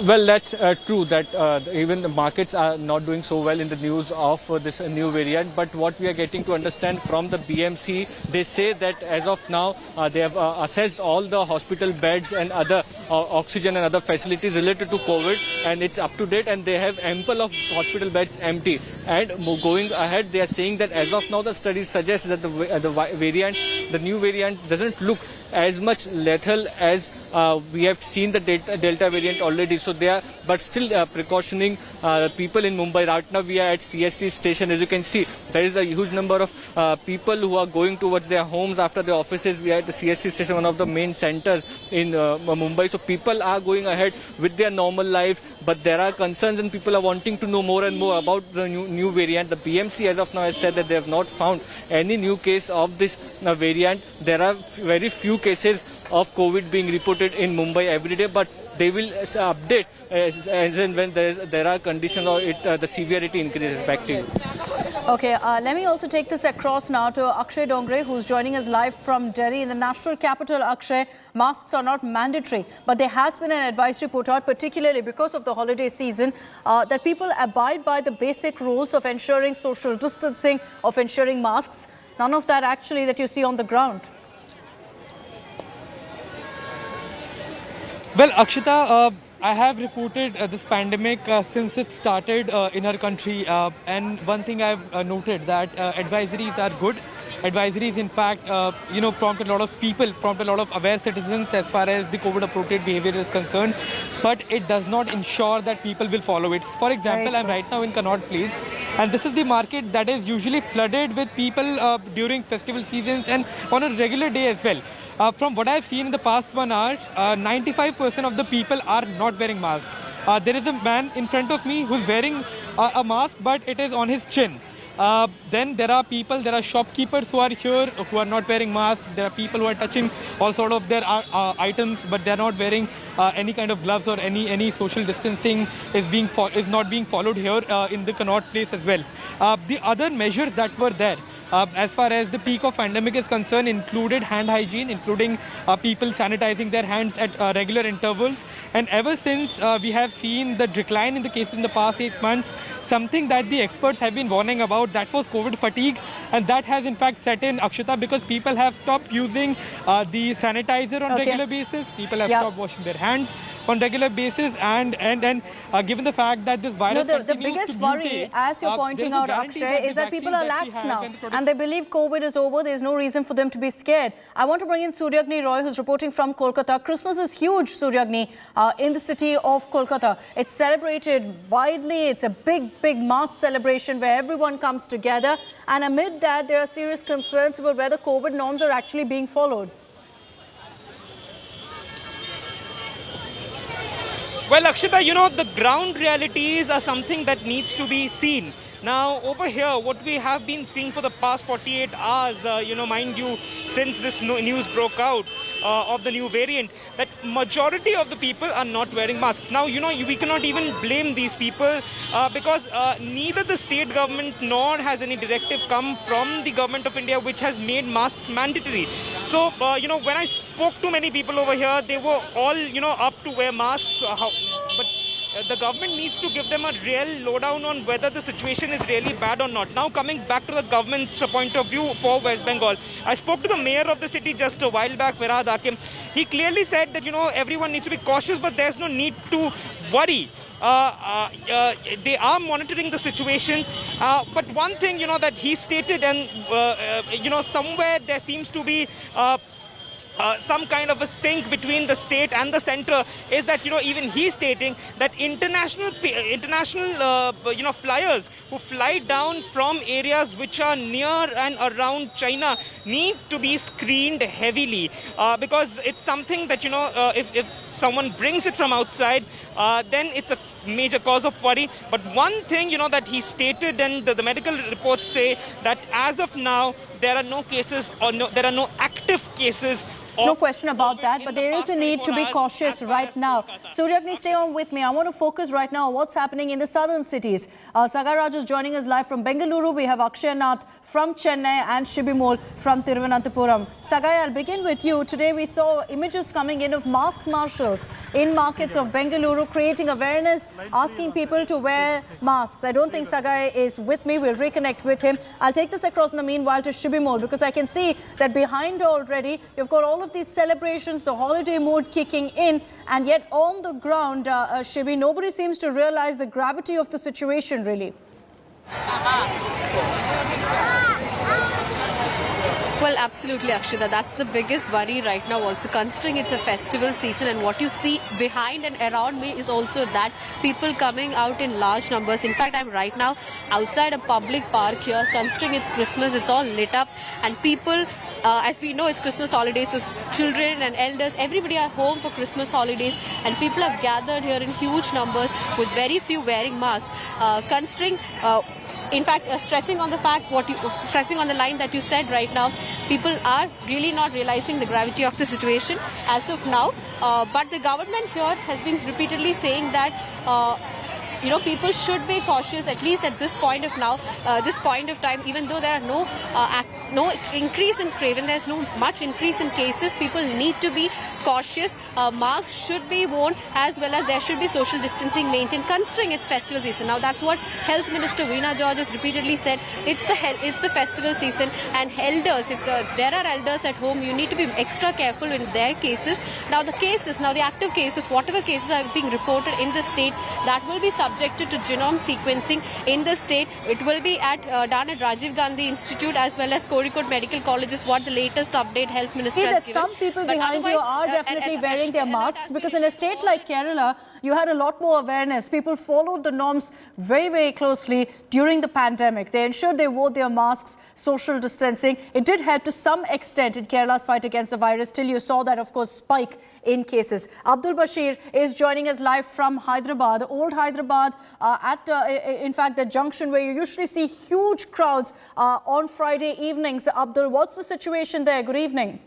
Well, that's true that even the markets are not doing so well in the news of this new variant. But what we are getting to understand from the BMC, they say that as of now, they have assessed all the hospital beds and other oxygen and other facilities related to COVID, and it's up to date, and they have ample of hospital beds empty. And going ahead, they are saying that as of now, the studies suggest that the new variant doesn't look as much lethal as we have seen the Delta variant already. So they are, but still precautioning people in Mumbai. Right now we are at CST station. As you can see, there is a huge number of people who are going towards their homes after their offices. We are at the CST station, one of the main centers in Mumbai. So people are going ahead with their normal life, but there are concerns and people are wanting to know more and more about the new variant. The BMC as of now has said that they have not found any new case of this variant. There are very few cases of COVID being reported in Mumbai every day, but they will update as and when there are conditions or the severity increases. Back to you. Okay, let me also take this across now to Akshay Dongre, who's joining us live from Delhi. In the national capital, Akshay, masks are not mandatory, but there has been an advisory put out, particularly because of the holiday season, that people abide by the basic rules of ensuring social distancing, of ensuring masks. None of that actually that you see on the ground. Well, Akshita, I have reported this pandemic since it started in our country, and one thing I've noted that advisories are good. Advisories, in fact, prompt a lot of people, prompt a lot of aware citizens as far as the COVID appropriate behavior is concerned, but it does not ensure that people will follow it. For example, I'm right now in Connaught Place, and this is the market that is usually flooded with people during festival seasons and on a regular day as well. From what I've seen in the past 1 hour, 95% of the people are not wearing masks. There is a man in front of me who's wearing a mask, but it is on his chin. Then there are people, there are shopkeepers who are here who are not wearing masks. There are people who are touching all sort of their items, but they're not wearing any kind of gloves, or any social distancing is not being followed here in the Connaught Place as well. The other measures that were there, as far as the peak of pandemic is concerned, included hand hygiene, including people sanitizing their hands at regular intervals. And ever since we have seen the decline in the cases in the past 8 months, something that the experts have been warning about, that was COVID fatigue. And that has in fact set in, Akshita, because people have stopped using the sanitizer on regular basis. People have stopped washing their hands on regular basis. And given the fact that this virus the biggest worry, as you're pointing out, Akshay, is that people are lax now. And they believe COVID is over. There's no reason for them to be scared. I want to bring in Suryagni Roy, who's reporting from Kolkata. Christmas is huge, Suryagni, in the city of Kolkata. It's celebrated widely. It's a big mass celebration where everyone comes together. And amid that, there are serious concerns about whether COVID norms are actually being followed. Well, Akshita, the ground realities are something that needs to be seen. Now, over here, what we have been seeing for the past 48 hours, mind you, since this news broke out of the new variant, that majority of the people are not wearing masks. Now, we cannot even blame these people because neither the state government nor has any directive come from the government of India which has made masks mandatory. So, when I spoke to many people over here, they were all, up to wear masks. But the government needs to give them a real lowdown on whether the situation is really bad or not. Now, coming back to the government's point of view for West Bengal, I spoke to the mayor of the city just a while back, Farhad Hakim. He clearly said that, everyone needs to be cautious, but there's no need to worry. They are monitoring the situation. But one thing, that he stated, and, somewhere there seems to be some kind of a sync between the state and the center, is that, even he's stating that international flyers who fly down from areas which are near and around China need to be screened heavily because it's something that, if someone brings it from outside, then it's a major cause of worry. But one thing, that he stated, and the medical reports say that as of now, there are no cases, or there are no active cases No question about that, but there is a need to be cautious right now. Suryagni, stay on with me. I want to focus right now on what's happening in the southern cities. Sagar Raj is joining us live from Bengaluru. We have Akshay Nath from Chennai and Shibimol from Thiruvananthapuram. Sagai, I'll begin with you. Today we saw images coming in of mask marshals in markets of Bengaluru creating awareness, asking people to wear masks. I don't think Sagai is with me. We'll reconnect with him. I'll take this across in the meanwhile to Shibimol, because I can see that behind already you've got all of these celebrations, the holiday mood kicking in, and yet on the ground, Shibi, nobody seems to realize the gravity of the situation, really. Well, absolutely, Akshita. That's the biggest worry right now also, considering it's a festival season, and what you see behind and around me is also that people coming out in large numbers. In fact, I'm right now outside a public park here. Considering it's Christmas, it's all lit up, and people, as we know, it's Christmas holidays, so children and elders, everybody are home for Christmas holidays, and people have gathered here in huge numbers with very few wearing masks. In fact, stressing on the line that you said right now, people are really not realizing the gravity of the situation as of now. But the government here has been repeatedly saying that people should be cautious, at least at this point of time, even though there are no increase in craven, there's no much increase in cases. People need to be cautious. Masks should be worn, as well as there should be social distancing maintained, considering it's festival season. Now, that's what Health Minister Veena George has repeatedly said. It's the festival season, and elders, if there are elders at home, you need to be extra careful in their cases. Now, the active cases, whatever cases are being reported in the state, that will be subjected to genome sequencing in the state. It will be done at Rajiv Gandhi Institute as well as Kozhikode Medical College, is what the latest update Health Minister has given. Some people behind you are definitely wearing their masks, because in a state like Kerala, you had a lot more awareness. People followed the norms very, very closely during the pandemic. They ensured they wore their masks, social distancing. It did help to some extent in Kerala's fight against the virus. Till you saw that, of course, spike in cases. Abdul Bashir is joining us live from Hyderabad, old Hyderabad, in fact, the junction where you usually see huge crowds on Friday evenings. Abdul, what's the situation there? Good evening.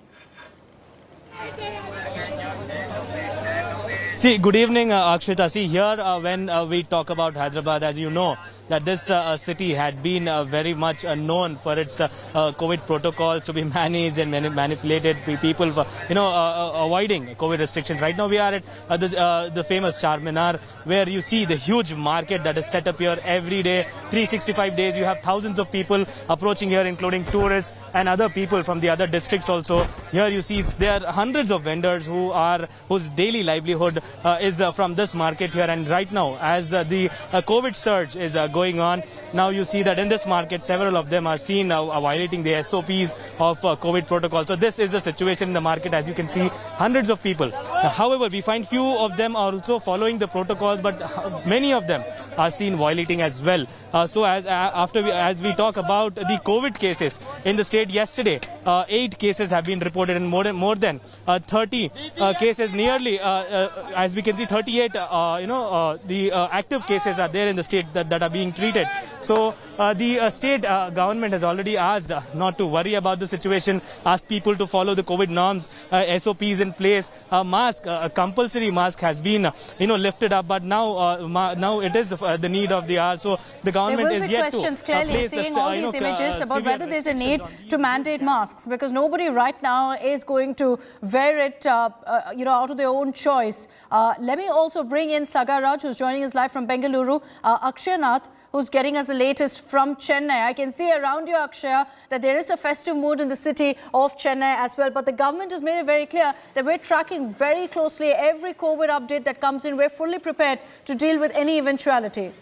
See, good evening, Akshita. See, here when we talk about Hyderabad, as you know, that this city had been very much known for its COVID protocols to be managed and manipulated, people, avoiding COVID restrictions. Right now, we are at the famous Charminar, where you see the huge market that is set up here every day, 365 days. You have thousands of people approaching here, including tourists and other people from the other districts also. Here you see there are hundreds of vendors whose daily livelihood is from this market here. And right now, as the COVID surge is going on, now you see that in this market, several of them are seen violating the SOPs of COVID protocol. So this is the situation in the market. As you can see, hundreds of people. However, we find few of them are also following the protocols, but many of them are seen violating as well. So as we talk about the COVID cases in the state yesterday, 8 cases have been reported, and more than 30 cases, nearly as we can see 38 the active cases are there in the state that are being treated. So the state government has already asked not to worry about the situation, asked people to follow the COVID norms, SOPs in place. A compulsory mask has been lifted up, but now it is the need of the hour. So the government is yet to place clearly seeing all these images about whether there's a need to mandate masks, because nobody right now is going to wear it out of their own choice. Let me also bring in Sagar Raj, who's joining us live from Bengaluru, Akshay Nath, who's getting us the latest from Chennai. I can see around you, Akshay, that there is a festive mood in the city of Chennai as well. But the government has made it very clear that we're tracking very closely every COVID update that comes in. We're fully prepared to deal with any eventuality.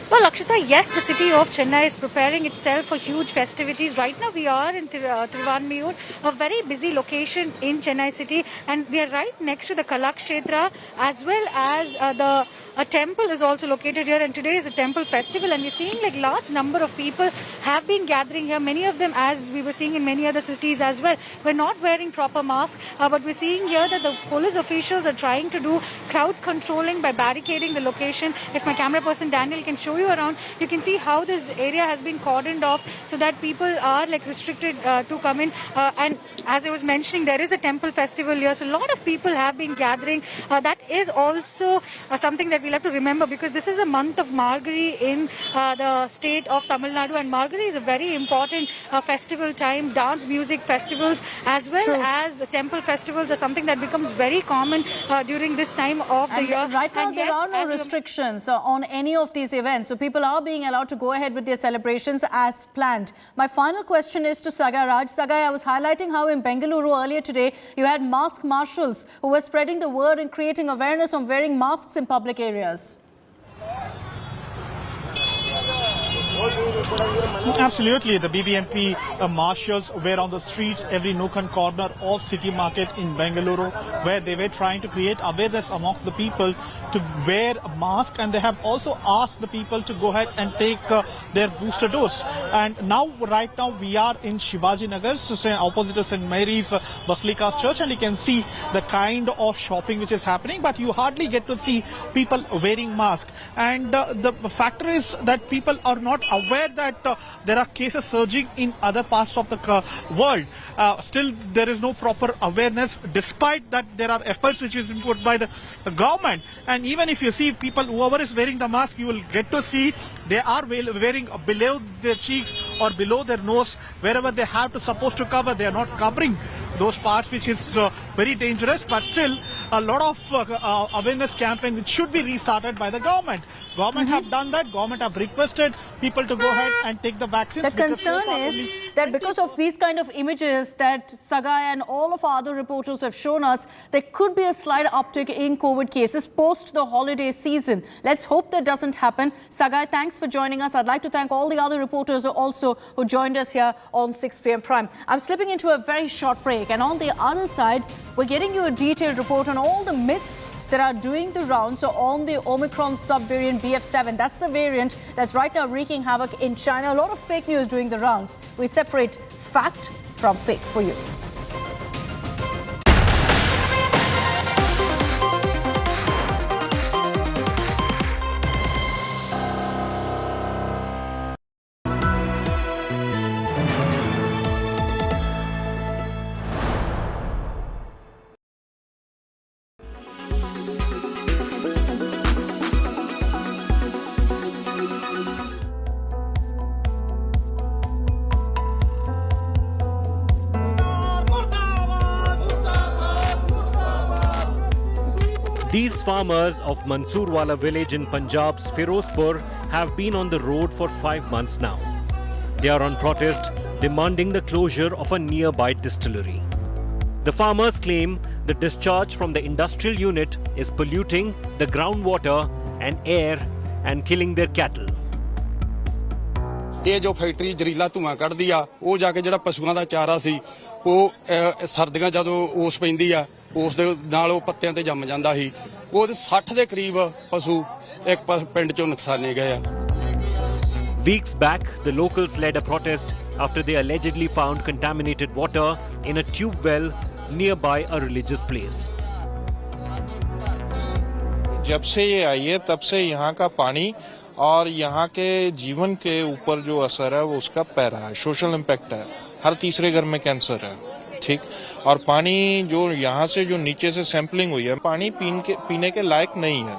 Well, Akshita, yes, the city of Chennai is preparing itself for huge festivities. Right now we are in Thiruvanmiyur, a very busy location in Chennai city, and we are right next to the Kalakshetra as well as the a temple is also located here, and today is a temple festival, and we're seeing like large number of people have been gathering here. Many of them, as we were seeing in many other cities as well, were not wearing proper masks, but we're seeing here that the police officials are trying to do crowd controlling by barricading the location. If my camera person Daniel can show you around, you can see how this area has been cordoned off so that people are like restricted to come in. And as I was mentioning, there is a temple festival here, so a lot of people have been gathering. That is also something that we'll have to remember, because this is the month of Margari in the state of Tamil Nadu, and Margari is a very important festival time. Dance music festivals as well as the temple festivals are something that becomes very common during this time of the year. Right now, there are no restrictions on any of these events, so people are being allowed to go ahead with their celebrations as planned. My final question is to Sagai Raj. Sagai, I was highlighting how in Bengaluru earlier today, you had mask marshals who were spreading the word and creating awareness on wearing masks in public areas. Absolutely. The BBMP marshals were on the streets, every nook and corner of City Market in Bengaluru, where they were trying to create awareness amongst the people to wear a mask, and they have also asked the people to go ahead and take their booster dose. And now, right now, we are in Shivaji Nagar, so opposite to St. Mary's Basilica's Church, and you can see the kind of shopping which is happening, but you hardly get to see people wearing masks. And the factor is that people are not aware that there are cases surging in other parts of the world. Still, there is no proper awareness, despite that there are efforts which is put by the government. And even if you see people, whoever is wearing the mask, you will get to see they are wearing below their cheeks or below their nose, wherever they have to supposed to cover, they are not covering those parts, which is very dangerous. But still, a lot of awareness campaign which should be restarted by the government. Government have done that. Government have requested people to go ahead and take the vaccines. The concern is that because of these kind of images that Sagai and all of our other reporters have shown us, there could be a slight uptick in COVID cases post the holiday season. Let's hope that doesn't happen. Sagai, thanks for joining us. I'd like to thank all the other reporters also who joined us here on 6 p.m. Prime. I'm slipping into a very short break, and on the other side, we're getting you a detailed report on all the myths that are doing the rounds on the Omicron subvariant BF7. That's the variant that's right now wreaking havoc in China. A lot of fake news doing the rounds. We separate fact from fake for you. These farmers of Mansoorwala village in Punjab's Firozpur have been on the road for 5 months now. They are on protest demanding the closure of a nearby distillery. The farmers claim the discharge from the industrial unit is polluting the groundwater and air and killing their cattle. ਇਹ ਜੋ factory ਜ਼ਰੀਲਾ ਧੂਆਂ ਕੱਢਦੀ ਆ ਉਹ ਜਾ ਕੇ ਜਿਹੜਾ ਪਸ਼ੂਆਂ ਦਾ ਚਾਰਾ ਸੀ ਉਹ ਸਰਦੀਆਂ ਜਦੋਂ ਓਸ ਪੈਂਦੀ ਆ ਉਸ ਦੇ ਨਾਲ ਉਹ ਪੱਤਿਆਂ ਤੇ ਜੰਮ ਜਾਂਦਾ ਸੀ ਉਹ 60 ਦੇ ਕਰੀਬ ਪਸ਼ੂ ਇੱਕ ਪਿੰਡ ਚੋਂ ਨੁਕਸਾਨੇ ਗਏ ਆ Weeks back, the locals led a protest after they allegedly found contaminated water in a tube well nearby a religious place. जब से ये आई है तब से यहाँ का पानी और यहाँ के जीवन के ऊपर जो असर है वो उसका पै रहा है सोशल इम्पैक्ट है हर तीसरे घर में कैंसर है ठीक और पानी जो यहाँ से जो नीचे से सैंपलिंग हुई है पानी पीने के लायक नहीं है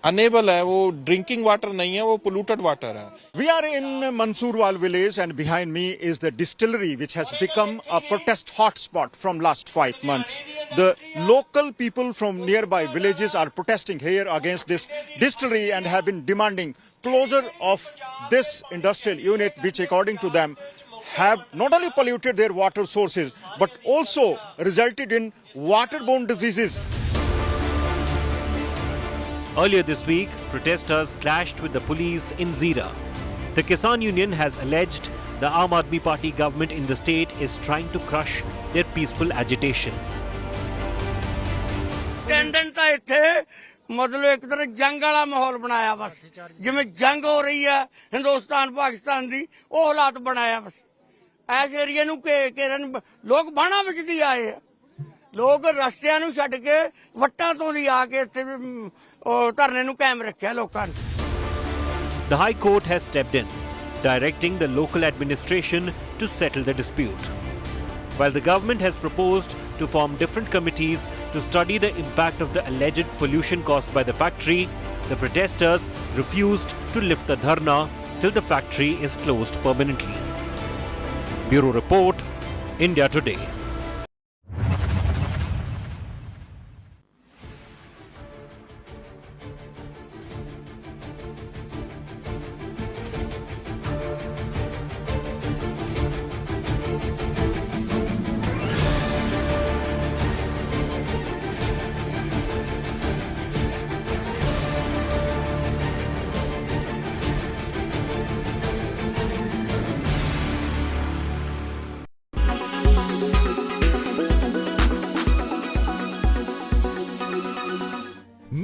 अनेबल है वो ड्रिंकिंग वाटर नहीं है वो पोल्यूटेड वाटर है We are in Mansoorwal village and behind me is the distillery which has become a protest hotspot from last 5 months. The local people from nearby villages are protesting here against this distillery and have been demanding closure of this industrial unit which according to them have not only polluted their water sources but also resulted in waterborne diseases. Earlier this week, protesters clashed with the police in Zira. The Kisan Union has alleged the Aam Aadmi Party government in the state is trying to crush their peaceful agitation. Attendant ਤਾਂ ਇੱਥੇ ਮਤਲਬ ਇੱਕ ਤਰ੍ਹਾਂ ਜੰਗ ਵਾਲਾ ਮਾਹੌਲ ਬਣਾਇਆ ਬਸ ਜਿਵੇਂ ਜੰਗ ਹੋ ਰਹੀ ਹੈ ਹਿੰਦੁਸਤਾਨ ਪਾਕਿਸਤਾਨ ਦੀ ਉਹ ਹਾਲਾਤ ਬਣਾਇਆ ਬਸ ਇਸ ਏਰੀਏ ਨੂੰ ਘੇਰਨ ਲੋਕ ਬਾਣਾ ਵਿੱਚ ਦੀ ਆਏ ਆ ਲੋਕ ਰਸਤਿਆਂ ਨੂੰ ਛੱਡ ਕੇ ਵੱਟਾਂ ਤੋਂ ਦੀ ਆ ਕੇ ਇੱਥੇ ਧਰਨੇ ਨੂੰ ਕਾਇਮ ਰੱਖਿਆ ਲੋਕਾਂ ਨੇ The High Court has stepped in, directing the local administration to settle the dispute. While the government has proposed to form different committees to study the impact of the alleged pollution caused by the factory, the protesters refused to lift the dharna till the factory is closed permanently. Bureau Report, India Today.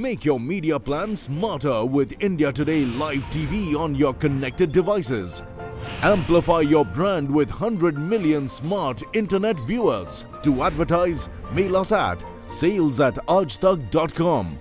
Make your media plan smarter with India Today Live TV on your connected devices. Amplify your brand with 100 million smart internet viewers. To advertise, mail us at sales@aajtak.com.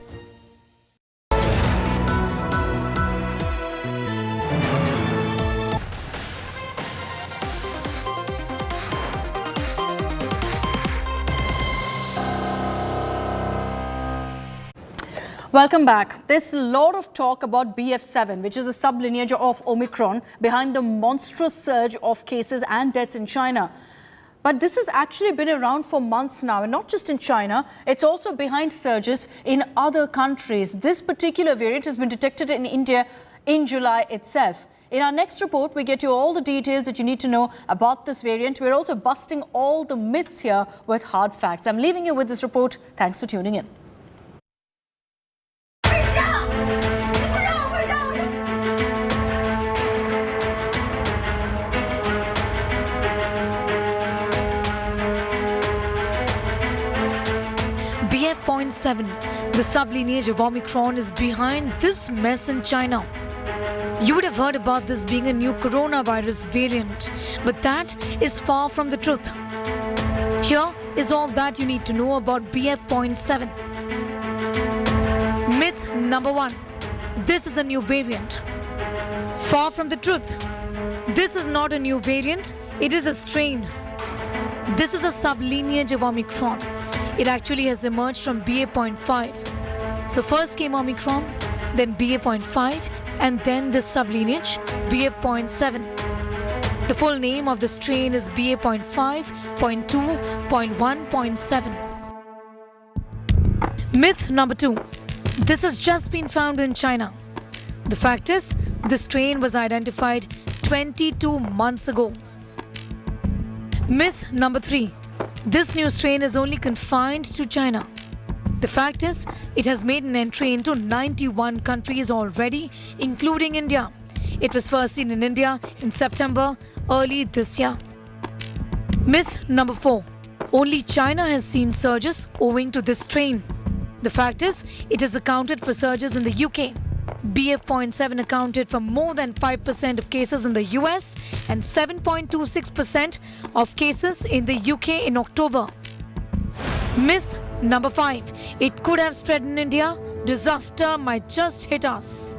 Welcome back. There's a lot of talk about BF7, which is the sublineage of Omicron behind the monstrous surge of cases and deaths in China. But this has actually been around for months now, and not just in China, it's also behind surges in other countries. This particular variant has been detected in India in July itself. In our next report, we get you all the details that you need to know about this variant. We're also busting all the myths here with hard facts. I'm leaving you with this report. Thanks for tuning in. BF.7, the sublineage of Omicron, is behind this mess in China. You would have heard about this being a new coronavirus variant, but that is far from the truth. Here is all that you need to know about BF.7. Myth number 1. This is a new variant. Far from the truth. This is not a new variant, it is a strain. This is a sublineage of Omicron. It actually has emerged from BA.5. So first came Omicron, then BA.5, and then this sublineage, BA.7. The full name of the strain is BA.5, .2, .1, .7. Myth number 2. This has just been found in China. The fact is, this strain was identified 22 months ago. Myth number 3. This new strain is only confined to China. The fact is, it has made an entry into 91 countries already, including India. It was first seen in India in September early this year. Myth number 4. Only China has seen surges owing to this strain. The fact is, it has accounted for surges in the UK. BF.7 accounted for more than 5% of cases in the US and 7.26% of cases in the UK in October. Myth number 5. It could have spread in India. Disaster might just hit us.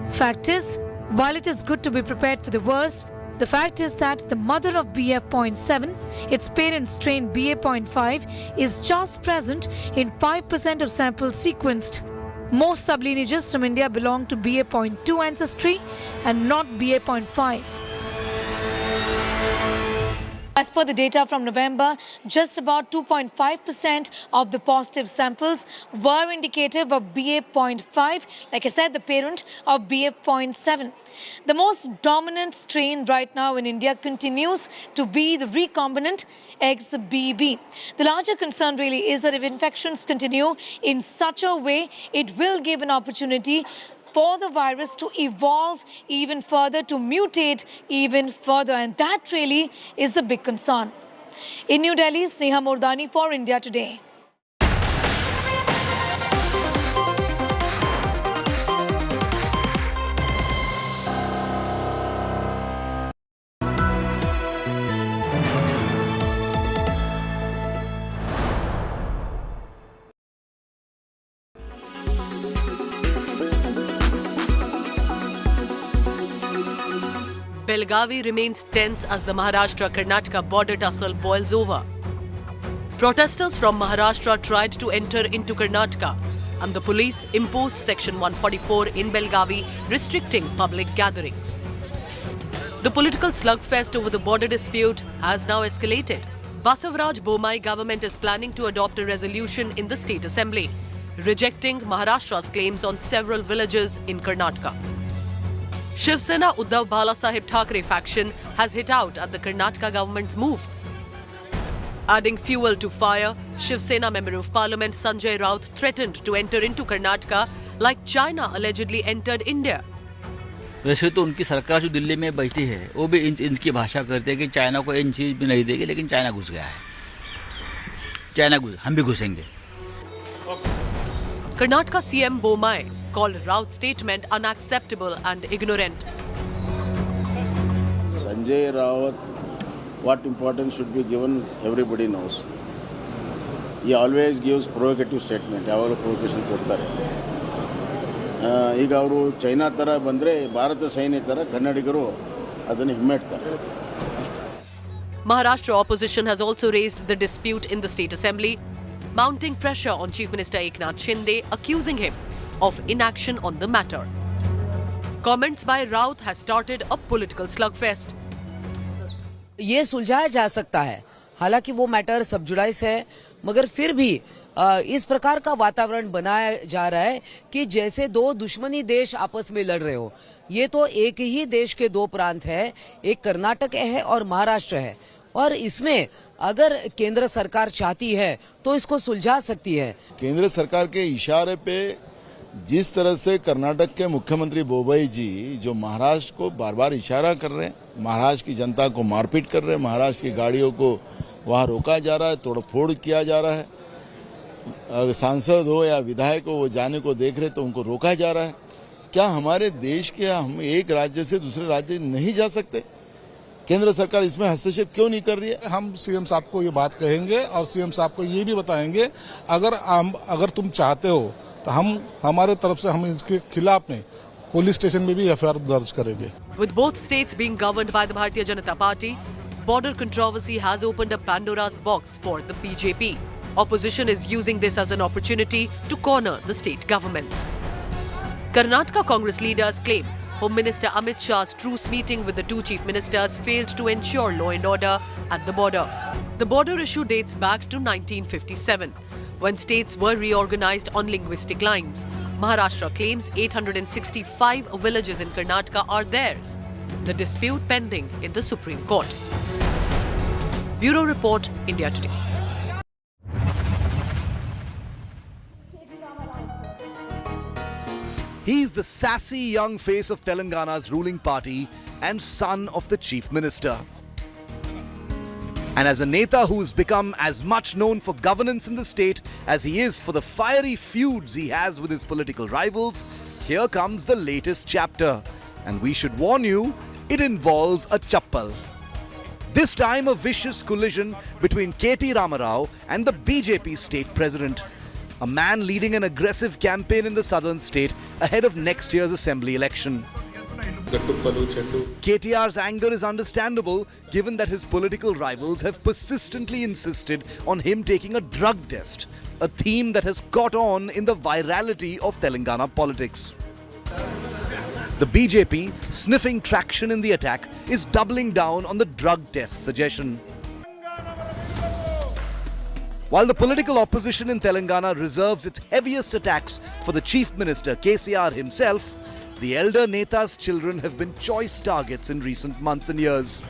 Fact is, while it is good to be prepared for the worst, the fact is that the mother of BF.7, its parent strain BA.5, is just present in 5% of samples sequenced. Most sublineages from India belong to BA.2 ancestry and not BA.5. As per the data from November, just about 2.5% of the positive samples were indicative of BA.5, like I said, the parent of BF.7. The most dominant strain right now in India continues to be the recombinant XBB. The larger concern really is that if infections continue in such a way, it will give an opportunity for the virus to evolve even further, to mutate even further. And that really is the big concern. In New Delhi, Sneha Mordani for India Today. Belgavi remains tense as the Maharashtra-Karnataka border tussle boils over. Protesters from Maharashtra tried to enter into Karnataka, and the police imposed Section 144 in Belgavi, restricting public gatherings. The political slugfest over the border dispute has now escalated. Basavaraj Bommai government is planning to adopt a resolution in the State Assembly, rejecting Maharashtra's claims on several villages in Karnataka. Shiv Sena Uddhav Balasaheb Thackeray faction has hit out at the Karnataka government's move. Adding fuel to fire, Shiv Sena Member of Parliament Sanjay Raut threatened to enter into Karnataka like China allegedly entered India. वैसे तो उनकी सरकार जो दिल्ली में बैठी है वो भी इंच की भाषा करते हैं कि चाइना को इंच भी नहीं देगी, लेकिन चाइना घुस गया है. चाइना घुस, हम भी घुसेंगे. Karnataka CM Bommai called Raut's statement unacceptable and ignorant. Sanjay Raut, what importance should be given, everybody knows. He always gives provocative statement. ಯಾವಾಗಲೂ provocation ಕೊಡ್ತಾರೆ. ಈಗ ಅವರು ಚೈನಾ ತರ ಬಂದ್ರೆ ಭಾರತ ಸೈನ್ಯ ತರ ಕನ್ನಡಿಗರು ಅದನ್ನು ಹಿಮ್ಮೆಟ್ತಾರೆ. Maharashtra opposition has also raised the dispute in the State Assembly, mounting pressure on Chief Minister Eknath Shinde, accusing him of inaction on the matter. Comments by Raut has started a political slugfest. ये सुलझाया जा सकता है, हालांकि वो matter सब जुडाइस है, मगर फिर भी इस प्रकार का वातावरण बनाया जा रहा है कि जैसे दो दुश्मनी देश आपस में लड़ रहे हो. ये तो एक ही देश के दो प्रांत है, एक कर्नाटक है और महाराष्ट्र है, और इसमें अगर केंद्र सरकार चाहती है तो इसको सुलझा सकती है. केंद्र सरकार के इशारे पे जिस तरह से कर्नाटक के मुख्यमंत्री बोम्मई जी जो महाराष्ट्र को बार बार इशारा कर रहे हैं, महाराष्ट्र की जनता को मारपीट कर रहे हैं, महाराष्ट्र की गाड़ियों को वहां रोका जा रहा है, तोड़फोड़ किया जा रहा है, अगर सांसद हो या विधायक हो वो जाने को देख रहे तो उनको रोका जा रहा है. क्या हमारे देश के हम एक राज्य से दूसरे राज्य नहीं जा सकते? केंद्र सरकार इसमें हस्तक्षेप क्यों नहीं कर रही है? हम सीएम साहब को ये बात कहेंगे और सीएम साहब को ये भी बताएंगे, अगर तुम चाहते हो तो हम हमारे तरफ से हम इसके खिलाफ में पुलिस स्टेशन में भी एफआईआर दर्ज करेंगे. With both states being governed by the Bharatiya Janata Party, border controversy has opened a Pandora's box for the BJP. Opposition is using this as an opportunity to corner the state governments. Karnataka Congress leaders claim Home Minister Amit Shah's truce meeting with the two chief ministers failed to ensure law and order at the border. The border issue dates back to 1957, when states were reorganized on linguistic lines. Maharashtra claims 865 villages in Karnataka are theirs. The dispute pending in the Supreme Court. Bureau Report, India Today. He is the sassy young face of Telangana's ruling party and son of the chief minister. And as a Neta who's become as much known for governance in the state as he is for the fiery feuds he has with his political rivals, here comes the latest chapter. And we should warn you, it involves a chappal. This time a vicious collision between K.T. Ramarao and the BJP state president. A man leading an aggressive campaign in the southern state ahead of next year's assembly election. KTR's anger is understandable given that his political rivals have persistently insisted on him taking a drug test, a theme that has caught on in the virality of Telangana politics. The BJP, sniffing traction in the attack, is doubling down on the drug test suggestion. While the political opposition in Telangana reserves its heaviest attacks for the Chief Minister KCR himself, the elder Neta's children have been choice targets in recent months and years.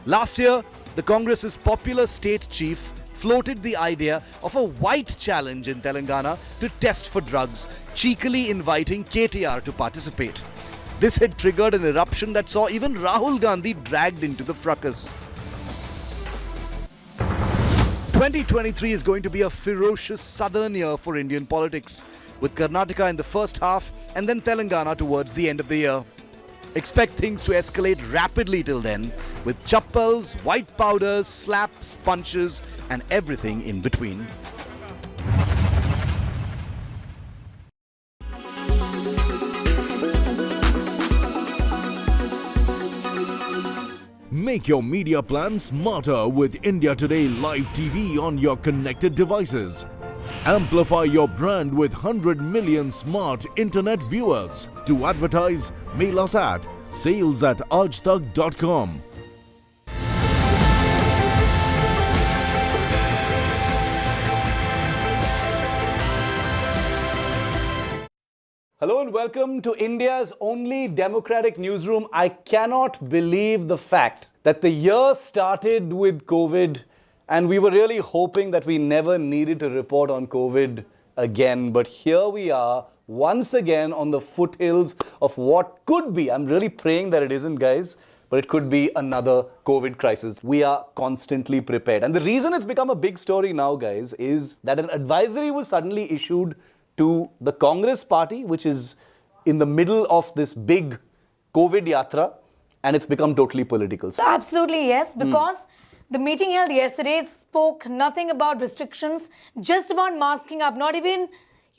Last year, the Congress's popular state chief floated the idea of a white challenge in Telangana to test for drugs, cheekily inviting KTR to participate. This had triggered an eruption that saw even Rahul Gandhi dragged into the fracas. 2023 is going to be a ferocious southern year for Indian politics, with Karnataka in the first half and then Telangana towards the end of the year. Expect things to escalate rapidly till then, with chappals, white powders, slaps, punches and everything in between. Make your media plan smarter with India Today Live TV on your connected devices. Amplify your brand with 100 million smart internet viewers. To advertise, mail us at sales@aajtak.com. Hello and welcome to India's only democratic newsroom. I cannot believe the fact that the year started with COVID and we were really hoping that we never needed to report on COVID again. But here we are once again on the foothills of what could be, I'm really praying that it isn't, guys, but it could be another COVID crisis. We are constantly prepared. And the reason it's become a big story now, guys, is that an advisory was suddenly issued to the Congress party, which is in the middle of this big COVID yatra, and it's become totally political. Absolutely, yes, because the meeting held yesterday spoke nothing about restrictions, just about masking up, not even,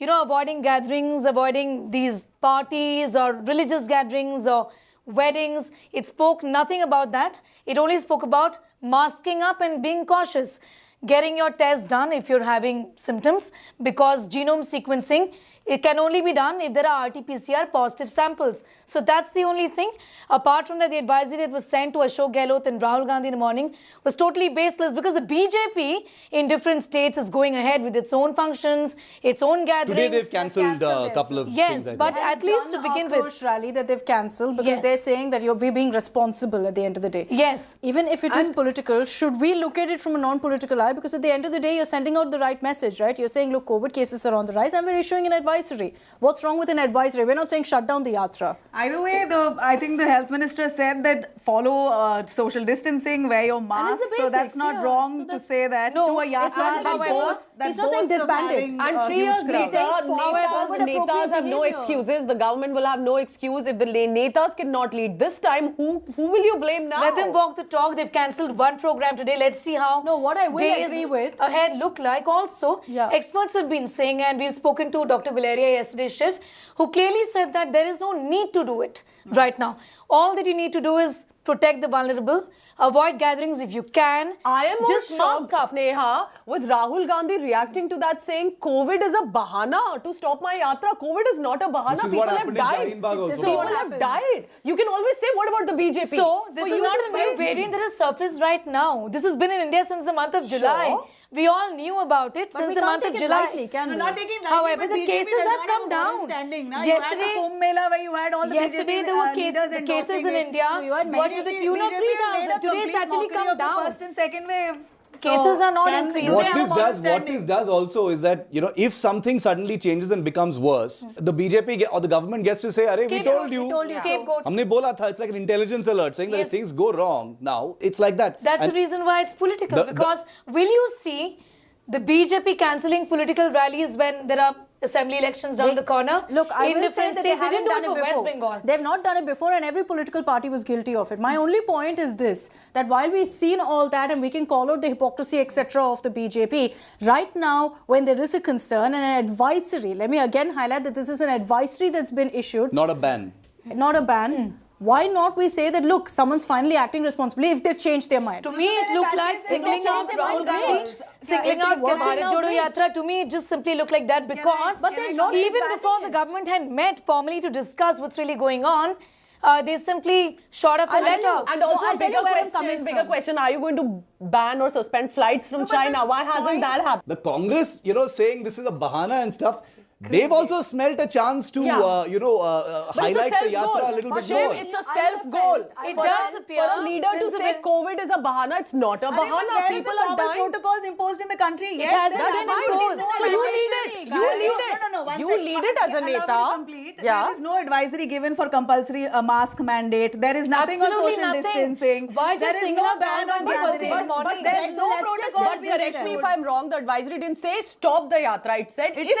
avoiding gatherings, avoiding these parties or religious gatherings or weddings. It spoke nothing about that. It only spoke about masking up and being cautious. Getting your test done if you're having symptoms, because genome sequencing, it can only be done if there are RT-PCR positive samples. So that's the only thing. Apart from that, the advisory that was sent to Ashok Gehlot and Rahul Gandhi in the morning was totally baseless, because the BJP in different states is going ahead with its own functions, its own gatherings. Today they've cancelled a couple of things. Yes, but at least to begin with. Rally that they've cancelled because they're saying that we're being responsible at the end of the day. Yes. Even if it is political, should we look at it from a non-political eye? Because at the end of the day, you're sending out the right message, right? You're saying, look, COVID cases are on the rise and we're issuing an advisory. What's wrong with an advisory? We're not saying shut down the yatra. Either way, I think the health minister said that follow social distancing, wear your mask. So that's not wrong to say that to a yatra he's not saying disbanded. And 3 years later, netas have no excuses. The government will have no excuse. If the netas cannot lead this time, who will you blame now? Let them walk the talk. They've cancelled one program today. Let's see how what I will agree with ahead look like. Also, experts have been saying, and we've spoken to Dr. Guleria yesterday, Shiv, who clearly said that there is no need to do it right now. All that you need to do is protect the vulnerable, avoid gatherings if you can. I am just shocked, Sneha, with Rahul Gandhi reacting to that, saying COVID is a bahana to stop my yatra. COVID is not a bahana. People have died. People have died. You can always say, what about the BJP? So, this is not a new variant that has surfaced right now. This has been in India since the month of July. We all knew about it since the month of July. However, the cases have come down. Yesterday there were cases in India, but to the tune of 3,000. Today it's actually come down. First and second wave. Cases are not increasing. What this does also is that, if something suddenly changes and becomes worse, the BJP or the government gets to say, "Arey, we told you. Scapegoat. Humne bola tha." It's like an intelligence alert saying that if things go wrong now, it's like that. That's the reason why it's political. Because will you see the BJP cancelling political rallies when there are assembly elections down the corner? Look, I will say that they didn't haven't do done it it for West before. Bengal. They've not done it before, and every political party was guilty of it. My only point is this, that while we've seen all that and we can call out the hypocrisy, etc. of the BJP, right now, when there is a concern and an advisory, let me again highlight that this is an advisory that's been issued. Not a ban. Not a ban. Why not we say that, look, someone's finally acting responsibly if they've changed their mind? To me, it looked like singling out Rahul Gandhi, singling out Bharat Jodo Yatra. To me, it just simply looked like that, because even before the government had met formally to discuss what's really going on, they simply shot up a letter. And also a bigger question, are you going to ban or suspend flights from China? Why hasn't that happened? The Congress, saying this is a bahana and stuff, they've also smelt a chance to, highlight the yatra a little bit more. It's a self-goal. It does appear. For a leader to say COVID is a bahana, it's not a bahana. People are dying. Protocols imposed in the country. It has been imposed. So you lead it. You lead it as a neta. There is no advisory given for compulsory mask mandate. There is nothing on social distancing. Why just single out ban on gathering? But there's no protocol. But correct me if I'm wrong. The advisory didn't say stop the yatra. It said if you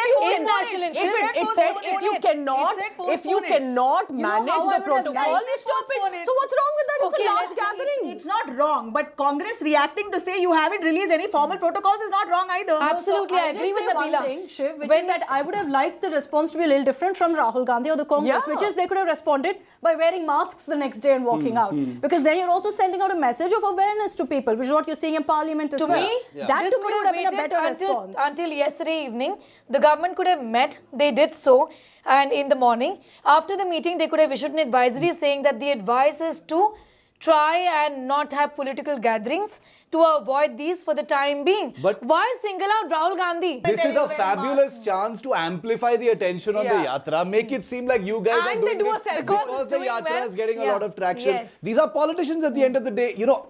commercial interest. It says if you cannot manage the protocol, they stop it. So what's wrong with that? It's a large gathering. It's not wrong, but Congress reacting to say you haven't released any formal protocols is not wrong either. Absolutely, I agree with one Nabila. thing, Shiv, which is that I would have liked the response to be a little different from Rahul Gandhi or the Congress, which is they could have responded by wearing masks the next day and walking out. Because then you're also sending out a message of awareness to people, which is what you're seeing in Parliament as well. That This to me would have been a better response. Until yesterday evening, the government could have met. They did so, and in the morning, after the meeting, they could have issued an advisory saying that the advice is to try and not have political gatherings to avoid these for the time being. But why single out Rahul Gandhi? This is a fabulous chance to amplify the attention on the yatra, make it seem like you guys are doing this because the yatra is getting a lot of traction. Yes. These are politicians at the end of the day. You know,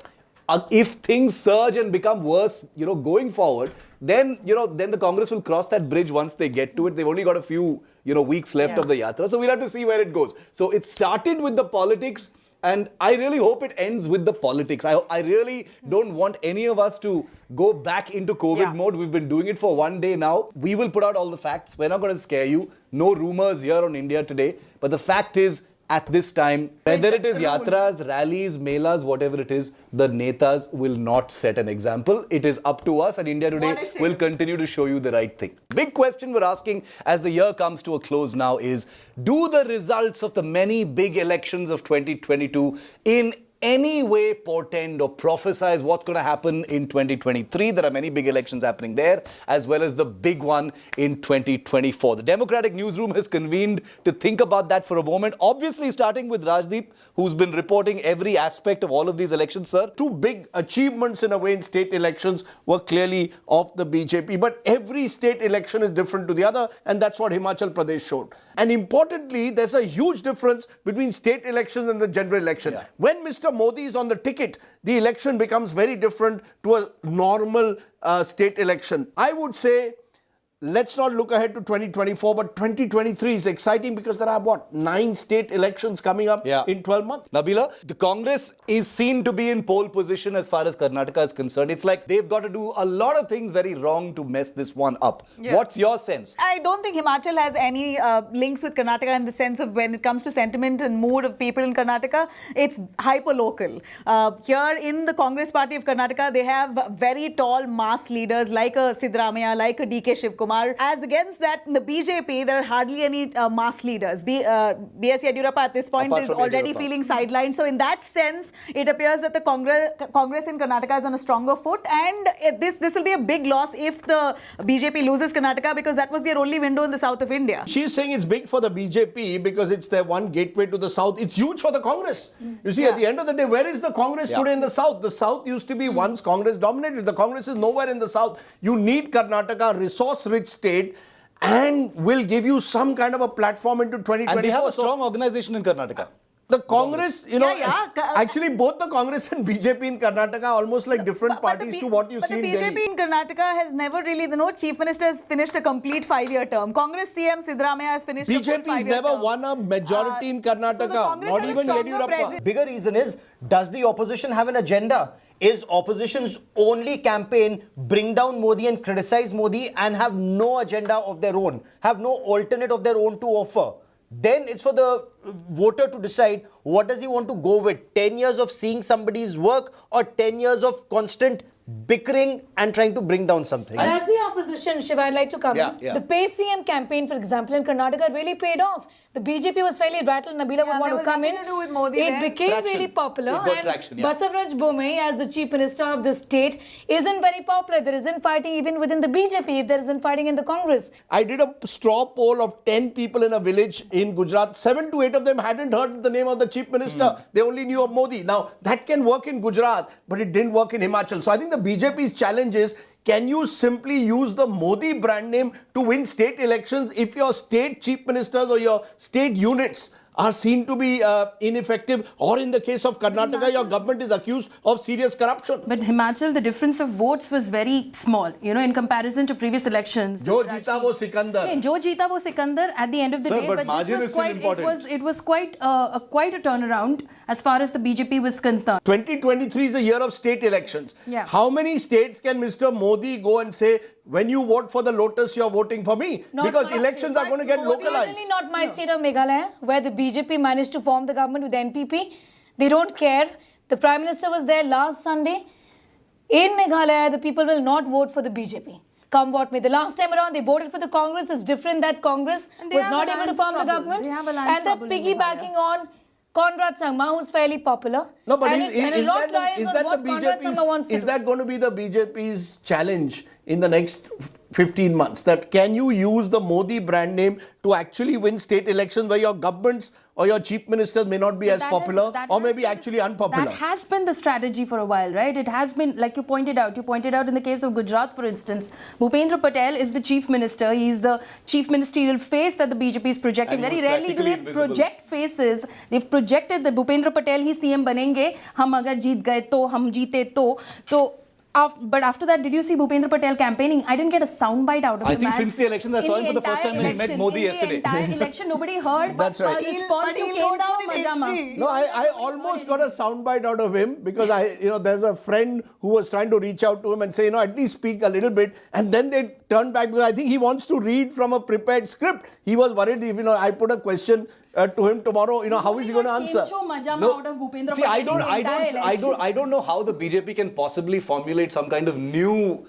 if things surge and become worse, you know, going forward, then, you know, then the Congress will cross that bridge once they get to it. They've only got a few, you know, weeks left of the yatra. So we'll have to see where it goes. So it started with the politics, and I really hope it ends with the politics. I really don't want any of us to go back into COVID mode. We've been doing it for one day now. We will put out all the facts. We're not going to scare you. No rumors here on India Today. But the fact is, at this time, whether it is yatras, rallies, melas, whatever it is, the netas will not set an example. It is up to us, and India Today will continue to show you the right thing. Big question we're asking as the year comes to a close now is, do the results of the many big elections of 2022 in any way portend or prophesize what's going to happen in 2023? There are many big elections happening there, as well as the big one in 2024. The Democratic Newsroom has convened to think about that for a moment. Obviously, starting with Rajdeep, who's been reporting every aspect of all of these elections, sir. Two big achievements in a way in state elections were clearly of the BJP, but every state election is different to the other, and that's what Himachal Pradesh showed. And importantly, there's a huge difference between state elections and the general election. When Mr. Modi is on the ticket, the election becomes very different to a normal state election. I would say, let's not look ahead to 2024, but 2023 is exciting because there are, 9 state elections coming up in 12 months. Nabila, the Congress is seen to be in pole position as far as Karnataka is concerned. It's like they've got to do a lot of things very wrong to mess this one up. What's your sense? I don't think Himachal has any links with Karnataka in the sense of when it comes to sentiment and mood of people in Karnataka. It's hyper-local. Here in the Congress party of Karnataka, they have very tall mass leaders like a Siddaramaiah, like a DK Shivkumar. As against that, in the BJP, there are hardly any mass leaders. B.S. Yadurappa at this point is already feeling sidelined. So in that sense, it appears that the Congress in Karnataka is on a stronger foot. And this will be a big loss if the BJP loses Karnataka, because that was their only window in the south of India. She's saying it's big for the BJP because it's their one gateway to the south. It's huge for the Congress. You see, at the end of the day, where is the Congress today in the south? The south used to be once Congress dominated. The Congress is nowhere in the south. You need Karnataka, resource-rich state, and will give you some kind of a platform into 2024. And they have a strong organization in Karnataka. The Congress, you know, actually both the Congress and BJP in Karnataka are almost like different parties to what you see in Delhi. But the BJP in Karnataka has never really, Chief Minister has finished a complete 5-year term. Congress CM Siddaramaiah has finished a full 5-year term. BJP has never won a majority in Karnataka, not even Yadurappa. Bigger reason is, does the opposition have an agenda? Is opposition's only campaign bring down Modi and criticize Modi and have no agenda of their own, have no alternate of their own to offer? Then it's for the voter to decide what does he want to go with, 10 years of seeing somebody's work or 10 years of constant bickering and trying to bring down something. And as the opposition, Shiva, I'd like to come in. The Pay CM campaign, for example, in Karnataka really paid off. The BJP was fairly rattled. Nabila would want to come in. It became really popular. And Basavaraj Bommai, as the Chief Minister of the state, isn't very popular. There isn't fighting even within the BJP if there isn't fighting in the Congress. I did a straw poll of 10 people in a village in Gujarat. 7 to 8 of them hadn't heard the name of the Chief Minister. They only knew of Modi. Now, that can work in Gujarat, but it didn't work in Himachal. So I think the BJP's challenge is, can you simply use the Modi brand name to win state elections if your state chief ministers or your state units are seen to be ineffective, or in the case of Karnataka, your government is accused of serious corruption? But Himachal, the difference of votes was very small, in comparison to previous elections. Jo jeeta wo Sikandar. Jo jeeta wo Sikandar at the end of the day. But margin is still important. It was quite a turnaround. as far as the BJP was concerned. 2023 is a year of state elections. Yeah. How many states can Mr. Modi go and say, when you vote for the Lotus, you're voting for me? Because elections are going to get localized. Certainly not my state of Meghalaya, where the BJP managed to form the government with the NPP. They don't care. The Prime Minister was there last Sunday. In Meghalaya, the people will not vote for the BJP. Come what may. The last time around, they voted for the Congress. It's different that Congress was not able to form the government. They have alliance And they're trouble in piggybacking on Conrad Sangma, who's fairly popular. No, but and is that going to be the BJP's challenge in the next 15 months? That can you use the Modi brand name to actually win state elections where your governments or your chief ministers may not be as popular or maybe actually unpopular? That has been the strategy for a while, right? It has been, like you pointed out in the case of Gujarat, for instance, Bhupendra Patel is the chief minister. He is the chief ministerial face that the BJP is projecting. Very rarely do they project faces. They've projected that Bhupendra Patel he CM बनेंगे, हम अगर जीत गए तो, हम जीते तो. But after that, did you see Bhupendra Patel campaigning? I didn't get a soundbite out of it. I think since the elections, I saw him for the first time when he met Modi yesterday. In the entire election, nobody heard That's right. a response to Kendra. No, I almost got a soundbite out of him because there's a friend who was trying to reach out to him and say, at least speak a little bit. And then they turned back because I think he wants to read from a prepared script. He was worried if, I put a question to him tomorrow, how is he going to answer? No. See, I don't know how the BJP can possibly formulate some kind of new,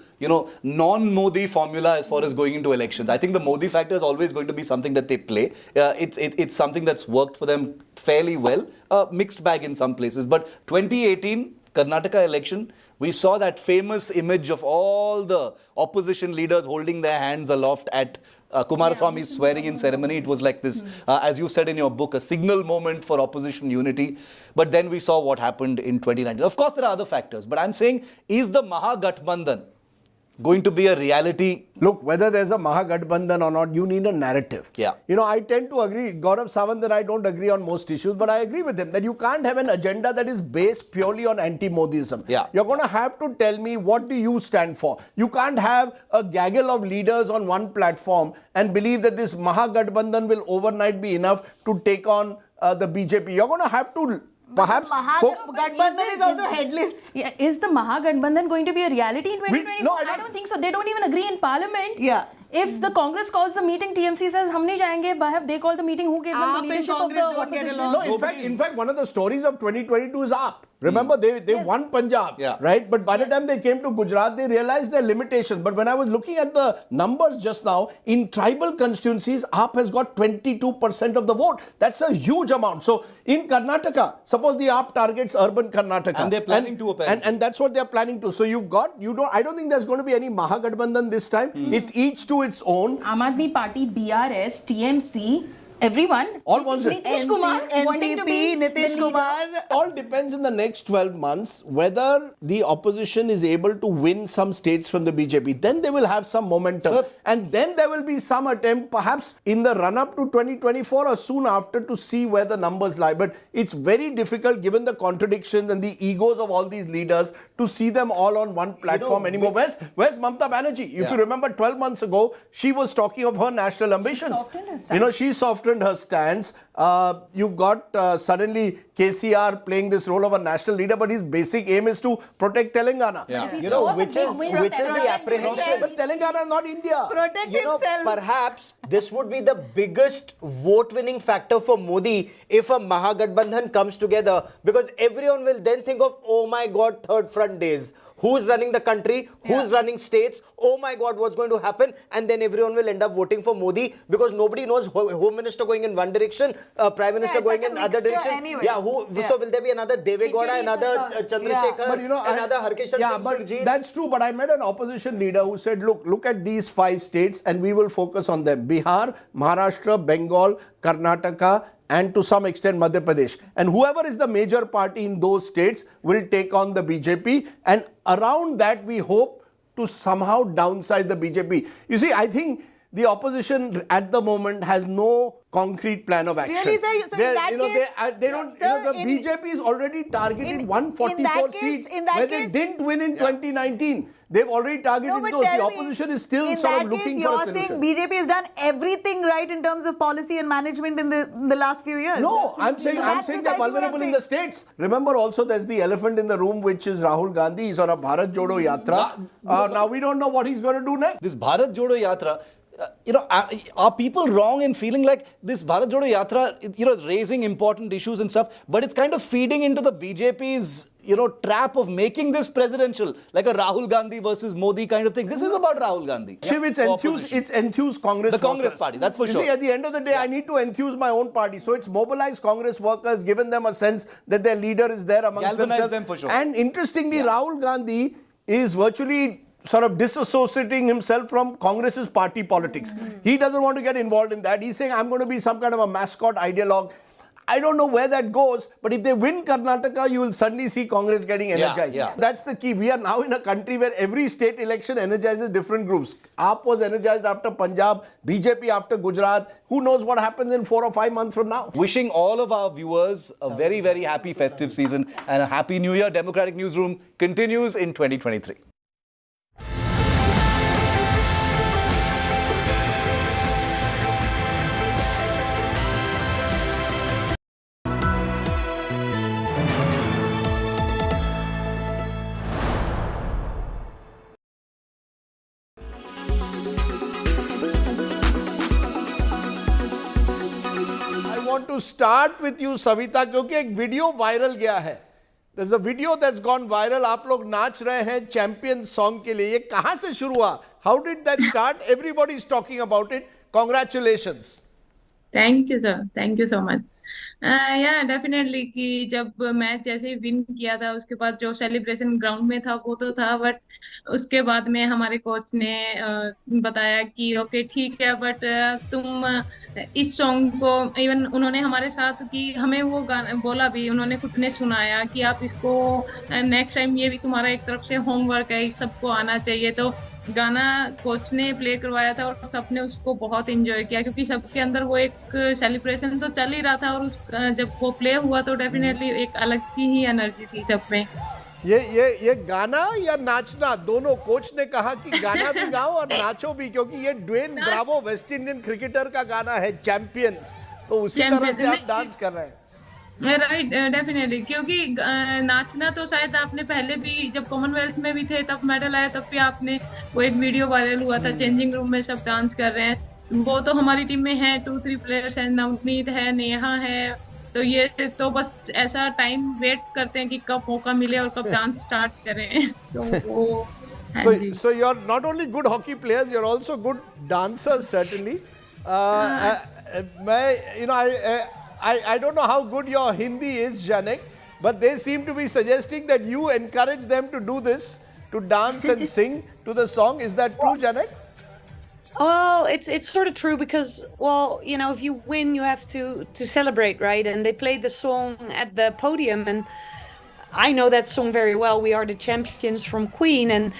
non-Modi formula as far as going into elections. I think the Modi factor is always going to be something that they play. It's something that's worked for them fairly well. Mixed bag in some places. But 2018 Karnataka election, we saw that famous image of all the opposition leaders holding their hands aloft at Kumaraswamy's swearing-in ceremony. It was like this, as you said in your book, a signal moment for opposition unity. But then we saw what happened in 2019. Of course, there are other factors. But I'm saying, is the Mahagathbandhan going to be a reality? Look, whether there's a Mahagathbandhan or not, you need a narrative. Yeah. I tend to agree. Gaurav Sawant and I don't agree on most issues, but I agree with him that you can't have an agenda that is based purely on anti-Modism. Yeah. You're going to have to tell me, what do you stand for? You can't have a gaggle of leaders on one platform and believe that this Mahagathbandhan will overnight be enough to take on the BJP. You're going to have to perhaps Mahagathbandhan is also headless. Yeah, is the Mahagathbandhan going to be a reality in 2024? No, I don't think so. They don't even agree in Parliament. Yeah. If the Congress calls the meeting, TMC says, "Hum nahi jayenge." Why have they called the meeting? Who gave them the leadership of the opposition? No, in fact, one of the stories of 2022 is AAP. Remember, they won Punjab, right? But by the time they came to Gujarat, they realized their limitations. But when I was looking at the numbers just now, in tribal constituencies, AAP has got 22% of the vote. That's a huge amount. So in Karnataka, suppose the AAP targets urban Karnataka. And they're planning to apparently. And that's what they're planning to. So I don't think there's going to be any Mahagathbandhan this time. It's each to its own. Aam Aadmi Party, BRS, TMC, everyone. All wants it. Nitish Kumar wanting to be Nitish Kumar. All depends in the next 12 months whether the opposition is able to win some states from the BJP. Then they will have some momentum. Sir, and then there will be some attempt perhaps in the run-up to 2024 or soon after to see where the numbers lie. But it's very difficult given the contradictions and the egos of all these leaders to see them all on one platform anymore. Where's Mamata Banerjee? If you remember 12 months ago, she was talking of her national ambitions. She softened her stance. You've got suddenly KCR playing this role of a national leader, but his basic aim is to protect Telangana. Which is the apprehension. But Telangana is not India. Protect himself. Perhaps this would be the biggest vote-winning factor for Modi if a Mahagathbandhan comes together, because everyone will then think of, oh my God, third front days. Who's running the country? Who's running states? Oh my God, what's going to happen? And then everyone will end up voting for Modi because nobody knows Home Minister going in one direction, Prime Minister going in other direction. Anyway. So will there be another Devegowda, another Chandrasekhar, another Harkishan Singh Surjeet? That's true. But I met an opposition leader who said, look at these 5 states and we will focus on them. Bihar, Maharashtra, Bengal, Karnataka, and to some extent Madhya Pradesh. And whoever is the major party in those states will take on the BJP. And around that, we hope to somehow downsize the BJP. You see, I think the opposition at the moment has no concrete plan of action. Really, sir? So in that case, they don't. sir, The BJP is already targeted 144 seats where they didn't win in 2019. They've already targeted those. The opposition is still sort of looking for a solution. You're saying BJP has done everything right in terms of policy and management in the last few years. No, I'm saying they're vulnerable in the states. Remember also there's the elephant in the room, which is Rahul Gandhi. He's on a Bharat Jodo Yatra. Now we don't know what he's going to do next. This Bharat Jodo Yatra, are people wrong in feeling like this Bharat Jodo Yatra, is raising important issues and stuff, but it's kind of feeding into the BJP's, trap of making this presidential, like a Rahul Gandhi versus Modi kind of thing. This is about Rahul Gandhi. Shiv, it's enthused Congress. The Congress party, that's for sure. See, at the end of the day, I need to enthuse my own party. So it's mobilized Congress workers, given them a sense that their leader is there amongst themselves. Them for sure. And interestingly, Rahul Gandhi is virtually sort of disassociating himself from Congress's party politics. He doesn't want to get involved in that. He's saying, I'm going to be some kind of a mascot ideologue. I don't know where that goes, but if they win Karnataka, you will suddenly see Congress getting energized. That's the key. We are now in a country where every state election energizes different groups. AAP was energized after Punjab, BJP after Gujarat. Who knows what happens in 4 or 5 months from now? Wishing all of our viewers a very, very happy festive season and a happy new year. Democratic Newsroom continues in 2023. To start with you, Savita, क्योंकि एक video viral गया है. There's a video that's gone viral. आप लोग नाच रहे हैं champion song के लिए. ये कहाँ से शुरू हुआ? How did that start? Everybody is talking about it. Congratulations. Thank you, sir. Thank you so much. Yeah, definitely कि जब मैच जैसे विन किया था उसके बाद जो सेलिब्रेशन ग्राउंड में था वो तो था, बट उसके बाद में हमारे कोच ने बताया कि ओके ठीक है, बट तुम इस सॉन्ग को, इवन उन्होंने हमारे साथ कि हमें वो गाना बोला भी, उन्होंने खुद ने सुनाया कि आप इसको नेक्स्ट टाइम, ये भी तुम्हारा एक तरफ से होमवर्क है, सबको आना चाहिए. तो गाना कोच ने प्ले करवाया था और सबने उसको बहुत एंजॉय किया क्योंकि सबके अंदर वो एक सेलिब्रेशन तो चल ही रहा था और उस जब वो प्ले हुआ तो डेफिनेटली एक अलग सी ही एनर्जी थी सब में. ये गाना या नाचना दोनों, कोच ने कहा कि गाना भी गाओ और नाचो भी, क्योंकि ये Dwayne Bravo West Indian cricketer का गाना है चैंपियंस, तो उसी तरह से आप डांस कर रहे हैं. राइट, डेफिनेटली, क्योंकि नाचना तो शायद आपने पहले भी जब कॉमनवेल्थ में भी थे तब मेडल आया तब भी आपने वो एक वीडियो वायरल हुआ था, चेंजिंग रूम में सब डांस कर रहे हैं. वो तो हमारी टीम में है 2-3 प्लेयर्स हैं, नवनीत है, नेहा है, तो ये तो बस ऐसा टाइम वेट करते हैं कि कब मौका मिले और कब डांस स्टार्ट करें. तो वो so you're not only good hockey players, you're also good dancers certainly. I don't know how good your Hindi is, Janek, but they seem to be suggesting that you encourage them to do this, to dance and sing to the song. Is that true, Janek? Well, it's sort of true because, well, if you win, you have to celebrate, right? And they played the song at the podium, and I know that song very well. We Are the Champions from Queen, and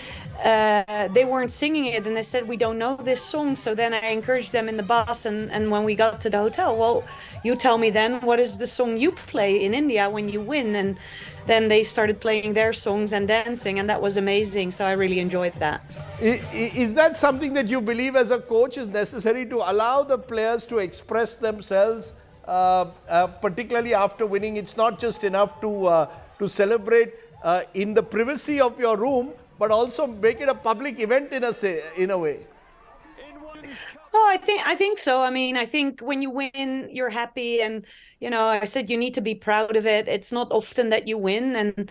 they weren't singing it, and they said, we don't know this song. So then I encouraged them in the bus, and when we got to the hotel, well, you tell me then, what is the song you play in India when you win? And then they started playing their songs and dancing, and that was amazing. So I really enjoyed that. Is that something that you believe as a coach is necessary to allow the players to express themselves, particularly after winning? It's not just enough to celebrate in the privacy of your room, but also make it a public event in a way. Oh, I think so. I mean, I think when you win, you're happy, and I said you need to be proud of it. It's not often that you win, and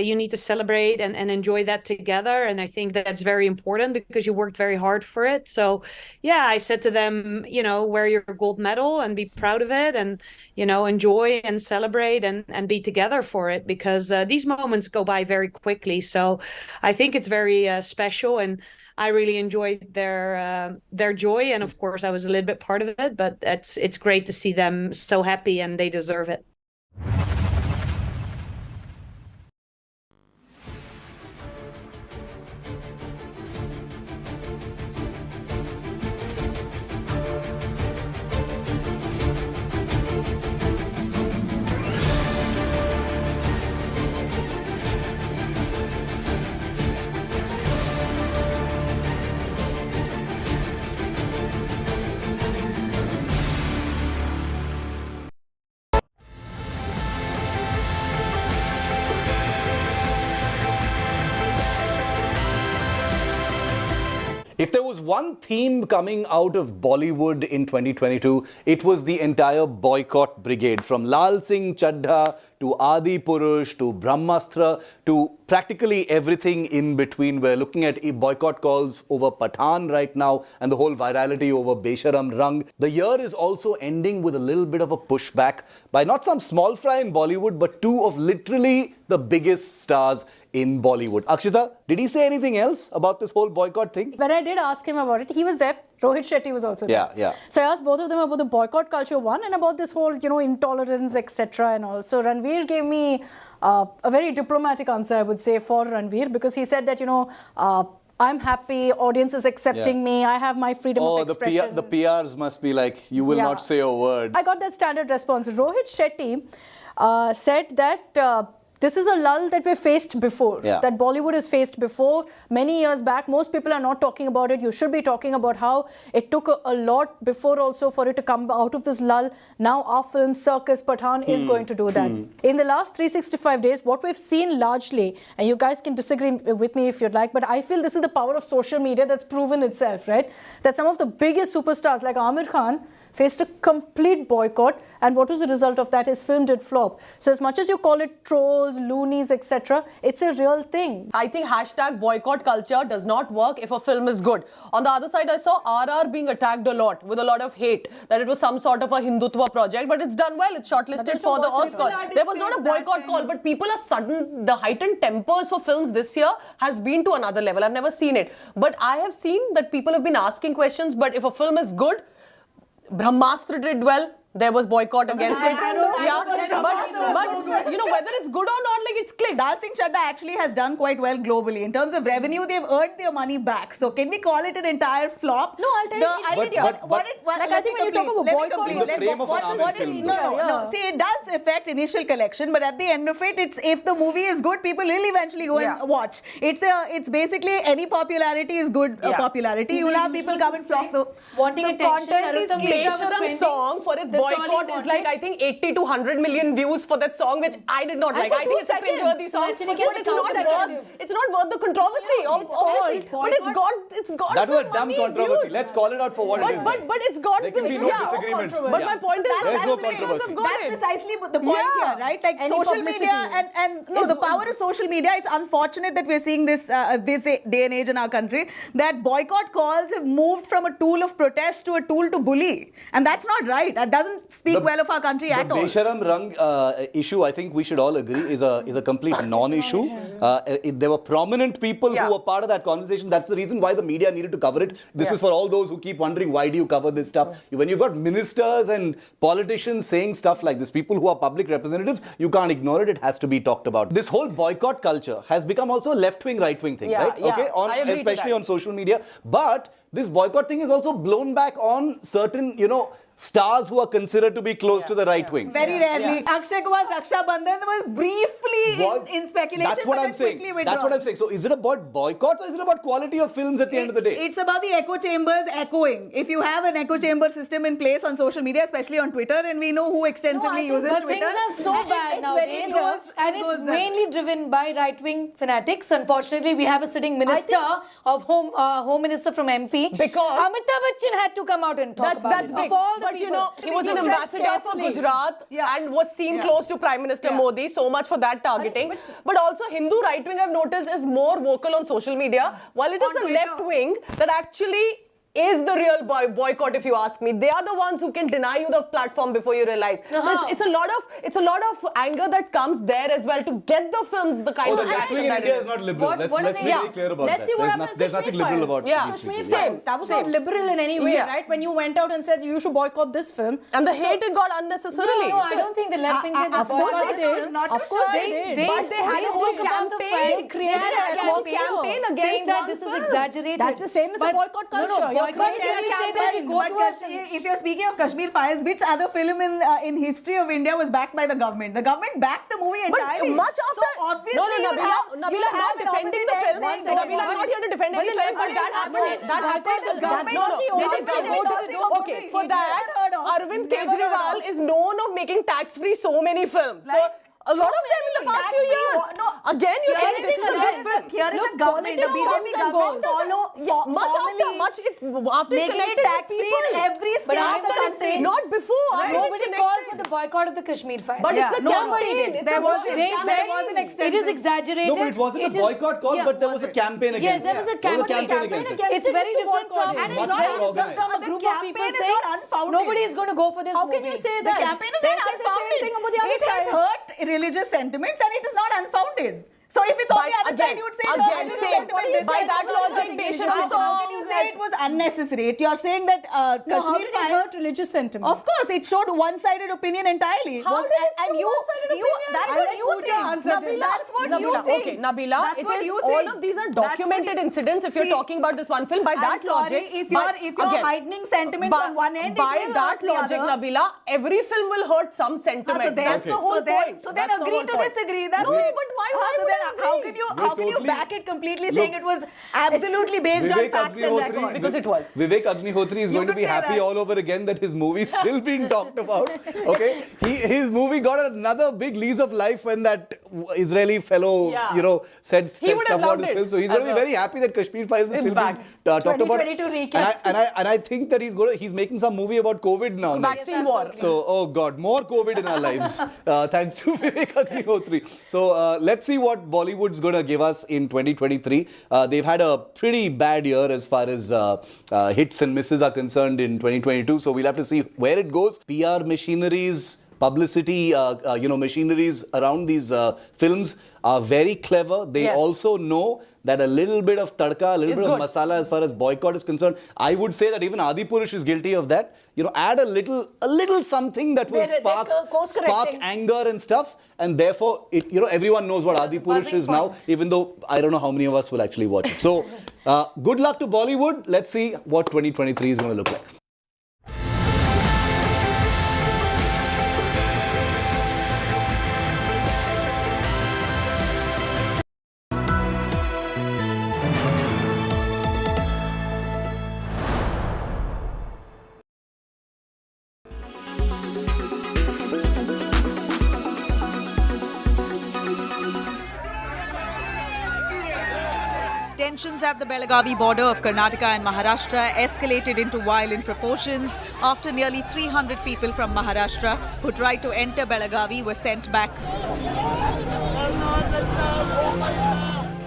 you need to celebrate and enjoy that together. And I think that's very important because you worked very hard for it. So, yeah, I said to them, wear your gold medal and be proud of it, and enjoy and celebrate and be together for it, because these moments go by very quickly. So, I think it's very special, and I really enjoyed their joy, and of course I was a little bit part of it, but it's great to see them so happy, and they deserve it. If there was one theme coming out of Bollywood in 2022, it was the entire boycott brigade. From Lal Singh Chaddha to Adi Purush to Brahmastra to practically everything in between. We're looking at boycott calls over Pathan right now and the whole virality over Besharam Rang. The year is also ending with a little bit of a pushback by not some small fry in Bollywood, but two of literally the biggest stars in Bollywood. Akshita, did he say anything else about this whole boycott thing? When I did ask him about it, he was there. Rohit Shetty was also there. Yeah. So I asked both of them about the boycott culture one and about this whole, intolerance, etc. and all. So Ranveer gave me a very diplomatic answer, I would say, for Ranveer, because he said that, I'm happy, audience is accepting me, I have my freedom of expression. The PRs must be like, you will not say a word. I got that standard response. Rohit Shetty said that this is a lull that we faced before, that Bollywood has faced before. Many years back, most people are not talking about it. You should be talking about how it took a lot before also for it to come out of this lull. Now our film, Circus Pathan, is going to do that. In the last 365 days, what we've seen largely, and you guys can disagree with me if you'd like, but I feel this is the power of social media that's proven itself, right? That some of the biggest superstars like Amir Khan faced a complete boycott, and what was the result of that? His film did flop. So as much as you call it trolls, loonies, etc., it's a real thing. I think hashtag boycott culture does not work if a film is good. On the other side, I saw RR being attacked a lot with a lot of hate, that it was some sort of a Hindutva project, but it's done well. It's shortlisted for the Oscar. There was not a boycott call, but people are sudden. The heightened tempers for films this year has been to another level. I've never seen it. But I have seen that people have been asking questions, but if a film is good, Brahmastra did well. There was boycott against it. But whether it's good or not, it's clicked. Lal Singh Chaddha actually has done quite well globally. In terms of revenue, they've earned their money back. So can we call it an entire flop? No, I'll tell you. I think when you talk about boycott, no. See, it does affect initial collection, but at the end of it, if the movie is good, people will eventually go and watch. It's basically any popularity is good popularity. You'll have people come and flock. Wanting attention. Besharam song for its boycott is I think 80 to 100 million views for that song, which I did not like. I think it's a cringeworthy song, but it's not worth the controversy. But it's got that was a dumb controversy. Views. Let's call it out for what it is. But it's got there can be no disagreement. But my point is there's no controversy. That's precisely the point here, right? Like social media and the power of social media. It's unfortunate that we're seeing this day and age in our country, that boycott calls have moved from a tool of protest to a tool to bully, and that's not right. That doesn't speak well of our country at all. The Besharam Rang issue, I think we should all agree, is a complete non-issue. There were prominent people who were part of that conversation. That's the reason why the media needed to cover it. This is for all those who keep wondering, why do you cover this stuff? When you've got ministers and politicians saying stuff like this, people who are public representatives, you can't ignore it. It has to be talked about. This whole boycott culture has become also a left-wing, right-wing thing, right? Okay, especially on social media. But this boycott thing is also blown back on certain, stars who are considered to be close to the right wing. Very rarely. Akshay Kumar's Raksha Bandhan was briefly in speculation. That's what I'm saying. That's what I'm saying. So is it about boycotts or is it about quality of films at the end of the day? It's about the echo chambers echoing. If you have an echo chamber system in place on social media, especially on Twitter, and we know who extensively uses Twitter. But things are so bad nowadays. And it's mainly driven by right-wing fanatics. Unfortunately, we have a sitting minister of Home Minister from MP. Because Amitabh Bachchan had to come out and talk about it. Big. But he was an ambassador for Gujarat and was seen close to Prime Minister Modi. So much for that targeting. But also Hindu right wing, I've noticed, is more vocal on social media, while it is the left wing that actually is the real boycott, if you ask me. They are the ones who can deny you the platform before you realize. So it's a lot of anger that comes there as well to get the films the kind of reaction that India is not liberal. Let's be very clear about that. There's nothing liberal about it. Kashmir Files. That was not liberal in any way, right? When you went out and said you should boycott this film. And the hate it got unnecessarily. No, I don't think the left wing said that. Of course they did. Of course they did. But they had a whole campaign. They created a whole campaign against saying that this is exaggerated. That's the same as the boycott culture. If you're speaking of Kashmir Files, which other film in history of India was backed by the government? The government backed the movie entirely. But much after... So obviously Nabila, not defending the film. Nabila, I'm not here to defend any film, but that happened. Okay, for that, Arvind Kejriwal is known of making tax-free so many films. So A lot of them in the past few years. Again, you say this is a good film. Here is Look, a government, the BJP government much after making it tax-free in every state of the country. Not before. Nobody called for the boycott of the Kashmir files. But it's the Nobody campaign. did. There was an extensive. It is exaggerated. No, but it wasn't a boycott call, but there was a campaign against Yes, there was a campaign against it. It's very different from much more organized. from a group of people saying nobody is going to go for this movie. How can you say that? The campaign is not unfounded. It has hurt religious sentiments and it is not unfounded. So if it's on the other side, you would say by that logic, how can you say it was unnecessary? You're saying that Kashmir files hurt religious sentiments. Of course, it showed one-sided opinion entirely. How did it show one-sided opinion? That's what you think. That's what you think. Okay, Nabila, all of these are documented incidents. If you're talking about this one film, by that logic, if you're heightening sentiments on one end, by that logic, Nabila, every film will hurt some sentiment. That's the whole point. So then agree to disagree. No, but why would how can you back it completely saying it was absolutely based on facts and records? Because it was. Vivek Agnihotri is going to be happy all over again that his movie is still being talked about. Okay, his movie got another big lease of life when that Israeli fellow, said stuff about his film. So he's going to be very happy that Kashmir Files is still being talked about. And I think that he's making some movie about COVID now. Vaccine war. So, oh God, more COVID in our lives. Thanks to Vivek Agnihotri. So let's see what Bollywood's going to give us in 2023. They've had a pretty bad year as far as hits and misses are concerned in 2022. So we'll have to see where it goes. PR machineries, publicity, machineries around these films are very clever. They also know that a little bit of tadka, a little bit of masala as far as boycott is concerned. I would say that even Adipurush is guilty of that. Add a little something that will spark anger and stuff. And therefore, everyone knows what Adipurush is now, even though I don't know how many of us will actually watch it. So, good luck to Bollywood. Let's see what 2023 is going to look like. Tensions at the Belagavi border of Karnataka and Maharashtra escalated into violent proportions after nearly 300 people from Maharashtra who tried to enter Belagavi were sent back.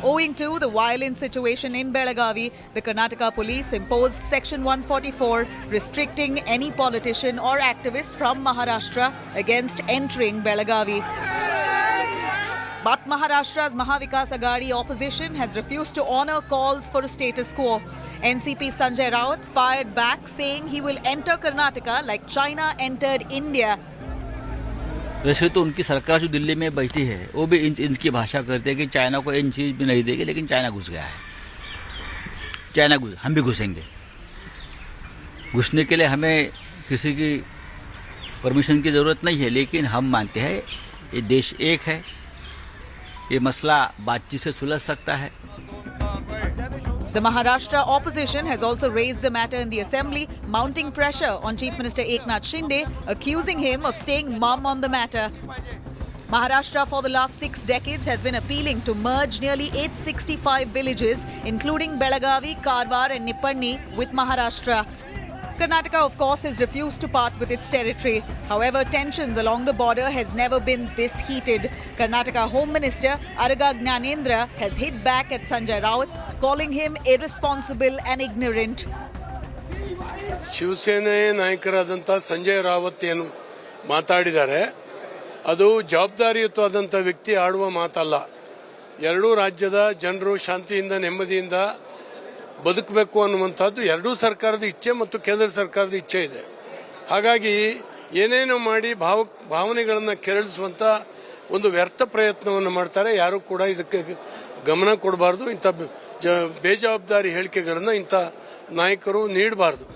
Owing to the violent situation in Belagavi, the Karnataka police imposed Section 144 restricting any politician or activist from Maharashtra against entering Belagavi. But Maharashtra's Mahavikas Aghadi opposition has refused to honour calls for a status quo. NCP Sanjay Raut fired back saying he will enter Karnataka like China entered India. वैसे तो उनकी सरकार जो दिल्ली में बैठी है वो भी इंच की भाषा करते हैं कि चाइना को इंच भी नहीं देगी, लेकिन चाइना घुस गया है। हम भी घुसेंगे। घुसने के लिए हमें किसी की परमिशन की ज़रूरत नहीं है, लेकिन हम मानते हैं ये देश एक है, ये मसला बातचीत से सुलझ सकता है। The Maharashtra opposition has also raised the matter in the assembly, mounting pressure on Chief Minister Eknath Shinde, accusing him of staying mum on the matter. Maharashtra for the last 6 decades has been appealing to merge nearly 865 villages, including Belagavi, Karwar and Nippanni, with Maharashtra. Karnataka, of course, has refused to part with its territory. However, tensions along the border has never been this heated. Karnataka Home Minister Araga Gnanendra has hit back at Sanjay Raut, calling him irresponsible and ignorant. Shiv Sena ನಾಯಕರಾದಂಥ Sanjay Rawat ಏನು ಮಾತಾಡಿದ್ದಾರೆ ಅದು ಜವಾಬ್ದಾರಿಯುತವಾದಂಥ ವ್ಯಕ್ತಿ ಆಡುವ ಮಾತಲ್ಲ. ಎರಡೂ ರಾಜ್ಯದ ಜನರು ಶಾಂತಿಯಿಂದ ನೆಮ್ಮದಿಯಿಂದ ಬದುಕಬೇಕು ಅನ್ನುವಂಥದ್ದು ಎರಡೂ ಸರ್ಕಾರದ ಇಚ್ಛೆ ಮತ್ತು ಕೇಂದ್ರ ಸರ್ಕಾರದ ಇಚ್ಛೆ ಇದೆ. ಹಾಗಾಗಿ ಏನೇನೋ ಮಾಡಿ ಭಾವನೆಗಳನ್ನು ಕೆರಳಿಸುವಂಥ ಒಂದು ವ್ಯರ್ಥ ಪ್ರಯತ್ನವನ್ನು ಮಾಡ್ತಾರೆ. ಯಾರು ಕೂಡ ಇದಕ್ಕೆ ಗಮನ ಕೊಡಬಾರ್ದು. ಇಂಥ ಬೇಜವಾಬ್ದಾರಿ ಹೇಳಿಕೆಗಳನ್ನು ಇಂಥ ನಾಯಕರು ನೀಡಬಾರ್ದು.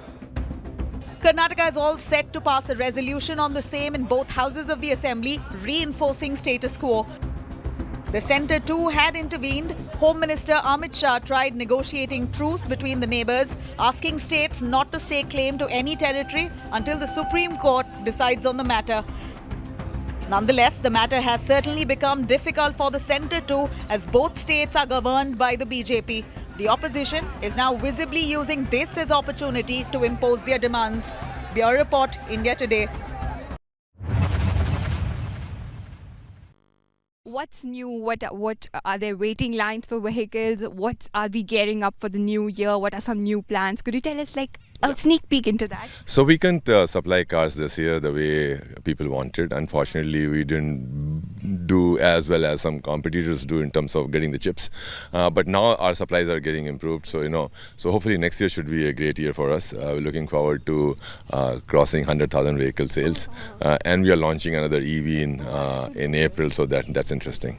Karnataka is all set to pass a resolution on the same in both houses of the assembly, reinforcing status quo. The centre too had intervened. Home Minister Amit Shah tried negotiating truce between the neighbours, asking states not to stake claim to any territory until the Supreme Court decides on the matter. Nonetheless, the matter has certainly become difficult for the centre too, as both states are governed by the BJP. The opposition is now visibly using this as opportunity to impose their demands. Bureau Report, India Today. What's new? What are there waiting lines for vehicles? What are we gearing up for the new year? What are some new plans? Could you tell us like a sneak peek into that? So we couldn't supply cars this year the way people wanted. Unfortunately, we didn't do as well as some competitors do in terms of getting the chips. But now our supplies are getting improved. So, so hopefully next year should be a great year for us. We're looking forward to crossing 100,000 vehicle sales. And we are launching another EV in April. So that's interesting.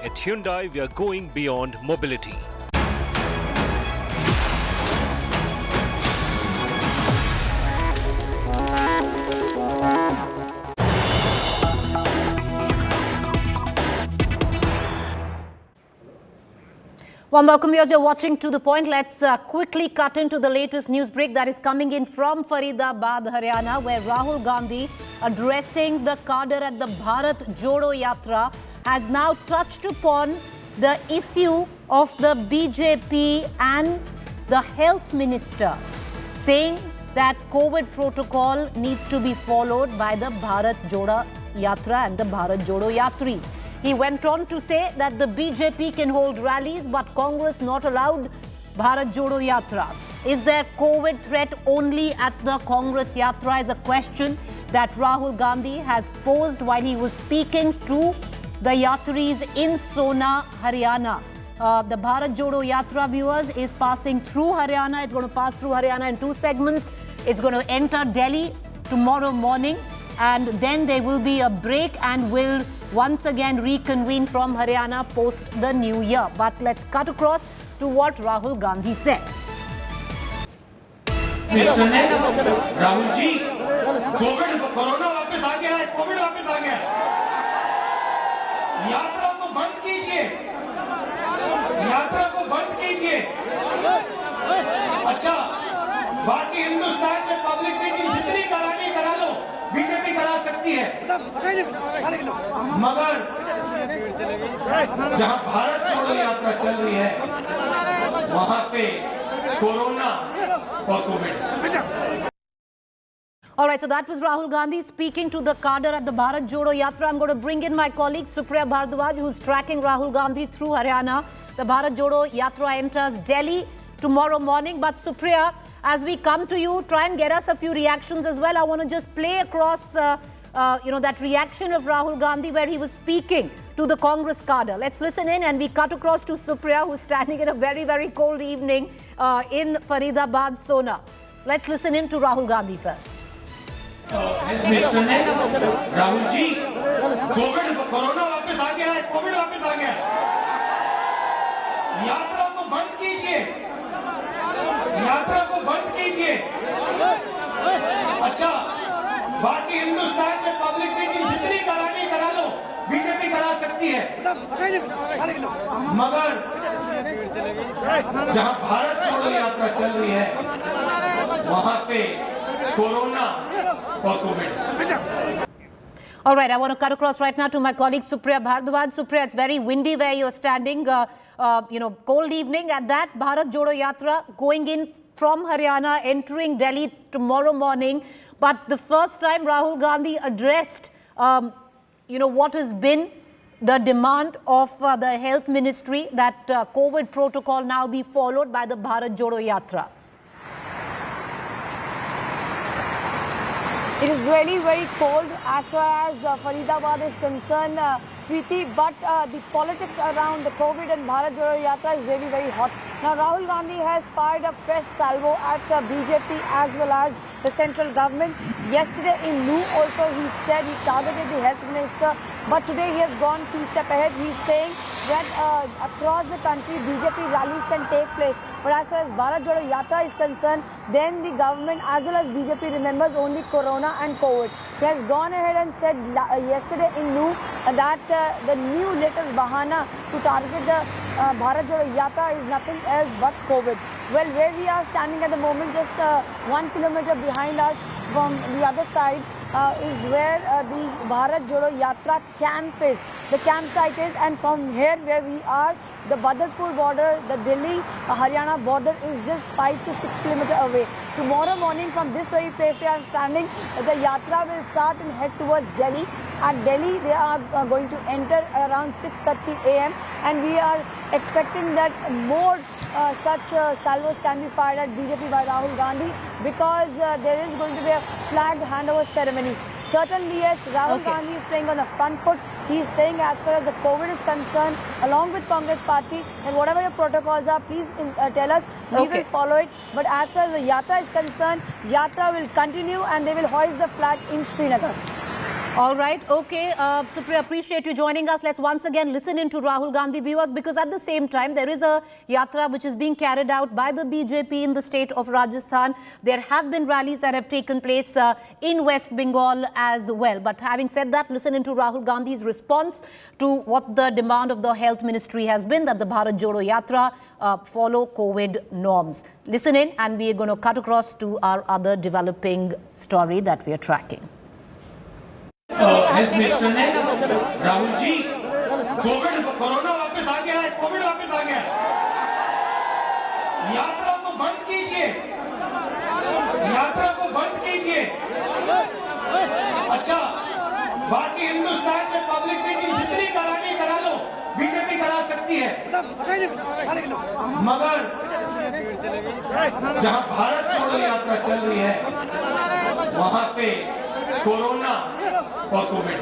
At Hyundai, we are going beyond mobility. Well, welcome viewers, you're watching To The Point. Let's quickly cut into the latest news break that is coming in from Faridabad, Haryana, where Rahul Gandhi, addressing the cadre at the Bharat Jodo Yatra, has now touched upon the issue of the BJP and the health minister, saying that COVID protocol needs to be followed by the Bharat Jodo Yatra and the Bharat Jodo Yatris. He went on to say that the BJP can hold rallies, but Congress not allowed Bharat Jodo Yatra. Is there COVID threat only at the Congress Yatra is a question that Rahul Gandhi has posed while he was speaking to the Yatris in Sona, Haryana. The Bharat Jodo Yatra, viewers, is passing through Haryana. It's going to pass through Haryana in two segments. It's going to enter Delhi tomorrow morning, and then there will be a break and will once again reconvene from Haryana post the new year. But let's cut across to what Rahul Gandhi said. Rahul ji, corona वापस आ गया है, Covid वापस आ गया है। यात्रा को बंद कीजिए, यात्रा को बंद कीजिए। अच्छा, बाकी हिंदुस्तान में पब्लिक मीटिंग जितनी करानी करा लो, बीजेपी करा सकती है, मगर जहां भारत जोड़ो यात्रा चल रही है, वहां पे कोरोना और Covid. All right, so that was Rahul Gandhi speaking to the cadre at the Bharat Jodo Yatra. I'm going to bring in my colleague Supriya Bhardwaj, who's tracking Rahul Gandhi through Haryana. The Bharat Jodo Yatra enters Delhi tomorrow morning. But Supriya, as we come to you, try and get us a few reactions as well. I want to just play across, that reaction of Rahul Gandhi where he was speaking to the Congress cadre. Let's listen in, and we cut across to Supriya, who's standing in a very, very cold evening in Faridabad, Sona. Let's listen in to Rahul Gandhi first. Rahul ji, corona वापस आ गया है, Covid वापस आ गया है। यात्रा को बंद कीजिए, यात्रा को बंद कीजिए। अच्छा, बाकी हिंदुस्तान में पब्लिक मीटिंग जितनी करानी करा लो, बीजेपी करा सकती है, मगर जहां भारत जोड़ो यात्रा चल रही है, वहां पे कोरोना और Covid. All right, I want to cut across right now to my colleague Supriya Bhardwaj. Supriya, it's very windy where you're standing. Cold evening at that. Bharat Jodo Yatra going in from Haryana, entering Delhi tomorrow morning. But the first time Rahul Gandhi addressed, what has been the demand of the health ministry that COVID protocol now be followed by the Bharat Jodo Yatra. It is really very cold as far as Faridabad is concerned, Preeti, but the politics around the COVID and Bharat Jodo Yatra is really very hot. Now, Rahul Gandhi has fired a fresh salvo at BJP as well as the central government. Yesterday in New also he said he targeted the health minister, but today he has gone two steps ahead. He's saying that across the country BJP rallies can take place. But as far as Bharat Jodo Yatra is concerned, then the government as well as BJP remembers only Corona and COVID. He has gone ahead and said yesterday in New that the new latest bahana to target the Bharat Jodo Yatra is nothing else but COVID. Well, where we are standing at the moment, just 1 kilometer behind us from the other side, is where the Bharat Jodo Yatra camp is. The campsite is, and from here where we are, the Badarpur border, the Delhi-Haryana border is just 5 to 6 kilometers away. Tomorrow morning from this very place we are standing, the Yatra will start and head towards Delhi. At Delhi, they are going to enter around 6:30 a.m. and we are expecting that more such salvos can be fired at BJP by Rahul Gandhi, because there is going to be a flag handover ceremony. Certainly, yes, Rahul Gandhi is playing on the front foot. He is saying, as far as the COVID is concerned, along with Congress party, and whatever your protocols are, please tell us. We will follow it. But as far as the Yatra is concerned, Yatra will continue and they will hoist the flag in Srinagar. All right, okay. Supriya, appreciate you joining us. Let's once again listen into Rahul Gandhi, viewers, because at the same time, there is a yatra which is being carried out by the BJP in the state of Rajasthan. There have been rallies that have taken place in West Bengal as well. But having said that, listen into Rahul Gandhi's response to what the demand of the health ministry has been, that the Bharat Jodo Yatra follow COVID norms. Listen in, and we are going to cut across to our other developing story that we are tracking. Health minister ने Rahul ji Covid corona वापस आ गया है, Covid वापस आ गया है, यात्रा को बंद कीजिए, यात्रा को बंद कीजिए। अच्छा, बाकी हिंदुस्तान में पब्लिक मीटिंग जितनी करानी करा लो, बीजेपी करा सकती है, मगर जहां भारत जोड़ो यात्रा चल रही है वहां पे कोरोना और Covid.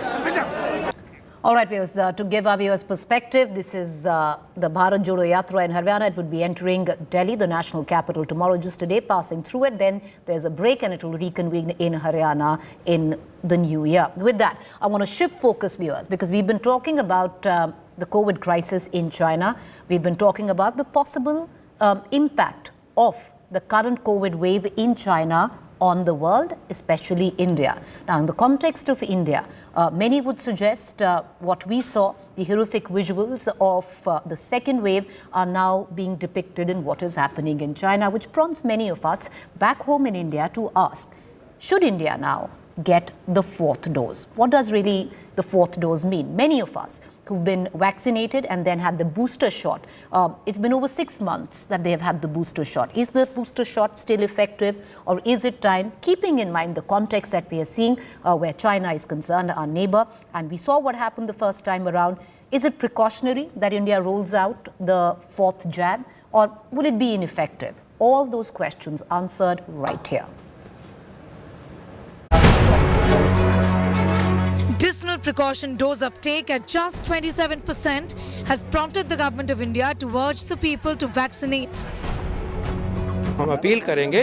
All right, viewers, to give our viewers perspective, this is the Bharat Jodo Yatra in Haryana. It would be entering Delhi, the national capital, tomorrow, just today, passing through it. Then there's a break and it will reconvene in Haryana in the new year. With that, I want to shift focus, viewers, because we've been talking about the COVID crisis in China. We've been talking about the possible impact of the current COVID wave in China on the world, especially India. Now, in the context of India, many would suggest what we saw, the horrific visuals of the second wave, are now being depicted in what is happening in China, which prompts many of us back home in India to ask, should India now get the fourth dose? What does really the fourth dose mean? Many of us who've been vaccinated and then had the booster shot, it's been over 6 months that they have had the booster shot. Is the booster shot still effective, or is it time, keeping in mind the context that we are seeing where China is concerned, our neighbor, and we saw what happened the first time around? Is it precautionary that India rolls out the fourth jab, or will it be ineffective? All those questions answered right here. Dismal precaution dose uptake at just 27% has prompted the government of India to urge the people to vaccinate. हम appeal करेंगे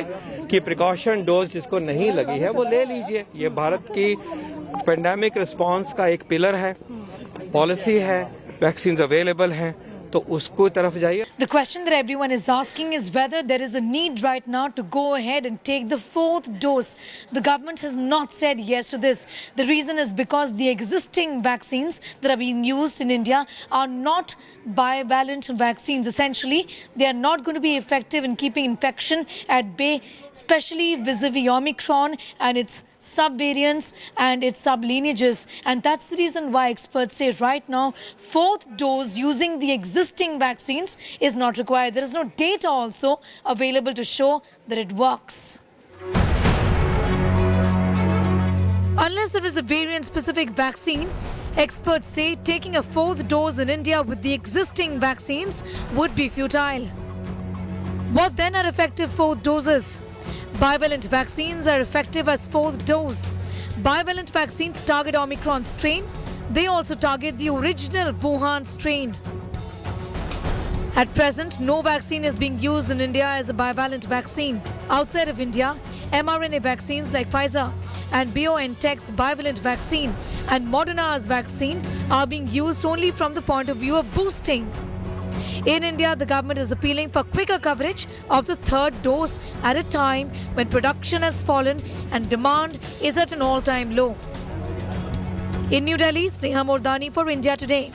कि precaution dose जिसको नहीं लगी है वो ले लीजिए। ये भारत की पेंडेमिक रिस्पांस का एक पिलर है, पॉलिसी है, वैक्सीन्स अवेलेबल हैं, तो उसको तरफ जाइए। The question that everyone is asking is whether there is a need right now to go ahead and take the fourth dose. The government has not said yes to this. The reason is because the existing vaccines that are being used in India are not bivalent vaccines. Essentially, they are not going to be effective in keeping infection at bay, especially vis-a-vis Omicron and its subvariants and its sublineages. And that's the reason why experts say right now, fourth dose using the existing vaccines is not required. There is no data also available to show that it works. Unless there is a variant-specific vaccine, experts say taking a fourth dose in India with the existing vaccines would be futile. What then are effective fourth doses? Bivalent vaccines are effective as fourth dose. Bivalent vaccines target Omicron strain. They also target the original Wuhan strain. At present, no vaccine is being used in India as a bivalent vaccine. Outside of India, mRNA vaccines like Pfizer and BioNTech's bivalent vaccine and Moderna's vaccine are being used only from the point of view of boosting. In India, the government is appealing for quicker coverage of the third dose at a time when production has fallen and demand is at an all-time low. In New Delhi, Sneha Mordani for India Today.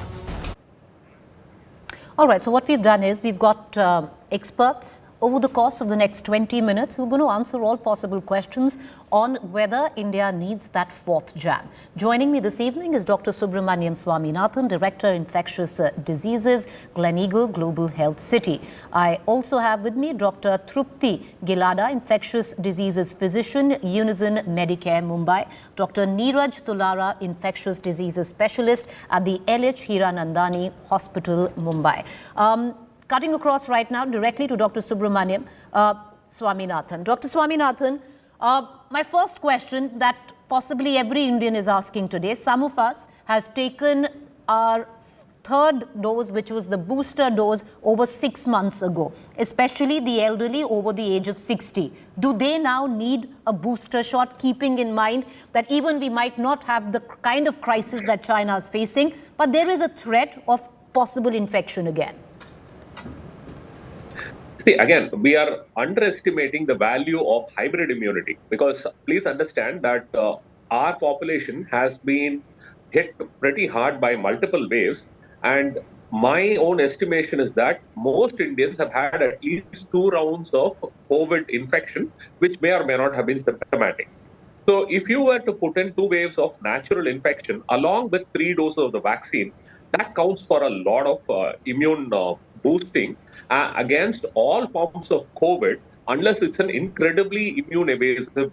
All right, so what we've done is we've got experts over the course of the next 20 minutes, we're going to answer all possible questions on whether India needs that fourth jab. Joining me this evening is Dr. Subramaniam Swaminathan, Director, Infectious Diseases, Gleneagle Global Health City. I also have with me Dr. Trupti Gilada, Infectious Diseases Physician, Unison Medicare, Mumbai. Dr. Neeraj Tulara, Infectious Diseases Specialist at the LH Hiranandani Hospital, Mumbai. Cutting across right now directly to Dr. Subramaniam Swaminathan. Dr. Swaminathan, my first question that possibly every Indian is asking today, some of us have taken our third dose, which was the booster dose, over 6 months ago, especially the elderly over the age of 60. Do they now need a booster shot, keeping in mind that even we might not have the kind of crisis that China is facing, but there is a threat of possible infection again? See, again, we are underestimating the value of hybrid immunity, because please understand that our population has been hit pretty hard by multiple waves. And my own estimation is that most Indians have had at least 2 rounds of COVID infection, which may or may not have been symptomatic. So if you were to put in 2 waves of natural infection along with 3 doses of the vaccine, that counts for a lot of immune boosting against all forms of COVID, unless it's an incredibly immune evasive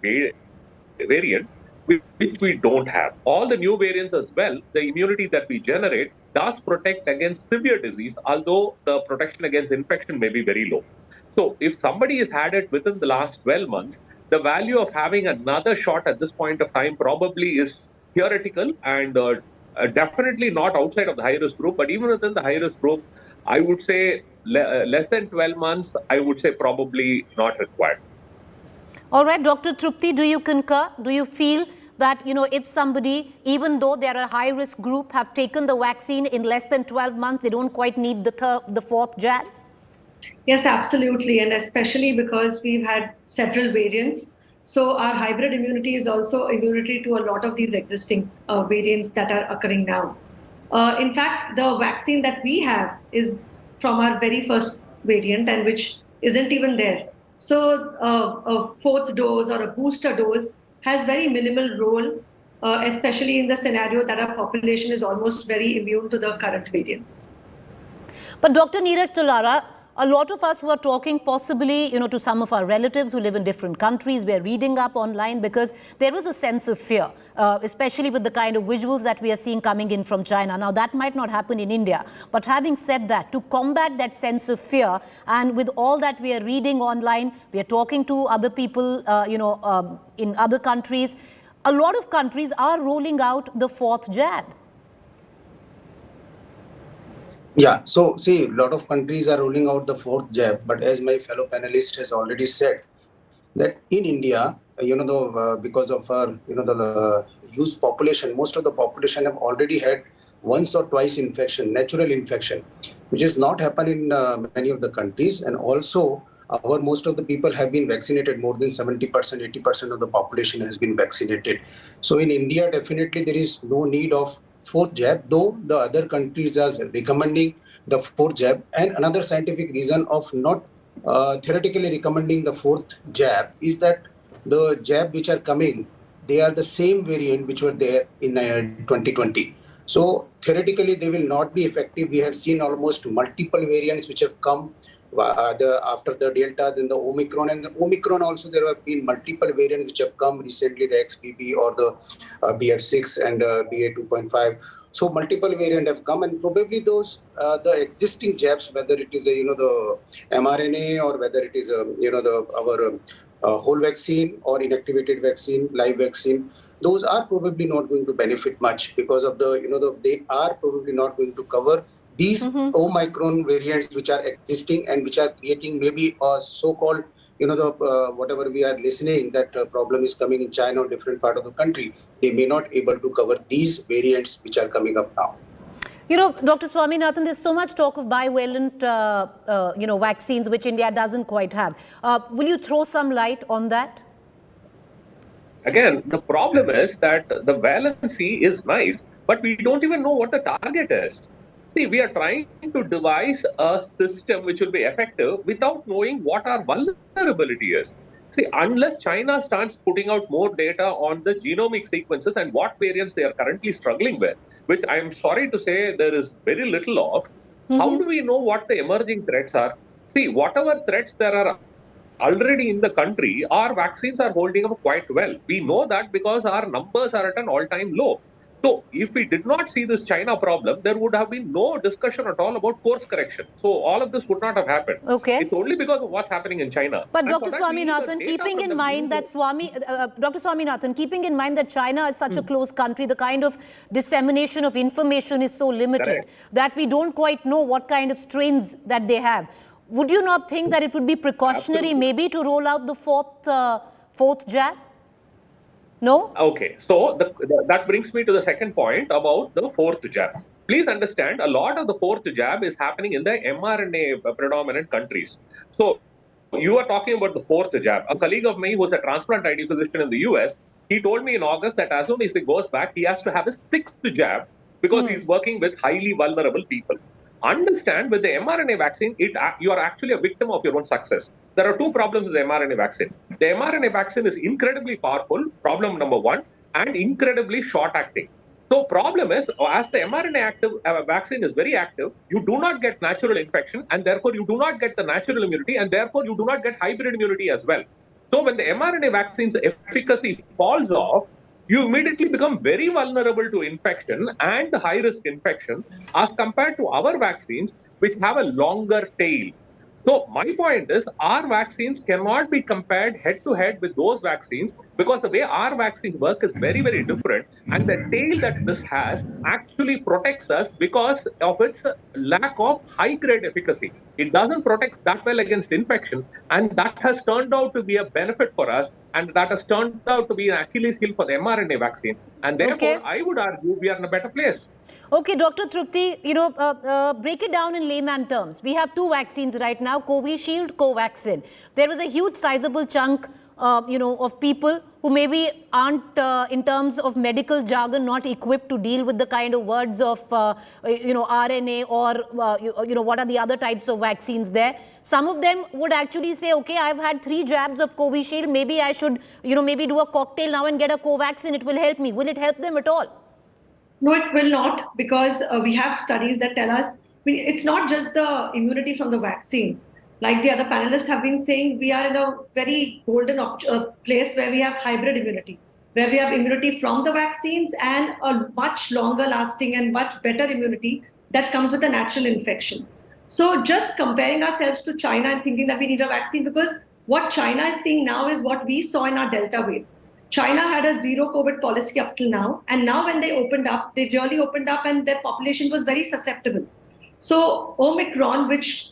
variant, which we don't have. All the new variants as well, the immunity that we generate does protect against severe disease, although the protection against infection may be very low. So if somebody has had it within the last 12 months, the value of having another shot at this point of time probably is theoretical and definitely not outside of the high-risk group. But even within the high-risk group, I would say less than 12 months, I would say probably not required. All right, Dr. Trupti, do you concur? Do you feel that, if somebody, even though they're a high-risk group, have taken the vaccine in less than 12 months, they don't quite need the fourth jab? Yes, absolutely. And especially because we've had several variants. So our hybrid immunity is also immunity to a lot of these existing variants that are occurring now. In fact, the vaccine that we have is from our very first variant, and which isn't even there. So a fourth dose or a booster dose has very minimal role, especially in the scenario that our population is almost very immune to the current variants. But Dr. Neeraj Tulara, a lot of us who are talking possibly, to some of our relatives who live in different countries, we are reading up online because there is a sense of fear, especially with the kind of visuals that we are seeing coming in from China. Now, that might not happen in India. But having said that, to combat that sense of fear, and with all that we are reading online, we are talking to other people, in other countries, a lot of countries are rolling out the fourth jab. Yeah, so see, a lot of countries are rolling out the fourth jab, but as my fellow panelist has already said, that in India, because of our, the youth population, most of the population have already had once or twice infection, natural infection, which has not happened in many of the countries. And also, most of the people have been vaccinated. More than 70%, 80% of the population has been vaccinated. So in India, definitely there is no need of fourth jab, though the other countries are recommending the fourth jab. And another scientific reason of not theoretically recommending the fourth jab is that the jab which are coming, they are the same variant which were there in 2020. So theoretically, they will not be effective. We have seen almost multiple variants which have come after the Delta, then the Omicron. And the Omicron also, there have been multiple variants which have come recently, the XBB or the BF6 and BA2.5. So multiple variants have come, and probably those, the existing jabs, whether it is, the mRNA or whether it is, our whole vaccine or inactivated vaccine, live vaccine, those are probably not going to benefit much because of they are probably not going to cover these Omicron variants which are existing and which are creating maybe a so-called, whatever we are listening, that problem is coming in China or different part of the country. They may not able to cover these variants which are coming up now. Dr. Swaminathan, there's so much talk of bivalent, vaccines, which India doesn't quite have. Will you throw some light on that? Again, the problem is that the valency is nice, but we don't even know what the target is. See, we are trying to devise a system which will be effective without knowing what our vulnerability is. See, unless China starts putting out more data on the genomic sequences and what variants they are currently struggling with, which I am sorry to say there is very little of, how do we know what the emerging threats are? See, whatever threats there are already in the country, our vaccines are holding up quite well. We know that because our numbers are at an all-time low. So if we did not see this China problem, there would have been no discussion at all about course correction. So all of this would not have happened. Okay. It's only because of what's happening in China. But And Dr. for that, we need the Swaminathan, data keeping from in the mind that Dr. Swaminathan, keeping in mind that China is such a close country, the kind of dissemination of information is so limited that we don't quite know what kind of strains that they have. Would you not think that it would be precautionary maybe to roll out the fourth jab? No? Okay, so that brings me to the second point about the fourth jab. Please understand, a lot of the fourth jab is happening in the mRNA predominant countries. So you are talking about the fourth jab. A colleague of mine who's a transplant ID physician in the US, he told me in August that as soon as he goes back, he has to have a sixth jab because he's working with highly vulnerable people. Understand, with the mRNA vaccine, you are actually a victim of your own success. There are two problems with the mRNA vaccine. The mRNA vaccine is incredibly powerful, problem number one, and incredibly short-acting. So problem is, as the mRNA vaccine is very active, you do not get natural infection, and therefore you do not get the natural immunity, and therefore you do not get hybrid immunity as well. So when the mRNA vaccine's efficacy falls off, you immediately become very vulnerable to infection and high-risk infection as compared to our vaccines, which have a longer tail. So my point is, our vaccines cannot be compared head-to-head with those vaccines because the way our vaccines work is very, very different. And the tail that this has actually protects us because of its lack of high-grade efficacy. It doesn't protect that well against infection, and that has turned out to be a benefit for us, and that has turned out to be an Achilles heel for the mRNA vaccine. And therefore, I would argue we are in a better place. Okay, Dr. Trupti, break it down in layman terms. We have two vaccines right now, Covishield, Covaxin. There was a huge sizable chunk, of people who maybe aren't, in terms of medical jargon, not equipped to deal with the kind of words of, RNA or, what are the other types of vaccines there. Some of them would actually say, okay, I've had 3 jabs of Covishield. Maybe I should, maybe do a cocktail now and get a Covaxin. It will help me. Will it help them at all? No, it will not, because we have studies that tell us it's not just the immunity from the vaccine. Like the other panelists have been saying, we are in a very golden place where we have hybrid immunity, where we have immunity from the vaccines and a much longer lasting and much better immunity that comes with a natural infection. So just comparing ourselves to China and thinking that we need a vaccine, because what China is seeing now is what we saw in our Delta wave. China had a zero COVID policy up till now. And now when they opened up, they really opened up and their population was very susceptible. So Omicron, which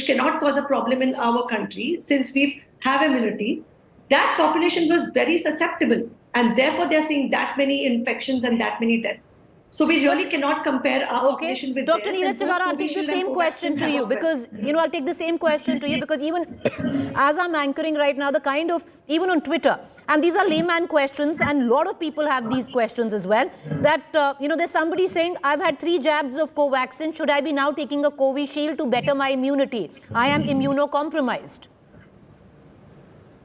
cannot cause a problem in our country, since we have immunity, that population was very susceptible. And therefore they're seeing that many infections and that many deaths. So we really cannot compare our population with Dr. Neeraj Chawara, I'll take the same question to you because, I'll take the same question to you because even as I'm anchoring right now, the kind of, even on Twitter, and these are layman questions and a lot of people have these questions as well, that, there's somebody saying, I've had 3 jabs of Covaxin. Should I be now taking a Covishield to better my immunity? I am immunocompromised.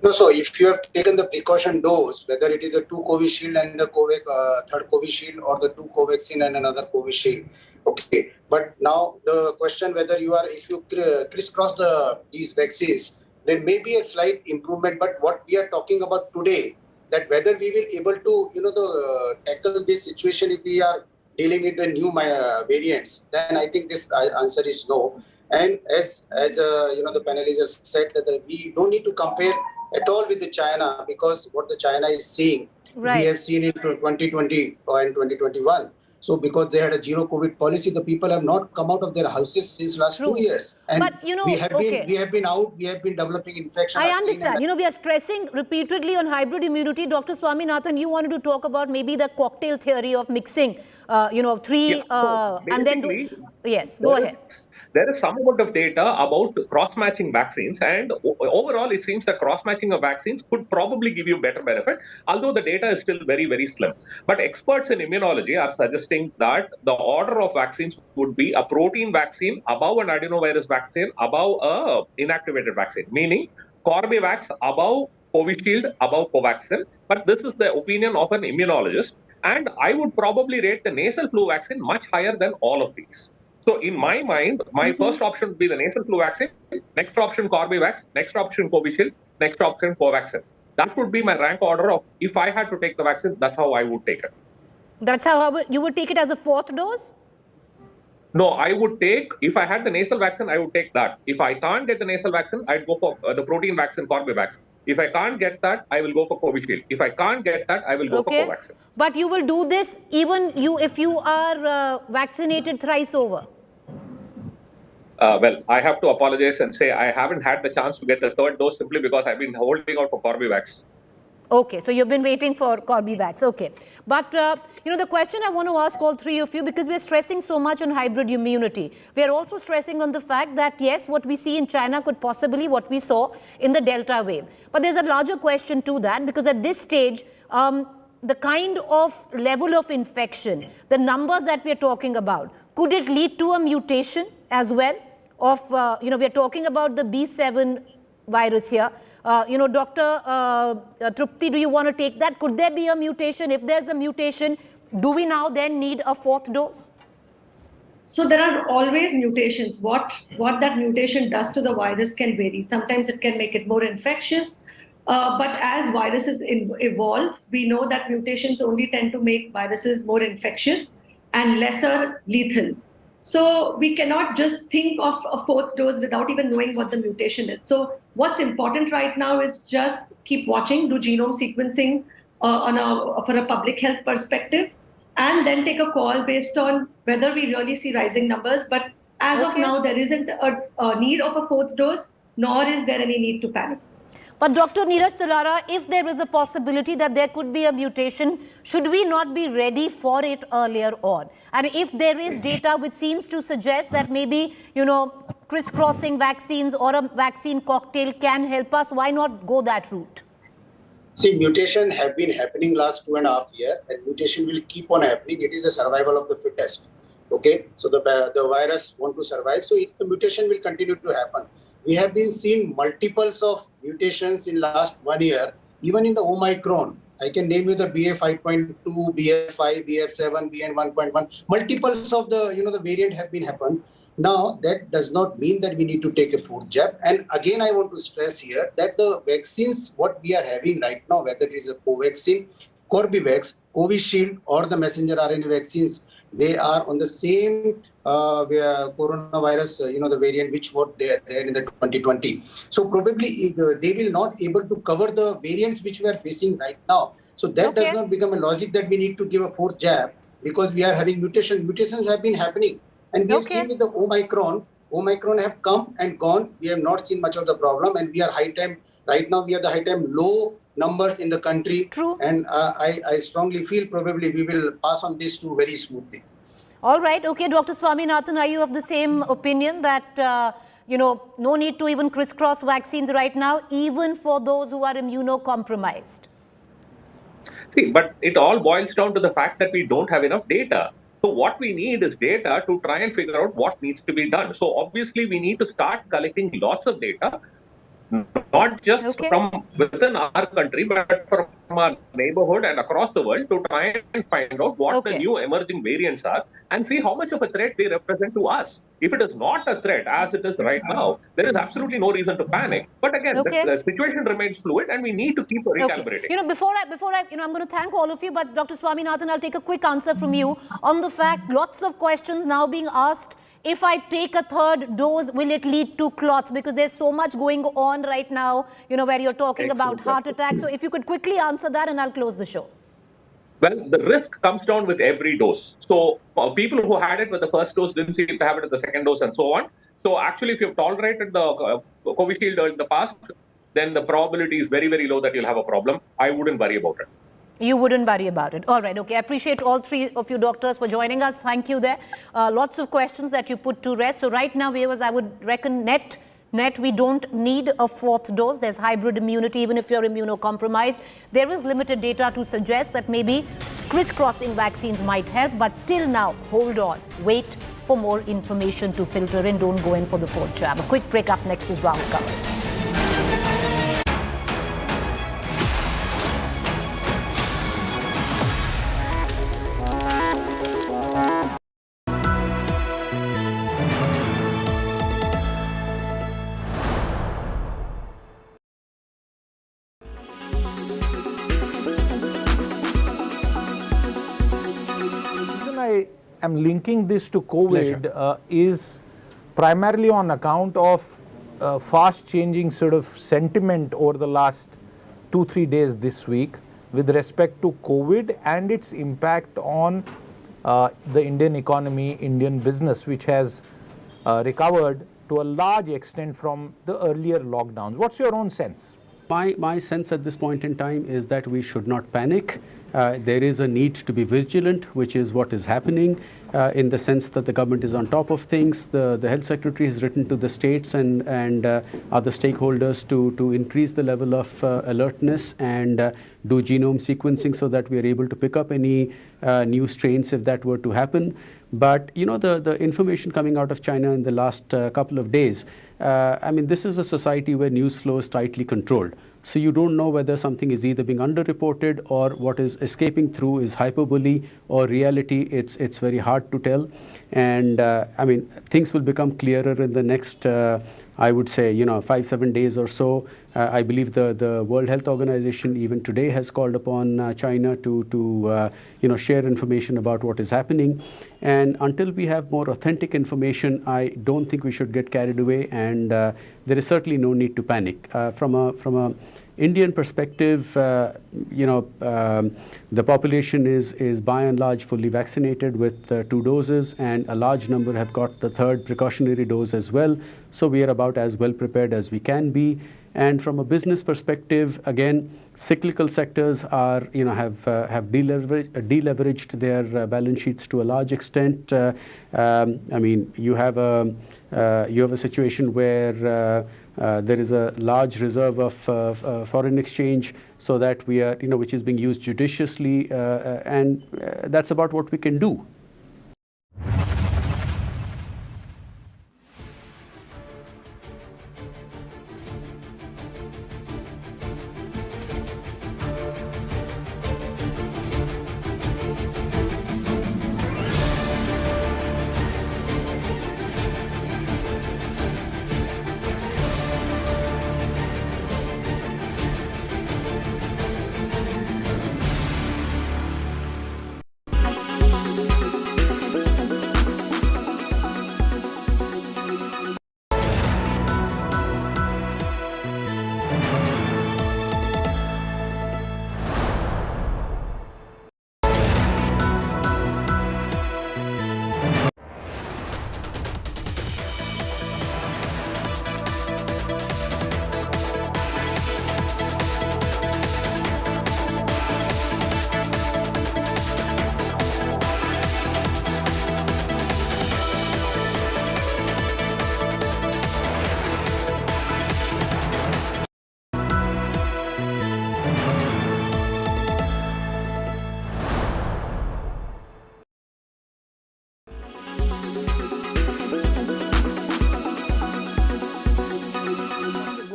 No, so if you have taken the precaution dose, whether it is a 2 Covishield and the third Covishield or the 2 Covaxin and another Covishield, okay. But now the question whether if you crisscross these vaccines, there may be a slight improvement. But what we are talking about today, that whether we will able to, tackle this situation if we are dealing with the new variants, then I think this answer is no. And as the panelists have said that we don't need to compare at all with the China, because what the China is seeing, we have seen in 2020 and 2021. So because they had a zero COVID policy, the people have not come out of their houses since last 2 years. And but, we have been out, we have been developing infection. I understand. We are stressing repeatedly on hybrid immunity. Dr. Swaminathan, you wanted to talk about maybe the cocktail theory of mixing, 3 and then do... Yes, go ahead. there is some amount of data about cross-matching vaccines, and overall it seems that cross-matching of vaccines could probably give you better benefit, although the data is still very, very slim. But experts in immunology are suggesting that the order of vaccines would be a protein vaccine above an adenovirus vaccine above a inactivated vaccine, meaning Corbevax above Covishield above Covaxin. But this is the opinion of an immunologist, and I would probably rate the nasal flu vaccine much higher than all of these. So in my mind, my first option would be the nasal flu vaccine, next option Corbevax, next option Covishield, next option Covaxin. That would be my rank order of, if I had to take the vaccine, that's how I would take it. That's how you would take it as a fourth dose? No, I would take, if I had the nasal vaccine, I would take that. If I can't get the nasal vaccine, I'd go for the protein vaccine, Corbevax. If I can't get that, I will go for Covishield. If I can't get that, I will go for Covaxin. But you will do this even if you are vaccinated thrice over? Well, I have to apologize and say I haven't had the chance to get the third dose simply because I've been holding out for Corbevax. Okay, so you've been waiting for Corbevax. Okay. But, the question I want to ask all three of you, because we're stressing so much on hybrid immunity, we're also stressing on the fact that, yes, what we see in China could possibly what we saw in the Delta wave. But there's a larger question to that, because at this stage, the kind of level of infection, the numbers that we're talking about, could it lead to a mutation as well? Of, we're talking about the B7 virus here. Dr. Trupti, do you want to take that? Could there be a mutation? If there's a mutation, do we now then need a fourth dose? So there are always mutations. What that mutation does to the virus can vary. Sometimes it can make it more infectious. But as viruses evolve, we know that mutations only tend to make viruses more infectious and lesser lethal. So we cannot just think of a fourth dose without even knowing what the mutation is. So what's important right now is just keep watching, do genome sequencing for a public health perspective, and then take a call based on whether we really see rising numbers. But as of now, there isn't a need of a fourth dose, nor is there any need to panic. But Dr. Neeraj Talara, if there is a possibility that there could be a mutation, should we not be ready for it earlier on? And if there is data which seems to suggest that maybe, crisscrossing vaccines or a vaccine cocktail can help us, why not go that route? See, mutation have been happening last 2.5 years, and mutation will keep on happening. It is a survival of the fittest. Okay, so the virus want to survive, so the mutation will continue to happen. We have been seeing multiples of mutations in last 1 year, even in the Omicron. I can name you the BA5.2, BA5, BA7, BN1.1. Multiples of the variant have been happened. Now, that does not mean that we need to take a fourth jab. And again, I want to stress here that the vaccines, what we are having right now, whether it is a Covaxin, Corbevax, Covishield, or the messenger RNA vaccines, they are on the same coronavirus, the variant which was there in the 2020. So probably they will not able to cover the variants which we are facing right now. So that does not become a logic that we need to give a fourth jab because we are having mutations. Mutations have been happening. And we have seen with the Omicron have come and gone. We have not seen much of the problem. And we are right now we are the high time low numbers in the country. True. And I strongly feel probably we will pass on this too very smoothly. All right. Okay, Dr. Swaminathan, are you of the same opinion that, no need to even crisscross vaccines right now, even for those who are immunocompromised? See, but it all boils down to the fact that we don't have enough data. So what we need is data to try and figure out what needs to be done. So obviously we need to start collecting lots of data, not just from within our country, but from our neighborhood and across the world to try and find out what the new emerging variants are and see how much of a threat they represent to us. If it is not a threat as it is right now, there is absolutely no reason to panic. But again, the situation remains fluid and we need to keep recalibrating. Before I, I'm going to thank all of you, but Dr. Swaminathan, I'll take a quick answer from you on the fact lots of questions now being asked. If I take a third dose, will it lead to clots? Because there's so much going on right now, where you're talking about heart attacks. So if you could quickly answer that and I'll close the show. Well, the risk comes down with every dose. So people who had it with the first dose didn't seem to have it with the second dose and so on. So actually, if you've tolerated the Covishield in the past, then the probability is very, very low that you'll have a problem. I wouldn't worry about it. You wouldn't worry about it. All right, okay. I appreciate all three of you doctors for joining us. Thank you there. Lots of questions that you put to rest. So right now, viewers, I would reckon net, we don't need a fourth dose. There's hybrid immunity, even if you're immunocompromised. There is limited data to suggest that maybe crisscrossing vaccines might help. But till now, hold on. Wait for more information to filter in. Don't go in for the fourth jab. A quick break. Up next is Rahul Gandhi. I am linking this to COVID is primarily on account of fast changing sort of sentiment over the last 2-3 days this week with respect to COVID and its impact on the Indian economy, Indian business, which has recovered to a large extent from the earlier lockdowns. What's your own sense? My sense at this point in time is that we should not panic. There is a need to be vigilant, which is what is happening in the sense that the government is on top of things. The health secretary has written to the states and other stakeholders to increase the level of alertness and do genome sequencing so that we are able to pick up any new strains if that were to happen. But you know, the information coming out of China in the last couple of days, I mean, this is a society where news flow is tightly controlled. So you don't know whether something is either being underreported or what is escaping through is hyperbole or reality. It's very hard to tell. And I mean, things will become clearer in the next, I would say, 5-7 days or so. I believe the World Health Organization even today has called upon China to share information about what is happening. And until we have more authentic information, I don't think we should get carried away. And there is certainly no need to panic. From a Indian perspective, the population is by and large fully vaccinated with 2 doses, and a large number have got the 3rd precautionary dose as well. So we are about as well prepared as we can be. And from a business perspective, again, cyclical sectors are, have deleveraged their balance sheets to a large extent. I mean, you have a situation where there is a large reserve of foreign exchange, so that we are, which is being used judiciously, and that's about what we can do.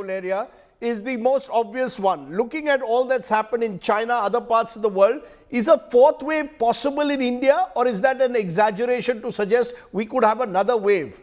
Area is the most obvious one. Looking at all that's happened in China, other parts of the world, is a 4th wave possible in India, or is that an exaggeration to suggest we could have another wave?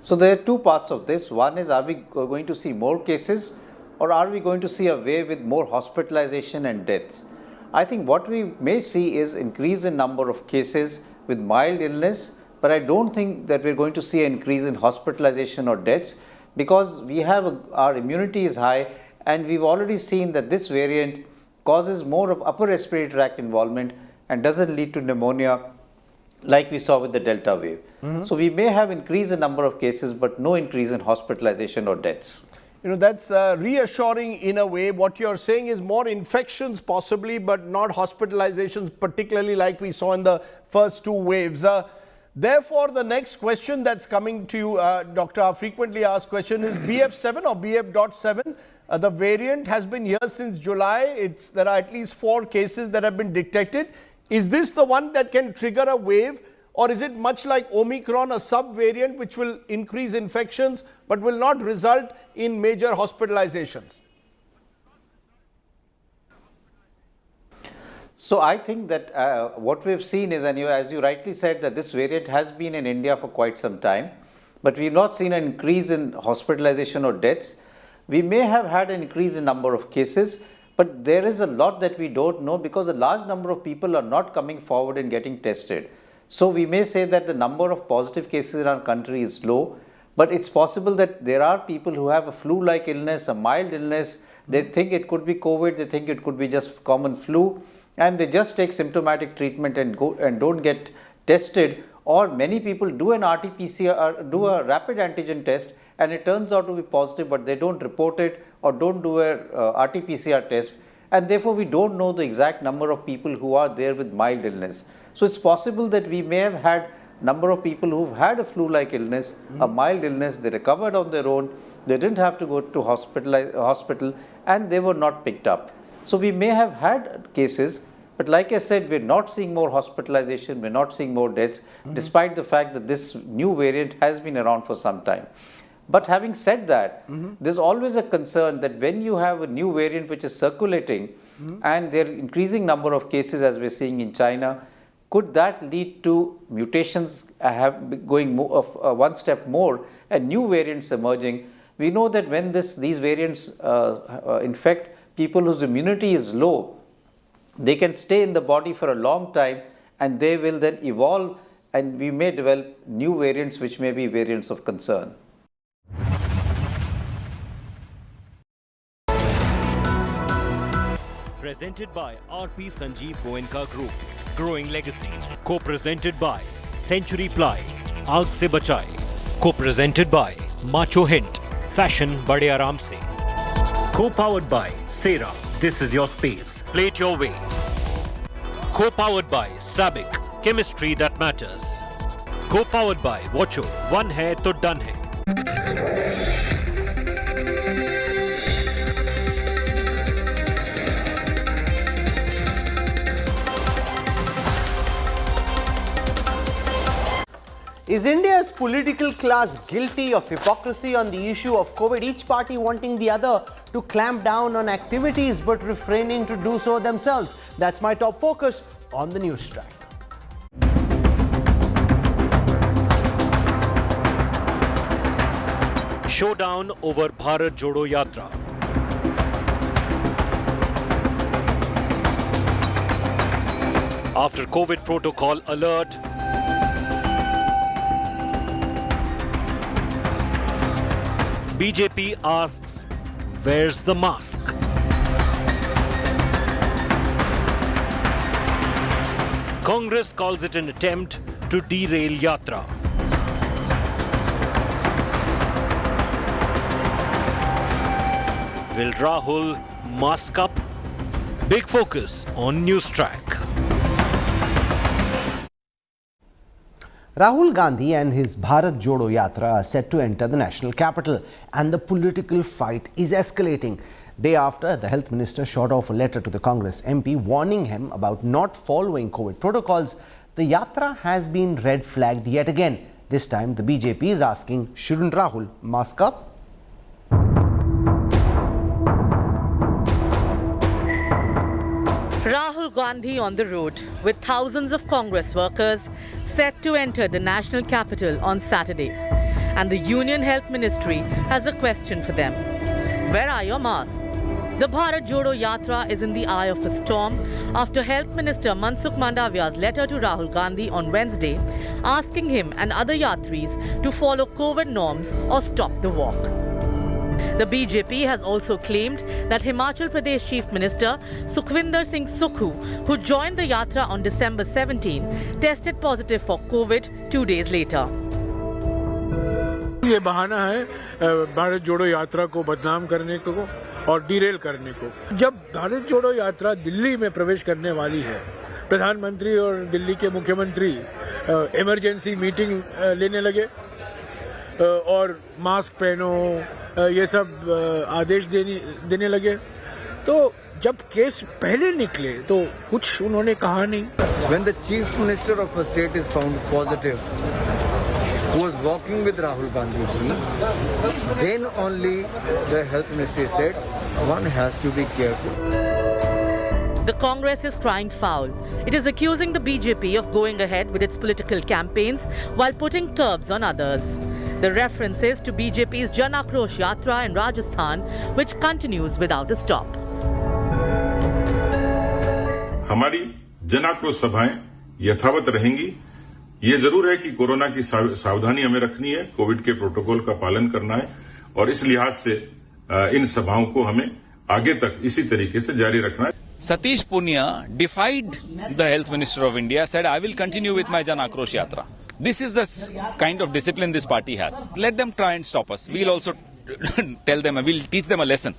So there are 2 parts of this. One is, are we going to see more cases, or are we going to see a wave with more hospitalization and deaths? I think what we may see is increase in number of cases with mild illness, but I don't think that we're going to see an increase in hospitalization or deaths, because we have our immunity is high, and we've already seen that this variant causes more of upper respiratory tract involvement and doesn't lead to pneumonia like we saw with the Delta wave. So we may have increase in number of cases, but no increase in hospitalization or deaths. That's reassuring in a way. What you're saying is more infections possibly, but not hospitalizations, particularly like we saw in the first two waves. Therefore, the next question that's coming to you, Doctor, our frequently asked question is BF7 or BF.7. The variant has been here since July. There are at least 4 cases that have been detected. Is this the one that can trigger a wave? Or is it much like Omicron, a sub-variant which will increase infections but will not result in major hospitalizations? So I think that what we've seen is, and as you rightly said, that this variant has been in India for quite some time, but we've not seen an increase in hospitalization or deaths. We may have had an increase in number of cases, but there is a lot that we don't know because a large number of people are not coming forward and getting tested. So we may say that the number of positive cases in our country is low, but it's possible that there are people who have a flu-like illness, a mild illness. They think it could be COVID, they think it could be just common flu, and they just take symptomatic treatment and don't get tested. Or many people do an RT-PCR, do a rapid antigen test, and it turns out to be positive, but they don't report it or don't do a RT-PCR test, and therefore we don't know the exact number of people who are there with mild illness. So it's possible that we may have had number of people who've had a flu-like illness, a mild illness, they recovered on their own, they didn't have to go to hospital, and they were not picked up. So we may have had cases, but like I said, we're not seeing more hospitalization, we're not seeing more deaths, despite the fact that this new variant has been around for some time. But having said that, there's always a concern that when you have a new variant which is circulating, and there are increasing number of cases as we're seeing in China, could that lead to mutations going one step more and new variants emerging? We know that when these variants infect people whose immunity is low, they can stay in the body for a long time and they will then evolve, and we may develop new variants which may be variants of concern. Presented by RP Sanjeev Goenka Group, Growing Legacies. Co-presented by Century Ply, Aag Se Bachai. Co-presented by Macho Hint, Fashion Bade Aaram Se. Co-powered by Sera, This Is Your Space, Play It Your Way. Co-powered by Sabic, Chemistry That Matters. Co-powered by Watcho, One Hai To Done Hai. Is India's political class guilty of hypocrisy on the issue of COVID, each party wanting the other to clamp down on activities but refraining to do so themselves? That's my top focus on the news track. Showdown over Bharat Jodo Yatra. After COVID protocol alert, BJP asks, where's the mask? Congress calls it an attempt to derail Yatra. Will Rahul mask up? Big focus on News Track. Rahul Gandhi and his Bharat Jodo Yatra are set to enter the national capital, and the political fight is escalating. Day after, the health minister shot off a letter to the Congress MP warning him about not following COVID protocols. The Yatra has been red flagged yet again. This time, the BJP is asking, shouldn't Rahul mask up? Rahul Gandhi on the road with thousands of Congress workers set to enter the national capital on Saturday. And the Union Health Ministry has a question for them. Where are your masks? The Bharat Jodo Yatra is in the eye of a storm after Health Minister Mansukh Mandaviya's letter to Rahul Gandhi on Wednesday asking him and other yatris to follow COVID norms or stop the walk. The BJP has also claimed that Himachal Pradesh Chief Minister Sukhwinder Singh Sukhu, who joined the Yatra on December 17, tested positive for COVID 2 days later. ये बहाना है भारत जोड़ो यात्रा को बदनाम करने को और डिरेल करने को। जब भारत जोड़ो यात्रा दिल्ली में प्रवेश करने वाली है, प्रधानमंत्री और दिल्ली के मुख्यमंत्री इमरजेंसी मीटिंग लेने लगे और मास्क पहनो ये सब आदेश देने लगे, तो जब केस पहले निकले तो कुछ उन्होंने कहा नहीं। When the chief minister of a state is found positive, who was walking with Rahul Gandhi ji, then only the health ministry said one has to be careful. The Congress is crying foul. It is accusing the BJP of going ahead with its political campaigns while putting curbs on others. The reference is to BJP's Jan Akrosh Yatra in Rajasthan, which continues without a stop. हमारी जन आक्रोश सभाएं यथावत रहेंगी। ये जरूर है कि कोरोना की सावधानी हमें रखनी है, कोविड के प्रोटोकॉल का पालन करना है और इस लिहाज से इन सभाओं को हमें आगे तक इसी तरीके से जारी रखना है। Satish Punia defied the health minister of India, said I will continue with my Jan Akrosh Yatra. This is the kind of discipline this party has. Let them try and stop us. We'll also tell them, we'll teach them a lesson.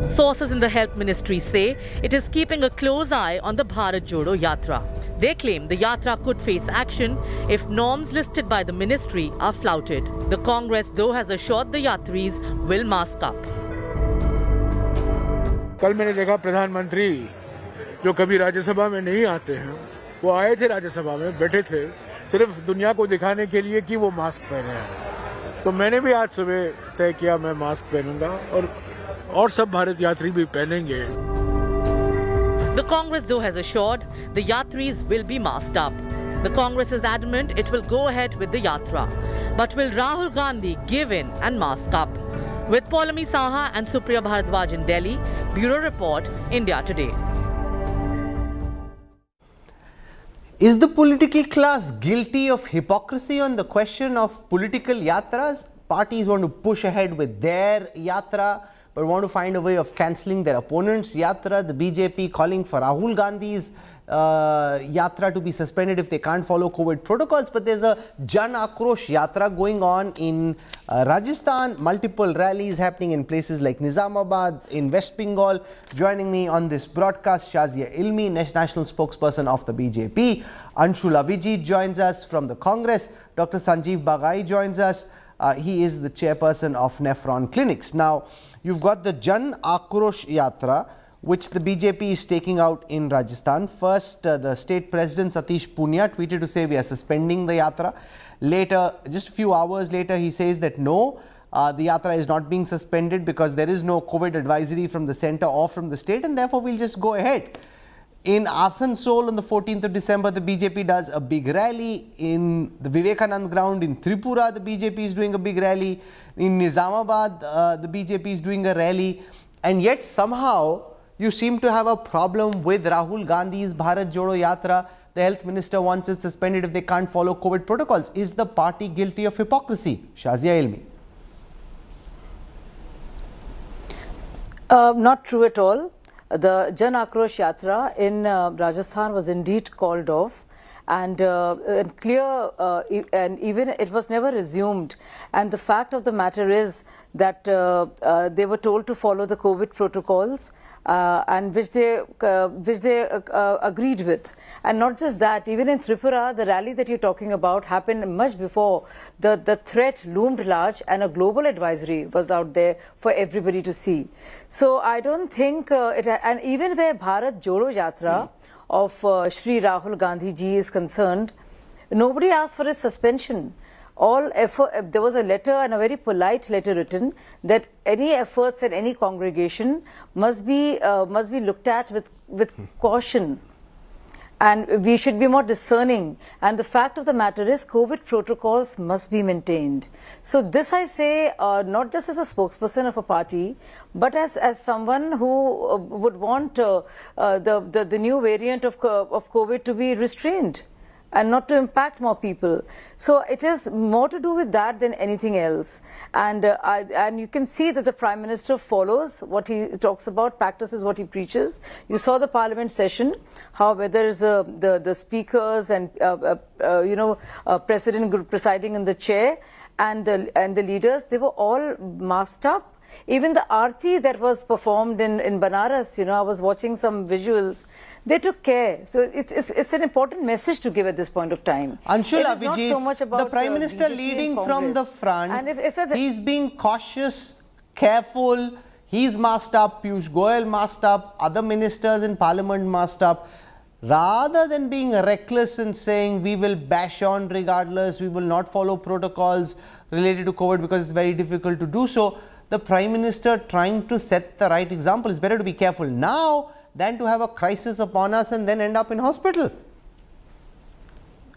Sources in the health ministry say it is keeping a close eye on the Bharat Jodo Yatra. They claim the Yatra could face action if norms listed by the ministry are flouted. The Congress, though, has assured the Yatris will mask up. कल मैंने देखा प्रधानमंत्री जो कभी राज्यसभा में नहीं आते हैं, वो आए थे राज्यसभा में, बैठे थे सिर्फ दुनिया को दिखाने के लिए कि वो मास्क पहने हैं। तो मैंने भी आज सुबह तय किया मैं मास्क पहनूंगा और सब भारत यात्री भी पहनेंगे। The Congress, though, has assured the Yatris will be masked up. The Congress is adamant it will go ahead with the Yatra. But will Rahul Gandhi give in and mask up? With Paulami Saha and Supriya Bharadwaj in Delhi, Bureau Report, India Today. Is the political class guilty of hypocrisy on the question of political yatras? Parties want to push ahead with their yatra, but want to find a way of cancelling their opponent's yatra. The BJP calling for Rahul Gandhi's yatra to be suspended if they can't follow COVID protocols. But there's a Jan Akrosh yatra going on in Rajasthan. Multiple rallies happening in places like Nizamabad, in West Bengal. Joining me on this broadcast, Shazia Ilmi, national spokesperson of the BJP. Anshu Laviji joins us from the Congress. Dr. Sanjeev Bagai joins us. He is the chairperson of Nephron Clinics. Now, you've got the Jan Akrosh Yatra, which the BJP is taking out in Rajasthan. First, the state president Satish Punia tweeted to say we are suspending the yatra. Later, just a few hours later, he says that no, the yatra is not being suspended because there is no COVID advisory from the centre or from the state, and therefore we'll just go ahead. In Asansol on the 14th of December, the BJP does a big rally. In the Vivekanand ground in Tripura, the BJP is doing a big rally. In Nizamabad, the BJP is doing a rally. And yet somehow you seem to have a problem with Rahul Gandhi's Bharat Jodo Yatra. The health minister wants it suspended if they can't follow COVID protocols. Is the party guilty of hypocrisy? Shazia Ilmi. Not true at all. The Jan Akrosh Yatra in Rajasthan was indeed called off, and clear, and even it was never resumed. And the fact of the matter is that they were told to follow the COVID protocols, and which they agreed with. And not just that, even in Tripura, the rally that you're talking about happened much before the threat loomed large, and a global advisory was out there for everybody to see. So I don't think and even where Bharat Jodo Yatra of Shri Rahul Gandhi ji is concerned, nobody asked for its suspension. All effort, there was a letter, and a very polite letter written, that any efforts in any congregation must be looked at with caution, and we should be more discerning. And the fact of the matter is, COVID protocols must be maintained. So this I say not just as a spokesperson of a party, but as someone who would want the new variant of COVID to be restrained and not to impact more people. So it is more to do with that than anything else. And you can see that the Prime Minister follows what he talks about, practices what he preaches. You saw the Parliament session, how whether it's the speakers and President presiding in the chair, and the leaders, they were all masked up. Even the aarti that was performed in Banaras, I was watching some visuals. They took care. So it's an important message to give at this point of time. Anshul, it is not so much about the Prime Minister BJP leading and from the Congress. front, And he's being cautious, careful. He's masked up, Piyush Goyal masked up, other ministers in Parliament masked up. Rather than being reckless and saying we will bash on regardless, we will not follow protocols related to COVID because it's very difficult to do so, the Prime Minister trying to set the right example. It's better to be careful now than to have a crisis upon us and then end up in hospital.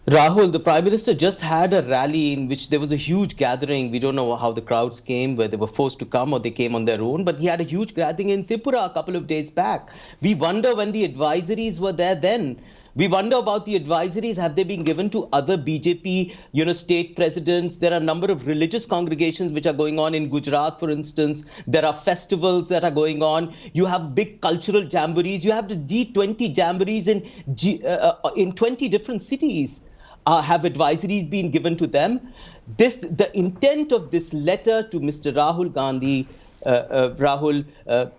Rahul, the Prime Minister just had a rally in which there was a huge gathering. We don't know how the crowds came, whether they were forced to come or they came on their own, but he had a huge gathering in Tripura a couple of days back. We wonder when the advisories were there then. We wonder about the advisories. Have they been given to other BJP, state presidents? There are a number of religious congregations which are going on in Gujarat, for instance. There are festivals that are going on. You have big cultural jamborees. You have the G20 jamborees in 20 different cities. Have advisories been given to them? The intent of this letter to Mr. Rahul Gandhi,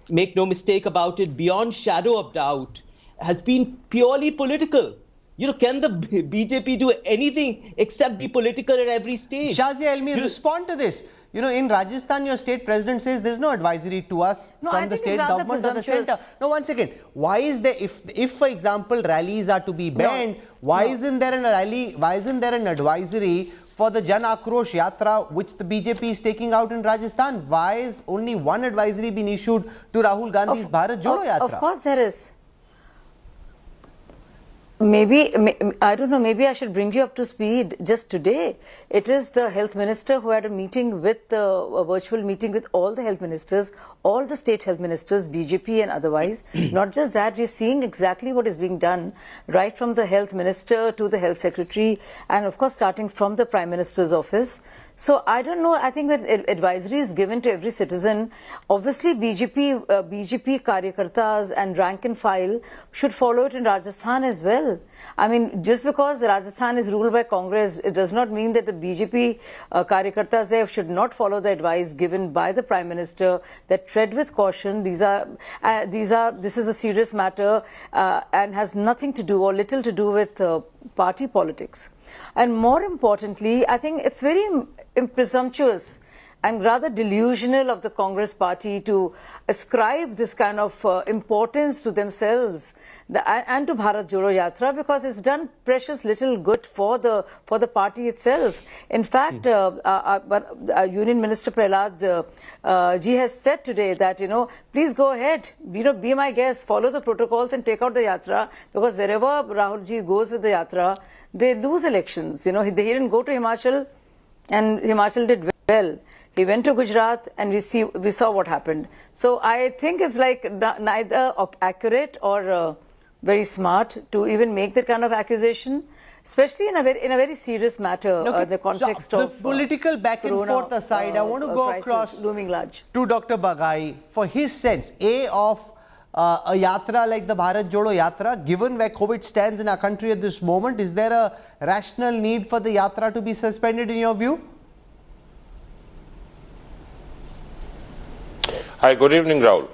make no mistake about it, beyond shadow of doubt, has been purely political. Can the BJP do anything except be political at every stage? Shazia Elmi, respond to this. In Rajasthan, your state president says there's no advisory to us from the state government or the centre. No, one second. Why is there, if for example, rallies are to be banned, why isn't there an rally? Why isn't there an advisory for the Jan Akrosh Yatra, which the BJP is taking out in Rajasthan? Why is only one advisory been issued to Rahul Gandhi's Bharat Jodo Yatra? Of course there is. Maybe, I don't know, maybe I should bring you up to speed. Just today, it is the health minister who had a meeting with, a virtual meeting with all the health ministers, all the state health ministers, BJP and otherwise. Not just that, we're seeing exactly what is being done, right from the health minister to the health secretary, and of course starting from the Prime Minister's office. So I don't know, I think when advisory is given to every citizen, obviously BJP karyakartas and rank and file should follow it in Rajasthan as well. I mean, just because Rajasthan is ruled by Congress, it does not mean that the BJP karyakartas there should not follow the advice given by the Prime Minister that tread with caution. This is a serious matter and has nothing to do or little to do with party politics. And more importantly, I think it's very presumptuous and rather delusional of the Congress party to ascribe this kind of importance to themselves and to Bharat Jodo Yatra, because it's done precious little good for the party itself. In fact, Union Minister Prahlad ji has said today that, please go ahead, be my guest, follow the protocols and take out the yatra, because wherever Rahul ji goes with the yatra, they lose elections. He didn't go to Himachal, and Himachal did well. He went to Gujarat and we saw what happened. So I think it's like neither accurate or very smart to even make that kind of accusation, especially in a very serious matter, the context of the political back and forth aside, I want to go across to Dr. Bagai for his sense, of a yatra like the Bharat Jodo Yatra, given where COVID stands in our country at this moment. Is there a rational need for the yatra to be suspended in your view? Hi, good evening, Rahul.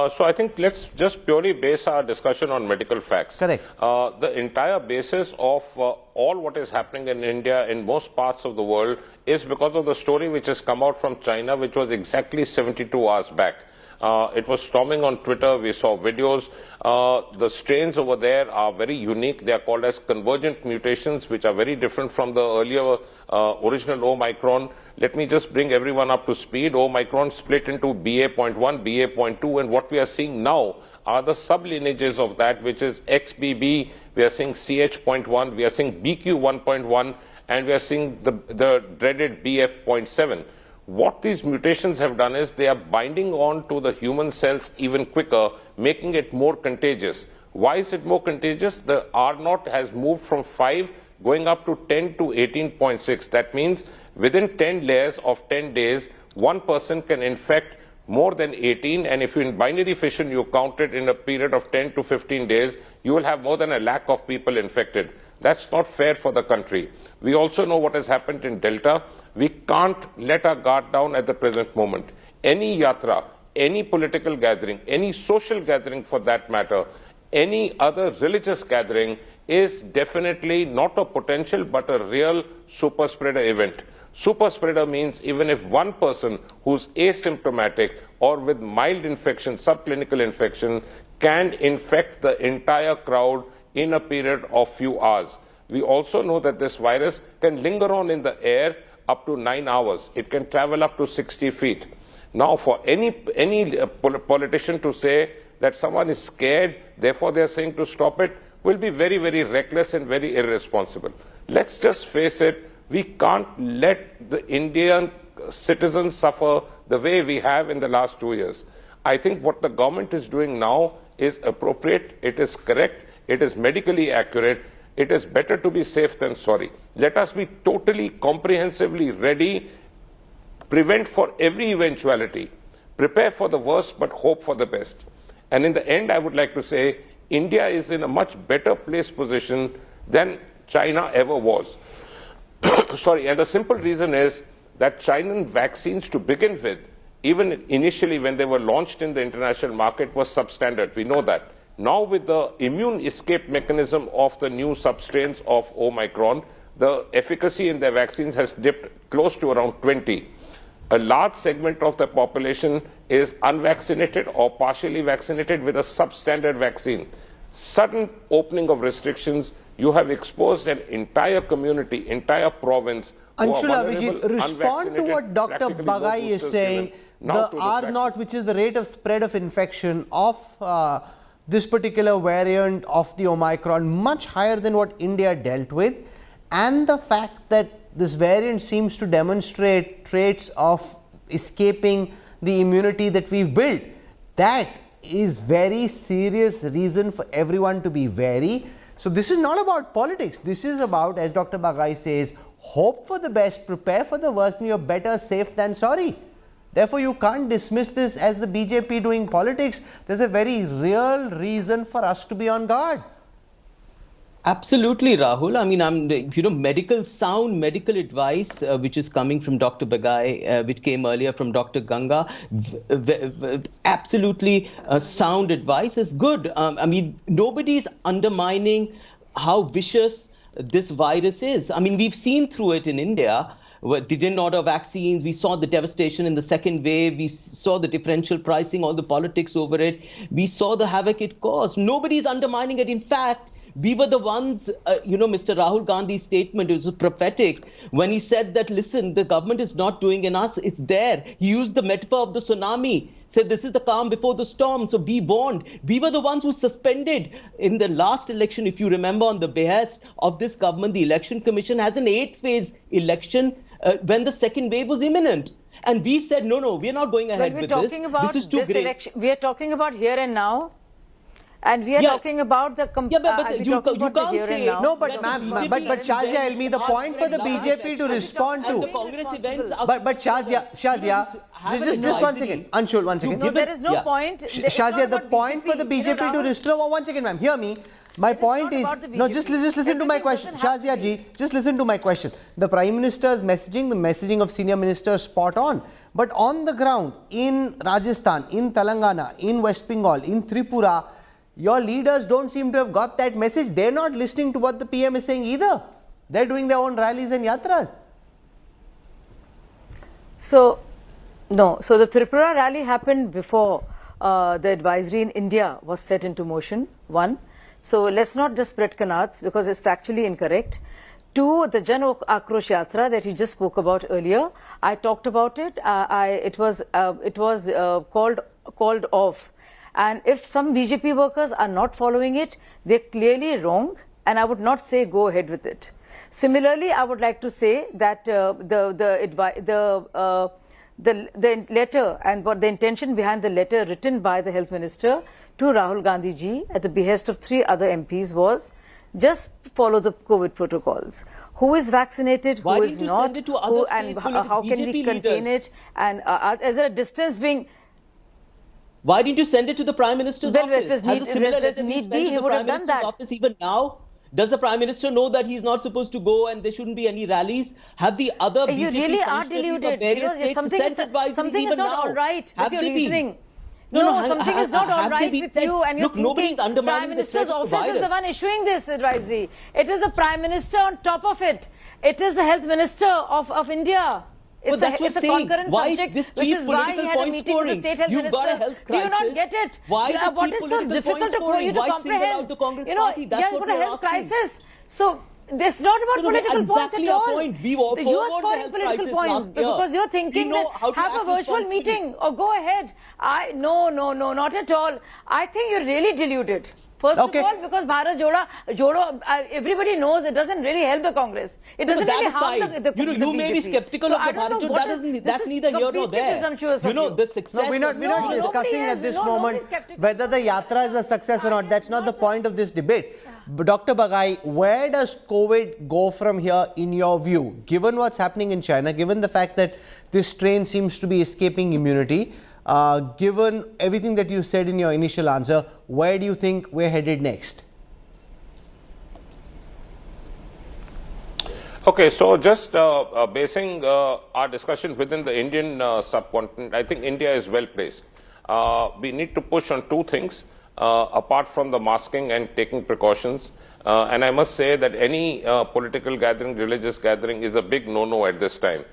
So I think let's just purely base our discussion on medical facts. Correct. The entire basis of all what is happening in India, in most parts of the world, is because of the story which has come out from China, which was exactly 72 hours back. It was storming on Twitter. We saw videos. The strains over there are very unique. They are called as convergent mutations, which are very different from the earlier original Omicron. Let me just bring everyone up to speed. Omicron split into BA.1, BA.2, and what we are seeing now are the sublineages of that, which is XBB. We are seeing CH.1, we are seeing BQ1.1, and we are seeing the dreaded BF.7. What these mutations have done is they are binding on to the human cells even quicker, making it more contagious. Why is it more contagious? The R0 has moved from 5 going up to 10 to 18.6. That means within 10 layers of 10 days, one person can infect more than 18, and if you in binary fission you count it in a period of 10 to 15 days, you will have more than 1 lakh of people infected. That's not fair for the country. We also know what has happened in Delta, We can't let our guard down at the present moment. Any yatra, any political gathering, any social gathering for that matter, any other religious gathering is definitely not a potential but a real super spreader event. Super spreader means even if one person who's asymptomatic or with mild infection, subclinical infection, can infect the entire crowd in a period of few hours. We also know that this virus can linger on in the air up to 9 hours. It can travel up to 60 feet. Now, for any politician to say that someone is scared, therefore they are saying to stop it, will be very, very reckless and very irresponsible. Let's just face it, we can't let the Indian citizens suffer the way we have in the last 2 years. I think what the government is doing now is appropriate, it is correct, it is medically accurate, it is better to be safe than sorry. Let us be totally, comprehensively ready, prevent for every eventuality, prepare for the worst but hope for the best. And in the end, I would like to say, India is in a much better place position than China ever was. Sorry, and the simple reason is that Chinese vaccines to begin with, even initially when they were launched in the international market, was substandard. We know that. Now with the immune escape mechanism of the new substrains of Omicron, the efficacy in their vaccines has dipped close to around 20. A large segment of the population is unvaccinated or partially vaccinated with a substandard vaccine. Sudden opening of restrictions, you have exposed an entire community, entire province. Anshula Vijit, respond to what Dr. Bagai is saying. The R0, which is the rate of spread of infection of this particular variant of the Omicron, much higher than what India dealt with, and the fact that this variant seems to demonstrate traits of escaping the immunity that we've built. That is very serious reason for everyone to be wary. So this is not about politics. This is about, as Dr. Bagai says, hope for the best, prepare for the worst, and you're better safe than sorry. Therefore, you can't dismiss this as the BJP doing politics. There's a very real reason for us to be on guard. Absolutely, Rahul. I mean, sound medical advice, which is coming from Dr. Bagai, which came earlier from Dr. Ganga, absolutely sound advice is good. I mean, nobody's undermining how vicious this virus is. I mean, we've seen through it in India. They didn't order vaccines. We saw the devastation in the second wave. We saw the differential pricing, all the politics over it. We saw the havoc it caused. Nobody's undermining it. In fact, we were the ones, Mr. Rahul Gandhi's statement, it was prophetic when he said that, listen, the government is not doing enough, it's there. He used the metaphor of the tsunami, said this is the calm before the storm, so be warned. We were the ones who suspended in the last election, if you remember, on the behest of this government, the Election Commission has an 8-phase election when the second wave was imminent. And we said, no, we're not going ahead with this. This is too great. Election. We are talking about here and now. And we are talking about the you can't say no, but Shazia Elmi, the point for the BJP to respond to. But Shazia, just one second. Anshul, one second. No, there is no point. Shazia, the point for the BJP to respond. One second, ma'am. Hear me. My point is, no, just listen to my question. Shazia ji, just listen to my question. The Prime Minister's messaging, the messaging of senior ministers, spot on. But on the ground, in Rajasthan, in Telangana, in West Bengal, in Tripura, your leaders don't seem to have got that message. They're not listening to what the PM is saying either. They're doing their own rallies and yatras. So the Tripura rally happened before the advisory in India was set into motion, one. So let's not just spread canards because it's factually incorrect. Two, the Jan Akrosh Yatra that he just spoke about earlier, I talked about it. It was called off. And if some BJP workers are not following it, they're clearly wrong, and I would not say go ahead with it. Similarly, I would like to say that the letter and what the intention behind the letter written by the Health Minister to Rahul Gandhi ji at the behest of 3 other MPs was just follow the COVID protocols. Who is vaccinated, who is not, and how can we contain it, and is there a distance being... Why didn't you send it to the Prime Minister's office? If need be, he would have done that. Office even now? Does the Prime Minister know that he's not supposed to go and there shouldn't be any rallies? Have the other You BJP really are functionaries deluded. of various states Something sent is, advisories something is even not now? all right Have with your they been? reasoning. No, Something is not all have they right been with said? you, and you're Look, nobody's thinking undermining Prime the Minister's threat of the office is the virus. one issuing this advisory. It is the Prime Minister on top of it. It is the Health Minister of India. But that's what It's a I'm saying. concurrent Why subject, this which cheap is why he political had a point meeting with the scoring? state health You've ministers. got a health Do you not crisis. get it? Why the What cheap is so political difficult point for you scoring? to Why single comprehend? out the Congress party? That's you've what got a we're health asking. crisis. So it's not about political points exactly at all. our point. We were You are forward the scoring health political crisis points last year. because you're We thinking know that how to have a act virtual responsibly. meeting or go ahead. No, not at all. I think you're really deluded. First of all, because Bharat Jodo, everybody knows it doesn't really help the Congress. It doesn't really harm the BJP. You may be skeptical of the Bharat Jodo. That's neither here nor there. The success. No, we're not discussing at this moment whether the yatra is a success or not. That's not the point of this debate. But Dr. Bagai, where does COVID go from here in your view? Given what's happening in China, given the fact that this strain seems to be escaping immunity, given everything that you said in your initial answer, where do you think we're headed next? Okay, so just basing our discussion within the Indian subcontinent, I think India is well placed. We need to push on two things, apart from the masking and taking precautions. And I must say that any political gathering, religious gathering is a big no-no at this time.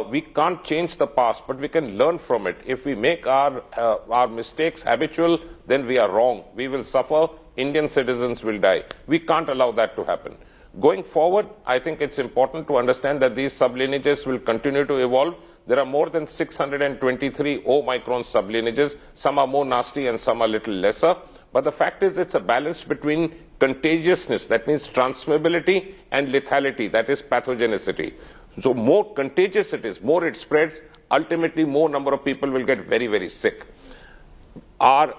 We can't change the past, but we can learn from it. If we make our mistakes habitual, then we are wrong. We will suffer. Indian citizens will die. We can't allow that to happen. Going forward, I think it's important to understand that these sublineages will continue to evolve. There are more than 623 Omicron sublineages. Some are more nasty and some are a little lesser. But the fact is, it's a balance between contagiousness, that means transmissibility, and lethality, that is pathogenicity. So more contagious it is, more it spreads, ultimately more number of people will get very, very sick. Our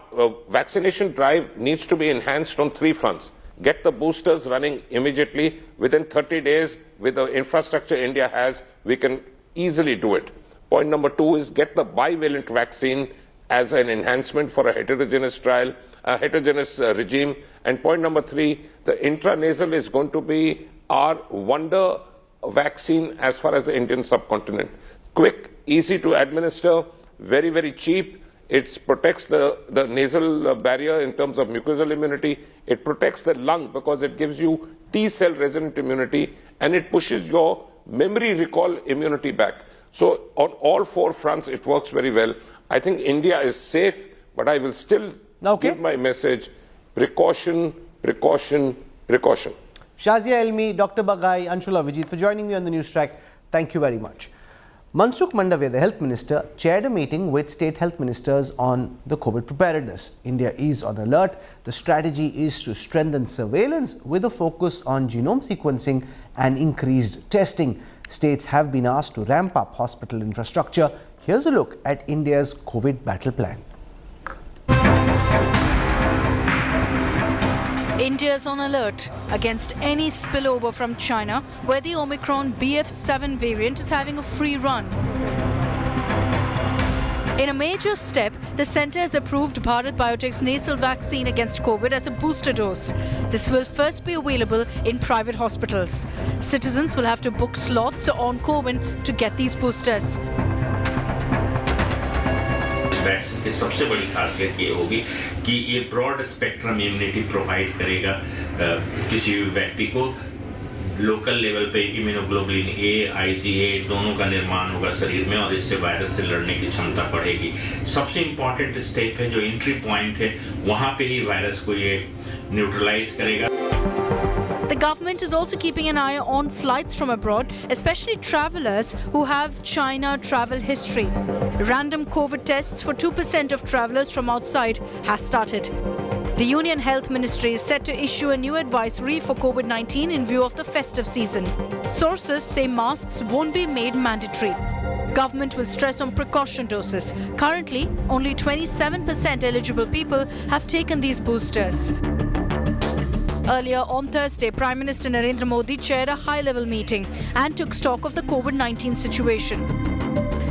vaccination drive needs to be enhanced on three fronts. Get the boosters running immediately. Within 30 days, with the infrastructure India has, we can easily do it. Point number two is get the bivalent vaccine as an enhancement for a heterogeneous trial, a heterogeneous regime. And point number three, the intranasal is going to be our wonder vaccine as far as the Indian subcontinent. Quick, easy to administer, very, very cheap. It protects the nasal barrier in terms of mucosal immunity. It protects the lung because it gives you T-cell resident immunity, and it pushes your memory recall immunity back. So on all four fronts, it works very well. I think India is safe, but I will still give my message, precaution, precaution, precaution. Shazia Elmi, Dr. Bagai, Anshula Vijit for joining me on the news track. Thank you very much. Mansukh Mandavia, the health minister, chaired a meeting with state health ministers on the COVID preparedness. India is on alert. The strategy is to strengthen surveillance with a focus on genome sequencing and increased testing. States have been asked to ramp up hospital infrastructure. Here's a look at India's COVID battle plan. India is on alert against any spillover from China, where the Omicron BF7 variant is having a free run. In a major step, the centre has approved Bharat Biotech's nasal vaccine against COVID as a booster dose. This will first be available in private hospitals. Citizens will have to book slots on CoWIN to get these boosters. Vaccine की सबसे बड़ी खासियत ये होगी कि ये broad spectrum immunity provide करेगा किसी भी व्यक्ति को लोकल लेवल पे इम्यूनोग्लोबुलिन ए आईजीए दोनों का निर्माण होगा शरीर में और इससे वायरस से लड़ने की क्षमता बढ़ेगी। सबसे इम्पोर्टेंट स्टेप है जो एंट्री पॉइंट है वहां पे ही वायरस को ये न्यूट्रलाइज करेगा। The government is also keeping an eye on flights from abroad, especially travelers who have China travel history. Random COVID tests for 2% of travelers from outside has started. The Union Health Ministry is set to issue a new advisory for COVID-19 in view of the festive season. Sources say masks won't be made mandatory. Government will stress on precaution doses. Currently, only 27% eligible people have taken these boosters. Earlier on Thursday, Prime Minister Narendra Modi chaired a high-level meeting and took stock of the COVID-19 situation.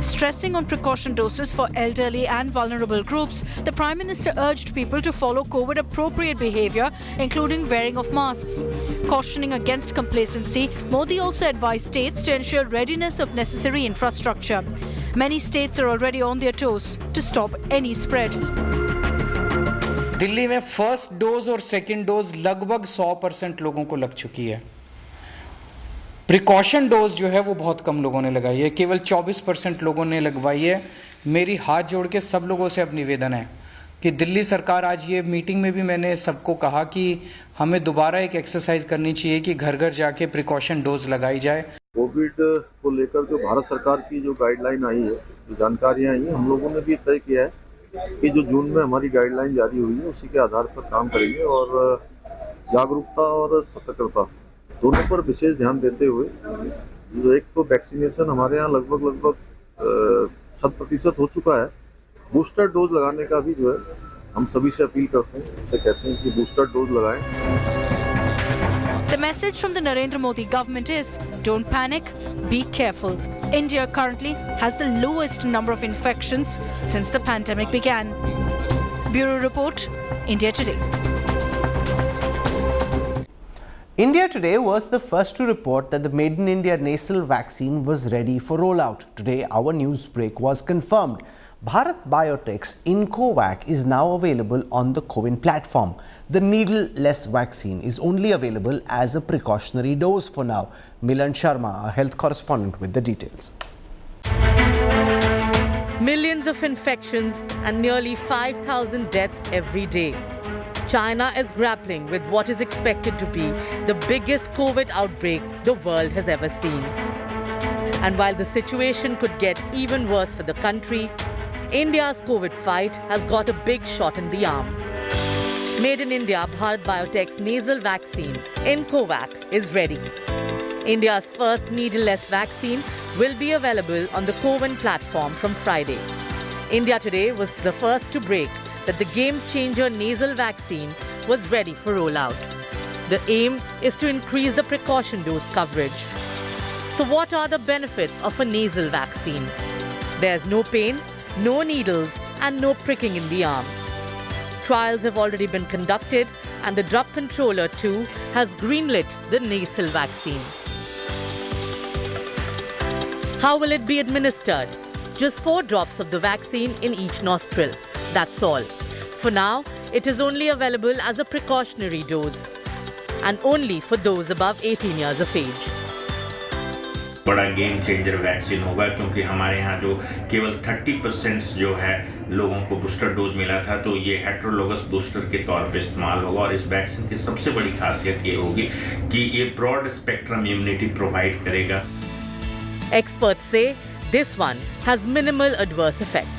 Stressing on precaution doses for elderly and vulnerable groups, the Prime Minister urged people to follow COVID-appropriate behaviour, including wearing of masks. Cautioning against complacency, Modi also advised states to ensure readiness of necessary infrastructure. Many states are already on their toes to stop any spread. Delhi में first dose और second dose लगभग 100% लोगों को लग चुकी है। Precaution dose जो है वो बहुत कम लोगों ने लगाई है, केवल 24% लोगों ने लगवाई है। मेरी हाथ जोड़ के सब लोगों से अब निवेदन है कि दिल्ली सरकार, आज ये मीटिंग में भी मैंने सबको कहा कि हमें दोबारा एक एक्सरसाइज करनी चाहिए कि घर घर जाके प्रिकॉशन डोज लगाई जाए। कोविड को लेकर जो भारत सरकार की जो गाइडलाइन आई है, जो जानकारियाँ आई हैं, हम लोगों ने भी तय किया है कि जो जून में हमारी गाइडलाइन जारी हुई है उसी के आधार पर काम करेंगे और जागरूकता और सतर्कता दोनों पर विशेष ध्यान देते हुए, जो एक तो वैक्सीनेशन हमारे यहाँ लगभग 100% हो चुका है, बूस्टर डोज लगाने का भी जो है हम सभी से अपील करते हैं, सबसे कहते हैं कि बूस्टर डोज लगाएं। The message from the Narendra Modi government is, don't panic, be careful. India currently has the lowest number of infections since the pandemic began. Bureau Report, India Today. India Today was the first to report that the Made in India nasal vaccine was ready for rollout. Today, our news break was confirmed. Bharat Biotech's Incovac is now available on the CoWIN platform. The needle-less vaccine is only available as a precautionary dose for now. Milan Sharma, our health correspondent, with the details. Millions of infections and nearly 5,000 deaths every day. China is grappling with what is expected to be the biggest COVID outbreak the world has ever seen. And while the situation could get even worse for the country, India's COVID fight has got a big shot in the arm. Made in India, Bharat Biotech's nasal vaccine, Incovac, is ready. India's first needle-less vaccine will be available on the CoWIN platform from Friday. India Today was the first to break that the game-changer nasal vaccine was ready for rollout. The aim is to increase the precaution dose coverage. So what are the benefits of a nasal vaccine? There's no pain, no needles, and no pricking in the arm. Trials have already been conducted, and the drug controller too has greenlit the nasal vaccine. How will it be administered? Just 4 drops of the vaccine in each nostril. That's all. For now, it is only available as a precautionary dose, and only for those above 18 years of age. बड़ा game changer vaccine होगा, क्योंकि हमारे यहाँ जो केवल 30% जो है लोगों को बूस्टर डोज मिला था, तो ये हेट्रोलोगस बूस्टर के तौर पे इस्तेमाल होगा। और इस वैक्सीन की सबसे बड़ी खासियत ये होगी कि ये ब्रॉड स्पेक्ट्रम इम्यूनिटी प्रोवाइड करेगा। Experts say this one has minimal adverse effects.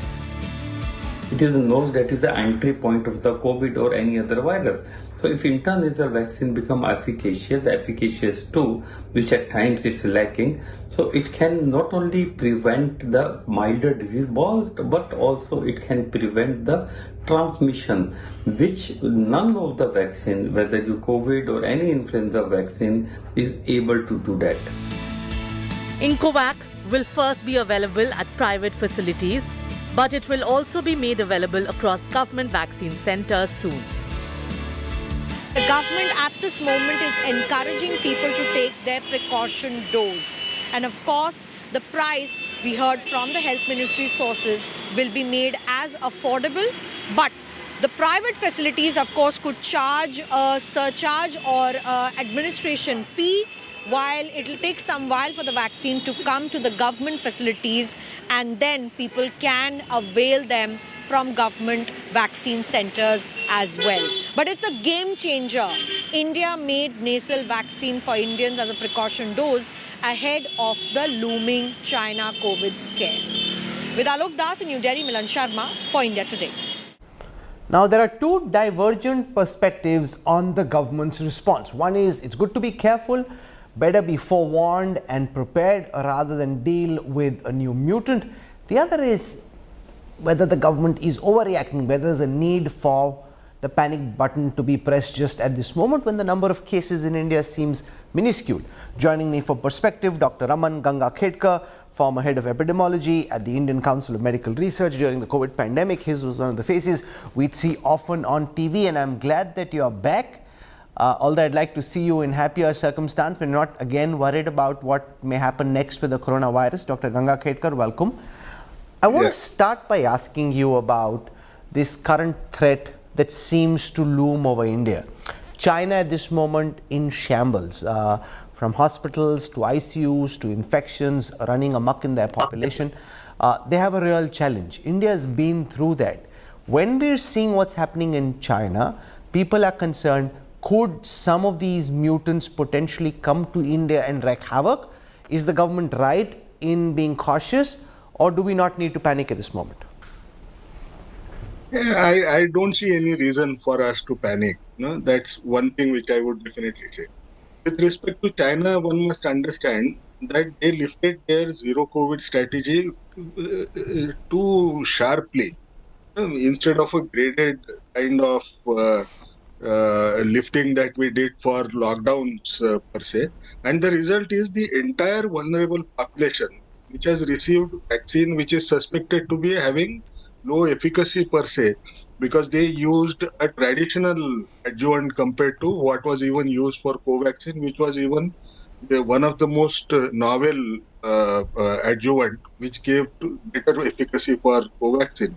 It is a nose that is the entry point of the COVID or any other virus. So if intranasal vaccine become efficacious, the efficacious too, which at times is lacking, so it can not only prevent the milder disease, but also it can prevent the transmission, which none of the vaccine, whether you COVID or any influenza vaccine, is able to do that. Incovac will first be available at private facilities, but it will also be made available across government vaccine centers soon. The government at this moment is encouraging people to take their precaution dose. And of course, the price, we heard from the Health Ministry sources, will be made as affordable. But the private facilities, of course, could charge a surcharge or administration fee, while it will take some while for the vaccine to come to the government facilities, and then people can avail them from government vaccine centers as well. But it's a game changer. India made nasal vaccine for Indians as a precaution dose ahead of the looming China COVID scare. With Alok Das in New Delhi, Milan Sharma for India Today. Now, there are two divergent perspectives on the government's response. One is it's good to be careful, better be forewarned and prepared rather than deal with a new mutant. The other is whether the government is overreacting, whether there's a need for the panic button to be pressed just at this moment when the number of cases in India seems minuscule. Joining me for perspective, Dr. Raman Ganga Khedkar former head of epidemiology at the Indian Council of Medical Research during the COVID pandemic. His was one of the faces we'd see often on TV, and I'm glad that you're back. Although I'd like to see you in happier circumstance, but not again worried about what may happen next with the coronavirus. Dr. Ganga Khetkar, welcome. I want to start by asking you about this current threat that seems to loom over India. China at this moment in shambles, from hospitals to ICUs to infections running amok in their population. They have a real challenge. India has been through that. When we're seeing what's happening in China, people are concerned, could some of these mutants potentially come to India and wreak havoc? Is the government right in being cautious, or do we not need to panic at this moment? I don't see any reason for us to panic. No, that's one thing which I would definitely say. With respect to China, one must understand that they lifted their zero COVID strategy too sharply. Instead of a graded kind of lifting that we did for lockdowns per se. And the result is the entire vulnerable population which has received vaccine which is suspected to be having low efficacy per se, because they used a traditional adjuvant compared to what was even used for Covaxin, which was even one of the most novel adjuvant which gave better efficacy for Covaxin.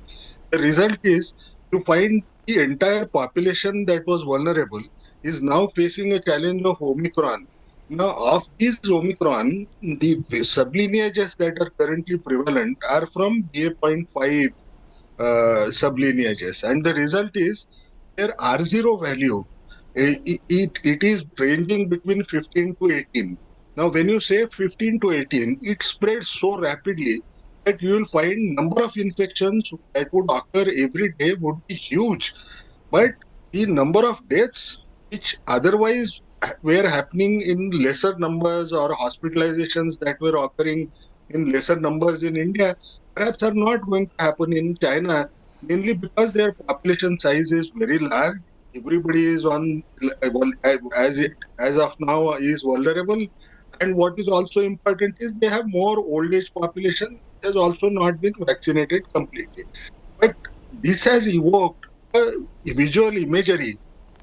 The result is you find the entire population that was vulnerable is now facing a challenge of Omicron. Now, of these Omicron, the sublineages that are currently prevalent are from BA.5 sublineages, and the result is their R0 value, it is ranging between 15 to 18. Now, when you say 15 to 18, it spreads so rapidly that you will find number of infections that would occur every day would be huge. But the number of deaths, which otherwise were happening in lesser numbers, or hospitalizations that were occurring in lesser numbers in India, perhaps are not going to happen in China, mainly because their population size is very large. Everybody is on, as of now, is vulnerable. And what is also important is they have more old age population has also not been vaccinated completely. But this has evoked a visual imagery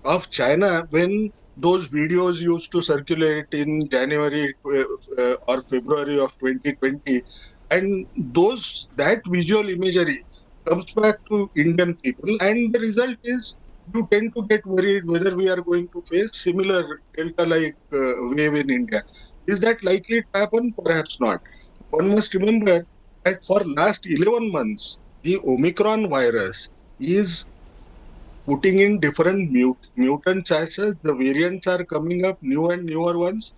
of China when those videos used to circulate in January or February of 2020. And that visual imagery comes back to Indian people, and the result is you tend to get worried whether we are going to face similar Delta-like wave in India. Is that likely to happen? Perhaps not. One must remember that for last 11 months, the Omicron virus is putting in different mutant chassis. The variants are coming up, new and newer ones,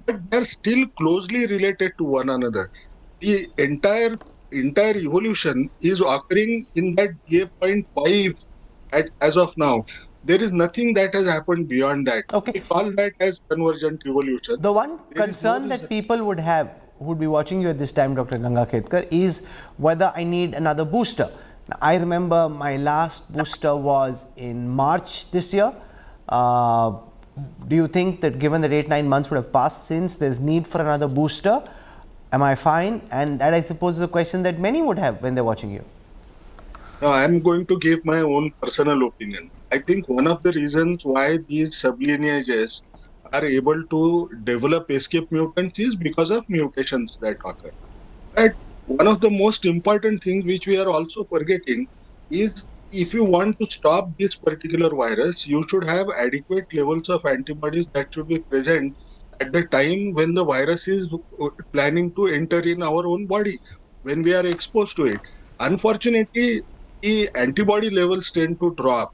but they're still closely related to one another. The entire evolution is occurring in that BA.5 as of now. There is nothing that has happened beyond that. Okay. We call that as convergent evolution. The one concern that people would have, who would be watching you at this time, Dr. Ganga Khetkar, is whether I need another booster. Now, I remember my last booster was in March this year. Do you think that given that 8-9 months would have passed since, there's need for another booster? Am I fine? And that, I suppose, is a question that many would have when they're watching you. No, I'm going to give my own personal opinion. I think one of the reasons why these sublineages are able to develop escape mutants is because of mutations that occur. But one of the most important things which we are also forgetting is if you want to stop this particular virus, you should have adequate levels of antibodies that should be present at the time when the virus is planning to enter in our own body, when we are exposed to it. Unfortunately, the antibody levels tend to drop.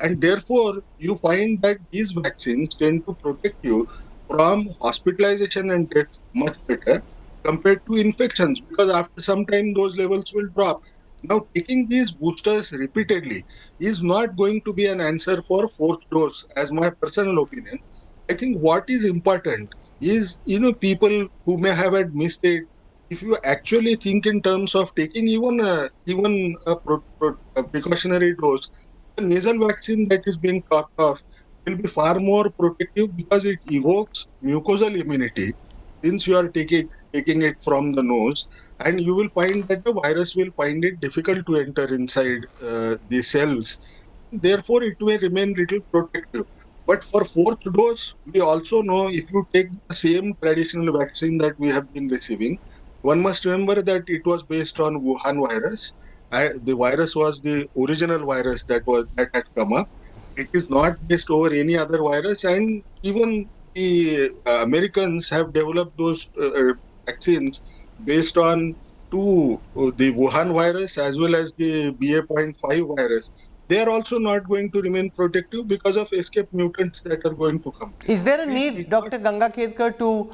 And therefore, you find that these vaccines tend to protect you from hospitalization and death much better compared to infections, because after some time those levels will drop. Now, taking these boosters repeatedly is not going to be an answer for fourth dose, as my personal opinion. I think what is important is, people who may have had missed it, if you actually think in terms of taking even a precautionary dose, the nasal vaccine that is being talked of will be far more protective because it evokes mucosal immunity. Since you are taking taking it from the nose, and you will find that the virus will find it difficult to enter inside the cells. Therefore, it may remain little protective. But for fourth dose, we also know if you take the same traditional vaccine that we have been receiving, one must remember that it was based on Wuhan virus. The virus was the original virus that had come up. It is not based over any other virus, and even the Americans have developed those vaccines based on the Wuhan virus as well as the BA.5 virus. They are also not going to remain protective because of escape mutants that are going to come. Is there a need, Dr. Ganga Khedkar, to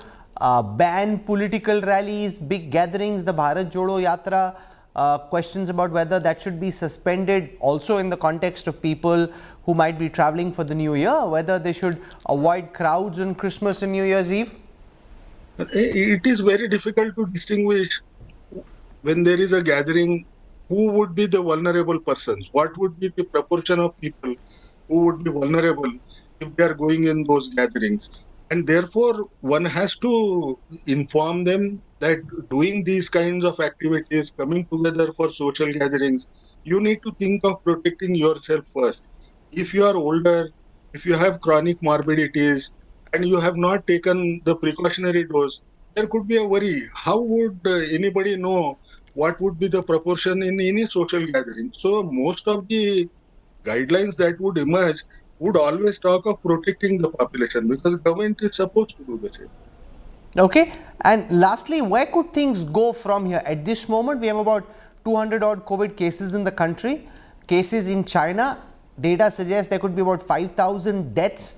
ban political rallies, big gatherings, the Bharat Jodo Yatra, questions about whether that should be suspended also in the context of people who might be traveling for the New Year, whether they should avoid crowds on Christmas and New Year's Eve? It is very difficult to distinguish when there is a gathering who would be the vulnerable persons, what would be the proportion of people who would be vulnerable if they are going in those gatherings. And therefore, one has to inform them that doing these kinds of activities, coming together for social gatherings, you need to think of protecting yourself first. If you are older, if you have chronic morbidities, and you have not taken the precautionary dose, there could be a worry. How would anybody know what would be the proportion in any social gathering? So most of the guidelines that would emerge would always talk of protecting the population, because government is supposed to do the same. Okay. And lastly, where could things go from here? At this moment, we have about 200 odd COVID cases in the country. Cases in China, data suggests there could be about 5,000 deaths,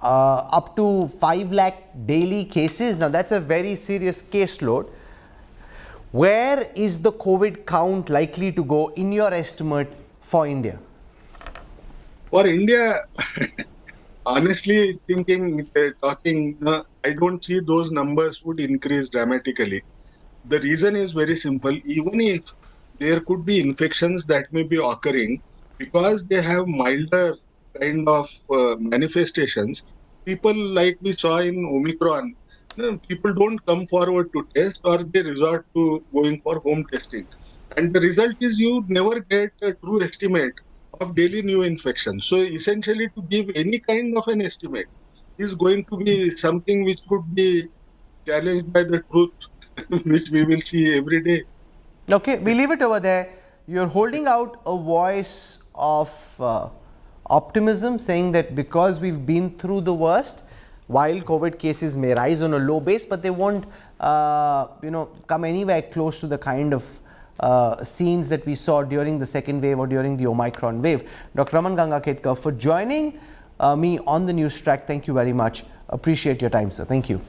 up to 5 lakh daily cases. Now, that's a very serious caseload. Where is the COVID count likely to go in your estimate for India? For India, honestly talking, I don't see those numbers would increase dramatically. The reason is very simple. Even if there could be infections that may be occurring, because they have milder kind of manifestations, people like we saw in Omicron, people don't come forward to test, or they resort to going for home testing. And the result is you never get a true estimate of daily new infections. So essentially, to give any kind of an estimate is going to be something which could be challenged by the truth, which we will see every day. Okay, we leave it over there. You're holding out a voice of optimism, saying that because we've been through the worst, while COVID cases may rise on a low base, but they won't come anywhere close to the kind of scenes that we saw during the second wave or during the Omicron wave. Dr. Raman Ganga Khedkar, for joining me on the news track, thank you very much. Appreciate your time, sir. Thank you.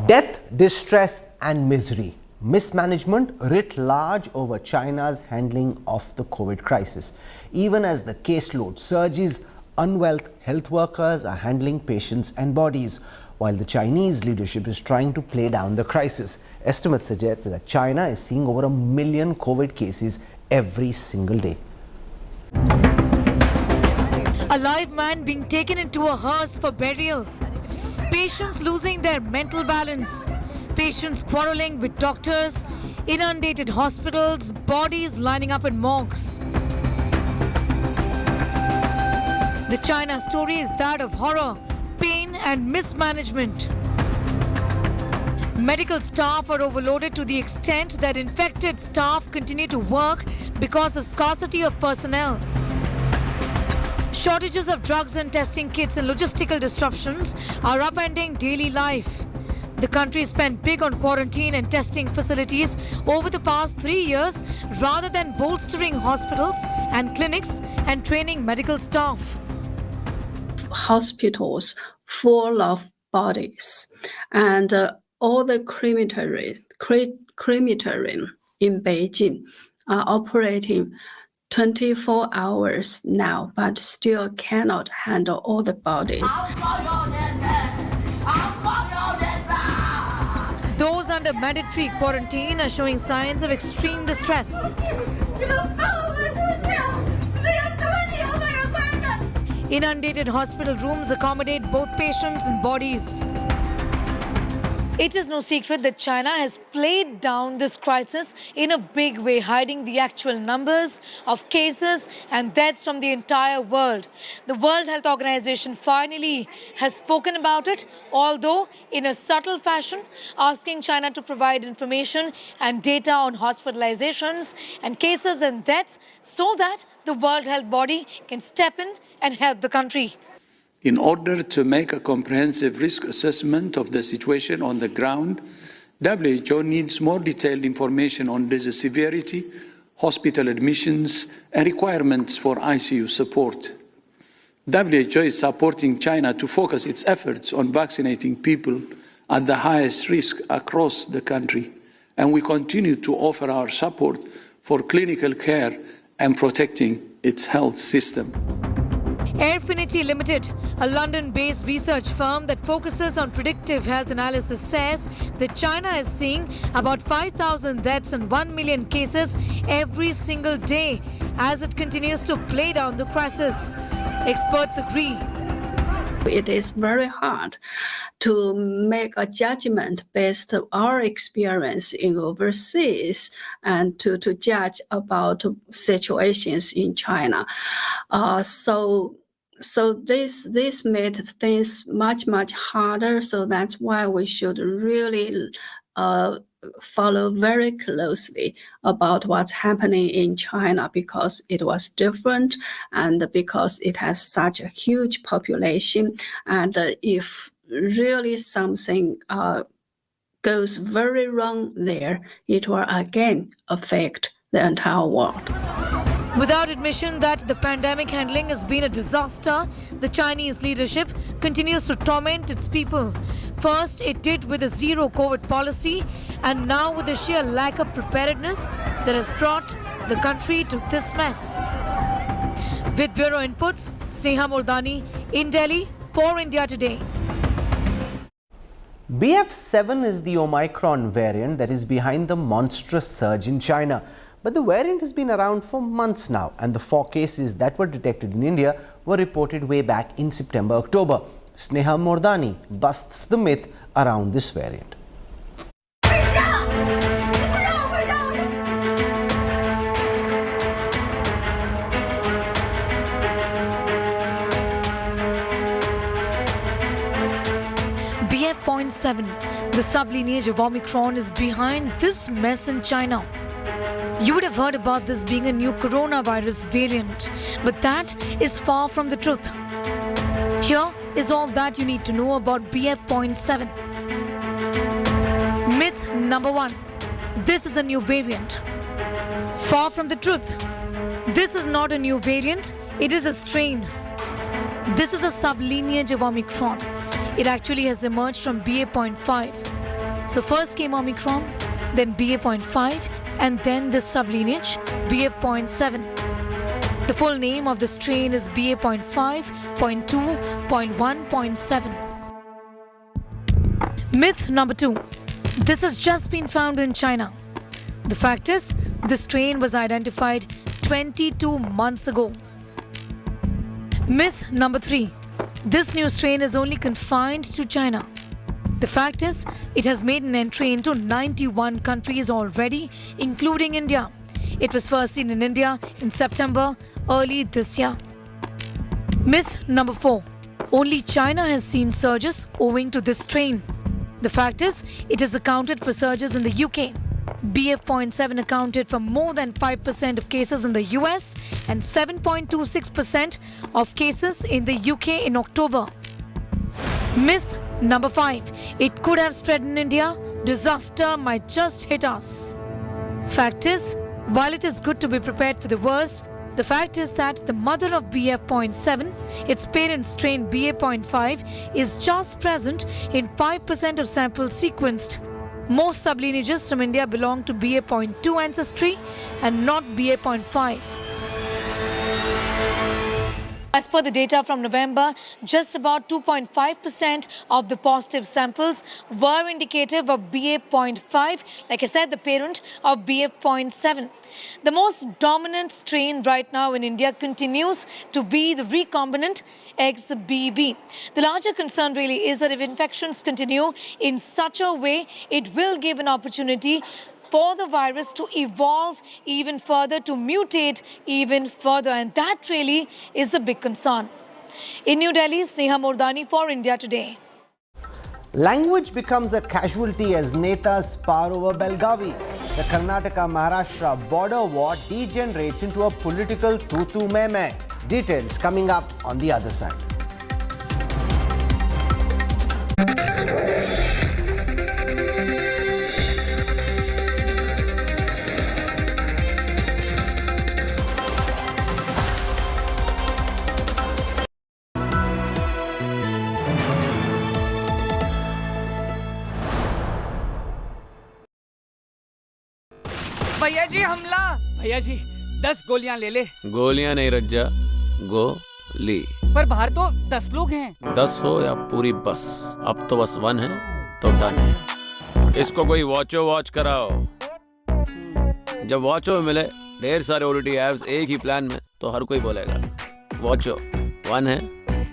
Death, distress and misery. Mismanagement writ large over China's handling of the COVID crisis. Even as the caseload surges, unwell health workers are handling patients and bodies, while the Chinese leadership is trying to play down the crisis. Estimates suggest that China is seeing over 1 million COVID cases every single day. A live man being taken into a hearse for burial. Patients losing their mental balance. Patients quarreling with doctors. Inundated hospitals. Bodies lining up in morgues. The China story is that of horror, pain and mismanagement. Medical staff are overloaded to the extent that infected staff continue to work because of scarcity of personnel. Shortages of drugs and testing kits and logistical disruptions are upending daily life. The country spent big on quarantine and testing facilities over the past 3 years rather than bolstering hospitals and clinics and training medical staff. Hospitals full of bodies, and all the crematory in Beijing are operating 24 hours now, but still cannot handle all the bodies. Those under mandatory quarantine are showing signs of extreme distress. Inundated hospital rooms accommodate both patients and bodies. It is no secret that China has played down this crisis in a big way, hiding the actual numbers of cases and deaths from the entire world. The World Health Organization finally has spoken about it, although in a subtle fashion, asking China to provide information and data on hospitalizations and cases and deaths so that the World Health Body can step in and help the country. In order to make a comprehensive risk assessment of the situation on the ground, WHO needs more detailed information on disease severity, hospital admissions, and requirements for ICU support. WHO is supporting China to focus its efforts on vaccinating people at the highest risk across the country, and we continue to offer our support for clinical care and protecting its health system. Airfinity Limited, a London-based research firm that focuses on predictive health analysis, says that China is seeing about 5,000 deaths and 1 million cases every single day as it continues to play down the crisis. Experts agree. It is very hard to make a judgment based on our experience in overseas and to judge about situations in China. So this made things much harder. So that's why we should really follow very closely about what's happening in China, because it was different and because it has such a huge population. And if really something goes very wrong there, it will again affect the entire world. Without admission that the pandemic handling has been a disaster, the Chinese leadership continues to torment its people. First, it did with a zero COVID policy, and now with the sheer lack of preparedness that has brought the country to this mess. With Bureau Inputs, Sneha Murdani in Delhi for India Today. BF7 is the Omicron variant that is behind the monstrous surge in China. But the variant has been around for months now, and the 4 cases that were detected in India were reported way back in September-October. Sneha Murdani busts the myth around this variant. BF.7, the sublineage of Omicron, is behind this mess in China. You would have heard about this being a new coronavirus variant, but that is far from the truth. Here is all that you need to know about BF.7. Myth number 1. This is a new variant. Far from the truth. This is not a new variant, it is a strain. This is a sublineage of Omicron. It actually has emerged from BA.5. So first came Omicron, then BA.5, and then this sublineage, BA.7. The full name of the strain is BA.5.2.1.7. Myth number 2. This has just been found in China. The fact is, this strain was identified 22 months ago. Myth number 3. This new strain is only confined to China. The fact is, it has made an entry into 91 countries already, including India. It was first seen in India in September early this year. Myth number 4. Only China has seen surges owing to this strain. The fact is, it has accounted for surges in the UK. BF.7 accounted for more than 5% of cases in the US and 7.26% of cases in the UK in October. Myth number 5. It could have spread in India. Disaster might just hit us. Fact is, while it is good to be prepared for the worst, the fact is that the mother of BF.7, its parent strain BA.5, is just present in 5% of samples sequenced. Most sublineages from India belong to BA.2 ancestry and not BA.5. As per the data from November, just about 2.5% of the positive samples were indicative of BA.5, like I said, the parent of BA.7. The most dominant strain right now in India continues to be the recombinant XBB. The larger concern really is that if infections continue in such a way, it will give an opportunity for the virus to evolve even further, to mutate even further. And that really is the big concern. In New Delhi, Sneha Mordani for India Today. Language becomes a casualty as netas spar over Belgavi. The Karnataka-Maharashtra border war degenerates into a political tu-tu-me-me. Details coming up on the other side. भैया जी हमला। भैया जी 10 गोलियां ले ले। गोलियां नहीं रज्जा, गोली। पर बाहर तो 10 लोग हैं। 10 हो या पूरी बस, अब तो बस 1 है तो डन है। इसको कोई वॉचो वॉच कराओ। जब वॉचो मिले ढेर सारे ओटीटी ऐप्स एक ही प्लान में तो हर कोई बोलेगा वॉचो 1 है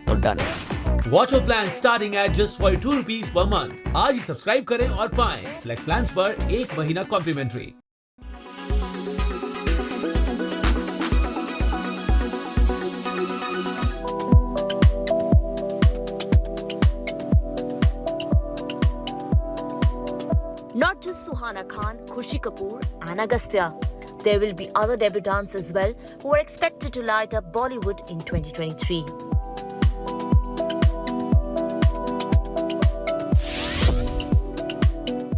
तो डन है। Watcho plan starting at just 42 rupees per month. आज ही सब्सक्राइब करें और पाएं सिलेक्ट प्लान्स पर 1 महीना complementary. Not just Suhana Khan, Khushi Kapoor and Agastya. There will be other debutants as well who are expected to light up Bollywood in 2023.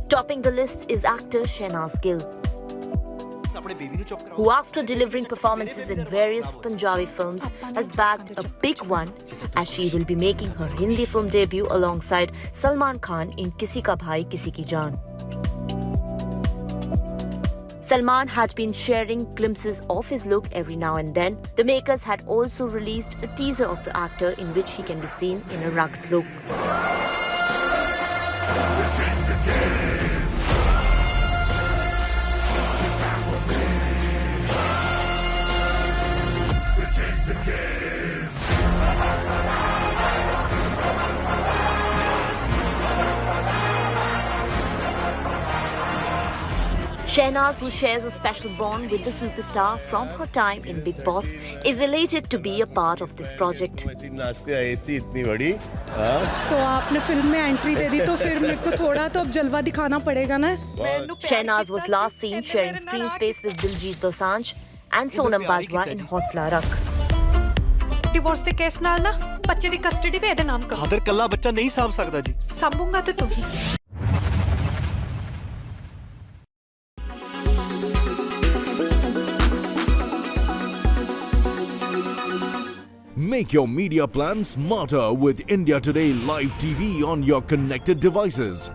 Topping the list is actor Shehnaz Gill, who after delivering performances in various Punjabi films has bagged a big one as she will be making her Hindi film debut alongside Salman Khan in Kisi Ka Bhai Kisi Ki Jaan. Salman had been sharing glimpses of his look every now and then. The makers had also released a teaser of the actor in which he can be seen in a rugged look. Shehnaz, who shares a special bond with the superstar from her time in Big Boss, is elated to be a part of this project. तो आपने film में entry दे दी तो फिर मेरे को थोड़ा तो अब जलवा दिखाना पड़ेगा ना। Shehnaz was last seen sharing screen space with Diljit Dosanjh and Sonam Bajwa in Hausla Rakh. Divorce के केस नाल ना बच्चे दी कस्टडी पे ਇਹਦੇ ਨਾਮ ਕਰੋ। फादर कल्ला बच्चा नहीं सामभ सकदा जी। ਸਾਂਭੂਗਾ ਤੇ ਤੂੰ ਹੀ। Make your media plan smarter with India Today Live TV on your connected devices.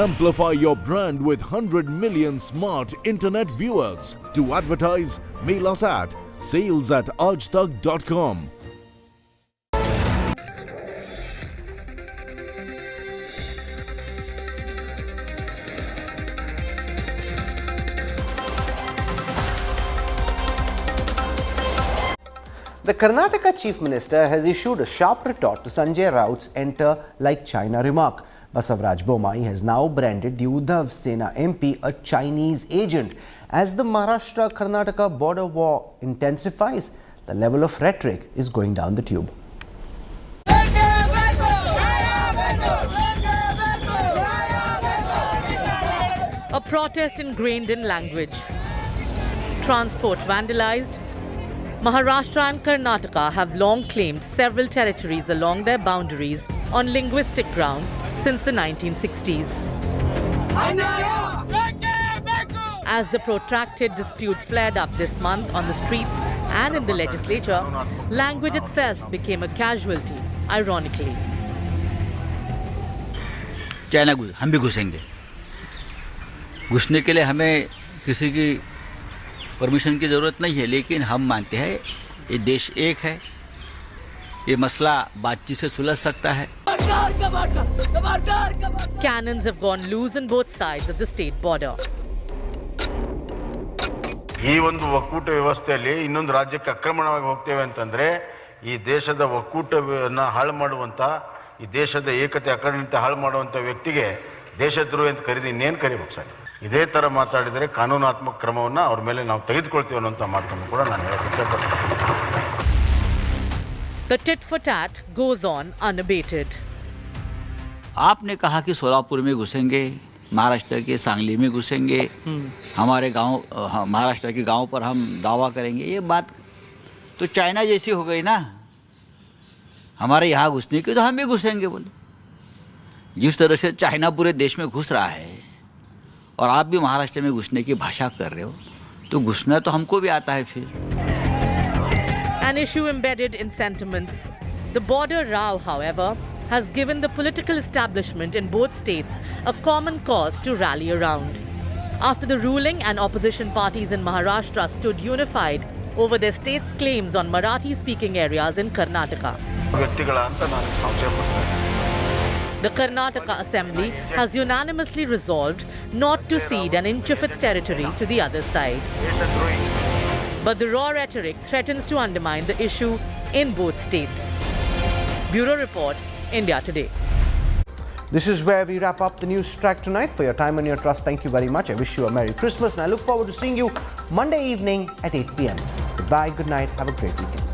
Amplify your brand with 100 million smart internet viewers. To advertise, mail us at sales@aajtak.com. The Karnataka Chief Minister has issued a sharp retort to Sanjay Raut's enter like China remark. Basavaraj Bommai has now branded the Uddhav Sena MP a Chinese agent. As the Maharashtra-Karnataka border war intensifies, the level of rhetoric is going down the tube. A protest ingrained in language. Transport vandalized. Maharashtra and Karnataka have long claimed several territories along their boundaries on linguistic grounds since the 1960s. As the protracted dispute flared up this month on the streets and in the legislature, language itself became a casualty, ironically. China हम भी घुसेंगे। घुसने के लिए हमें किसी की permission की ज़रूरत नहीं है, लेकिन हम मानते हैं ये देश एक है, ये मसला बातचीत से सुलझ सकता है। Cannons have gone loose on both sides of the state border. ಈ ಒಂದು ಒಕ್ಕೂಟ ವ್ಯವಸ್ಥೆಯಲ್ಲಿ ಇನ್ನೊಂದು ರಾಜ್ಯಕ್ಕೆ ಆಕ್ರಮಣವಾಗಿ ಹೋಗ್ತೇವೆ ಅಂತಂದ್ರೆ ಈ ದೇಶದ ಒಕ್ಕೂಟವನ್ನು ಹಾಳು ಮಾಡುವಂತ ಈ ದೇಶದ ಏಕತೆ ಅಖಂಡತೆ ಹಾಳು ಮಾಡುವಂತ ವ್ಯಕ್ತಿಗೆ ದೇಶದ್ರೋಹಿ ಅಂತ ಕರೆದು ಇನ್ನೇನು ಕರಿಬೇಕು ಸರ್? ಇದೇ ತರ ಮಾತಾಡಿದರೆ ಕಾನೂನಾತ್ಮಕ ಕ್ರಮವನ್ನು ಅವ್ರ ಮೇಲೆ ನಾವು ತೆಗೆದುಕೊಳ್ತೀವಿ ಅನ್ನೋಂಥ ಮಾತನ್ನು ಕೂಡ ನಾನು ಹೇಳಕ್ಕೆ ಇಷ್ಟಪಡ್ತೀನಿ. The tit for tat goes on unabated. आपने कहा कि सोलापुर में घुसेंगे, महाराष्ट्र के सांगली में घुसेंगे, हमारे गांव महाराष्ट्र के गांव पर हम दावा करेंगे। ये बात तो चाइना जैसी हो गई ना, हमारे यहाँ घुसने की तो हम भी घुसेंगे बोले। जिस तरह से चाइना पूरे देश में घुस रहा है और आप भी महाराष्ट्र में घुसने की भाषा कर रहे हो, तो घुसना तो हमको भी आता है फिर। An issue embedded in sentiments. The border row, however, has given the political establishment in both states a common cause to rally around. After the ruling and opposition parties in Maharashtra stood unified over their state's claims on Marathi-speaking areas in Karnataka. The Karnataka Assembly has unanimously resolved not to cede an inch of its territory to the other side. But the raw rhetoric threatens to undermine the issue in both states. Bureau Report, India Today. This is where we wrap up the news track tonight. For your time and your trust, thank you very much. I wish you a Merry Christmas and I look forward to seeing you Monday evening at 8 p.m. Goodbye, good night, have a great weekend.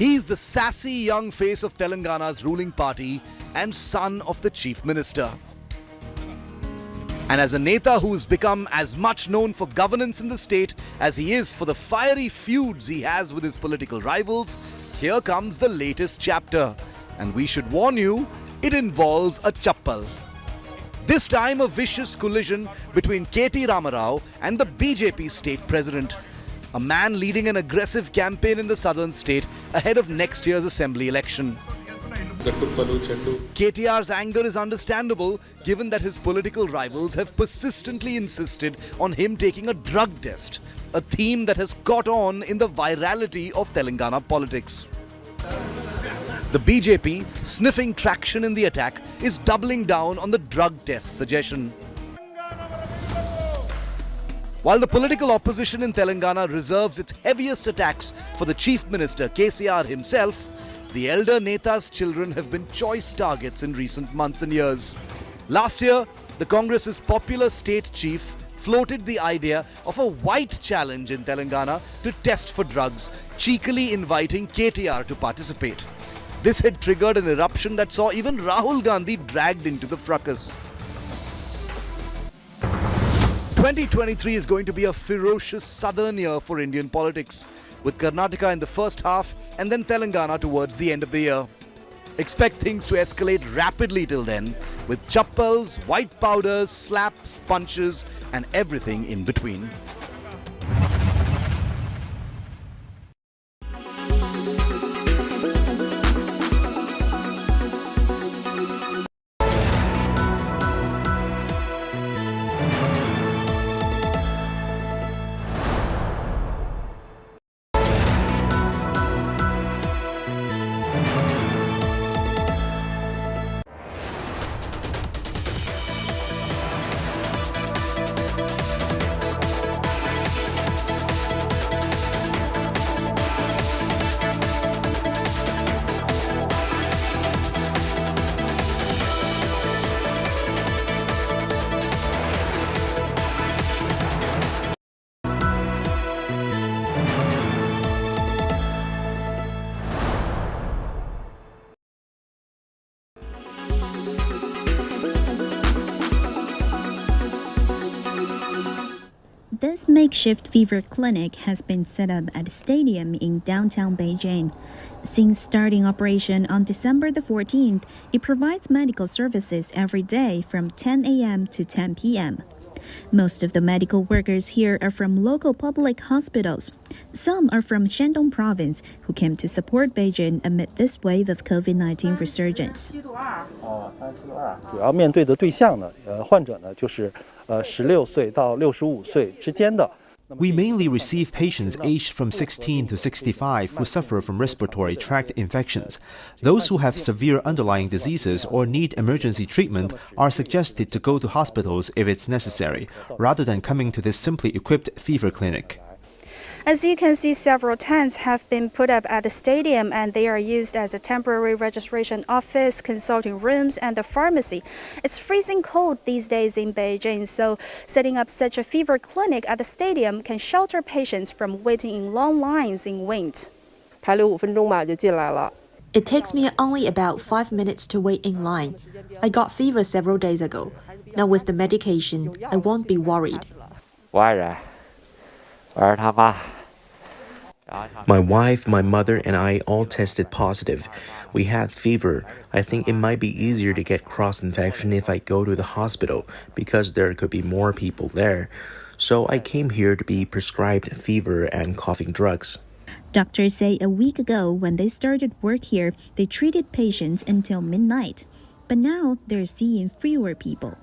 He's the sassy young face of Telangana's ruling party and son of the chief minister. And as a Neta who's become as much known for governance in the state as he is for the fiery feuds he has with his political rivals, here comes the latest chapter. And we should warn you, it involves a chappal. This time a vicious collision between K.T. Ramarao and the BJP state president. A man leading an aggressive campaign in the southern state ahead of next year's assembly election. KTR's anger is understandable given that his political rivals have persistently insisted on him taking a drug test, a theme that has caught on in the virality of Telangana politics. The BJP, sniffing traction in the attack, is doubling down on the drug test suggestion. While the political opposition in Telangana reserves its heaviest attacks for the Chief Minister KCR himself, the elder Neta's children have been choice targets in recent months and years. Last year, the Congress's popular state chief floated the idea of a white challenge in Telangana to test for drugs, cheekily inviting KTR to participate. This had triggered an eruption that saw even Rahul Gandhi dragged into the fracas. 2023 is going to be a ferocious southern year for Indian politics, with Karnataka in the first half and then Telangana towards the end of the year. Expect things to escalate rapidly till then, with chappals, white powders, slaps, punches, and everything in between. This makeshift fever clinic has been set up at a stadium in downtown Beijing. Since starting operation on December the 14th, it provides medical services every day from 10 a.m. to 10 p.m. Most of the medical workers here are from local public hospitals. Some are from Shandong province who came to support Beijing amid this wave of COVID-19 resurgence. 主要面对的对象呢，患者呢就是16岁到65岁之间的。 We mainly receive patients aged from 16 to 65 who suffer from respiratory tract infections. Those who have severe underlying diseases or need emergency treatment are suggested to go to hospitals if it's necessary, rather than coming to this simply equipped fever clinic. As you can see, several tents have been put up at the stadium and they are used as a temporary registration office, consulting rooms and the pharmacy. It's freezing cold these days in Beijing, so setting up such a fever clinic at the stadium can shelter patients from waiting in long lines in wind. It takes me only about 5 minutes to wait in line. I got fever several days ago. Now with the medication, I won't be worried. My wife, my mother, and I all tested positive. We had fever. I think it might be easier to get cross-infection if I go to the hospital because there could be more people there. So I came here to be prescribed fever and coughing drugs. Doctors say a week ago when they started work here, they treated patients until midnight. But now they're seeing fewer people.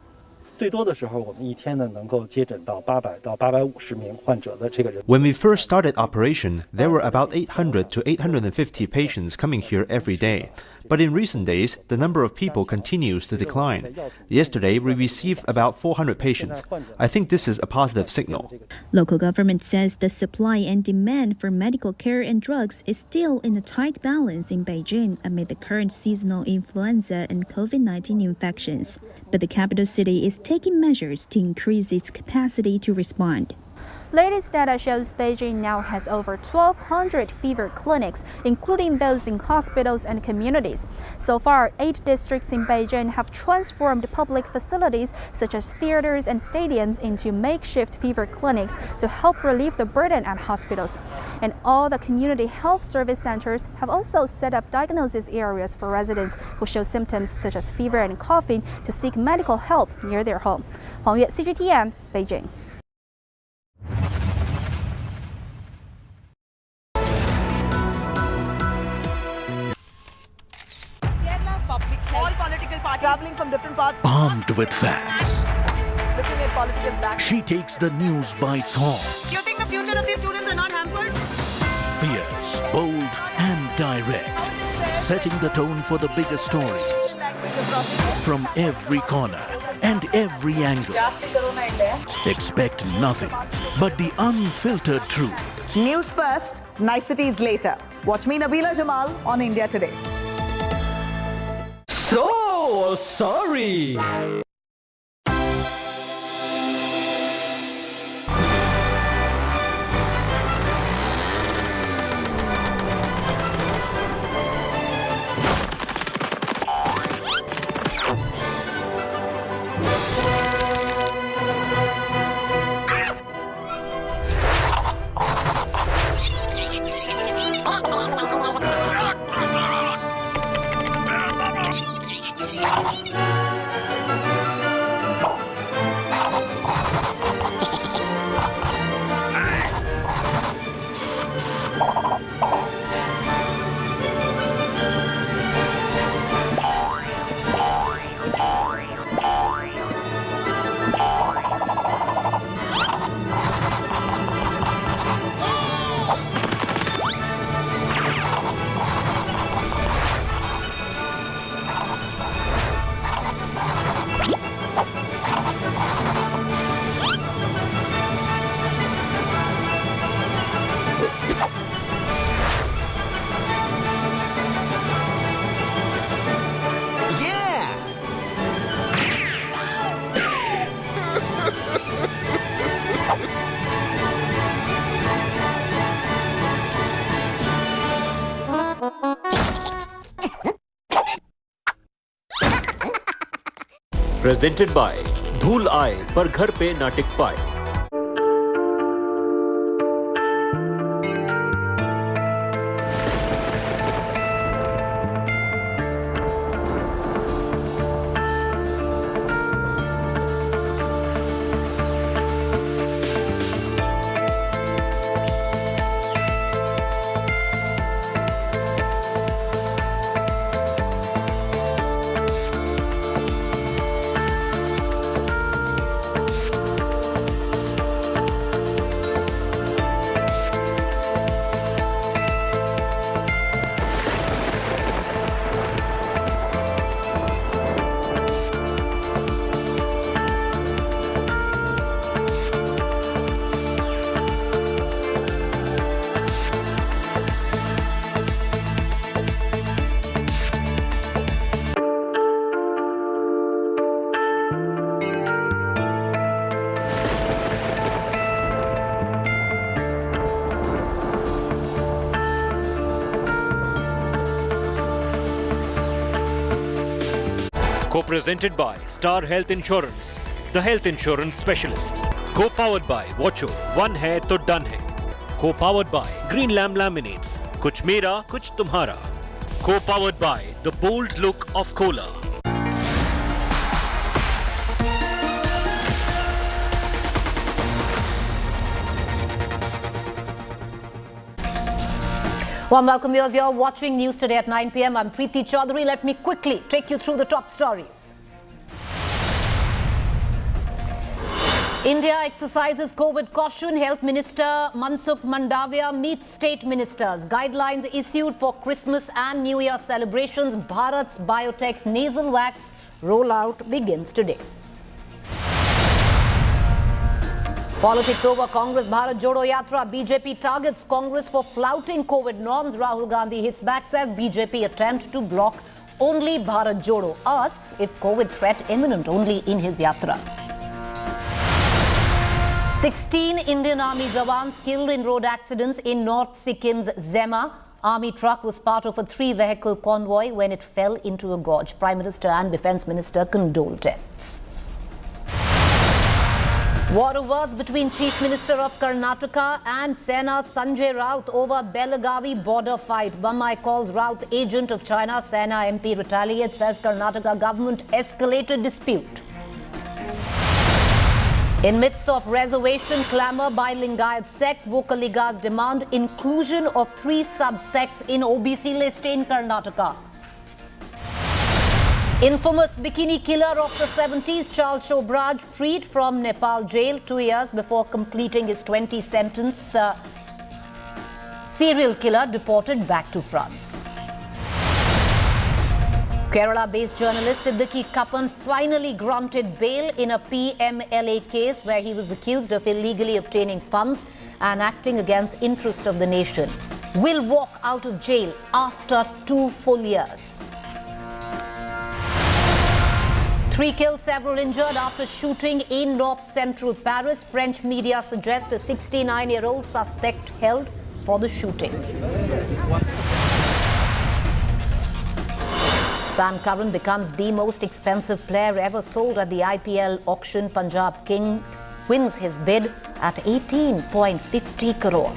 最多的时候，我们一天呢能够接诊到800到850名患者的这个人。 When we first started operation, there were about 800 to 850 patients coming here every day. But in recent days, the number of people continues to decline. Yesterday, we received about 400 patients. I think this is a positive signal. Local government says the supply and demand for medical care and drugs is still in a tight balance in Beijing amid the current seasonal influenza and COVID-19 infections. But the capital city is taking measures to increase its capacity to respond. Latest data shows Beijing now has over 1,200 fever clinics, including those in hospitals and communities. So far, 8 districts in Beijing have transformed public facilities such as theaters and stadiums into makeshift fever clinics to help relieve the burden at hospitals. And all the community health service centers have also set up diagnosis areas for residents who show symptoms such as fever and coughing to seek medical help near their home. Huang Yue, CGTN, Beijing. All political parties traveling from different parts. Armed with facts, Looking at political back. she takes the news by its horns. You think the future of these students are not hampered? Fierce, bold, and direct, setting the tone for the biggest stories from every corner and every angle. Expect nothing but the unfiltered truth. News first, niceties later. Watch me, Nabila Jamal, on India Today. So sorry. Presented by धूल आए पर घर पे ना टिक पाए। Co-presented by Star Health Insurance, the health insurance specialist. Co-powered by Watcho, one hai to done hai. Co-powered by Green Lamb Laminates, kuch mera, kuch tumhara. Co-powered by the bold look of Cola. Warm welcome, viewers. You're watching News Today at 9 p.m. I'm Preeti Chaudhary. Let me quickly take you through the top stories. India exercises COVID caution. Health Minister Mansukh Mandavia meets state ministers. Guidelines issued for Christmas and New Year celebrations. Bharat Biotech's nasal wax rollout begins today. Politics over. Congress Bharat Jodo Yatra. BJP targets Congress for flouting COVID norms. Rahul Gandhi hits back, says BJP attempt to block only Bharat Jodo. Asks if COVID threat imminent only in his yatra. 16 Indian Army Jawans killed in road accidents in North Sikkim's Zema. Army truck was part of a 3-vehicle convoy when it fell into a gorge. Prime Minister and Defence Minister condoled deaths. War of words between Chief Minister of Karnataka and Sena's Sanjay Raut over Belagavi border fight. Bammai calls Raut agent of China. Sena MP retaliates, says Karnataka government escalated dispute. In midst of reservation clamour by Lingayat sect, Vokaligas demand inclusion of 3 subsects in OBC list in Karnataka. Infamous bikini killer of the 70s, Charles Shobraj, freed from Nepal jail 2 years before completing his 20 sentence. Serial killer deported back to France. Kerala-based journalist Siddiqui Kappan finally granted bail in a PMLA case where he was accused of illegally obtaining funds and acting against interests of the nation. Will walk out of jail after 2 full years. 3 killed, several injured after shooting in north central Paris. French media suggest a 69-year-old suspect held for the shooting. Sam Curran becomes the most expensive player ever sold at the IPL auction. Punjab King wins his bid at 18.50 crore.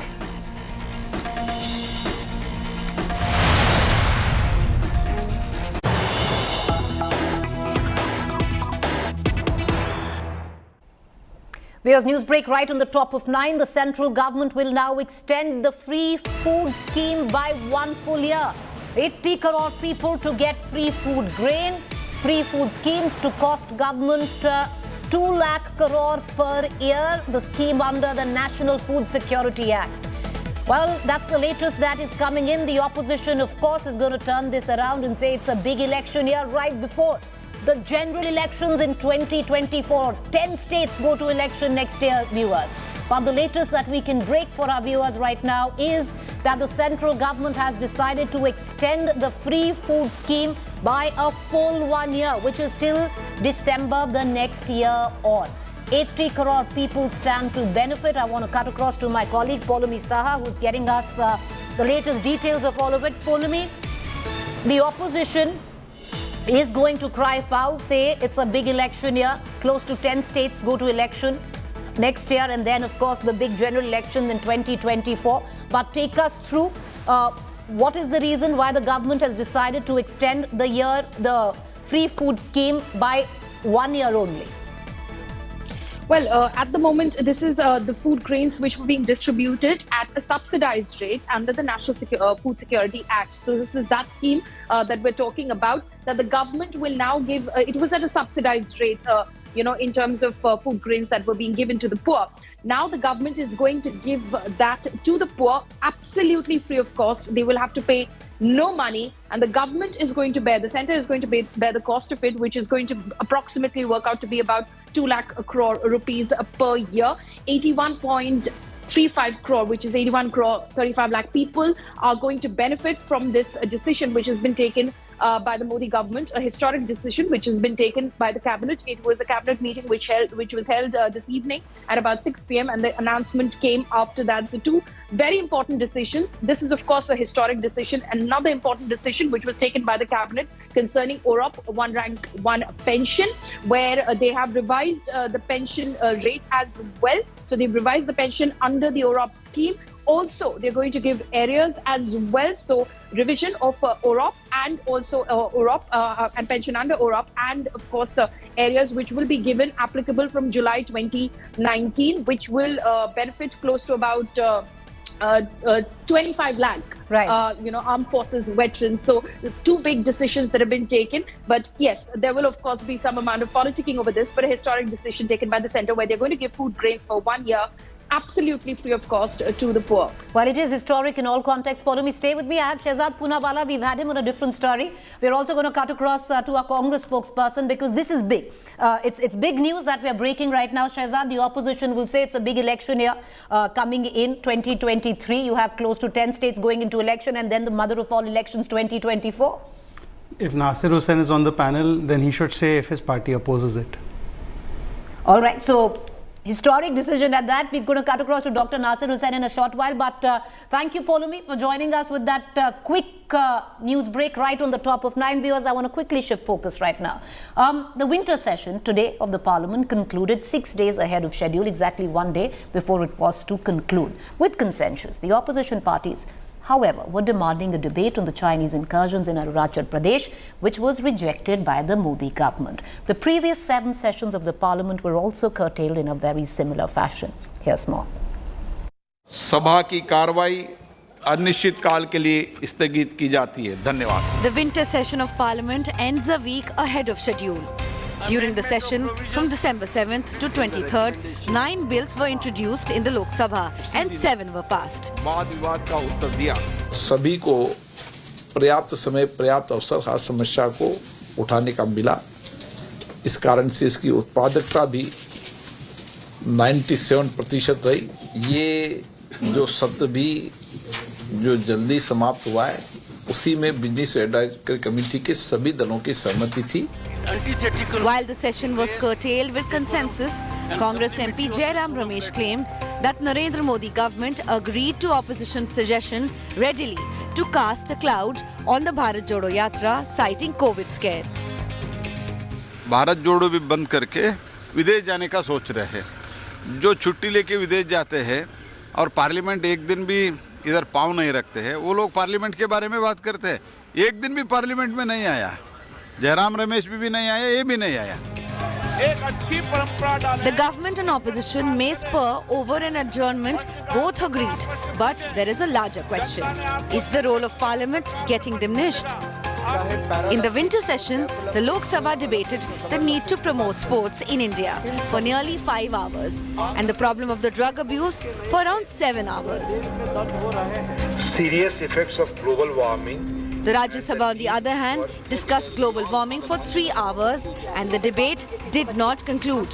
Viewers, news break right on the top of 9. The central government will now extend the free food scheme by 1 full year. 80 crore people to get free food grain. Free food scheme to cost government 2 lakh crore per year. The scheme under the National Food Security Act. Well, that's the latest that is coming in. The opposition, of course, is going to turn this around and say it's a big election year right before the general elections in 2024. 10 states go to election next year, viewers. But the latest that we can break for our viewers right now is that the central government has decided to extend the free food scheme by a full 1 year, which is till December the next year on. 80 crore people stand to benefit. I want to cut across to my colleague Poulami Saha, who's getting us the latest details of all of it. Poulami, the opposition is going to cry foul, say it's a big election year. Close to 10 states go to election next year, and then, of course, the big general elections in 2024. But take us through what is the reason why the government has decided to extend the free food scheme by 1 year only? Well, at the moment, this is the food grains which were being distributed at a subsidized rate under the National Food Security Act. So this is that scheme that we're talking about, that the government will now give. It was at a subsidized rate, in terms of food grains that were being given to the poor. Now the government is going to give that to the poor absolutely free of cost. They will have to pay no money, and the government is going to bear, the centre is going to bear the cost of it, which is going to approximately work out to be about 2 lakh crore rupees per year. 81.35 crore, which is 81 crore 35 lakh people, are going to benefit from this decision which has been taken by the Modi government, a historic decision which has been taken by the cabinet. It was a cabinet meeting which was held this evening at about 6 p.m. and the announcement came after that. So two very important decisions. This is of course a historic decision. Another important decision which was taken by the cabinet concerning OROP, one rank, one pension, where they have revised the pension rate as well. So they've revised the pension under the OROP scheme. Also, they're going to give areas as well. So revision of OROP and also OROP and pension under OROP, and of course areas which will be given applicable from July 2019, which will benefit close to about 25 lakh, armed forces veterans. So two big decisions that have been taken. But yes, there will of course be some amount of politicking over this, but a historic decision taken by the centre where they're going to give food grains for 1 year, absolutely free of cost to the poor. While it is historic in all contexts, Polumi, stay with me. I have Shehzad Poonawala. We've had him on a different story. We're also going to cut across to our Congress spokesperson because this is big. It's big news that we're breaking right now. Shehzad, the opposition will say it's a big election year coming in 2023. You have close to 10 states going into election and then the mother of all elections 2024. If Nasir Hussain is on the panel, then he should say if his party opposes it. All right. So historic decision at that. We're going to cut across to Dr. Nasir Hussain in a short while. But thank you, Polumi, for joining us with that quick news break right on the top of 9. Viewers, I want to quickly shift focus right now. The winter session today of the Parliament concluded 6 days ahead of schedule, exactly 1 day before it was to conclude. With consensus, the opposition parties, however, were demanding a debate on the Chinese incursions in Arunachal Pradesh, which was rejected by the Modi government. The previous 7 sessions of the Parliament were also curtailed in a very similar fashion. Here's more. सभा की कार्रवाई अनिश्चित काल के लिए स्थगित की जाती है. धन्यवाद. The winter session of Parliament ends a week ahead of schedule. During the session from December 7th to 23rd, 9 bills were introduced in the Lok Sabha and 7 were passed. वाद विवाद का उत्तर दिया. सभी को पर्याप्त समय, पर्याप्त अवसर हर समस्या को उठाने का मिला. इस कारण से इसकी उत्पादकता भी 97% रही. ये जो सत्र भी जो जल्दी समाप्त हुआ है, उसी में बिजनेस एडवाइजरी कमेटी के सभी दलों की सहमति थी. While the session was curtailed with consensus, Congress MP Jairam Ramesh claimed that Narendra Modi government agreed to opposition's suggestion readily to cast a cloud on the Bharat Jodo Yatra, citing COVID scare. Bharat जोड़ो भी बंद करके विदेश जाने का सोच रहे हैं. जो छुट्टी लेके विदेश जाते हैं और पार्लियामेंट एक दिन भी इधर पाँव नहीं रखते हैं, वो लोग पार्लियामेंट के बारे में बात करते हैं. एक दिन भी पार्लियामेंट में नहीं आया. जयराम रमेश भी नहीं आया, ये भी नहीं आया. The government and opposition may spur over an adjournment, both agreed. But there is a larger question. Is the role of Parliament getting diminished? In the winter session, the Lok Sabha debated the need to promote sports in India for nearly 5 hours and the problem of the drug abuse for around 7 hours. Serious effects of global warming. The Rajya Sabha, on the other hand, discussed global warming for 3 hours and the debate did not conclude.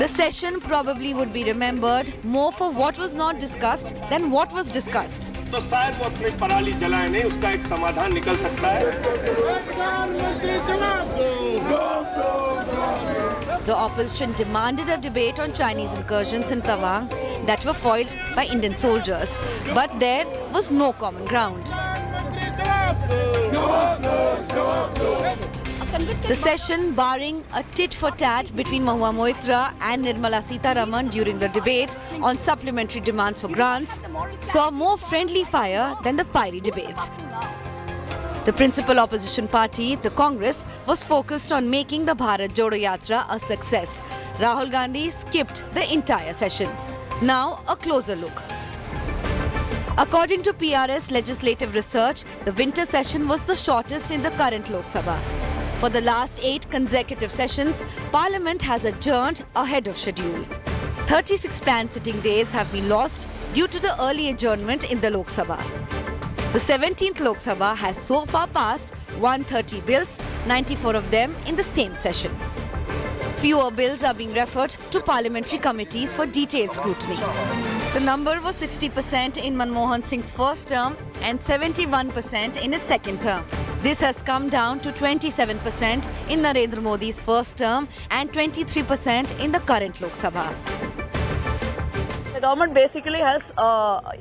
The session probably would be remembered more for what was not discussed than what was discussed. तो शायद वो अपनी पराली जलाए नहीं, उसका एक समाधान निकल सकता है. The opposition demanded a debate on Chinese incursions in Tawang that were foiled by Indian soldiers, but there was no common ground. The session, barring a tit-for-tat between Mahua Moitra and Nirmala Sitharaman during the debate on supplementary demands for grants, saw more friendly fire than the fiery debates. The principal opposition party, the Congress, was focused on making the Bharat Jodo Yatra a success. Rahul Gandhi skipped the entire session. Now, a closer look. According to PRS legislative research, the winter session was the shortest in the current Lok Sabha. For the last 8 consecutive sessions, Parliament has adjourned ahead of schedule. 36 planned sitting days have been lost due to the early adjournment in the Lok Sabha. The 17th Lok Sabha has so far passed 130 bills, 94 of them in the same session. Fewer bills are being referred to parliamentary committees for detailed scrutiny. The number was 60% in Manmohan Singh's first term and 71% in his second term. This has come down to 27% in Narendra Modi's first term and 23% in the current Lok Sabha. The government basically has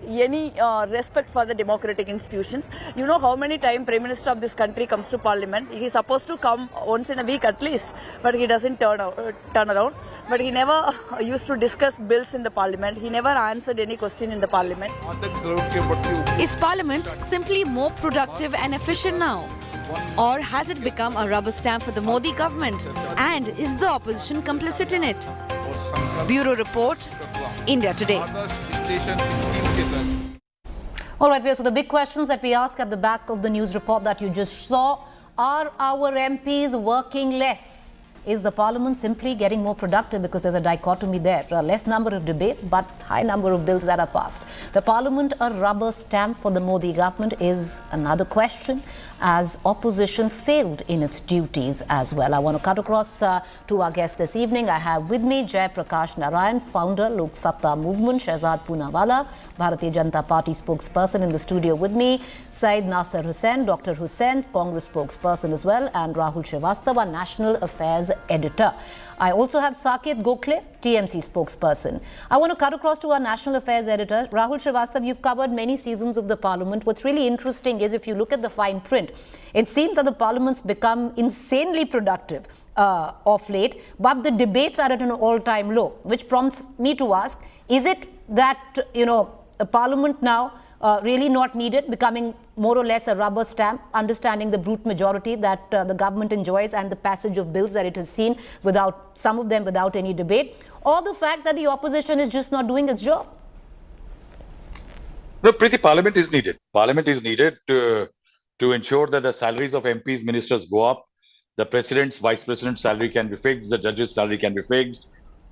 any respect for the democratic institutions. You know how many times Prime Minister of this country comes to Parliament. He is supposed to come once in a week at least, but he doesn't turn around. But he never used to discuss bills in the Parliament. He never answered any question in the Parliament. Is Parliament simply more productive and efficient now? Or has it become a rubber stamp for the Modi government? And is the opposition complicit in it? Bureau Report, India Today. All right, so the big questions that we ask at the back of the news report that you just saw, are our MPs working less? Is the Parliament simply getting more productive because there's a dichotomy there? Less number of debates, but high number of bills that are passed. The Parliament a rubber stamp for the Modi government is another question, as opposition failed in its duties as well. I want to cut across to our guest this evening. I have with me Jai Prakash Narayan, founder, Lok Satta Movement, Shehzad Poonawala, Bharatiya Janata Party spokesperson in the studio with me, Syed Nasir Hussain, Dr. Hussain, Congress spokesperson as well, and Rahul Srivastava, National Affairs editor. I also have Saket Gokhale, TMC spokesperson. I want to cut across to our National Affairs editor. Rahul Srivastava, you've covered many seasons of the Parliament. What's really interesting is if you look at the fine print, it seems that the Parliament's become insanely productive of late, but the debates are at an all-time low, which prompts me to ask, is it that, the Parliament now really not needed, becoming more or less a rubber stamp, understanding the brute majority that the government enjoys and the passage of bills that it has seen, without some of them without any debate, or the fact that the opposition is just not doing its job? No, Preeti, Parliament is needed. Parliament is needed to ensure that the salaries of MPs, ministers go up, the president's, vice president's salary can be fixed, the judge's salary can be fixed,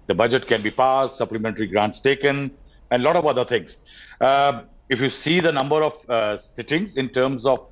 the budget can be passed, supplementary grants taken, and a lot of other things. If you see the number of sittings in terms of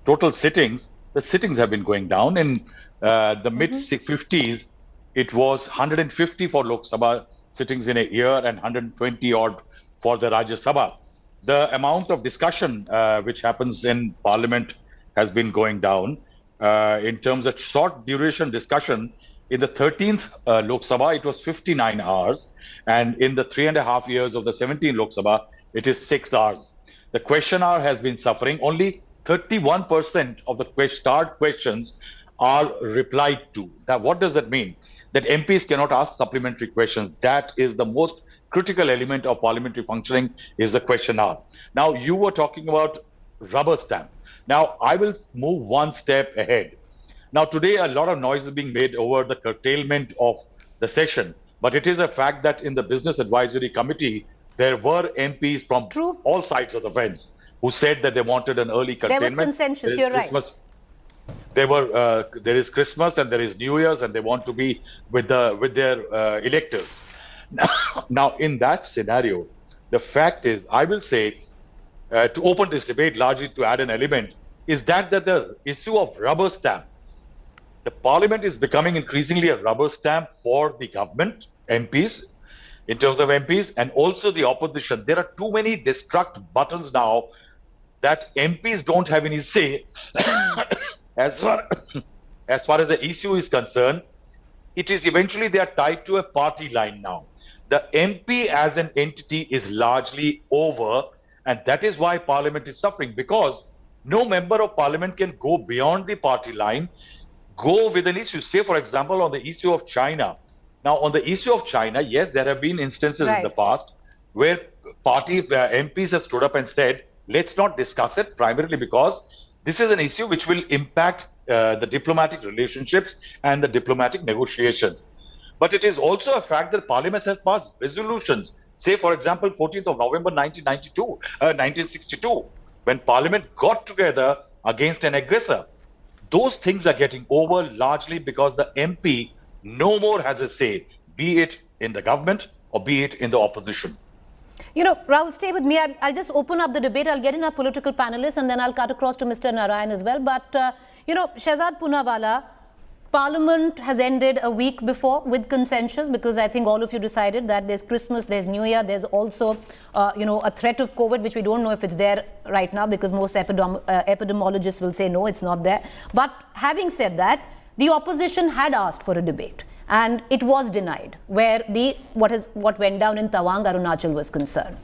total sittings, the sittings have been going down. In the mid-50s, it was 150 for Lok Sabha sittings in a year and 120 odd for the Rajya Sabha. The amount of discussion which happens in Parliament has been going down. In terms of short duration discussion, in the 13th Lok Sabha, it was 59 hours. And in the 3.5 years of the 17th Lok Sabha, it is 6 hours. The question hour has been suffering. Only 31% of the starred questions are replied to. Now, what does that mean? That MPs cannot ask supplementary questions. That is the most critical element of parliamentary functioning, is the question hour. Now, you were talking about rubber stamp. Now, I will move one step ahead. Now, today, a lot of noise is being made over the curtailment of the session. But it is a fact that in the Business Advisory Committee, there were MPs from all sides of the fence who said that they wanted an early curtailment. There was consensus, you're right. There is Christmas and there is New Year's, and they want to be with their electors. Now, in that scenario, the fact is, I will say, to open this debate, largely to add an element, is that the issue of rubber stamp, the Parliament is becoming increasingly a rubber stamp for the government, MPs, in terms of MPs, and also the opposition. There are too many destruct buttons now that MPs don't have any say. As far as the issue is concerned, it is eventually they are tied to a party line now. The MP as an entity is largely over, and that is why Parliament is suffering, because no member of Parliament can go beyond the party line, go with an issue. Say, for example, on the issue of China. Now, on the issue of China, yes, there have been instances in the past where party MPs have stood up and said, let's not discuss it, primarily because this is an issue which will impact the diplomatic relationships and the diplomatic negotiations. But it is also a fact that Parliament has passed resolutions. Say, for example, 14th of November 1962, when Parliament got together against an aggressor. Those things are getting over largely because the MP no more has a say, be it in the government or be it in the opposition. Rahul, stay with me. I'll just open up the debate. I'll get in our political panelists and then I'll cut across to Mr. Narayan as well. But, Shehzad Poonawala, Parliament has ended a week before with consensus, because I think all of you decided that there's Christmas, there's New Year, there's also, a threat of COVID, which we don't know if it's there right now, because most epidemiologists will say no, it's not there. But having said that, the opposition had asked for a debate, and it was denied, where what went down in Tawang, Arunachal was concerned.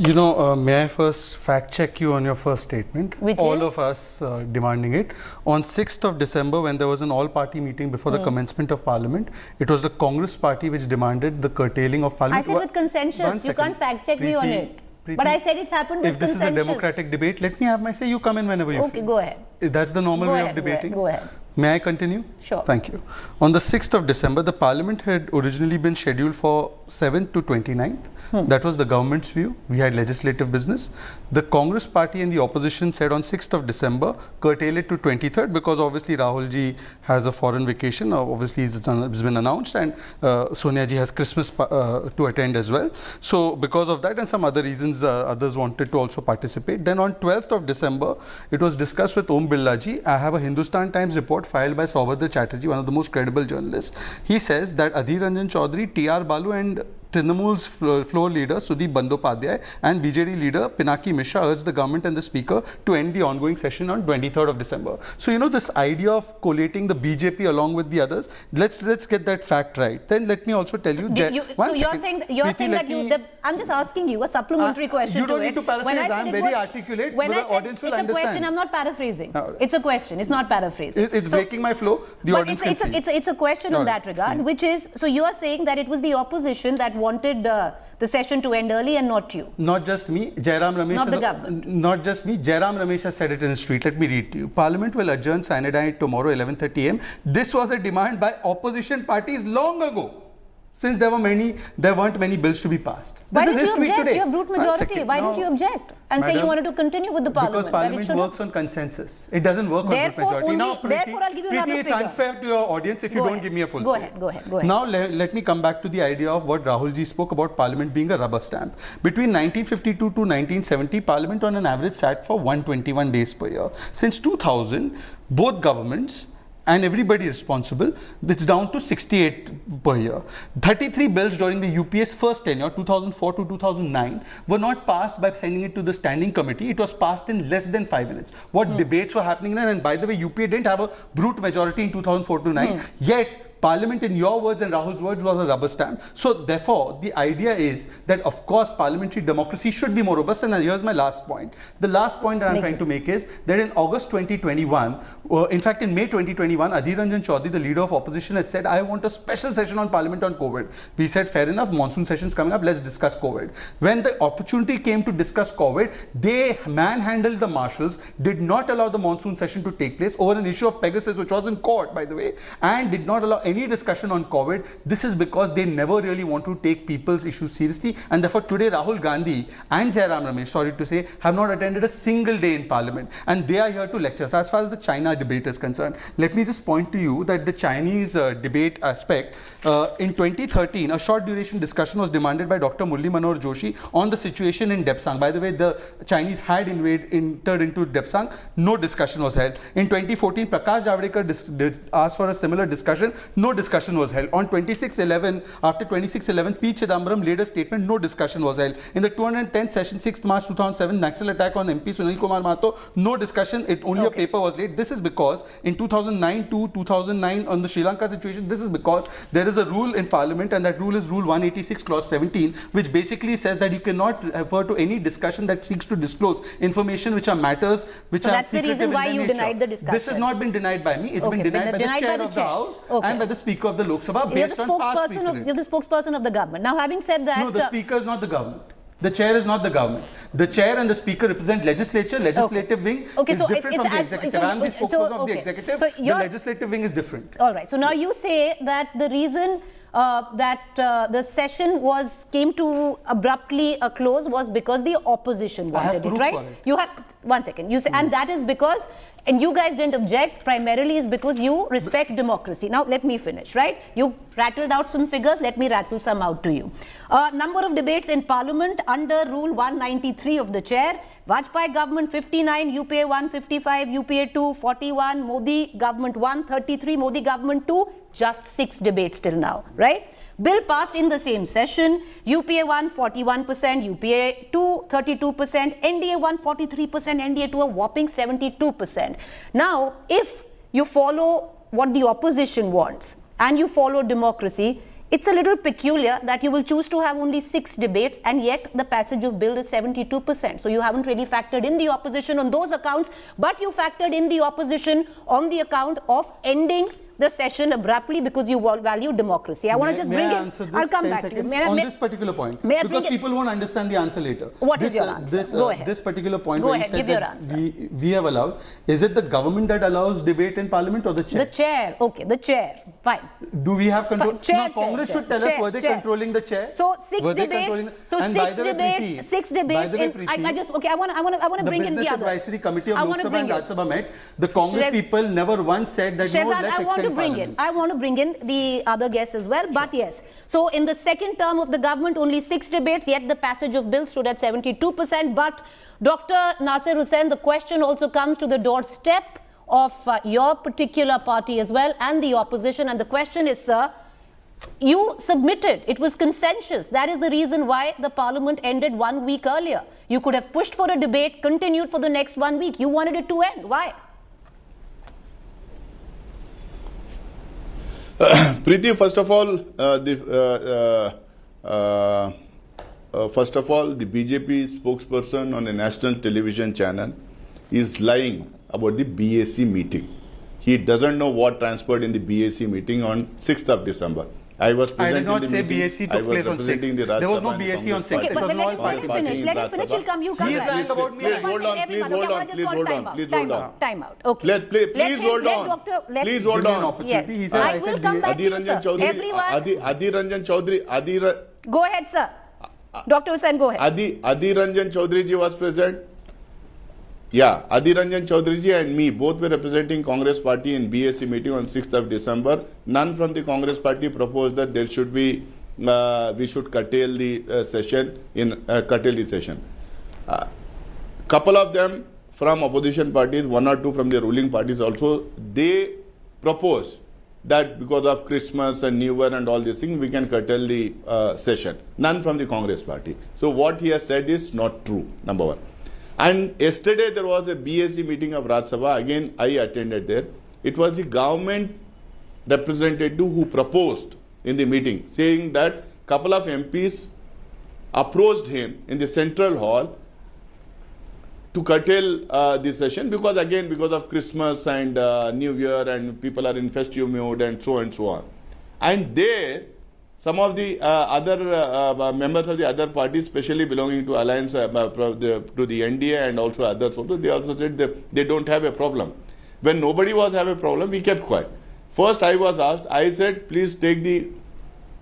You know, may I first fact check you on your first statement? Which all is? of us demanding it. On 6th of December, when there was an all-party meeting before the commencement of Parliament, it was the Congress party which demanded the curtailing of Parliament. I said with consensus. You can't fact check me on it. But I said it's happened with consensus. If this is a democratic debate, let me have my say. You come in whenever you feel. Okay, go ahead. That's the normal way of debating. Go ahead. May I continue? Sure. Thank you. On the 6th of December, the Parliament had originally been scheduled for 7th to 29th. That was the government's view. We had legislative business. The Congress party and the opposition said on 6th of December, curtail it to 23rd, because obviously Rahul ji has a foreign vacation. Obviously, it's been announced, and Sonia ji has Christmas to attend as well. So because of that and some other reasons, others wanted to also participate. Then on 12th of December, it was discussed with Om Birla ji. I have a Hindustan Times report filed by Saubhadra Chatterjee, one of the most credible journalists. He says that Adhir Ranjan Chaudhary, T.R. Balu and Trinamool's floor leader Sudeep Bandyopadhyay and BJD leader Pinaki Mishra urged the government and the speaker to end the ongoing session on 23rd of December. So, you know, this idea of collating the BJP along with the others, let's get that fact right. Then let me also tell you... So you're saying that I'm just asking you a supplementary question. You don't need to paraphrase. I'm very articulate, but the audience will understand. It's a question, I'm not paraphrasing. It's a question, it's not paraphrasing. It's breaking my flow, the audience can see. It's a question in that regard, which is, so you are saying that it was the opposition that wanted the session to end early and not you. Not just me, Jairam Ramesh. Not the government. Not just me, Jairam Ramesh has said it in the street. Let me read to you. Parliament will adjourn Sunday night tomorrow 11:30 am. This was a demand by opposition parties long ago. Since there weren't many bills to be passed. Why did you object? You have brute majority. Why didn't you object and say you wanted to continue with the Parliament? Because Parliament works on consensus. It doesn't work on brute majority. Now, therefore, I'll give you another it's figure. unfair to your audience if you don't give me a full say. Go ahead. Now, let me come back to the idea of what Rahul ji spoke about Parliament being a rubber stamp. Between 1952 to 1970, Parliament on an average sat for 121 days per year. Since 2000, both governments and everybody responsible, it's down to 68 per year. 33 bills during the UPA's first tenure, 2004 to 2009, were not passed by sending it to the standing committee. It was passed in less than 5 minutes. What debates were happening then? And by the way, UPA didn't have a brute majority in 2004 to 9, yet Parliament, in your words and Rahul's words, was a rubber stamp. So therefore, the idea is that, of course, parliamentary democracy should be more robust. And here's my last point. The last point that I'm trying to make is that in August 2021, in fact, in May 2021, Adhir Ranjan Chaudhary, the leader of opposition, had said, I want a special session on Parliament on COVID. We said, fair enough, monsoon session's coming up, let's discuss COVID. When the opportunity came to discuss COVID, they manhandled the marshals, did not allow the monsoon session to take place over an issue of Pegasus, which was in court, by the way, and did not allow any discussion on COVID. This is because they never really want to take people's issues seriously, and therefore today Rahul Gandhi and Jairam Ramesh, sorry to say, have not attended a single day in Parliament, and they are here to lecture us. As far as the China debate is concerned, let me just point to you that the Chinese debate aspect, in 2013, a short duration discussion was demanded by Dr. Murli Manohar Joshi on the situation in Depsang. By the way, the Chinese had entered into Depsang. No discussion was held. In 2014, Prakash Javadekar asked for a similar discussion. No discussion was held. On 26/11, after 26/11, P. Chidambaram laid a statement. No discussion was held. In the 210th session, 6th March 2007, Naxal attack on MP Sunil Kumar Mahato. No discussion. Only a paper was laid. This is because in 2009 to 2009 on the Sri Lanka situation, this is because there is a rule in Parliament, and that rule is Rule 186 Clause 17, which basically says that you cannot refer to any discussion that seeks to disclose information which are matters which are secretive in their nature. So that's the reason why you denied the discussion. This has not been denied by me. It's been denied by the chair of the House and by the Speaker of the Lok Sabha based on past precedent. You're the spokesperson of the government. Now, having said that... No, the Speaker is not the government. The chair is not the government. The chair and the speaker represent legislature. Legislative wing is different from the executive. I'm the spokesperson of the executive. The legislative wing is different. All right. So now you say that the reason that the session came to abruptly a close was because the opposition wanted it, right? You have one second. You say, and that is because And you guys didn't object primarily is because you respect democracy. Now, let me finish, right? You rattled out some figures. Let me rattle some out to you. Number of debates in Parliament under Rule 193 of the Chair. Vajpayee government 59, UPA 155, UPA 2 41, Modi government 133, Modi government 2, just 6 debates till now, right? Bill passed in the same session, UPA 1 41%, UPA 2 32%, NDA 1 43%, NDA 2 a whopping 72%. Now, if you follow what the opposition wants and you follow democracy, it's a little peculiar that you will choose to have only 6 debates and yet the passage of bill is 72%. So you haven't really factored in the opposition on those accounts, but you factored in the opposition on the account of ending the session abruptly because you value democracy. I want to just bring it. I'll come back to you. On this particular point, because people won't understand the answer later. What is your answer? Go ahead. This particular point, Go where ahead, you said give your that answer. we have allowed, is it the government that allows debate in Parliament or the chair? The chair. Okay, the chair. Fine. Do we have control? Chair, now, Congress should tell us, were they controlling the chair? So 6 debates. So 6 debates. I just, okay, I want to bring in the other. The Business Advisory Committee of Lok Sabha and Rajya Sabha met. The Congress people never once said that no, let's extend Parliament. I want to bring in the other guests as well, but yes. So in the second term of the government, only 6 debates, yet the passage of bill stood at 72%. But Dr. Nasir Hussain, the question also comes to the doorstep of your particular party as well and the opposition. And the question is, sir, you submitted, it was consensus. That is the reason why the Parliament ended 1 week earlier. You could have pushed for a debate, continued for the next 1 week. You wanted it to end. Why? Preeti, first of all, the BJP spokesperson on a national television channel is lying about the BAC meeting. He doesn't know what transpired in the BAC meeting on 6th of December. I did not say BAC took place on 6th. There was no BAC on 6th. Okay, but let him finish. Let him finish. He'll come. You come. He is lying about me. Please hold on. Please hold on. Please hold on. Please hold on. Time out. Okay. Please hold on. Please hold on. Yes. I will come back to you, sir. Everyone. Adi Ranjan Chaudhary. Go ahead, sir. Dr. Hussain, go ahead. Adi Ranjan Chaudhary ji was present. Yeah, Adi Ranjan Chaudhary ji and me both were representing Congress party in BAC meeting on 6th of December. None from the Congress party proposed that there should be, we should curtail the session. Couple of them from opposition parties, 1 or 2 from the ruling parties also, they proposed that because of Christmas and New Year and all these things, we can curtail the session. None from the Congress party. So what he has said is not true, number one. And yesterday there was a BAC meeting of Rajya Sabha. Again, I attended there. It was the government representative who proposed in the meeting, saying that couple of MPs approached him in the central hall to curtail the session because of Christmas and New Year and people are in festive mood and so on. And there, some of the other members of the other parties, especially belonging to alliance to the NDA and also others, also, they also said they don't have a problem. When nobody was having a problem, we kept quiet. First, I was asked. I said, please take the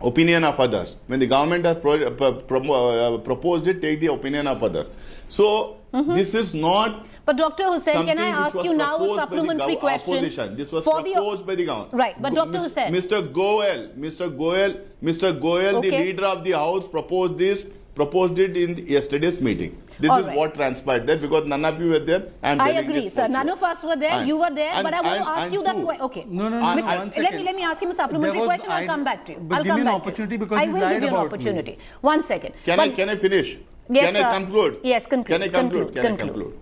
opinion of others. When the government has proposed it, take the opinion of others. So this is not. But Dr. Hussain, can I ask you now a supplementary question? This was proposed by the government. Right, but Dr. Hussain. Mr. Goel, okay, the leader of the House, proposed it in yesterday's meeting. This is what transpired there because none of you were there. I agree, sir. None of us were there. You were there, but I want to ask you that question. Okay. No. Let me ask him a supplementary question. I'll come back to you. But give me an opportunity because I will give you an opportunity. Me. 1 second. Can I finish? Yes, Can I conclude? Yes, conclude. Can I conclude?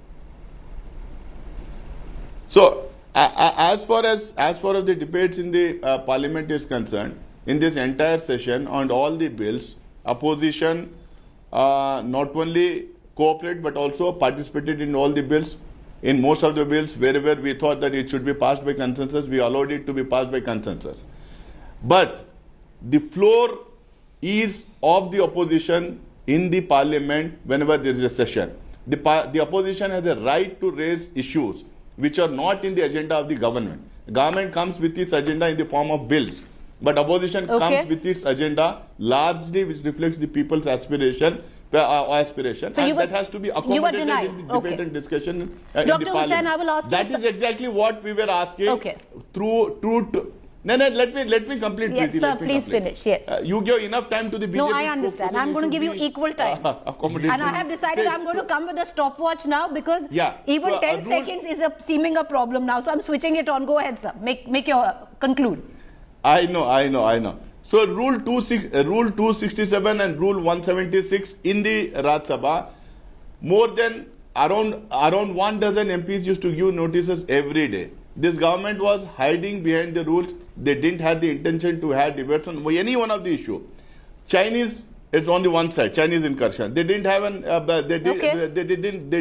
So, as far as the debates in the Parliament is concerned, in this entire session on all the bills, opposition not only cooperated but also participated in all the bills. In most of the bills, wherever we thought that it should be passed by consensus, we allowed it to be passed by consensus. But the floor is of the opposition in the Parliament whenever there is a session. The opposition has a right to raise issues which are not in the agenda of the government. The government comes with its agenda in the form of bills. But opposition comes with its agenda largely which reflects the people's aspiration, aspiration, So and that has to be accommodated in the debate and discussion in the Dr. Parliament. Hussain, I will ask That you. is exactly what we were asking. Okay. No, let me complete. Yes, Preeti, sir, let me please complete. finish. Yes. You give enough time to the BJP. No, I understand. I'm going to give you equal time. And I have decided I'm going to come with a stopwatch now because even 10 seconds is seeming a problem now. So I'm switching it on. Go ahead, sir. Make your conclude. I know. So Rule 267 and Rule 176 in the Rajya Sabha, more than around 1 dozen MPs used to give notices every day. This government was hiding behind the rules. They didn't have the intention to have debates on any one of the issue. Chinese, it's on the one side. Chinese incursion. They didn't have they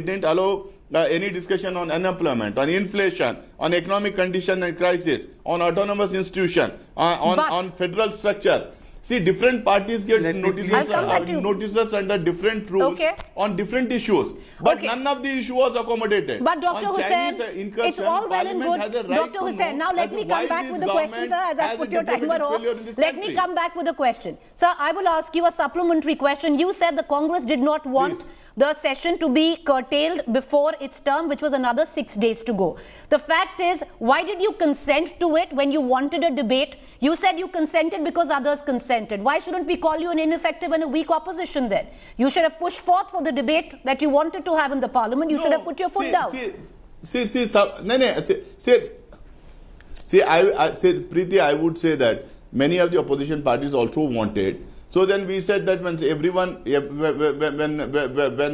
didn't allow any discussion on unemployment, on inflation, on economic condition and crisis, on autonomous institution, on federal structure. See, different parties get notices under different rules on different issues. But none of the issue was accommodated. But Dr. Hussain, it's all well and good. Dr. Hussain, now let me come back with the question, sir, as I put your timer off. Let me come back with the question. Sir, I will ask you a supplementary question. You said the Congress did not want the session to be curtailed before its term, which was another 6 days to go. The fact is, why did you consent to it when you wanted a debate? You said you consented because others consented. Why shouldn't we call you an ineffective and a weak opposition then? You should have pushed forth for the debate that you wanted to have in the Parliament. You should have put your foot down. Preeti, I would say that many of the opposition parties also wanted. So then we said that when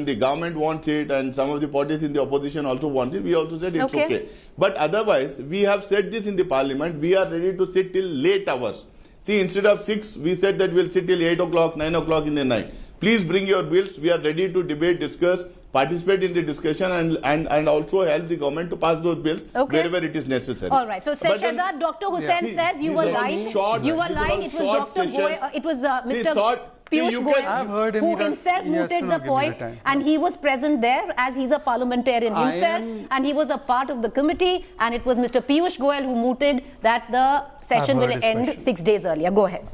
the government wants it and some of the parties in the opposition also want it, we also said it's okay. But otherwise, we have said this in the Parliament, we are ready to sit till late hours. See, instead of 6, we said that we'll sit till 8 o'clock, 9 o'clock in the night. Please bring your bills. We are ready to debate, discuss, participate in the discussion and also help the government to pass those bills wherever it is necessary. All right. So, Shahzad, Dr. Hussain says you were lying. You were lying. It was Dr. Gore. It was Mr. Piyush Goyal who himself mooted the point, and he was present there as he's a parliamentarian himself, and he was a part of the committee, and it was Mr. Piyush Goyal who mooted that the session will end 6 days earlier. Go ahead.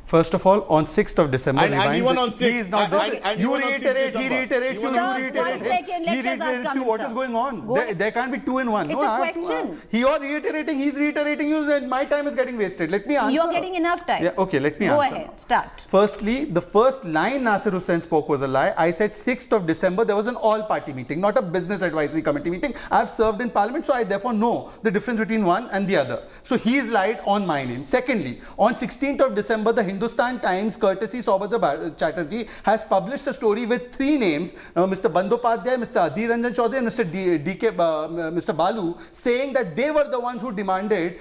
First of all, on 6th of December, and even on 6th, you reiterate, he reiterates, you reiterate. See what is going on. There can't be 2 in 1. It's a question. You're reiterating, he's reiterating you, then my time is getting wasted. Let me answer. You're getting enough time. Yeah, okay, let me answer. Go ahead, start. Firstly, the first line Nasir Hussain spoke was a lie. I said 6th of December, there was an all-party meeting, not a business advisory committee meeting. I've served in Parliament, so I therefore know the difference between one and the other. So he's lied on my name. Secondly, on 16th of December, the Hindustan Times, courtesy Saubhadra Chatterjee, has published a story with 3 names, Mr. Bandopadhyay, Mr. Adhir Ranjan Chaudhary and Mr. Balu, saying that they were the ones who demanded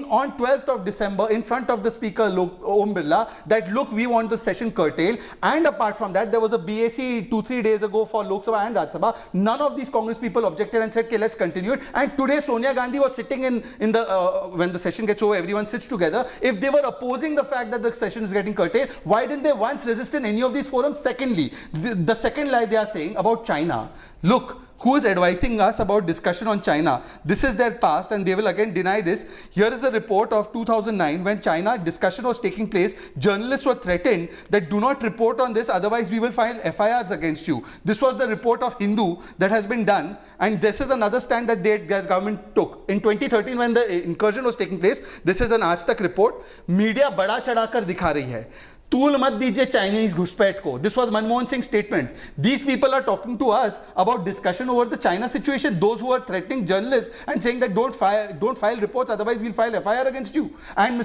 on 12th of December in front of the Speaker Om Birla that look, we want the session curtailed. And apart from that, there was a BAC 2-3 days ago for Lok Sabha and Rajya Sabha. None of these Congress people objected and said, okay, let's continue it. And today Sonia Gandhi was sitting in the when the session gets over, everyone sits together. If they were opposing the fact that the session is getting curtailed, why didn't they once resist in any of these forums? Secondly, the second lie they are saying about China. Look, who is advising us about discussion on China? This is their past and they will again deny this. Here is a report of 2009 when China discussion was taking place. Journalists were threatened that do not report on this, otherwise we will file FIRs against you. This was the report of Hindu that has been done, and this is another stand that their government took. In 2013 when the incursion was taking place, this is an Aaj Tak report. Media bada chada kar dikha rahi hai. तूल मत दीजिए Chinese घुसपैठ को. This was Manmohan Singh's statement. These people are talking to us about discussion over the China situation. Those who are threatening journalists and saying that don't file reports, otherwise we'll file FIR against you. And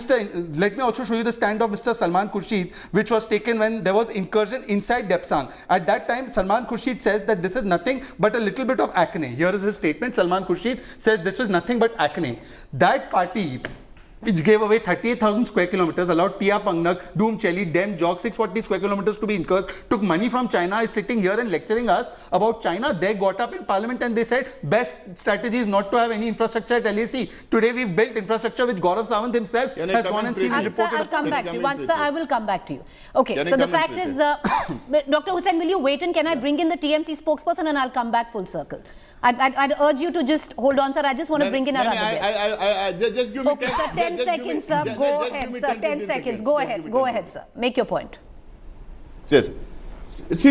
let me also show you the stand of Mr. Salman Khurshid, which was taken when there was incursion inside Depsang. At that time, Salman Khurshid says that this is nothing but a little bit of acne. Here is his statement. Salman Khurshid says this is nothing but acne. That party, which gave away 38,000 square kilometers, allowed Tia Pangnak, Doom Chelly, Dem Jog, 640 square kilometers to be incurred, took money from China, is sitting here and lecturing us about China. They got up in Parliament and they said best strategy is not to have any infrastructure at LAC. Today we've built infrastructure which Gaurav Sawant himself has gone and seen and reported. I'll come back to you. Sir, I will come back to you. Okay, so the fact is, Dr. Hussain, will you wait and can I bring in the TMC spokesperson and I'll come back full circle? I'd urge you to just hold on, sir. I just want to bring in our other guests. Just give me okay, sir, 10 seconds, sir. Go ahead, sir. 10 seconds. Go ahead, sir. Make your point. Yes. See,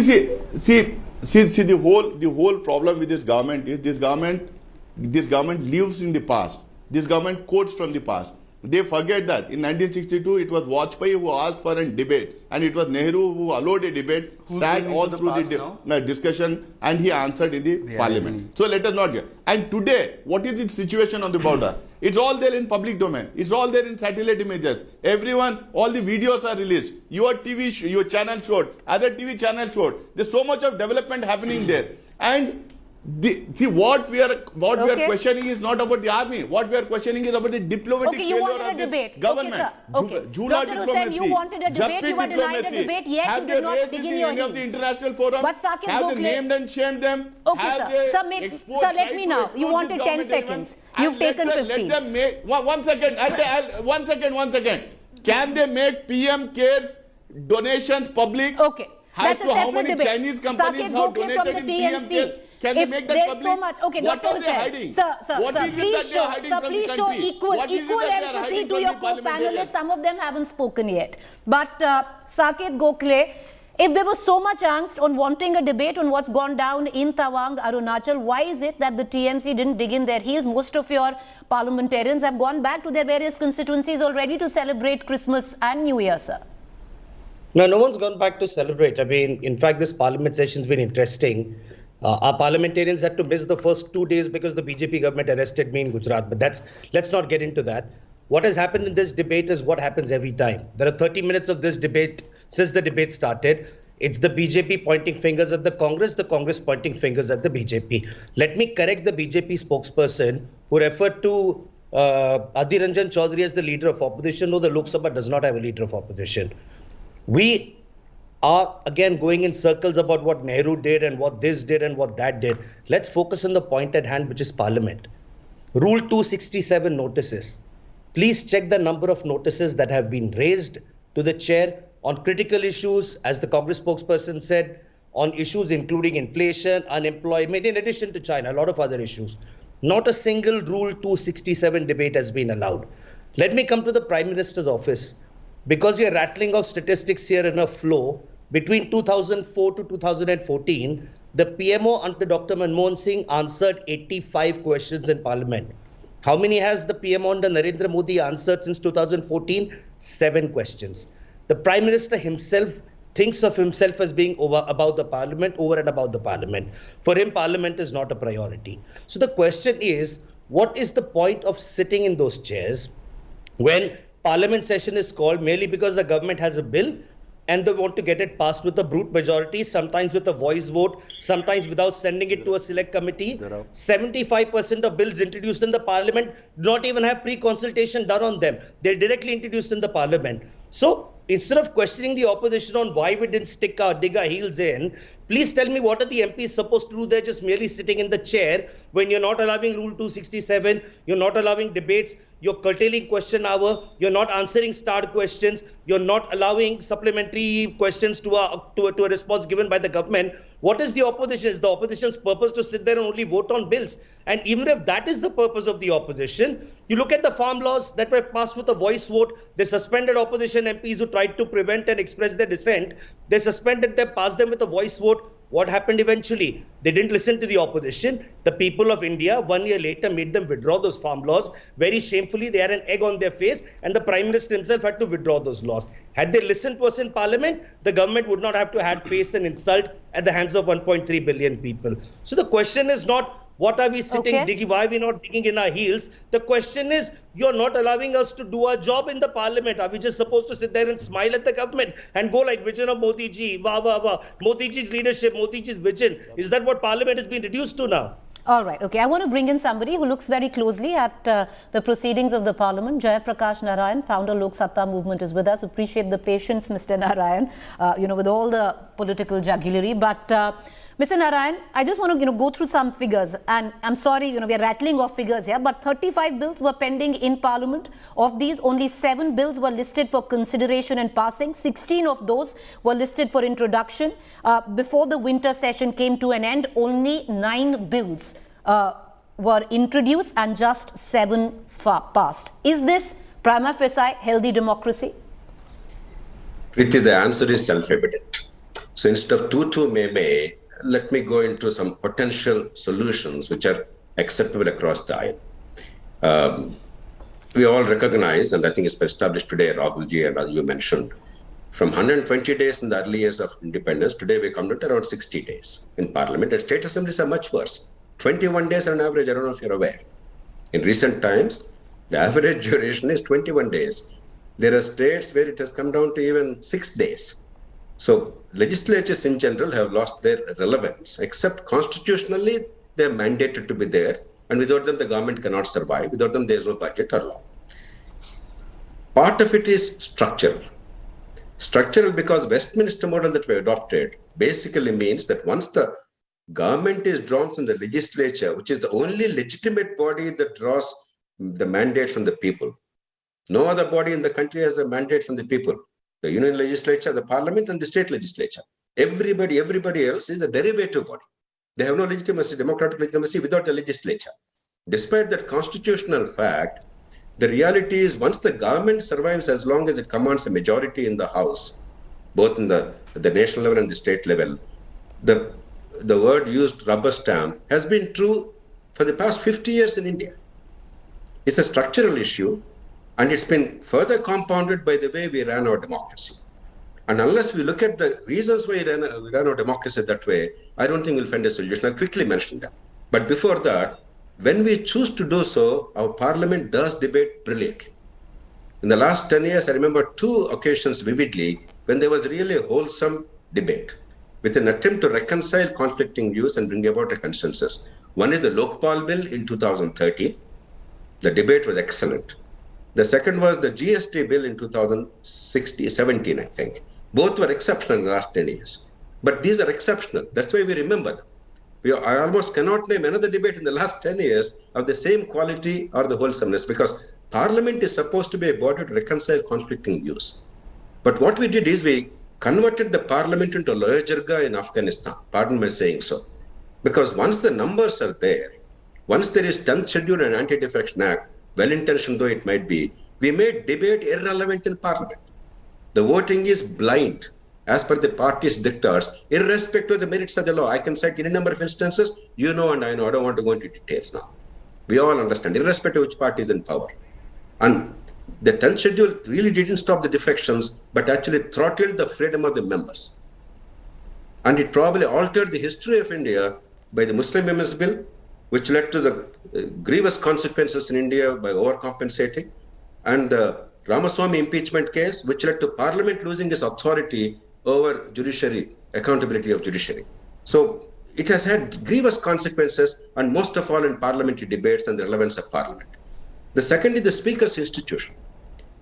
the whole problem with this government is this government lives in the past. This government quotes from the past. They forget that in 1962 it was Vajpayee who asked for a debate, and it was Nehru who allowed a debate, sat all through the discussion, and he answered in the parliament. So let us not get. And today, what is the situation on the border? It's all there in public domain. It's all there in satellite images. Everyone, all the videos are released. Your your channel showed, other TV channel showed. There's so much of development happening there. And what we are questioning is not about the army. What we are questioning is about the diplomatic failure of this government. Okay, Dr. Hussain, you wanted a debate, you were denied a debate, yet you did not dig in your heels. Of the international forum, but Saket have they named and shamed them? Okay, sir, let me now. You wanted 10 seconds. You've taken 15. Let them make, one second. Can they make PM Cares donations public? Okay. That's a separate debate. Chinese companies Saket Gokhale from the TMC. Can they make that there's public? so much, okay, What Dr. are they hiding? Sir, please show equal empathy empathy to your co-panelists. Some of them haven't spoken yet. But Saket Gokhale, if there was so much angst on wanting a debate on what's gone down in Tawang, Arunachal, why is it that the TMC didn't dig in their heels? Most of your parliamentarians have gone back to their various constituencies already to celebrate Christmas and New Year, sir. No one's gone back to celebrate. I mean, in fact, this parliament session's been interesting. Our parliamentarians had to miss the first 2 days because the BJP government arrested me in Gujarat. But let's not get into that. What has happened in this debate is what happens every time. There are 30 minutes of this debate since the debate started. It's the BJP pointing fingers at the Congress pointing fingers at the BJP. Let me correct the BJP spokesperson who referred to Adhir Ranjan Chaudhary as the leader of opposition. No, the Lok Sabha does not have a leader of opposition. We are again going in circles about what Nehru did and what this did and what that did. Let's focus on the point at hand, which is Parliament. Rule 267 notices. Please check the number of notices that have been raised to the chair on critical issues, as the Congress spokesperson said, on issues including inflation, unemployment, in addition to China, a lot of other issues. Not a single Rule 267 debate has been allowed. Let me come to the Prime Minister's office. Because we are rattling off statistics here in a flow, between 2004 to 2014, the PMO under Dr. Manmohan Singh answered 85 questions in Parliament. How many has the PMO under Narendra Modi answered since 2014? 7 questions. The Prime Minister himself thinks of himself as being over and above the Parliament. For him, Parliament is not a priority. So the question is, what is the point of sitting in those chairs when Parliament session is called merely because the government has a bill and they want to get it passed with a brute majority, sometimes with a voice vote, sometimes without sending it to a select committee. 75% of bills introduced in the Parliament do not even have pre-consultation done on them. They're directly introduced in the Parliament. So instead of questioning the opposition on why we didn't dig our heels in, please tell me what are the MPs supposed to do? They're just merely sitting in the chair when you're not allowing Rule 267, you're not allowing debates, you're curtailing question hour, you're not answering starred questions, you're not allowing supplementary questions to a response given by the government. What is the opposition? Is the opposition's purpose to sit there and only vote on bills? And even if that is the purpose of the opposition, you look at the farm laws that were passed with a voice vote. They suspended opposition MPs who tried to prevent and express their dissent. They suspended them, passed them with a voice vote. What happened eventually? They didn't listen to the opposition. The people of India 1 year later made them withdraw those farm laws. Very shamefully, they had an egg on their face and the Prime Minister himself had to withdraw those laws. Had they listened to us in Parliament, the government would not have to have faced an insult at the hands of 1.3 billion people. So the question is not, what are we sitting digging? Why are we not digging in our heels? The question is, you're not allowing us to do our job in the Parliament. Are we just supposed to sit there and smile at the government and go like vision of Modi ji, wah, wah, wah, Modi ji's leadership, Modi ji's vision? Is that what Parliament has been reduced to now? All right. Okay. I want to bring in somebody who looks very closely at the proceedings of the Parliament. Jayaprakash Narayan, founder Lok Satta movement, is with us. Appreciate the patience, Mr. Narayan, with all the political jugglery. But Mr. Narayan, I just want to go through some figures, and I'm sorry, we are rattling off figures here, but 35 bills were pending in Parliament. Of these, only 7 bills were listed for consideration and passing. 16 of those were listed for introduction. Before the winter session came to an end, only 9 bills were introduced and just 7 passed. Is this prima facie healthy democracy? Priti, the answer is self-evident. So instead of tutu may, let me go into some potential solutions which are acceptable across the aisle. We all recognize, and I think it's established today, Rahulji and as you mentioned, from 120 days in the early years of independence, today we come down to around 60 days in Parliament, and state assemblies are much worse. 21 days on average, I don't know if you're aware. In recent times, the average duration is 21 days. There are states where it has come down to even 6 days. So legislatures in general have lost their relevance, except constitutionally, they're mandated to be there. And without them, the government cannot survive. Without them, there's no budget or law. Part of it is structural. Structural because Westminster model that we adopted basically means that once the government is drawn from the legislature, which is the only legitimate body that draws the mandate from the people. No other body in the country has a mandate from the people. The union legislature, the parliament, and the state legislature. Everybody else is a derivative body. They have no legitimacy, democratic legitimacy without the legislature. Despite that constitutional fact, the reality is once the government survives as long as it commands a majority in the House, both in the national level and the state level, the word used rubber stamp has been true for the past 50 years in India. It's a structural issue, and it's been further compounded by the way we ran our democracy. And unless we look at the reasons why we ran our democracy that way, I don't think we'll find a solution. I'll quickly mention them. But before that, when we choose to do so, our parliament does debate brilliantly. In the last 10 years, I remember 2 occasions vividly when there was really a wholesome debate with an attempt to reconcile conflicting views and bring about a consensus. One is the Lokpal Bill in 2013. The debate was excellent. The second was the GST Bill in 2017, I think. Both were exceptional in the last 10 years. But these are exceptional. That's why we remember them. I almost cannot name another debate in the last 10 years of the same quality or the wholesomeness, because Parliament is supposed to be a body to reconcile conflicting views. But what we did is we converted the Parliament into Loya Jirga in Afghanistan. Pardon my saying so. Because once the numbers are there, once there is 10th Schedule and Anti-Defection Act, well-intentioned though it might be, we made debate irrelevant in Parliament. The voting is blind, as per the party's dictates, irrespective of the merits of the law. I can cite any number of instances, you know and I know. I don't want to go into details now. We all understand, irrespective of which party is in power. And the 10th Schedule really didn't stop the defections, but actually throttled the freedom of the members. And it probably altered the history of India by the Muslim Women's Bill, which led to the grievous consequences in India by overcompensating, and the Ramaswamy impeachment case, which led to Parliament losing its authority over judiciary, accountability of judiciary. So it has had grievous consequences, and most of all in parliamentary debates and the relevance of Parliament. The second is the Speaker's institution.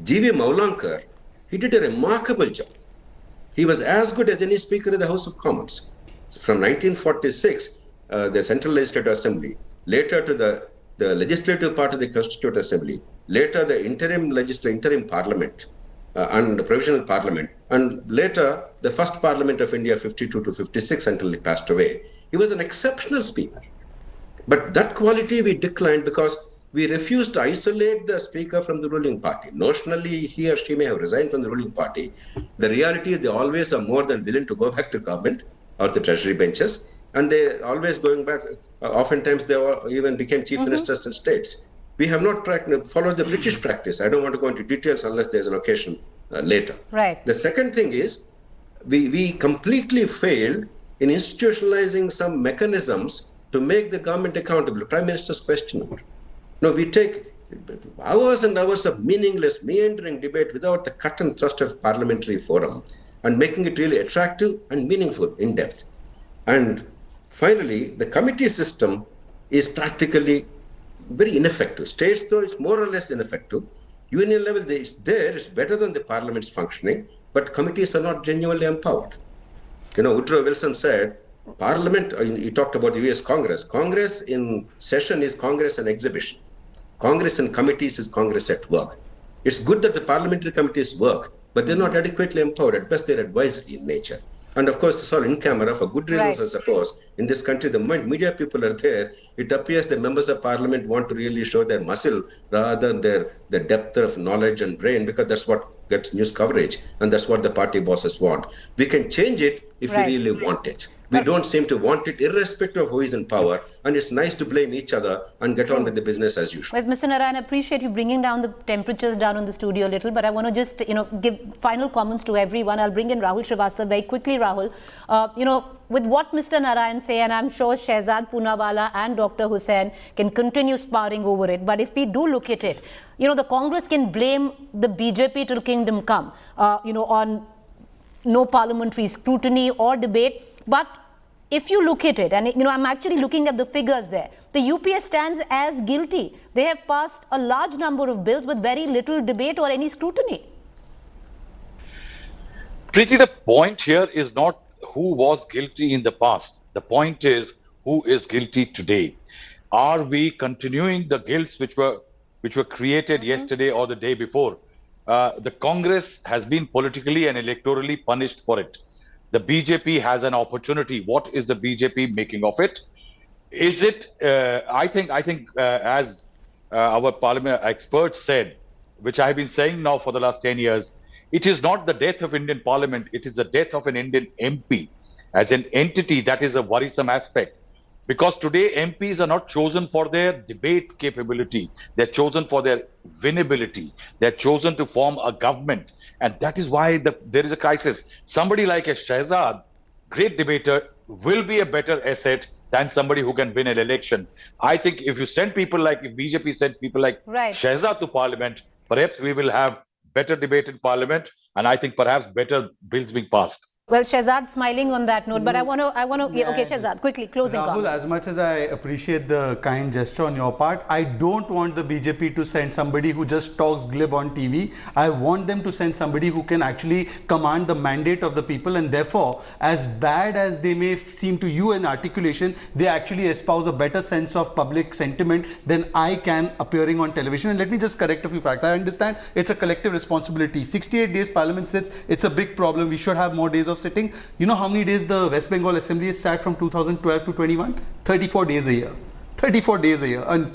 G.V. Maulankar, he did a remarkable job. He was as good as any speaker in the House of Commons. So from 1946, the Central Legislative Assembly, later to the legislative part of the Constituent Assembly, later the interim Parliament and the Provisional Parliament, and later the first Parliament of India, 52 to 56, until he passed away. He was an exceptional speaker. But that quality we declined because we refused to isolate the speaker from the ruling party. Notionally, he or she may have resigned from the ruling party. The reality is they always are more than willing to go back to government or the treasury benches. And they always going back, oftentimes they even became chief ministers in states. We have not followed the British practice. I don't want to go into details unless there's an occasion later. Right. The second thing is we completely failed in institutionalizing some mechanisms to make the government accountable. Prime Minister's question. No, we take hours and hours of meaningless, meandering debate without the cut and thrust of parliamentary forum and making it really attractive and meaningful, in depth. And finally, the committee system is practically very ineffective. States, though, it's more or less ineffective. Union level, it's better than the parliament's functioning, but committees are not genuinely empowered. You know, Woodrow Wilson said, Parliament, he talked about the US Congress. Congress in session is Congress in exhibition. Congress in committees is Congress at work. It's good that the parliamentary committees work, but they're not adequately empowered. At best, they're advisory in nature. And of course, it's all in camera for good reasons, I suppose. In this country, the moment media people are there, it appears the members of parliament want to really show their muscle rather than their depth of knowledge and brain, because that's what gets news coverage. And that's what the party bosses want. We can change it if we really want it. We don't seem to want it irrespective of who is in power. And it's nice to blame each other and get on with the business as usual. Well, Mr. Narayan, I appreciate you bringing down the temperatures down in the studio a little, but I want to just, give final comments to everyone. I'll bring in Rahul Srivastava very quickly, Rahul. With what Mr. Narayan say, and I'm sure Shehzad Poonawala and Dr. Hussain can continue sparring over it. But if we do look at it, the Congress can blame the BJP till kingdom come, on no parliamentary scrutiny or debate. But if you look at it, and I'm actually looking at the figures there, the UPA stands as guilty. They have passed a large number of bills with very little debate or any scrutiny. Preeti, the point here is not who was guilty in the past. The point is who is guilty today. Are we continuing the guilts which were created yesterday or the day before? The Congress has been politically and electorally punished for it. The BJP has an opportunity. What is the BJP making of it? Is it? I think as our parliament experts said, which I have been saying now for the last 10 years, it is not the death of Indian Parliament. It is the death of an Indian MP as an entity. That is a worrisome aspect, because today MPs are not chosen for their debate capability. They're chosen for their winnability. They're chosen to form a government. And that is why there is a crisis. Somebody like a Shehzad, great debater, will be a better asset than somebody who can win an election. I think if BJP sends people like Shehzad to parliament, perhaps we will have better debate in parliament, and I think perhaps better bills being passed. Well, Shehzad smiling on that note, but I want to, okay, Shehzad, quickly, closing Rahul, comments. as much as I appreciate the kind gesture on your part, I don't want the BJP to send somebody who just talks glib on TV. I want them to send somebody who can actually command the mandate of the people, and therefore, as bad as they may seem to you in articulation, they actually espouse a better sense of public sentiment than I can appearing on television. And let me just correct a few facts. I understand it's a collective responsibility. 68 days Parliament sits, it's a big problem. We should have more days of sitting. You know how many days the West Bengal Assembly has sat from 2012 to 21? 34 days a year. 34 days a year. And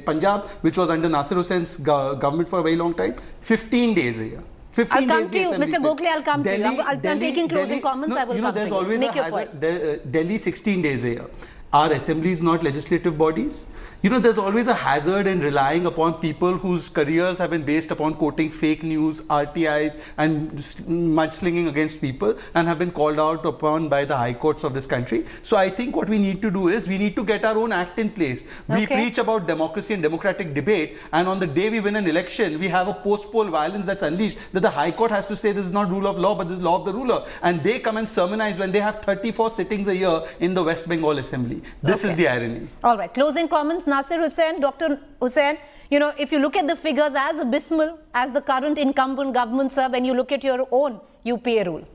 Punjab, which was under Nasir Hussain's government for a very long time, 15 days a year. I'll come to you, Mr. Gokhale, I'll come to you. I'm taking closing comments, I will come to you. There's always Make a hazard. Delhi, 16 days a year. Are assemblies not legislative bodies? There's always a hazard in relying upon people whose careers have been based upon quoting fake news, RTIs, and mudslinging against people, and have been called out upon by the high courts of this country. So I think what we need to do is we need to get our own act in place. We preach about democracy and democratic debate, and on the day we win an election, we have a post-poll violence that's unleashed, that the high court has to say this is not rule of law, but this is law of the ruler. And they come and sermonize when they have 34 sittings a year in the West Bengal Assembly. This is the irony. All right, closing comments. Nasir Hussain, Dr. Hussain, if you look at the figures as abysmal as the current incumbent governments are, when you look at your own UPA rule.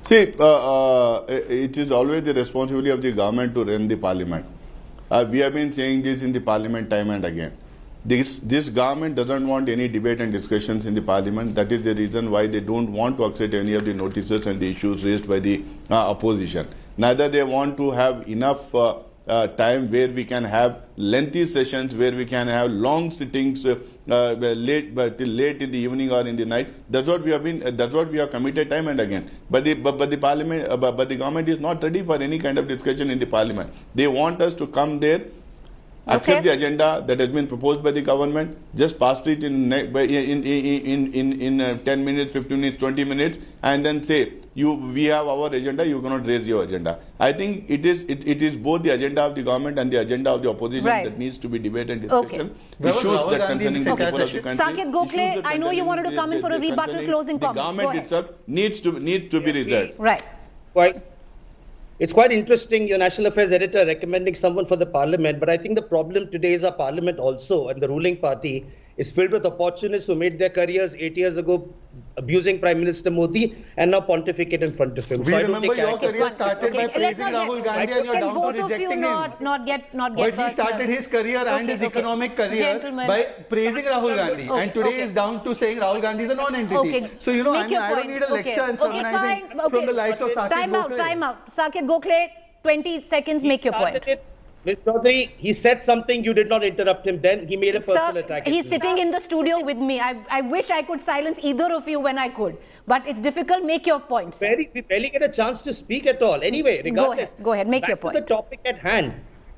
See, it is always the responsibility of the government to run the parliament. We have been saying this in the parliament time and again. This government doesn't want any debate and discussions in the parliament. That is the reason why they don't want to accept any of the notices and the issues raised by the opposition. Neither they want to have enough time where we can have lengthy sessions, where we can have long sittings till late in the evening or in the night. That's what we have been. That's what we have committed time and again. But the government is not ready for any kind of discussion in the parliament. They want us to come there, accept the agenda that has been proposed by the government, just pass it in 10 minutes, 15 minutes, 20 minutes, and then say, we have our agenda, you cannot raise your agenda. I think it is both the agenda of the government and the agenda of the opposition that needs to be debated and discussion. Issues that concerning the people of the country. Saket Gokhale, I know you wanted to come in for a rebuttal. Closing comments. The government itself needs to be resolved. Right. It's quite interesting, your National Affairs editor recommending someone for the parliament, but I think the problem today is our parliament also, and the ruling party is filled with opportunists who made their careers 8 years ago abusing Prime Minister Modi and now pontificate in front of him. We remember your career started by praising Rahul Gandhi and you're down to rejecting him. But he started his career and his economic career by praising Rahul Gandhi, and today is down to saying Rahul Gandhi is a non-entity. So, I don't need a lecture and sermonizing from the likes of Saket Gokhale. Time out. Saket Gokhale, 20 seconds, make your point. Mr. Chaudhary, he said something, you did not interrupt him then. He made a personal attack. He's sitting in the studio with me. I wish I could silence either of you when I could. But it's difficult. Make your points. We barely get a chance to speak at all. Anyway, regardless. Go ahead. Make your point. Back to the topic at hand.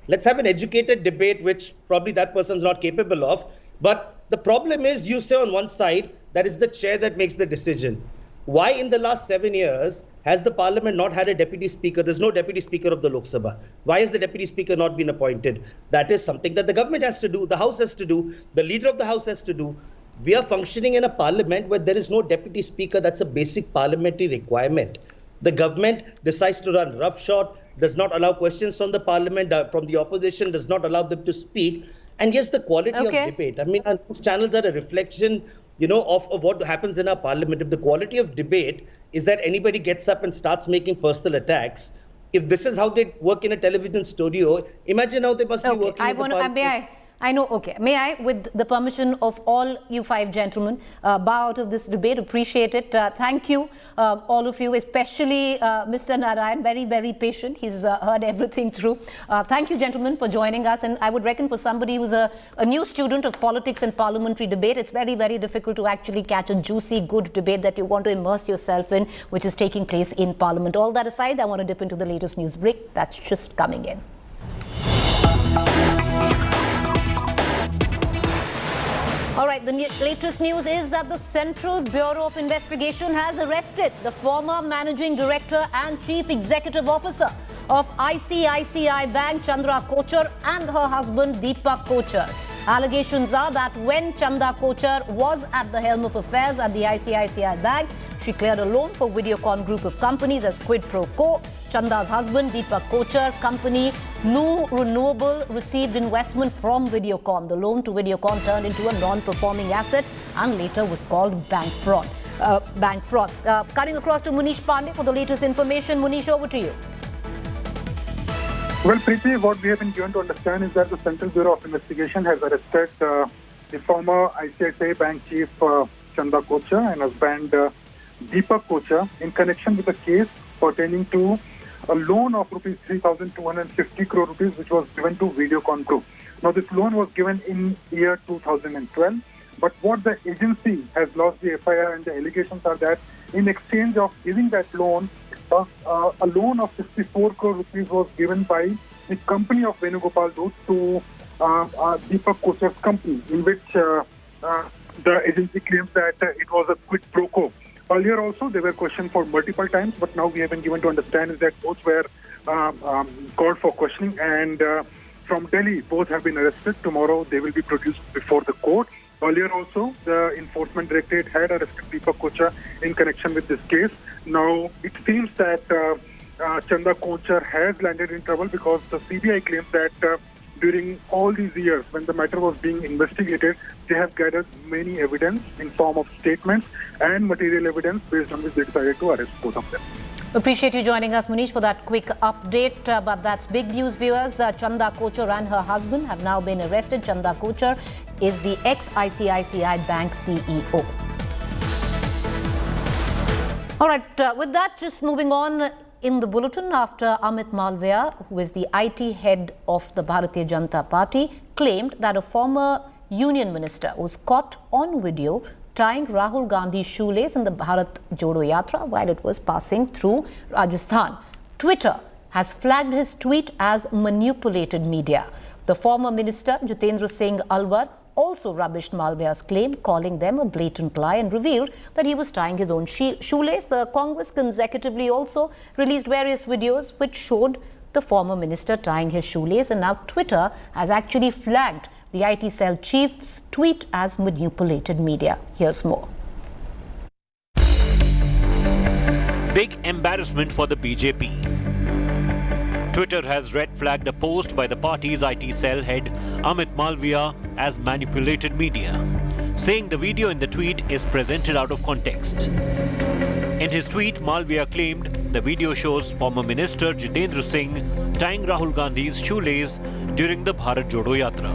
Let's have an educated debate, which probably that person's not capable of. But the problem is, you say on one side that it's the chair that makes the decision. Why in the last 7 years has the parliament not had a deputy speaker? There's no deputy speaker of the Lok Sabha. Why has the deputy speaker not been appointed? That is something that the government has to do, the house has to do, the leader of the house has to do. We are functioning in a parliament where there is no deputy speaker. That's a basic parliamentary requirement. The government decides to run roughshod, does not allow questions from the parliament, from the opposition, does not allow them to speak. And yes, the quality of debate. I mean, our news channels are a reflection, of what happens in our parliament. If the quality of debate is that anybody gets up and starts making personal attacks, if this is how they work in a television studio, imagine how they must be working in the parliament. May I, with the permission of all you 5 gentlemen, bow out of this debate? Appreciate it. Thank you, all of you, especially Mr. Narayan, very, very patient. He's heard everything through. Thank you, gentlemen, for joining us. And I would reckon for somebody who's a new student of politics and parliamentary debate, it's very, very difficult to actually catch a juicy, good debate that you want to immerse yourself in, which is taking place in Parliament. All that aside, I want to dip into the latest news break that's just coming in. All right, the latest news is that the Central Bureau of Investigation has arrested the former Managing Director and Chief Executive Officer of ICICI Bank, Chandra Kochar, and her husband, Deepak Kochar. Allegations are that when Chanda Kochar was at the helm of affairs at the ICICI Bank, she cleared a loan for Videocon group of companies as quid pro quo. Chanda's husband, Deepak Kochar, company New Renewable, received investment from Videocon. The loan to Videocon turned into a non-performing asset and later was called bank fraud. Cutting across to Munish Pandey for the latest information. Munish, over to you. Well, Preeti, what we have been given to understand is that the Central Bureau of Investigation has arrested the former ICICI Bank chief Chanda Kochar and husband Deepak Kochar in connection with a case pertaining to a loan of rupees 3,250 crore rupees which was given to Videocon Group. Now, this loan was given in year 2012, but what the agency has lost the FIR and the allegations are that in exchange of giving that loan, a loan of 64 crore rupees was given by the company of Venugopal Dut to Deepak Kochar's company, in which the agency claims that it was a quid pro quo. Earlier also, they were questioned for multiple times, but now we have been given to understand is that both were called for questioning, and from Delhi, both have been arrested. Tomorrow, they will be produced before the court. Earlier also, the Enforcement Directorate had arrested Deepak Kochar in connection with this case. Now, it seems that Chanda Kochar has landed in trouble because the CBI claims that during all these years, when the matter was being investigated, they have gathered many evidence in form of statements and material evidence based on which they decided to arrest both of them. Appreciate you joining us, Munish, for that quick update. But that's big news, viewers. Chanda Kochar and her husband have now been arrested. Chanda Kochar is the ex-ICICI Bank CEO. All right, with that, just moving on in the bulletin, after Amit Malviya, who is the IT head of the Bharatiya Janata Party, claimed that a former union minister was caught on video tying Rahul Gandhi's shoelace in the Bharat Jodo Yatra while it was passing through Rajasthan. Twitter has flagged his tweet as manipulated media. The former minister, Jitendra Singh Alwar, also rubbished Malviya's claim, calling them a blatant lie, and revealed that he was tying his own shoelace. The Congress consecutively also released various videos which showed the former minister tying his shoelace, and now Twitter has actually flagged the IT cell chief's tweet as manipulated media. Here's more. Big embarrassment for the BJP. Twitter has red flagged a post by the party's IT cell head Amit Malviya as manipulated media. saying the video in the tweet is presented out of context. In his tweet, Malviya claimed the video shows former Minister Jitendra Singh tying Rahul Gandhi's shoelace during the Bharat Jodo Yatra.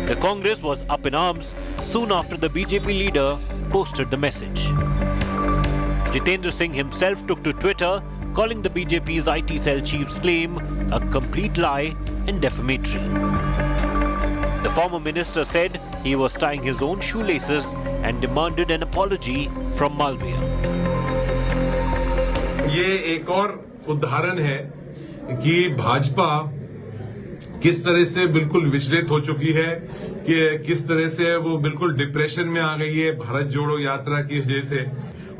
The Congress was up in arms soon after the BJP leader posted the message. Jitendra Singh himself took to Twitter, calling the BJP's IT cell chief's claim a complete lie and defamatory. The former minister said he was tying his own shoelaces and demanded an apology from Malviya. ये एक और उदाहरण है कि भाजपा किस तरह से बिल्कुल विचलित हो चुकी है, कि किस तरह से वो बिल्कुल डिप्रेशन में आ गई है भारत जोड़ो यात्रा की वजह से।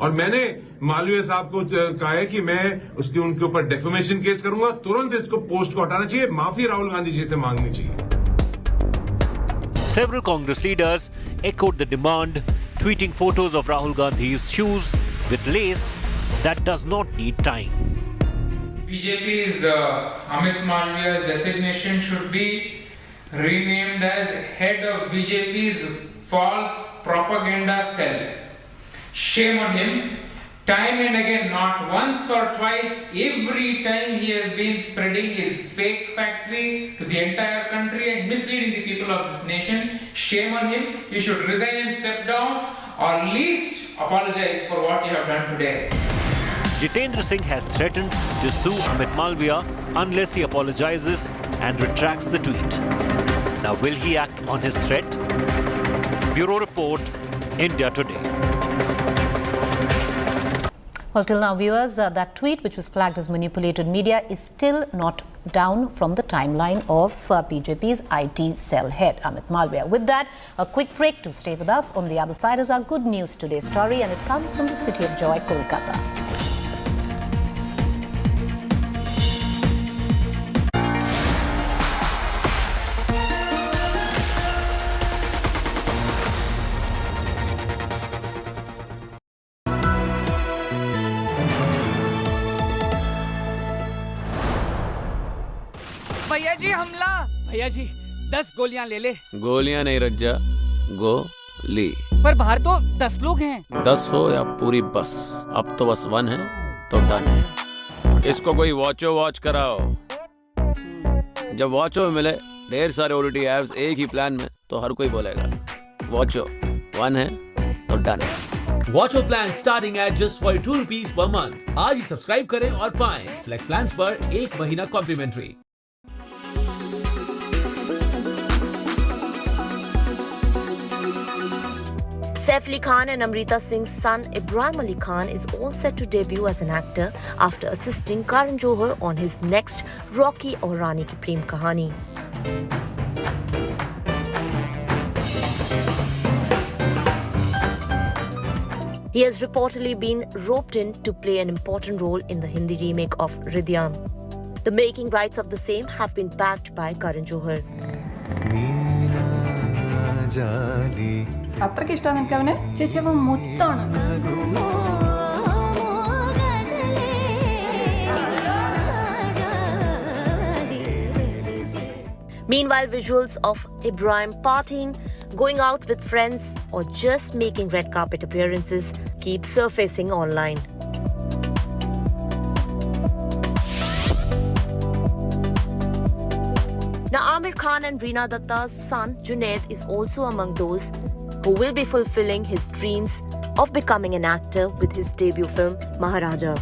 और मैंने मालवीय साहब को कहा है कि मैं उनके ऊपर डेफेमेशन केस करूंगा, तुरंत इसको पोस्ट को हटाना चाहिए, माफी राहुल गांधी जी से मांगनी चाहिए। Several Congress leaders echoed the demand, tweeting photos of Rahul Gandhi's shoes with lace that does not need tying. BJP's Amit Malviya's designation should be renamed as head of BJP's false propaganda cell. Shame on him. Time and again, not once or twice, every time he has been spreading his fake factory to the entire country and misleading the people of this nation. Shame on him. You should resign and step down, or at least apologize for what you have done today. Jitendra Singh has threatened to sue Amit Malviya unless he apologizes and retracts the tweet. Now, will he act on his threat? Bureau Report, India Today. Well, till now, viewers, that tweet, which was flagged as manipulated media, is still not down from the timeline of BJP's IT cell head, Amit Malviya. With that, a quick break to stay with us. On the other side is our Good News Today story, and it comes from the city of joy, Kolkata. भैया जी हमला। भैया जी 10 गोलियां ले ले। गोलियां नहीं रज्जा, गोली। पर बाहर तो 10 लोग हैं। 10 हो या पूरी बस, अब तो बस 1 है तो डन है। इसको कोई वॉचो वॉच कराओ। जब वॉचो में मिले ढेर सारे OTT ऐप्स एक ही प्लान में, तो हर कोई बोलेगा वॉचो 1 है तो डन है। Watcho plan starting at just 42 rupees per month. आज ही सब्सक्राइब करें और पाएं सिलेक्ट प्लान्स पर 1 महीना complementary. Saif Ali Khan and Amrita Singh's son Ibrahim Ali Khan is all set to debut as an actor after assisting Karan Johar on his next Rocky Aur Rani Ki Prem Kahani. He has reportedly been roped in to play an important role in the Hindi remake of Ridyam. The making rights of the same have been backed by Karan Johar. അത്രയ്ക്ക് ഇഷ്ടമാണ് നിനക്ക് അവനെ? ചേച്ചി അവൻ മുത്താണ്. Meanwhile, visuals of Ibrahim partying, going out with friends, or just making red carpet appearances keep surfacing online. Now, Amir Khan and Reena Datta's son Junaid is also among those who will be fulfilling his dreams of becoming an actor with his debut film Maharaja.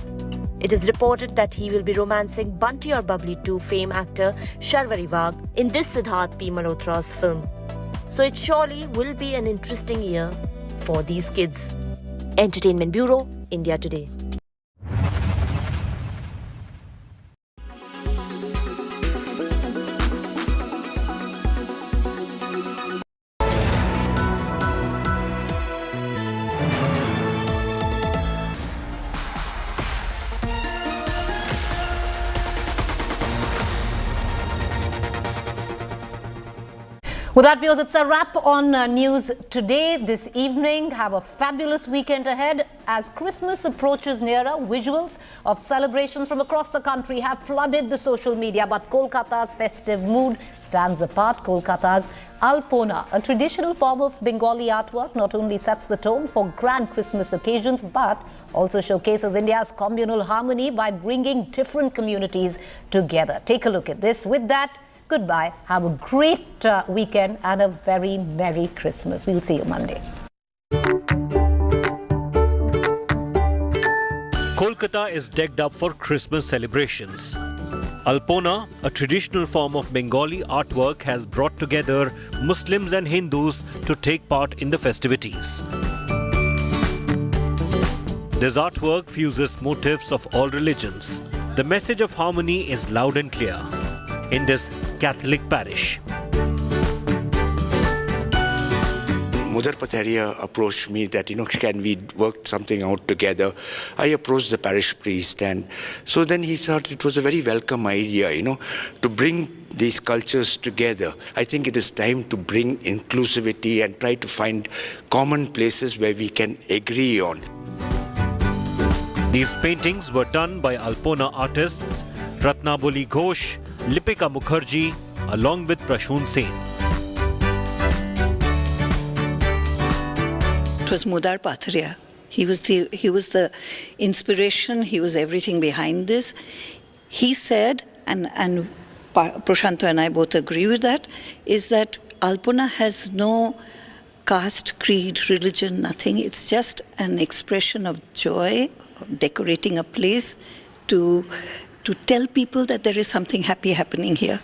It is reported that he will be romancing Bunty or Bubbly 2 fame actor Sharvari Wagh in this Siddharth P. Malhotra's film. So it surely will be an interesting year for these kids. Entertainment Bureau, India Today. With that, viewers, it's a wrap on news today, this evening. Have a fabulous weekend ahead. As Christmas approaches nearer, visuals of celebrations from across the country have flooded the social media. But Kolkata's festive mood stands apart. Kolkata's Alpona, a traditional form of Bengali artwork, not only sets the tone for grand Christmas occasions, but also showcases India's communal harmony by bringing different communities together. Take a look at this. With that, goodbye. Have a great weekend and a very Merry Christmas. We'll see you Monday. Kolkata is decked up for Christmas celebrations. Alpona, a traditional form of Bengali artwork, has brought together Muslims and Hindus to take part in the festivities. This artwork fuses motifs of all religions. The message of harmony is loud and clear in this Catholic parish. Mother Pataria approached me that, can we work something out together? I approached the parish priest, and so then he thought it was a very welcome idea, to bring these cultures together. I think it is time to bring inclusivity and try to find common places where we can agree on. These paintings were done by Alpona artists Ratnaboli Ghosh, Lipika Mukherjee, along with Prashun Sen. It was Mudar Patharia. He was the inspiration. He was everything behind this. He said, and Prashanto and I both agree with that, is that Alpona has no caste, creed, religion, nothing. It's just an expression of joy, decorating a place to tell people that there is something happy happening here.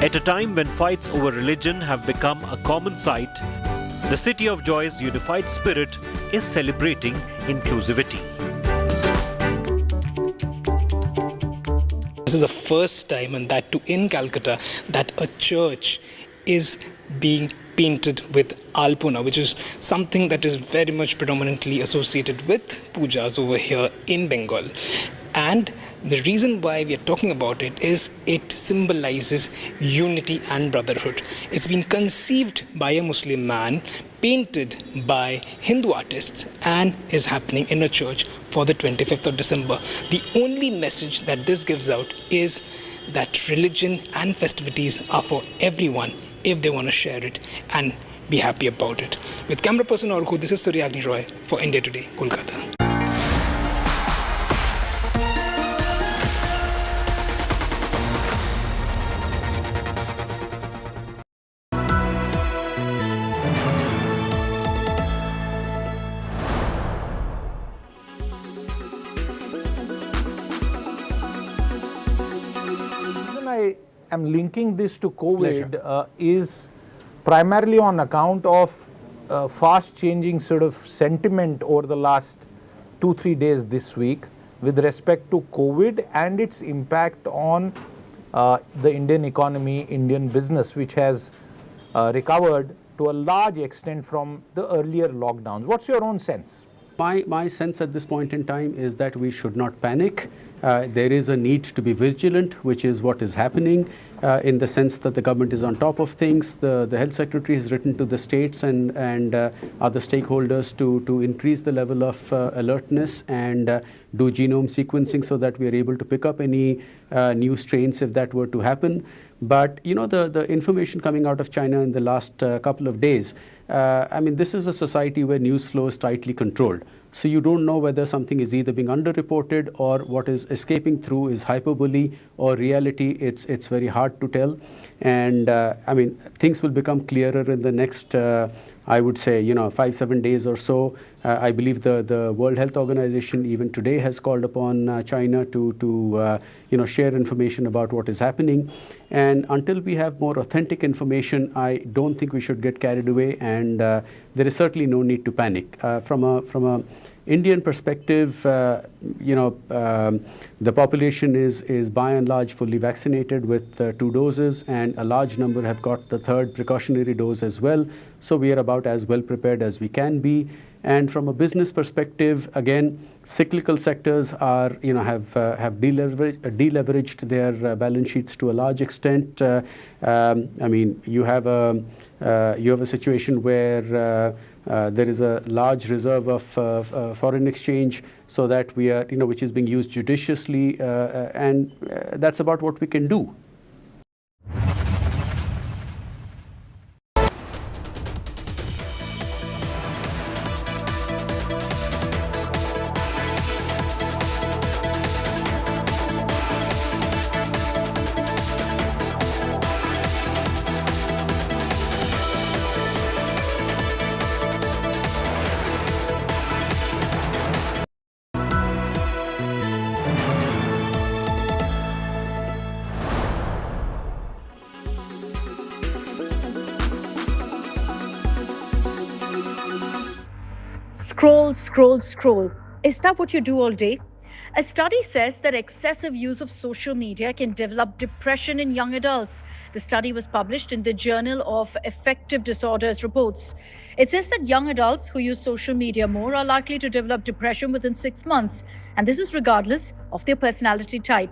At a time when fights over religion have become a common sight, the City of Joy's unified spirit is celebrating inclusivity. This is the first time, and that too in Calcutta, that a church is being painted with Alpona, which is something that is very much predominantly associated with pujas over here in Bengal. And the reason why we are talking about it is it symbolizes unity and brotherhood. It's been conceived by a Muslim man, painted by Hindu artists, and is happening in a church for the 25th of December. The only message that this gives out is that religion and festivities are for everyone if they want to share it and be happy about it. With camera person Orko, this is Suryagni Roy for India Today, Kolkata. I am linking this to COVID is primarily on account of fast changing sort of sentiment over the last 2-3 days this week with respect to COVID and its impact on the Indian economy, Indian business, which has recovered to a large extent from the earlier lockdowns. What's your own sense? My sense at this point in time is that we should not panic. There is a need to be vigilant, which is what is happening in the sense that the government is on top of things. The health secretary has written to the states and other stakeholders to increase the level of alertness and do genome sequencing so that we are able to pick up any new strains if that were to happen. But the information coming out of China in the last couple of days, this is a society where news flow is tightly controlled. So you don't know whether something is either being underreported or what is escaping through is hyperbole or reality. It's very hard to tell. And things will become clearer in the next, I would say, 5-7 days or so. I believe the World Health Organization even today has called upon China to share information about what is happening. And until we have more authentic information, I don't think we should get carried away. And there is certainly no need to panic. From a Indian perspective, the population is by and large fully vaccinated with 2 doses, and a large number have got the 3rd precautionary dose as well. So we are about as well prepared as we can be. And from a business perspective, again, cyclical sectors are, have deleveraged their balance sheets to a large extent. You have a situation where there is a large reserve of foreign exchange, so that we are, which is being used judiciously, and that's about what we can do. Scroll, scroll, scroll. Is that what you do all day? A study says that excessive use of social media can develop depression in young adults. The study was published in the Journal of Affective Disorders Reports. It says that young adults who use social media more are likely to develop depression within 6 months, and this is regardless of their personality type.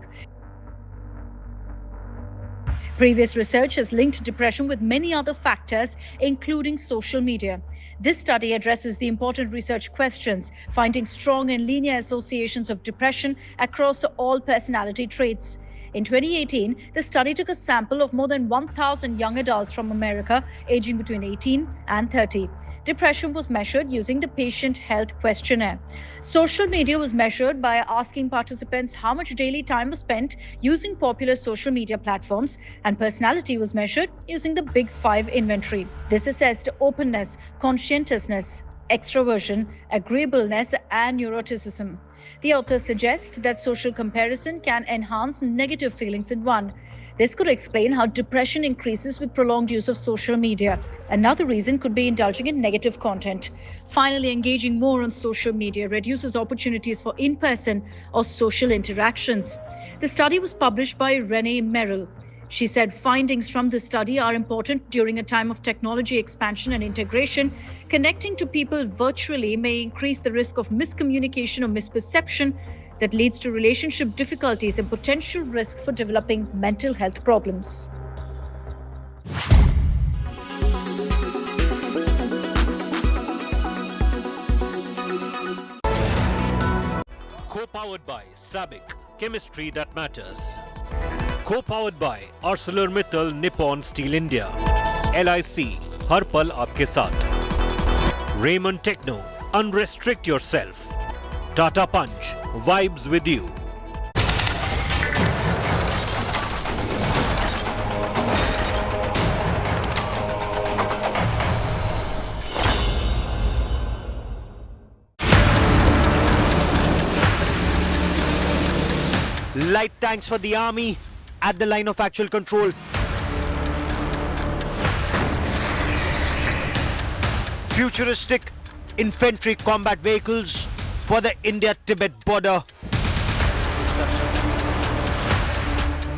Previous research has linked depression with many other factors, including social media. This study addresses the important research questions, finding strong and linear associations of depression across all personality traits. In 2018, the study took a sample of more than 1,000 young adults from America aging between 18 and 30. Depression was measured using the Patient Health Questionnaire. Social media was measured by asking participants how much daily time was spent using popular social media platforms, and personality was measured using the Big Five inventory. This assessed openness, conscientiousness, extroversion, agreeableness, and neuroticism. The authors suggest that social comparison can enhance negative feelings in one. This could explain how depression increases with prolonged use of social media. Another reason could be indulging in negative content. Finally, engaging more on social media reduces opportunities for in-person or social interactions. The study was published by Renee Merrill. She said findings from the study are important during a time of technology expansion and integration. Connecting to people virtually may increase the risk of miscommunication or misperception that leads to relationship difficulties and potential risk for developing mental health problems. Co-powered by SABIC, chemistry that matters. Co-powered by ArcelorMittal Nippon Steel India. LIC, हर पल आपके साथ. Raymond Techno, unrestrict yourself. Tata Punch, vibes with you. Light tanks for the army at the line of actual control. Futuristic infantry combat vehicles for the India-Tibet border.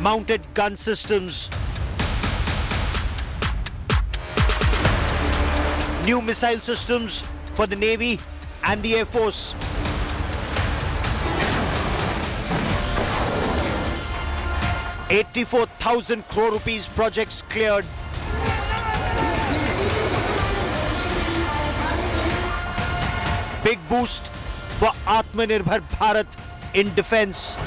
Mounted gun systems. New missile systems for the Navy and the Air Force. ₹84,000 crore projects cleared. Big boost for Atmanirbhar Bharat in defense.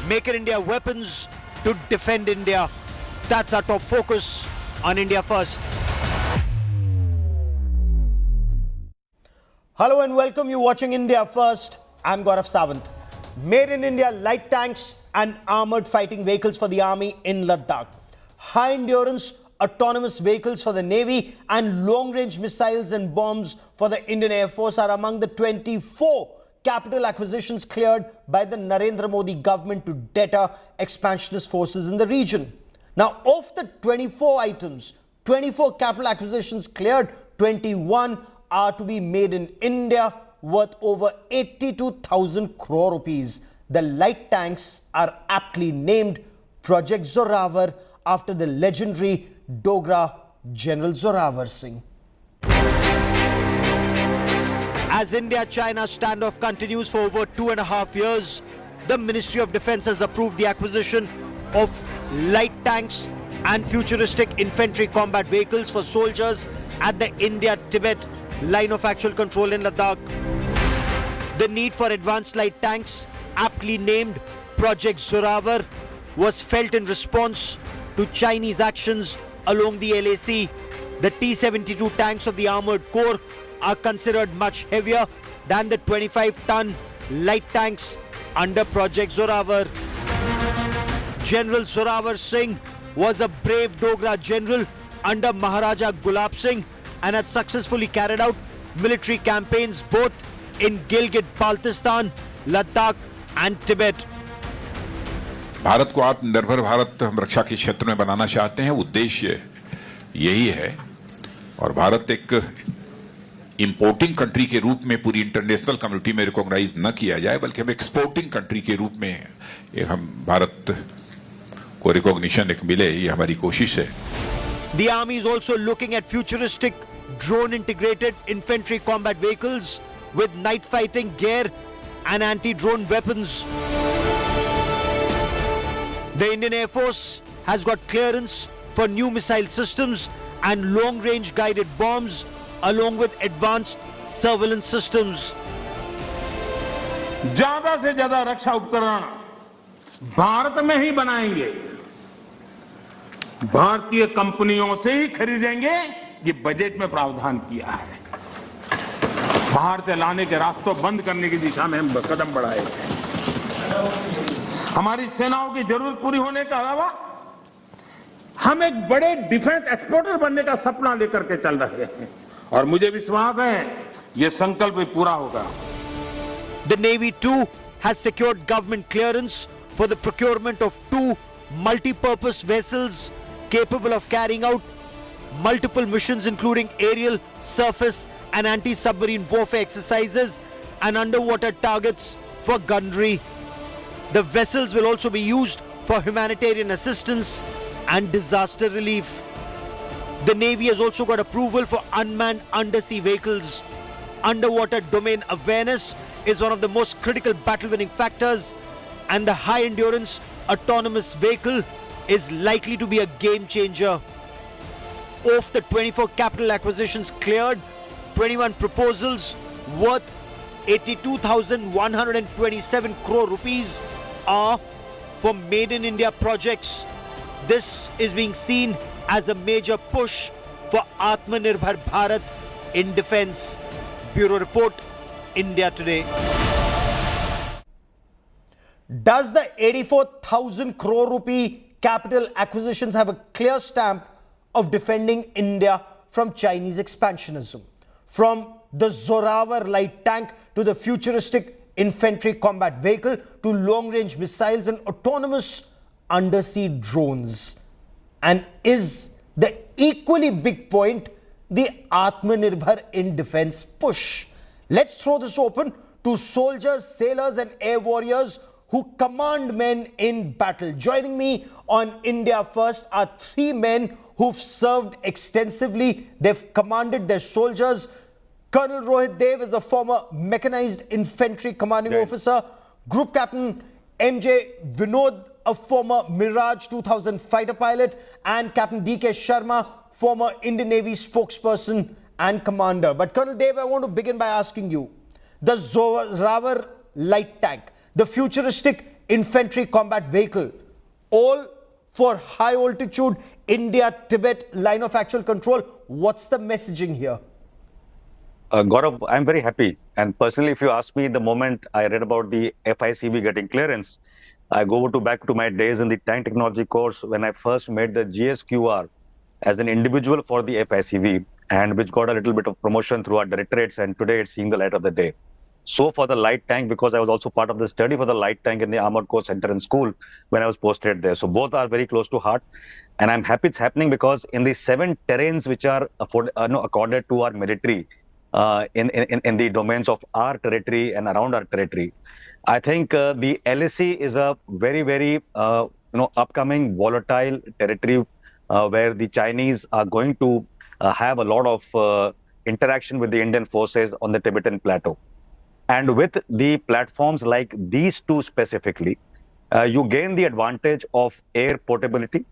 Make in India weapons to defend India. That's our top focus on India First. Hello and welcome. You're watching India First. I'm Gaurav Sawant. Made in India light tanks and armored fighting vehicles for the army in Ladakh. High endurance autonomous vehicles for the Navy and long-range missiles and bombs for the Indian Air Force are among the 24 capital acquisitions cleared by the Narendra Modi government to deter expansionist forces in the region. Now, of the 24 items, 24 capital acquisitions cleared, 21 are to be made in India, worth over 82,000 crore rupees. The light tanks are aptly named Project Zorawar after the legendary Dogra General Zorawar Singh. As India-China standoff continues for over 2.5 years, the Ministry of Defence has approved the acquisition of light tanks and futuristic infantry combat vehicles for soldiers at the India-Tibet line of actual control in Ladakh. The need for advanced light tanks, aptly named Project Zorawar, was felt in response to Chinese actions along the LAC. The T-72 tanks of the armoured corps are considered much heavier than the 25-ton light tanks under Project Zorawar. General Zorawar Singh was a brave Dogra general under Maharaja Gulab Singh and had successfully carried out military campaigns both in Gilgit-Baltistan, Ladakh and Tibet. Bharat को आत्मनिर्भर भारत हम रक्षा के क्षेत्र में बनाना चाहते हैं, उद्देश्य यही है। और भारत एक इंपोर्टिंग कंट्री के रूप में पूरी इंटरनेशनल कम्युनिटी में रिकॉग्नाइज न किया जाए, बल्कि हम एक्सपोर्टिंग कंट्री के रूप में हम भारत को रिकॉग्निशन एक मिले, ये हमारी कोशिश है। The army is also looking at futuristic drone-integrated infantry combat vehicles with night fighting gear and anti-drone weapons. The Indian Air Force has got clearance for new missile systems and long-range guided bombs along with advanced surveillance systems. ज्यादा से ज्यादा रक्षा उपकरण भारत में ही बनाएंगे, भारतीय कंपनियों से ही खरीदेंगे, ये बजट में प्रावधान किया है। बाहर से लाने के रास्तों बंद करने की दिशा में हम कदम बढ़ाए। हमारी सेनाओं की जरूरत पूरी होने के अलावा हम एक बड़े डिफेंस एक्सपोर्टर बनने का सपना लेकर के चल रहे हैं और मुझे विश्वास है ये संकल्प भी पूरा होगा। The Navy too has secured government clearance for the procurement of 2 multi-purpose vessels capable of carrying out multiple missions including aerial, surface and anti-submarine warfare exercises and underwater targets for gunnery. The vessels will also be used for humanitarian assistance and disaster relief. The Navy has also got approval for unmanned undersea vehicles. Underwater domain awareness is one of the most critical battle-winning factors, and the high-endurance autonomous vehicle is likely to be a game-changer. Of the 24 capital acquisitions cleared, 21 proposals worth 82,127 crore rupees are for Made in India projects. This is being seen as a major push for Atmanirbhar Bharat in defense. Bureau Report, India Today. Does the 84,000 crore rupee capital acquisitions have a clear stamp of defending India from Chinese expansionism? From the Zorawar light tank to the futuristic infantry combat vehicle to long-range missiles and autonomous undersea drones. And is the equally big point the Atmanirbhar in defense push? Let's throw this open to soldiers, sailors and air warriors who command men in battle. Joining me on India First are 3 men who've served extensively. They've commanded their soldiers. Colonel Rohit Dev is a former mechanized infantry commanding officer. Group Captain MJ Vinod, a former Mirage 2000 fighter pilot, and Captain DK Sharma, former Indian Navy spokesperson and commander. But Colonel Dev, I want to begin by asking you, the Zorawar light tank, the futuristic infantry combat vehicle, all for high altitude India-Tibet line of actual control. What's the messaging here? Gaurav, I'm very happy. And personally, if you ask me, the moment I read about the FICV getting clearance, I go back to my days in the tank technology course when I first made the GSQR as an individual for the FICV, and which got a little bit of promotion through our directorates, and today it's seeing the light of the day. So for the light tank, because I was also part of the study for the light tank in the Armored Corps Center and School when I was posted there. So both are very close to heart. And I'm happy it's happening because in the 7 terrains which are accorded to our military, in the domains of our territory and around our territory, I think the LAC is a very, very upcoming volatile territory where the Chinese are going to have a lot of interaction with the Indian forces on the Tibetan plateau. And with the platforms like these two specifically, you gain the advantage of air portability.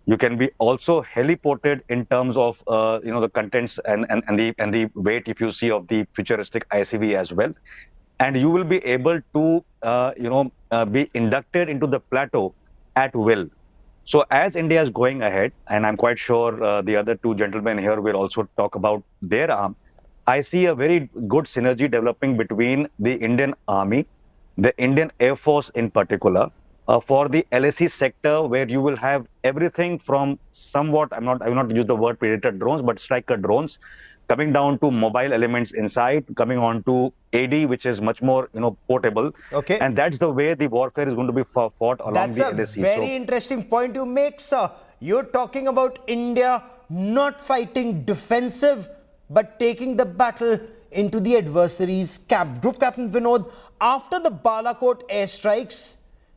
You can be also heliported in terms of the contents and the weight, if you see, of the futuristic ICV as well. And you will be able to be inducted into the plateau at will. So as India is going ahead, and I'm quite sure the other two gentlemen here will also talk about their arm, I see a very good synergy developing between the Indian Army, the Indian Air Force in particular, for the LAC sector, where you will have everything from somewhat, I will not use the word predator drones, but striker drones, coming down to mobile elements inside, coming on to AD, which is much more portable. Okay. And that's the way the warfare is going to be fought along the LAC. That's a very interesting point you make, sir. You're talking about India not fighting defensive, but taking the battle into the adversary's camp. Group Captain Vinod, after the Balakot airstrikes,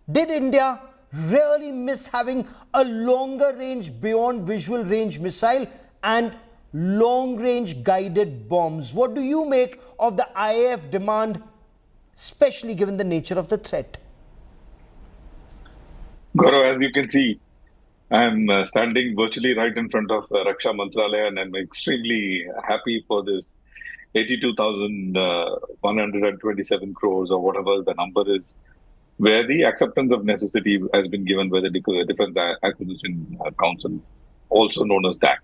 did India really miss having a longer range beyond visual range missile and long-range guided bombs? What do you make of the IAF demand, especially given the nature of the threat? Gaurav, as you can see, I'm standing virtually right in front of Raksha Mantralaya, and I'm extremely happy for this 82,127 crores or whatever the number is, where the acceptance of necessity has been given by the Defense Acquisition Council, also known as DAC.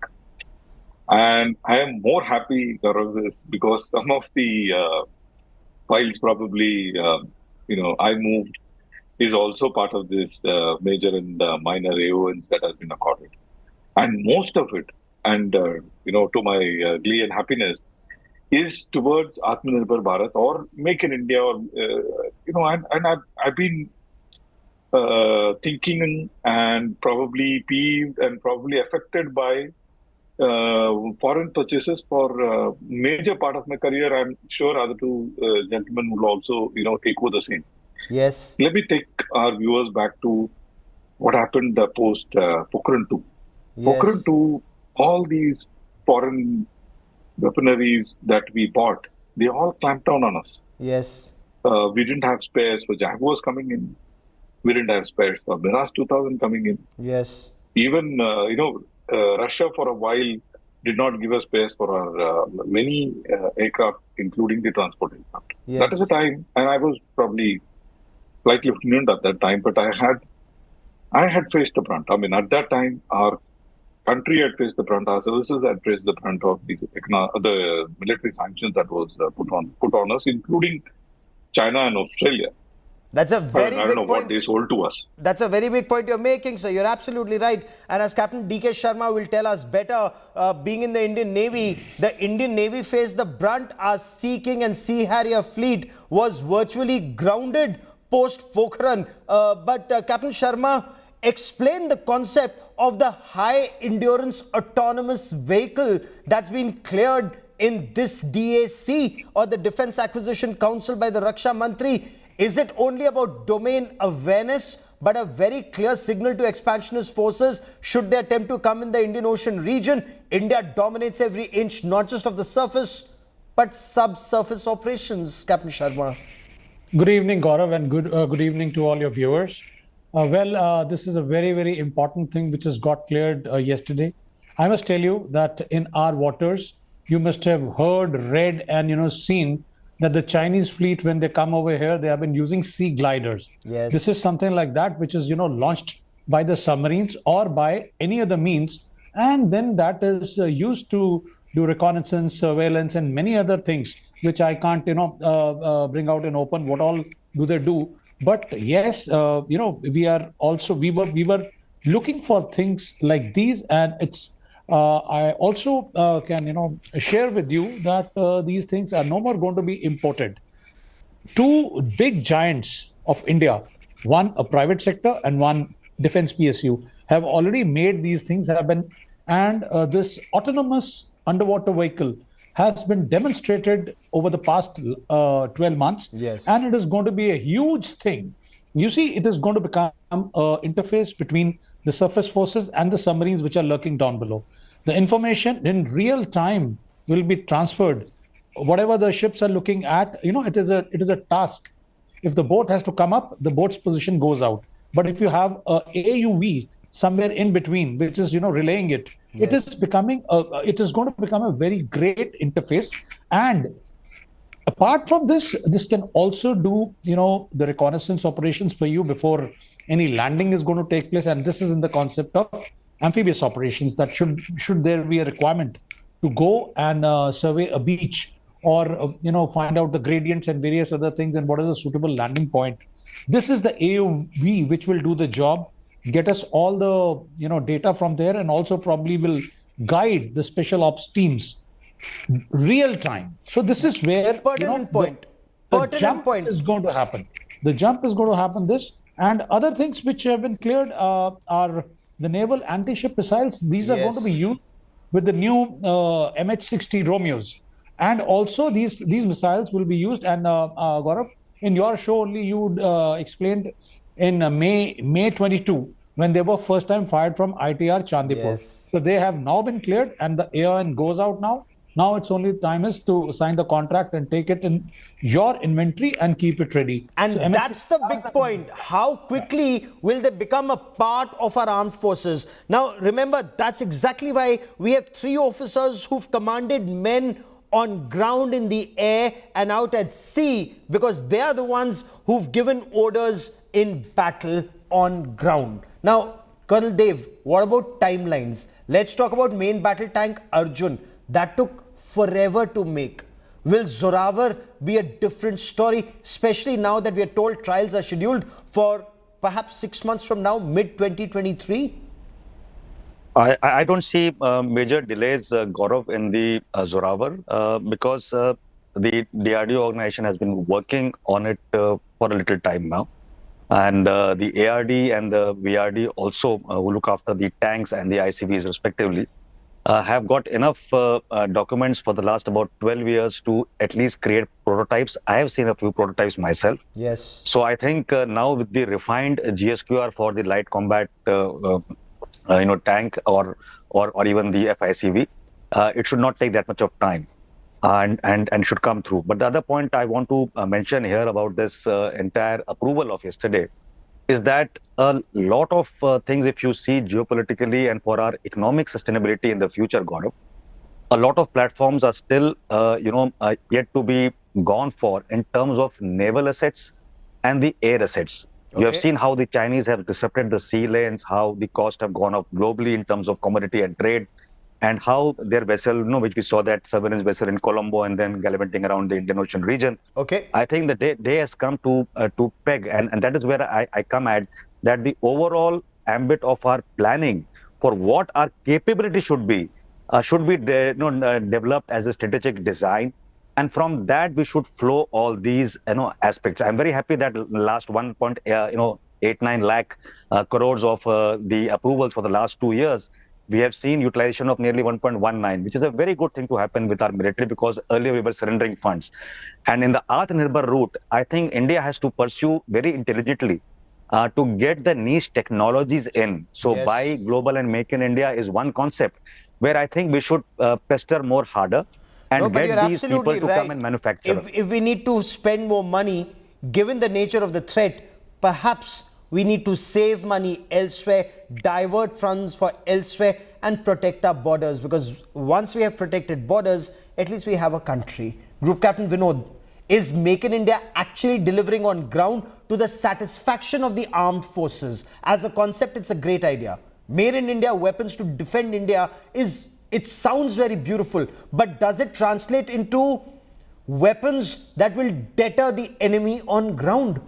And I am more happy, Gaurav, is because some of the files probably, I moved is also part of this major and minor AONs that has been accorded. And most of it, and to my glee and happiness, is towards Atmanirbhar Bharat or Make in India, or and I've been thinking and probably peeved and probably affected by foreign purchases for major part of my career. I'm sure other two gentlemen will also echo the same. Yes. Let me take our viewers back to what happened post Pokhran 2. Yes. Pokhran 2, all these foreign weaponaries that we bought, they all clamped down on us. Yes. We didn't have spares for Jaguars coming in. We didn't have spares for Mirage 2000 coming in. Yes. Even, Russia for a while did not give us spares for our many aircraft, including the transport aircraft. Yes. That is the time, and I was probably slightly ignorant at that time, but I had faced the brunt. I mean, at that time, our country had faced the brunt, our services had faced the brunt of the military sanctions that was put on us, including China and Australia. That's a very big point. I don't know what they sold to us. That's a very big point you're making, sir. You're absolutely right. And as Captain DK Sharma will tell us better, being in the Indian Navy faced the brunt. Our Sea King and Sea Harrier fleet was virtually grounded post Pokhran. But Captain Sharma, explain the concept of the high endurance autonomous vehicle that's been cleared in this DAC or the Defense Acquisition Council by the Raksha Mantri. Is it only about domain awareness, but a very clear signal to expansionist forces should they attempt to come in the Indian Ocean region? India dominates every inch, not just of the surface, but subsurface operations. Captain Sharma. Good evening, Gaurav, and good evening to all your viewers. This is a very, very important thing which has got cleared yesterday. I must tell you that in our waters, you must have heard, read, and seen that the Chinese fleet, when they come over here, they have been using sea gliders. Yes. This is something like that, which is, launched by the submarines or by any other means. And then that is used to do reconnaissance, surveillance, and many other things, which I can't, bring out in open. What all do they do? But yes, we were looking for things like these, and it's, I also can, share with you that these things are no more going to be imported. Two big giants of India, one a private sector and one defense PSU, have already made these things happen. And this autonomous underwater vehicle has been demonstrated over the past 12 months. Yes. And it is going to be a huge thing. You see, it is going to become an interface between the surface forces and the submarines which are lurking down below. The information in real time will be transferred. Whatever the ships are looking at, it is a task. If the boat has to come up, the boat's position goes out. But if you have a AUV somewhere in between, which is relaying it, it is going to become a very great interface. And apart from this can also do the reconnaissance operations for you before any landing is going to take place. And this is in the concept of amphibious operations, that should there be a requirement to go and survey a beach, or find out the gradients and various other things and what is a suitable landing point. This is the AUV which will do the job, get us all the data from there, and also probably will guide the special ops teams real time. So this is where the jump is going to happen. The jump is going to happen. This and other things which have been cleared are the naval anti-ship missiles. These are going to be used with the new MH-60 Romeos. And also these missiles will be used, and Gaurav, in your show only you explained in May 22 when they were first time fired from ITR Chandipur. So they have now been cleared and the AON goes out now. Now it's only time is to sign the contract and take it in your inventory and keep it ready. And so that's the big point. How quickly will they become a part of our armed forces? Now, remember, that's exactly why we have 3 officers who've commanded men on ground, in the air and out at sea, because they are the ones who've given orders in battle on ground. Now, Colonel Dev, what about timelines? Let's talk about main battle tank Arjun. That took forever to make. Will Zorawar be a different story, especially now that we are told trials are scheduled for perhaps 6 months from now, mid-2023? I don't see major delays, Gaurav, in the Zorawar, because the DRDO organization has been working on it for a little time now. And the ARD and the VRD also, who look after the tanks and the ICVs respectively, have got enough documents for the last about 12 years to at least create prototypes. I have seen a few prototypes myself. Yes. So I think now with the refined GSQR for the light combat tank or even the FICV, it should not take that much of time and should come through. But the other point I want to mention here about this entire approval of yesterday is that a lot of things, if you see geopolitically and for our economic sustainability in the future, Gaurav, a lot of platforms are still yet to be gone for in terms of naval assets and the air assets. You have seen how the Chinese have disrupted the sea lanes, how the costs have gone up globally in terms of commodity and trade, and how their vessel, which we saw that surveillance vessel in Colombo and then gallivanting around the Indian Ocean region. I think the day has come to peg, and that is where I come at, that the overall ambit of our planning for what our capability should be developed as a strategic design. And from that, we should flow all these aspects. I'm very happy that last 1.89 lakh crores of the approvals for the last 2 years, we have seen utilization of nearly 1.19, which is a very good thing to happen with our military, because earlier we were surrendering funds. And in the Atmanirbhar route, I think India has to pursue very intelligently to get the niche technologies in. So buy global and make in India is one concept where I think we should pester more harder and get these people to come and manufacture. If we need to spend more money, given the nature of the threat, perhaps we need to save money elsewhere, divert funds for elsewhere, and protect our borders. Because once we have protected borders, at least we have a country. Group Captain Vinod, is Make in India actually delivering on ground to the satisfaction of the armed forces? As a concept, it's a great idea. Made in India weapons to defend India it sounds very beautiful, but does it translate into weapons that will deter the enemy on ground?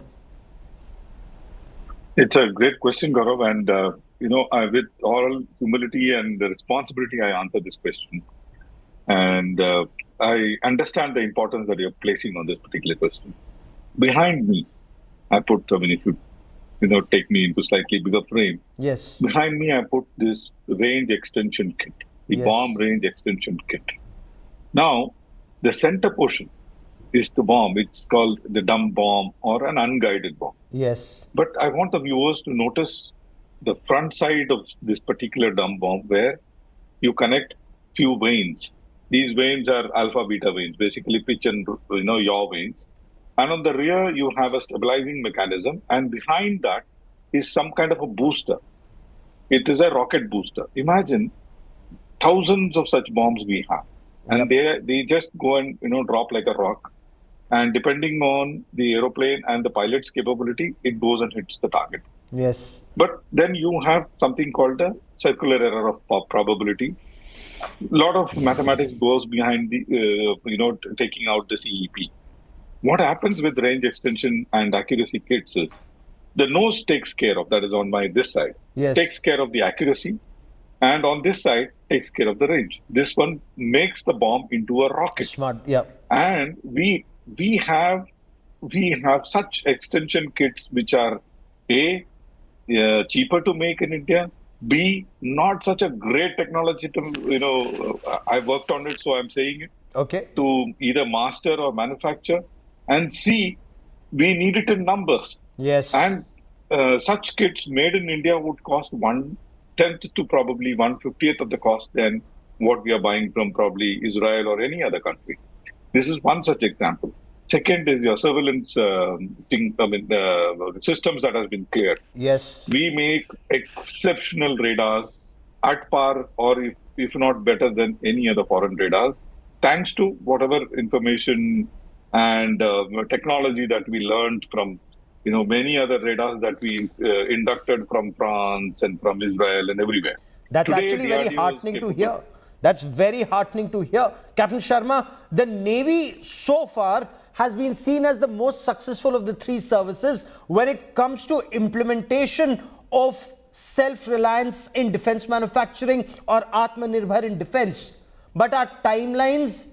It's a great question, Gaurav, and with all humility and responsibility, I answer this question. And I understand the importance that you're placing on this particular question. Behind me, I put, if you take me into slightly bigger frame. Yes. Behind me, I put this range extension kit, the bomb range extension kit. Now, the center portion is the bomb. It's called the dumb bomb or an unguided bomb. Yes. But I want the viewers to notice the front side of this particular dumb bomb where you connect few veins. These veins are alpha beta veins, basically pitch and yaw veins. And on the rear, you have a stabilizing mechanism. And behind that is some kind of a booster. It is a rocket booster. Imagine thousands of such bombs we have. And they just go and drop like a rock. And depending on the aeroplane and the pilot's capability, it goes and hits the target. Yes. But then you have something called the circular error of probability. A lot of mathematics goes behind the, taking out the CEP. What happens with range extension and accuracy kits is the nose takes care of, that is on this side, takes care of the accuracy, and on this side takes care of the range. This one makes the bomb into a rocket. Smart, yeah. And we have such extension kits which are A, cheaper to make in India, B, not such a great technology to, I worked on it, so I'm saying it. Okay. To either master or manufacture. And C, we need it in numbers. Yes. And such kits made in India would cost 1/10 to probably 1/50th of the cost than what we are buying from probably Israel or any other country. This is one such example. Second is your surveillance systems that has been cleared. Yes. We make exceptional radars at par or if not better than any other foreign radars, thanks to whatever information and technology that we learned from many other radars that we inducted from France and from Israel and everywhere. That's Today, actually very heartening to hear. That's very heartening to hear. Captain Sharma, the Navy so far has been seen as the most successful of the three services when it comes to implementation of self-reliance in defense manufacturing or Atmanirbhar in defense. But our timelines,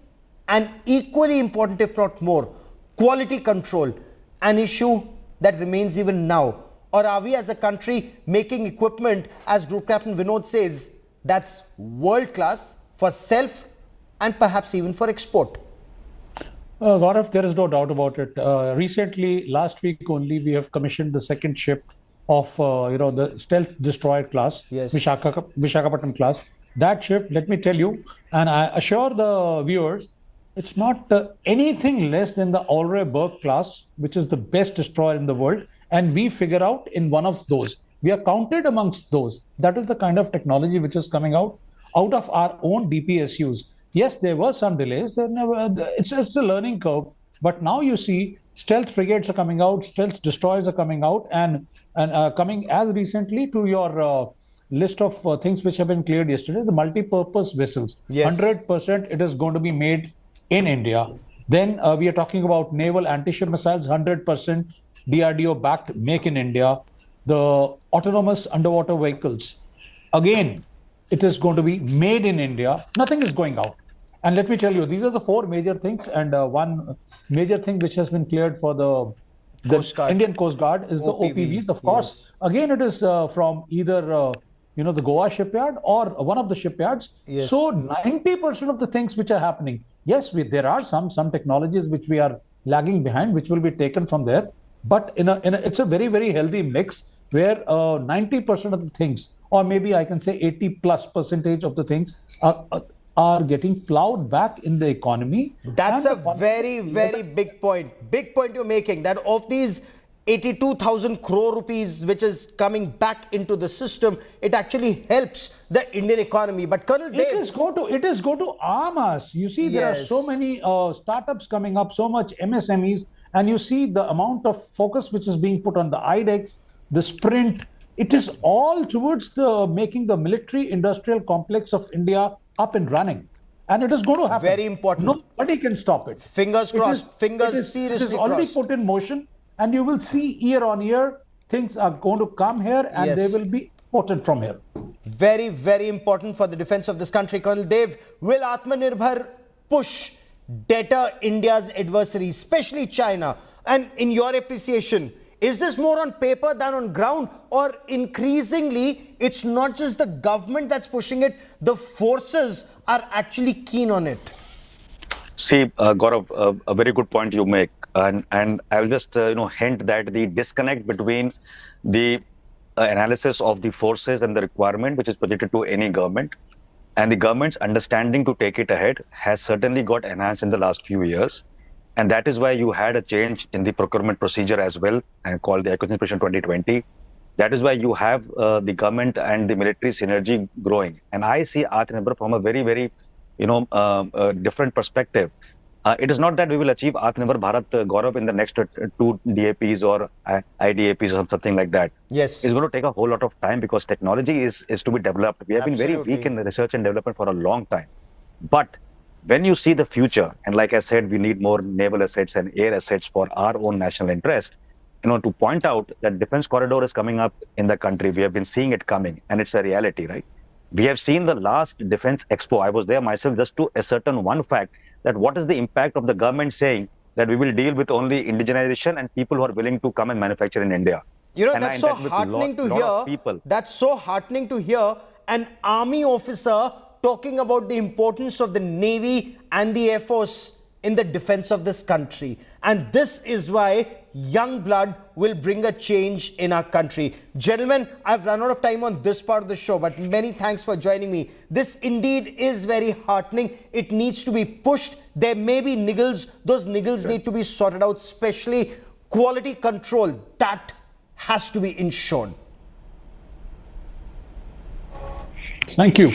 and equally important if not more, quality control, an issue that remains even now. Or are we as a country making equipment, as Group Captain Vinod says, that's world class for self and perhaps even for export? Gaurav, there is no doubt about it. Recently, last week only, we have commissioned the second ship of the stealth destroyer class, Visakhapatnam class. That ship, let me tell you, and I assure the viewers, it's not anything less than the Alray Burke class, which is the best destroyer in the world. And we figure out in one of those. We are counted amongst those. That is the kind of technology which is coming out of our own DPSUs. Yes, there were some delays. It's a learning curve. But now you see stealth frigates are coming out, stealth destroyers are coming out, and coming as recently to your list of things which have been cleared yesterday, the multi-purpose vessels. 100% it is going to be made in India. Then we are talking about naval anti-ship missiles, 100% DRDO backed, make in India. The autonomous underwater vehicles, again, it is going to be made in India. Nothing is going out. And let me tell you, these are the four major things. And one major thing which has been cleared for the Indian Coast Guard is the OPVs. Of course, again, it is from either the Goa shipyard or one of the shipyards. So 90% of the things which are happening, yes, there are some technologies which we are lagging behind, which will be taken from there. But it's a very, very healthy mix where 90% of the things, or maybe I can say 80+% of the things are getting plowed back in the economy. That's a very, very big point. Big point you're making, that of these 82,000 crore rupees which is coming back into the system, it actually helps the Indian economy. But Colonel Dev, it is going to arm us. You see, there are so many startups coming up, so much MSMEs, and you see the amount of focus which is being put on the IDEX, the sprint. It is all towards making the military industrial complex of India up and running. And it is going to happen. Very important. Nobody can stop it. Fingers crossed. Seriously crossed. It is already put in motion. And you will see year on year, things are going to come here and they will be imported from here. Very, very important for the defense of this country. Colonel Dev, will Atmanirbhar push deter India's adversaries, especially China? And in your appreciation, is this more on paper than on ground? Or increasingly, it's not just the government that's pushing it, the forces are actually keen on it? See, Gaurav, a very good point you make. And I'll just hint that the disconnect between the analysis of the forces and the requirement which is projected to any government. And the government's understanding to take it ahead has certainly got enhanced in the last few years. And that is why you had a change in the procurement procedure as well, and called the Acquisition Procedure 2020. That is why you have the government and the military synergy growing. And I see Atmanirbhar from a very, very, different perspective. It is not that we will achieve Atmanirbhar Bharat, Gaurav, in the next 2 DAPs or IDAPs or something like that. Yes. It's going to take a whole lot of time because technology is to be developed. We have been very weak in the research and development for a long time. But when you see the future, and like I said, we need more naval assets and air assets for our own national interest, to point out that defense corridor is coming up in the country. We have been seeing it coming, and it's a reality, right? We have seen the last defense expo. I was there myself just to ascertain one fact, that what is the impact of the government saying that we will deal with only indigenization and people who are willing to come and manufacture in India. That's so heartening to hear. That's so heartening to hear an army officer talking about the importance of the Navy and the Air Force in the defense of this country. And this is why young blood will bring a change in our country. Gentlemen, I've run out of time on this part of the show, but many thanks for joining me. This indeed is very heartening. It needs to be pushed. There may be niggles. Those niggles need to be sorted out, especially quality control. That has to be ensured. Thank you.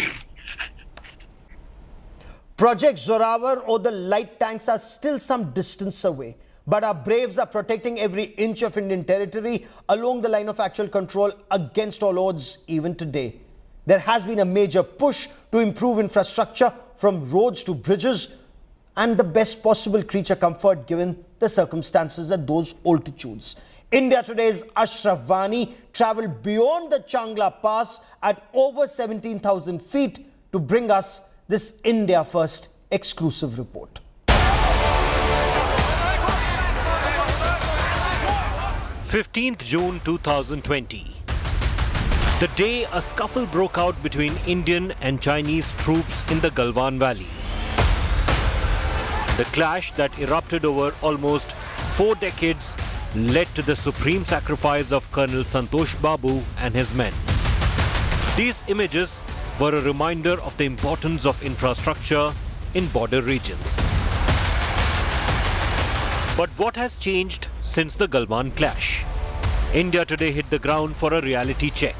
Project Zorawar or the light tanks are still some distance away, but our braves are protecting every inch of Indian territory along the line of actual control against all odds even today. There has been a major push to improve infrastructure from roads to bridges and the best possible creature comfort given the circumstances at those altitudes. India Today's Ashraf Vani travelled beyond the Changla Pass at over 17,000 feet to bring us this India First exclusive report. 15th June 2020. The day a scuffle broke out between Indian and Chinese troops in the Galwan Valley. The clash that erupted over almost 4 decades led to the supreme sacrifice of Colonel Santosh Babu and his men. These images were a reminder of the importance of infrastructure in border regions. But what has changed since the Galwan clash? India Today hit the ground for a reality check.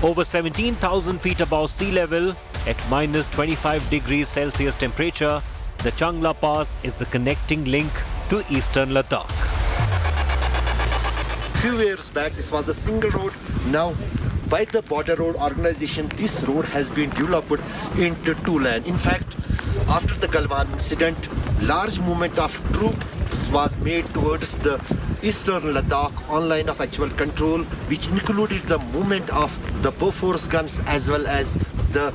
Over 17,000 feet above sea level, at minus 25 degrees Celsius temperature, the Changla Pass is the connecting link to eastern Ladakh. Few years back, this was a single road. Now, by the Border Road Organization, this road has been developed into 2 lanes. In fact, after the Galwan incident, large movement of troops was made towards the eastern Ladakh on line of actual control, which included the movement of the Bofors guns as well as the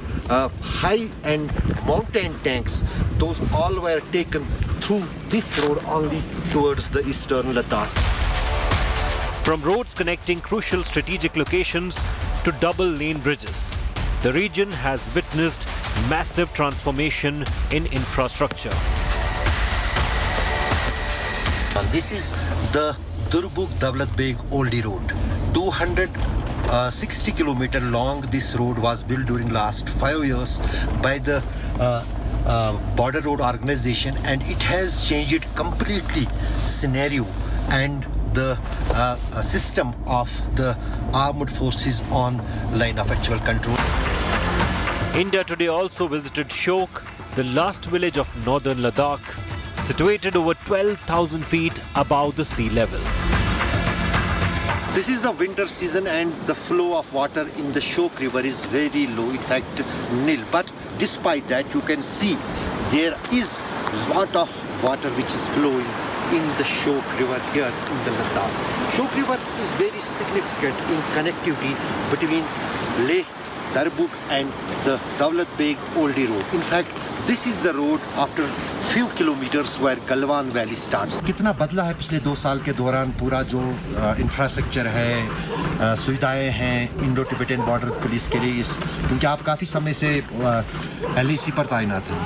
high-end mountain tanks. Those all were taken through this road only towards the eastern Ladakh. From roads connecting crucial strategic locations to double-lane bridges, the region has witnessed massive transformation in infrastructure. This is the Durbuk-Davlat Beg Oldie Road. 260 kilometer long, this road was built during last 5 years by the Border Road Organization, and it has changed completely scenario and the system of the armed forces on line of actual control. India Today also visited Shok, the last village of northern Ladakh, situated over 12,000 feet above the sea level. This is the winter season and the flow of water in the Shok River is very low, in fact nil. But despite that, you can see there is lot of water which is flowing in the Shok River here in the Ladakh. Shok River is very significant in connectivity between Leh, Durbuk and the Davlat Beg Oldie Road. In fact, this is the road after few kilometers where Galwan Valley starts. कितना बदला है पिछले 2 साल के दौरान पूरा जो infrastructure है, सुविधाएं हैं इंडो टिबेटन बॉर्डर पुलिस के लिए, क्योंकि आप काफी समय से LEC पर तैनात हैं।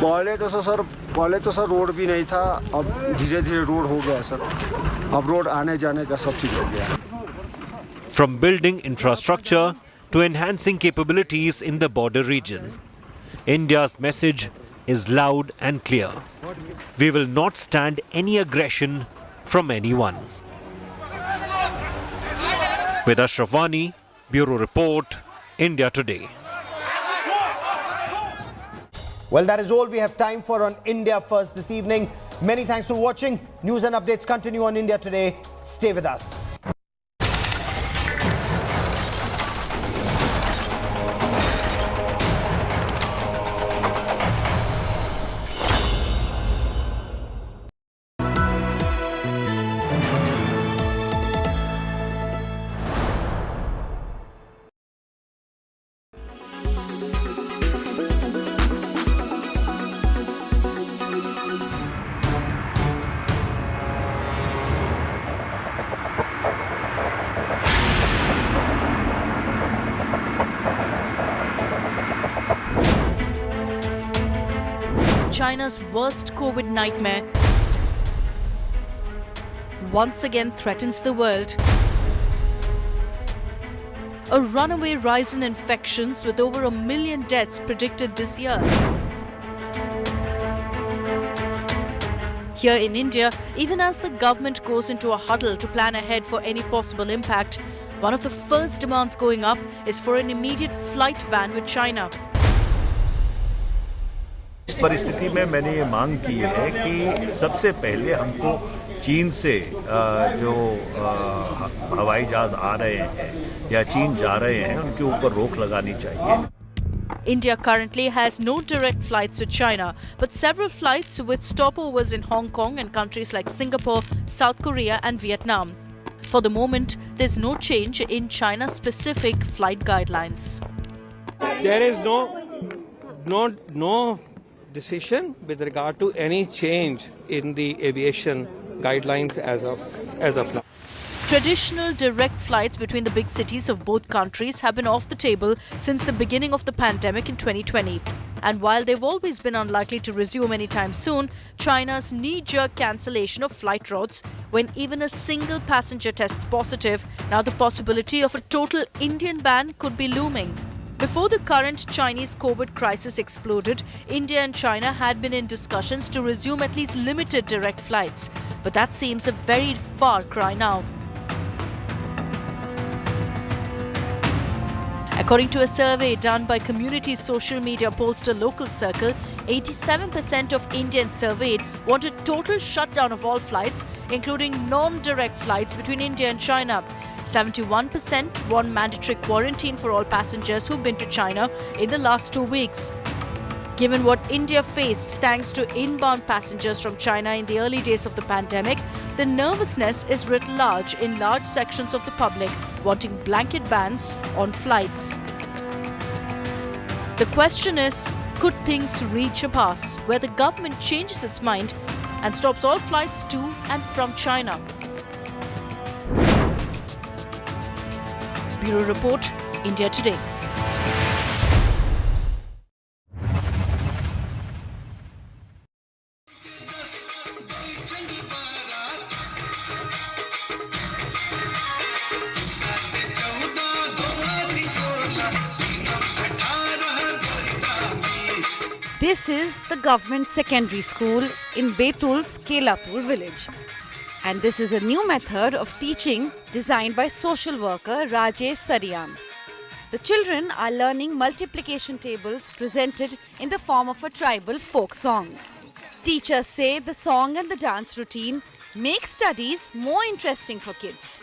पहले तो सर रोड भी नहीं था, अब धीरे-धीरे रोड हो गया सर। अब रोड आने जाने का सब चीज हो गया। from building infrastructure to enhancing capabilities in the border region. India's message is loud and clear. We will not stand any aggression from anyone. With Ashraf Wani, Bureau Report, India Today. Well, that is all we have time for on India First this evening. Many thanks for watching. News and updates continue on India Today. Stay with us. China's worst COVID nightmare once again threatens the world. A runaway rise in infections with over 1 million deaths predicted this year. Here in India, even as the government goes into a huddle to plan ahead for any possible impact, one of the first demands going up is for an immediate flight ban with China. इस परिस्थिति में मैंने ये मांग की है कि सबसे पहले हमको चीन से जो हवाई जहाज आ रहे हैं या चीन जा रहे हैं उनके ऊपर रोक लगानी चाहिए. India currently has no direct flights with China, but several flights with stopovers in Hong Kong and countries like Singapore, South Korea and Vietnam. For the moment, there's no change in China-specific flight guidelines. There is no decision with regard to any change in the aviation guidelines as of now. Traditional direct flights between the big cities of both countries have been off the table since the beginning of the pandemic in 2020. And while they've always been unlikely to resume anytime soon, China's knee-jerk cancellation of flight routes when even a single passenger tests positive, now the possibility of a total Indian ban could be looming. Before the current Chinese COVID crisis exploded, India and China had been in discussions to resume at least limited direct flights. But that seems a very far cry now. According to a survey done by community social media pollster Local Circle, 87% of Indians surveyed want a total shutdown of all flights, including non-direct flights between India and China. 71% want mandatory quarantine for all passengers who've been to China in the last 2 weeks. Given what India faced thanks to inbound passengers from China in the early days of the pandemic, the nervousness is writ large in large sections of the public wanting blanket bans on flights. The question is, could things reach a pass where the government changes its mind and stops all flights to and from China? Bureau Report, India Today. This is the government secondary school in Betul's Kelapur village. And this is a new method of teaching designed by social worker Disha Salian. The children are learning multiplication tables presented in the form of a tribal folk song. Teachers say the song and the dance routine make studies more interesting for kids.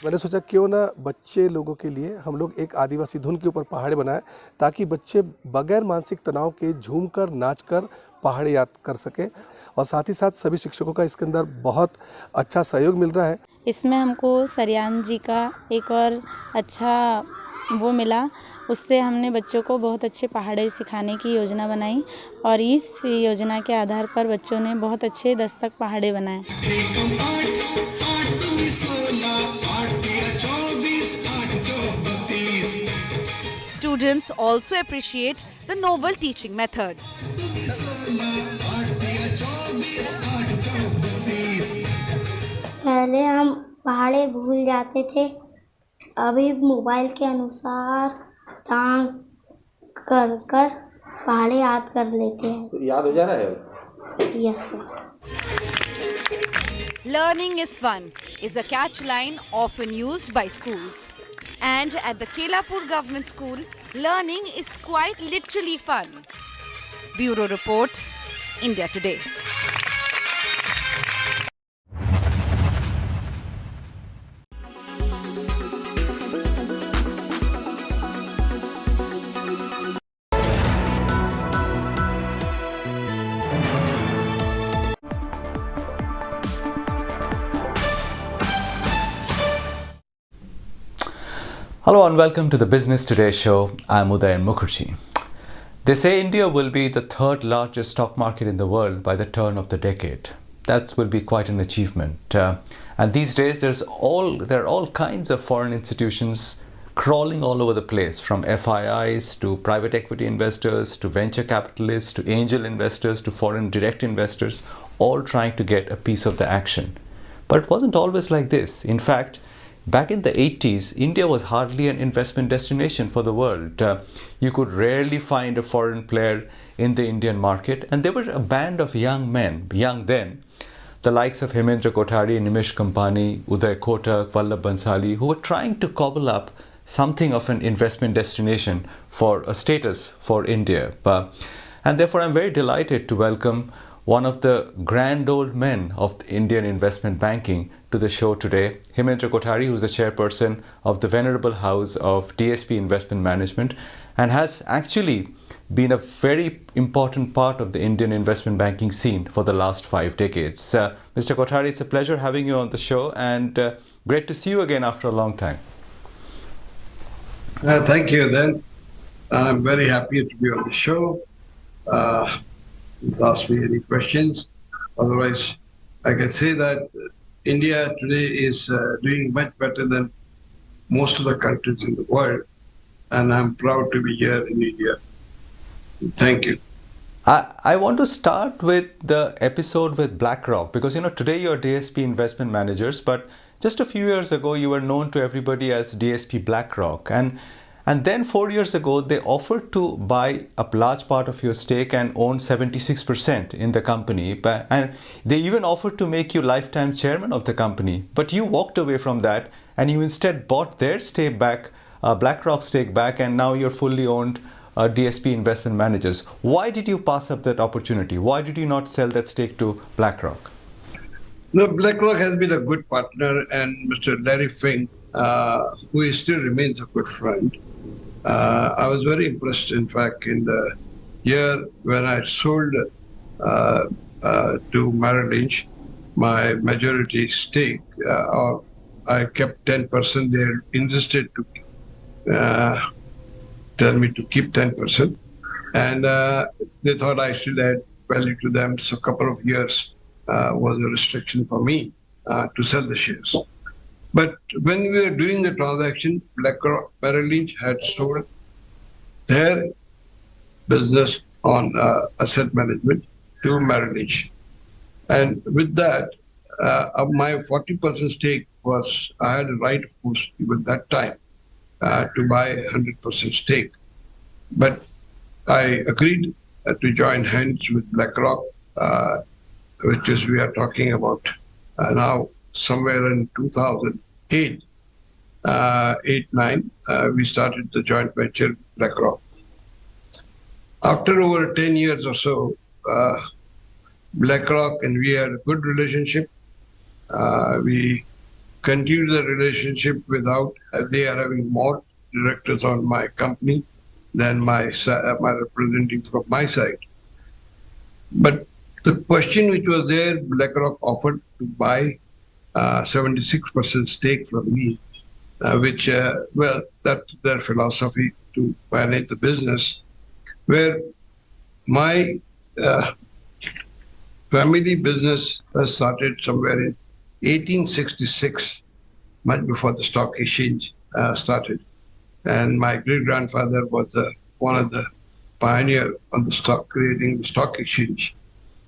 मैंने सोचा क्यों ना बच्चे लोगों के लिए हम लोग एक आदिवासी धुन के ऊपर पहाड़ बनाएं ताकि बच्चे बगैर मानसिक तनाव के झूमकर नाचकर पहाड़ याद कर सकें और साथ ही साथ सभी शिक्षकों का इसके अंदर बहुत अच्छा सहयोग मिल रहा है. इसमें हमको सरियान जी का एक और अच्छा वो मिला, उससे हमने बच्चों को बहुत अच्छे पहाड़े सिखाने की योजना बनाई और इस योजना के आधार पर बच्चों ने बहुत अच्छे दस्तक पहाड़े बनाए. Students also appreciate the novel teaching method. पहले हम पहाड़े भूल जाते थे, अभी मोबाइल के अनुसार डांस कर कर पहाड़े याद कर लेते हैं। याद हो जा रहा है? Yes sir. Learning is fun is a catch line often used by schools. And at the Kelapur Government School, learning is quite literally fun. Bureau Report, India Today. Hello and welcome to the Business Today show. I'm Udayan Mukherjee. They say India will be the third largest stock market in the world by the turn of the decade. That will be quite an achievement. And these days there are all kinds of foreign institutions crawling all over the place, from FIIs to private equity investors to venture capitalists to angel investors to foreign direct investors, all trying to get a piece of the action. But it wasn't always like this. In fact, back in the 80s, India was hardly an investment destination for the world. You could rarely find a foreign player in the Indian market, and there were a band of young men, young then, the likes of Hemendra Kothari, Nimish Kampani, Uday Kotak, Vallabh Bansali, who were trying to cobble up something of an investment destination for a status for India. And therefore, I'm very delighted to welcome one of the grand old men of the Indian investment banking to the show today, Hemendra Kothari, who is the chairperson of the venerable house of DSP Investment Management and has actually been a very important part of the Indian investment banking scene for the last 5 decades. Mr. Kothari, it's a pleasure having you on the show, and great to see you again after a long time. Thank you, then. I'm very happy to be on the show. Ask me any questions. Otherwise, I can say that India today is doing much better than most of the countries in the world, and I'm proud to be here in India. Thank you. I want to start with the episode with BlackRock, because today you're DSP Investment Managers, but just a few years ago you were known to everybody as DSP BlackRock, and then 4 years ago, they offered to buy a large part of your stake and own 76% in the company. And they even offered to make you lifetime chairman of the company. But you walked away from that and you instead bought their stake back, BlackRock stake back, and now you're fully owned DSP Investment Managers. Why did you pass up that opportunity? Why did you not sell that stake to BlackRock? No, BlackRock has been a good partner, and Mr. Larry Fink, who still remains a good friend. I was very impressed, in fact, in the year when I sold to Merrill Lynch my majority stake, or I kept 10%. They insisted to tell me to keep 10%, and they thought I still had value to them. So a couple of years was a restriction for me to sell the shares. But when we were doing the transaction, BlackRock, Merrill Lynch had sold their business on asset management to Merrill Lynch. And with that, my 40% stake was, I had a right, of course, even that time, to buy 100% stake. But I agreed to join hands with BlackRock, which is, we are talking about now, somewhere in 2008, 8-9, we started the joint venture with BlackRock. After over 10 years or so, BlackRock and we had a good relationship. We continued the relationship without, they are having more directors on my company than my representative from my side. But the question which was there, BlackRock offered to buy 76% stake from me, which, well, that's their philosophy to manage the business, where my family business has started somewhere in 1866, much before the stock exchange started. And my great-grandfather was one of the pioneers on the stock, creating the stock exchange.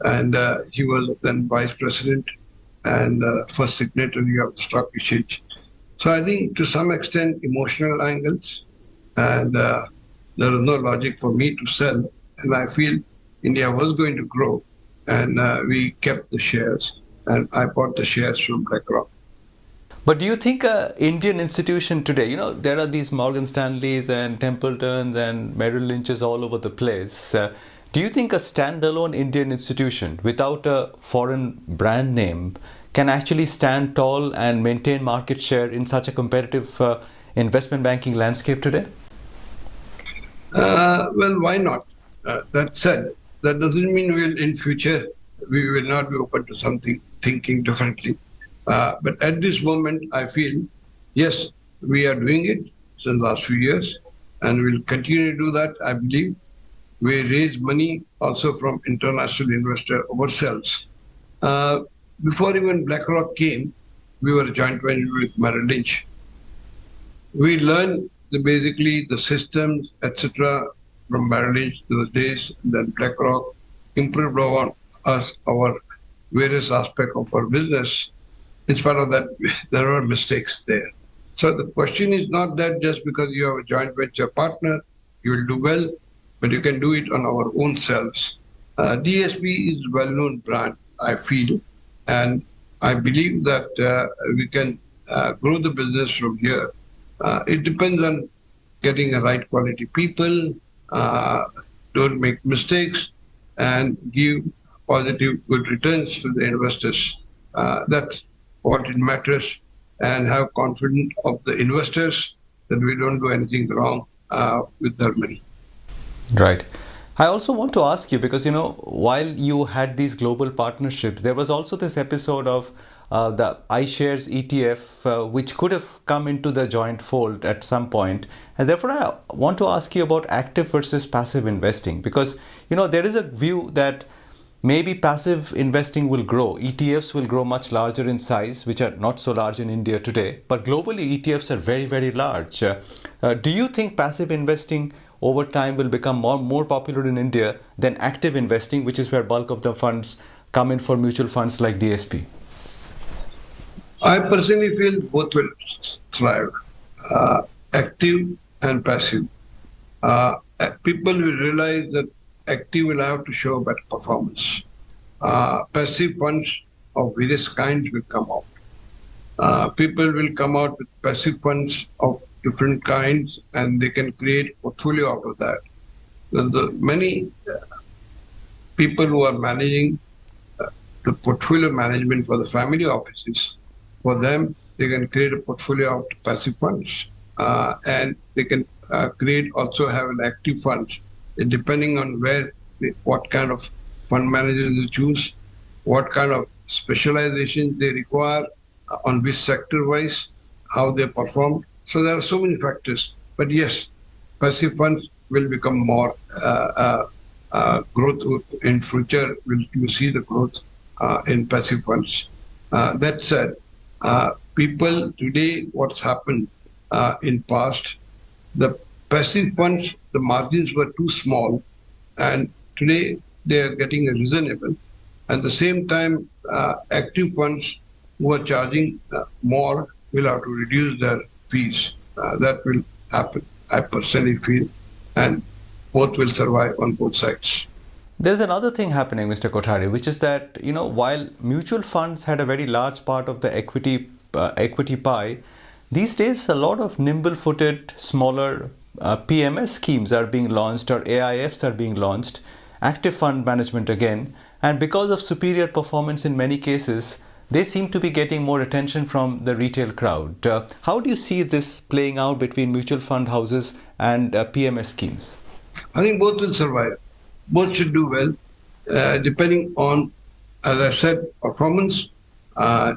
And he was then vice president and first signatory of the stock exchange. So I think to some extent emotional angles, and there is no logic for me to sell. And I feel India was going to grow, and we kept the shares, and I bought the shares from BlackRock. But do you think an Indian institution today, there are these Morgan Stanleys and Templetons and Merrill Lynches all over the place. Do you think a standalone Indian institution without a foreign brand name can actually stand tall and maintain market share in such a competitive investment banking landscape today? Well, why not? That said, that doesn't mean in future we will not be open to something, thinking differently. But at this moment, I feel, yes, we are doing it since the last few years, and we'll continue to do that, I believe. We raise money also from international investor ourselves. Before even BlackRock came, we were a joint venture with Merrill Lynch. We learned basically the systems, etc., from Merrill Lynch those days. And then BlackRock improved on us, our various aspects of our business. In spite of that, there are mistakes there. So the question is not that just because you have a joint venture partner, you will do well, but you can do it on our own selves. DSP is a well-known brand, I feel, and I believe that we can grow the business from here. It depends on getting the right quality people, don't make mistakes, and give positive, good returns to the investors. That's what it matters, and have confidence of the investors that we don't do anything wrong with their money. Right. I also want to ask you, because, while you had these global partnerships, there was also this episode of the iShares ETF, which could have come into the joint fold at some point. And therefore, I want to ask you about active versus passive investing, because, there is a view that maybe passive investing will grow. ETFs will grow much larger in size, which are not so large in India today. But globally, ETFs are very, very large. Do you think passive investing over time will become more popular in India than active investing, which is where bulk of the funds come in for mutual funds like DSP? I personally feel both will thrive, active and passive. People will realize that active will have to show better performance. Passive funds of various kinds will come out. People will come out with passive funds of different kinds, and they can create portfolio out of that. Many people who are managing the portfolio management for the family offices, for them, they can create a portfolio of passive funds, and they can create also have an active funds. Depending on what kind of fund managers they choose, what kind of specialization they require, on which sector wise, how they perform. So there are so many factors. But yes, passive funds will become more growth in future. You see the growth in passive funds. That said, people today, what's happened in past, the passive funds, the margins were too small, and today they are getting reasonable. At the same time, active funds who are charging more will have to reduce their fees. That will happen, I personally feel, and both will survive on both sides. There's another thing happening, Mr. Kothari, which is that, while mutual funds had a very large part of the equity pie, these days a lot of nimble-footed, smaller PMS schemes are being launched, or AIFs are being launched, active fund management again, and because of superior performance in many cases, they seem to be getting more attention from the retail crowd. How do you see this playing out between mutual fund houses and PMS schemes? I think both will survive. Both should do well, depending on, as I said, performance,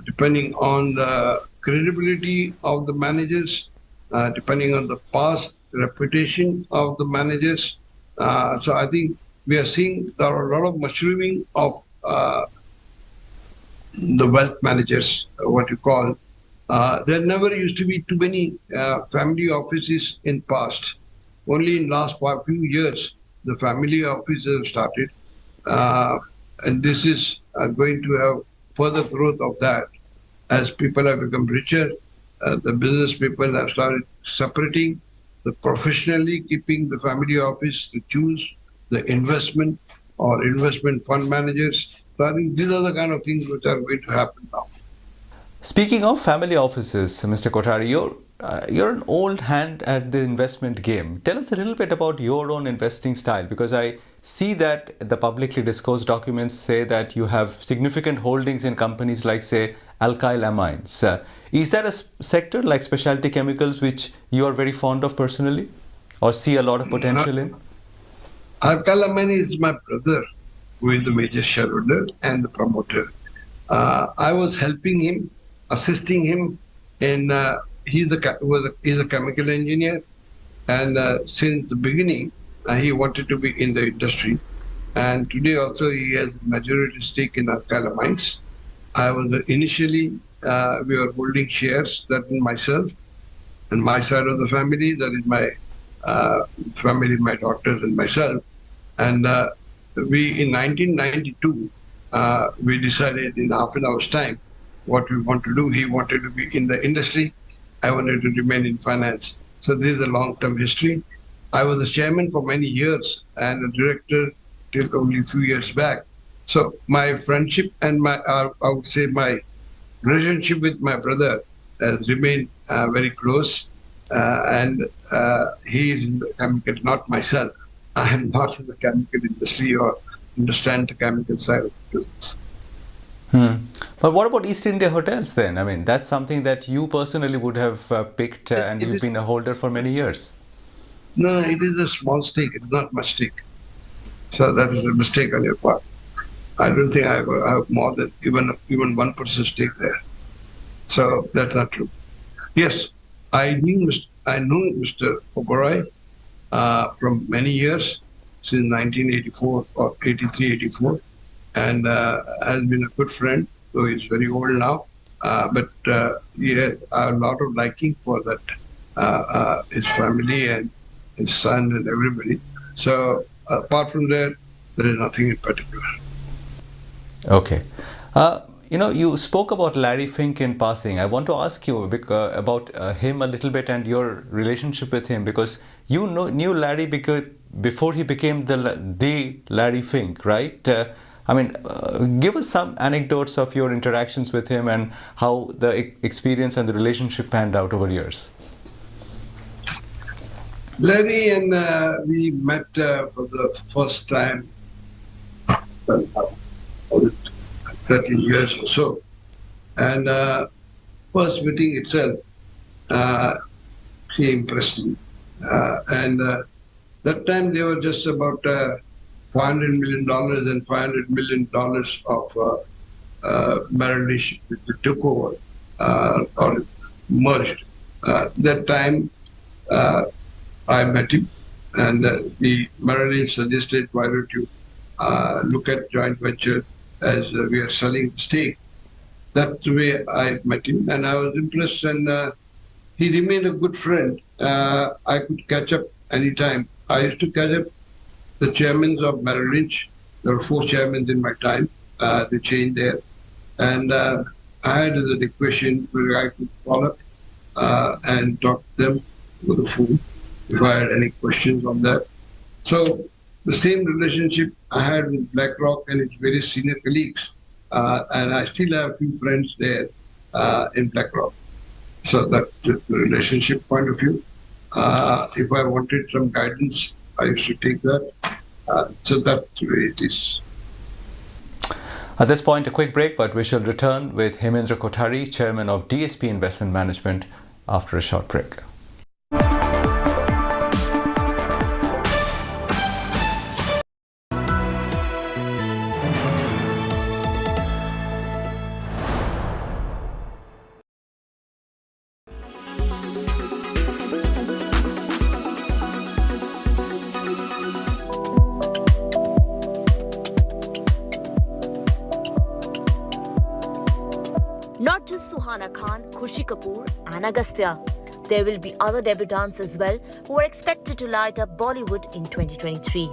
depending on the credibility of the managers, depending on the past reputation of the managers. So I think we are seeing there are a lot of mushrooming of the wealth managers, what you call. There never used to be too many family offices in past. Only in last few years, the family offices have started. And this is going to have further growth of that. As people have become richer, the business people have started separating, the professionally keeping the family office to choose the investment or investment fund managers. So I think these are the kind of things which are going to happen now. Speaking of family offices, Mr. Kothari, you're an old hand at the investment game. Tell us a little bit about your own investing style, because I see that the publicly disclosed documents say that you have significant holdings in companies like, say, alkyl amines. Is that a sector like specialty chemicals which you are very fond of personally or see a lot of potential in? Alkyl amine is my brother, who is the major shareholder and the promoter. I was helping him, assisting him in, he's a chemical engineer, and since the beginning, he wanted to be in the industry. And today also he has a majority stake in alkyl amines. I was initially, we were holding shares, that is myself and my side of the family, that is my family, my daughters and myself. And we, in 1992, we decided in half an hour's time what we want to do. He wanted to be in the industry. I wanted to remain in finance. So this is a long-term history. I was the chairman for many years and a director till only a few years back. So my friendship and I would say my relationship with my brother has remained very close. And he is in the chemical, not myself. I am not in the chemical industry or understand the chemical side of the business. But what about East India Hotels then? I mean, that's something that you personally would have picked and you've been a holder for many years. No, it is a small stake. It's not much stake. So that is a mistake on your part. I don't think I have more than even 1% stake there. So that's not true. Yes, I knew Mr. Gore from many years, since 1984 or 83, 84, and has been a good friend, though he's very old now. But he has a lot of liking for that, his family and his son and everybody. So apart from that, there is nothing in particular. Okay. You spoke about Larry Fink in passing. I want to ask you about him a little bit and your relationship with him, because you knew Larry before he became the Larry Fink, right? Give us some anecdotes of your interactions with him and how the experience and the relationship panned out over years. Larry and we met for the first time 13 years or so. And first meeting itself, he impressed me. And that time they were just about $500 million and $500 million of Merrill Lynch that took over or merged. That time I met him, and the Merrill Lynch suggested, why don't you look at joint venture as we are selling the stake. That's the way I met him, and I was impressed, and he remained a good friend. I could catch up anytime. I used to catch up the chairmen of Merrill Lynch. There were 4 chairmen in my time. They changed there. And I had the question where I could call up and talk to them over the phone if I had any questions on that. So the same relationship I had with BlackRock and its various senior colleagues. And I still have a few friends there in BlackRock. So that's the relationship point of view. If I wanted some guidance, I used to take that. So that's the way it is. At this point, a quick break, but we shall return with Hemendra Kothari, Chairman of DSP Investment Management, after a short break. Not just Suhana Khan, Khushi Kapoor and Agastya. There will be other debutantes as well who are expected to light up Bollywood in 2023.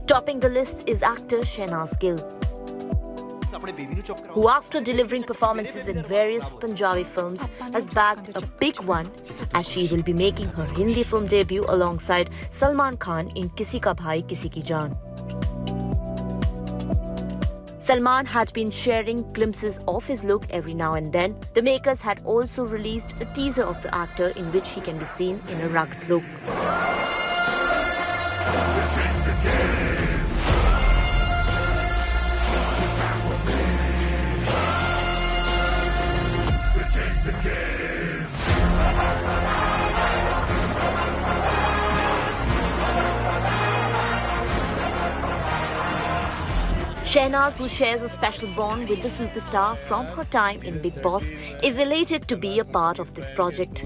Topping the list is actor Shehnaz Gill, who after delivering performances in various Punjabi films has bagged a big one, as she will be making her Hindi film debut alongside Salman Khan in Kisi Ka Bhai Kisi Ki Jaan. Salman had been sharing glimpses of his look every now and then. The makers had also released a teaser of the actor in which he can be seen in a rugged look. Shehnaz, who shares a special bond with the superstar from her time in Big Boss, is elated to be a part of this project.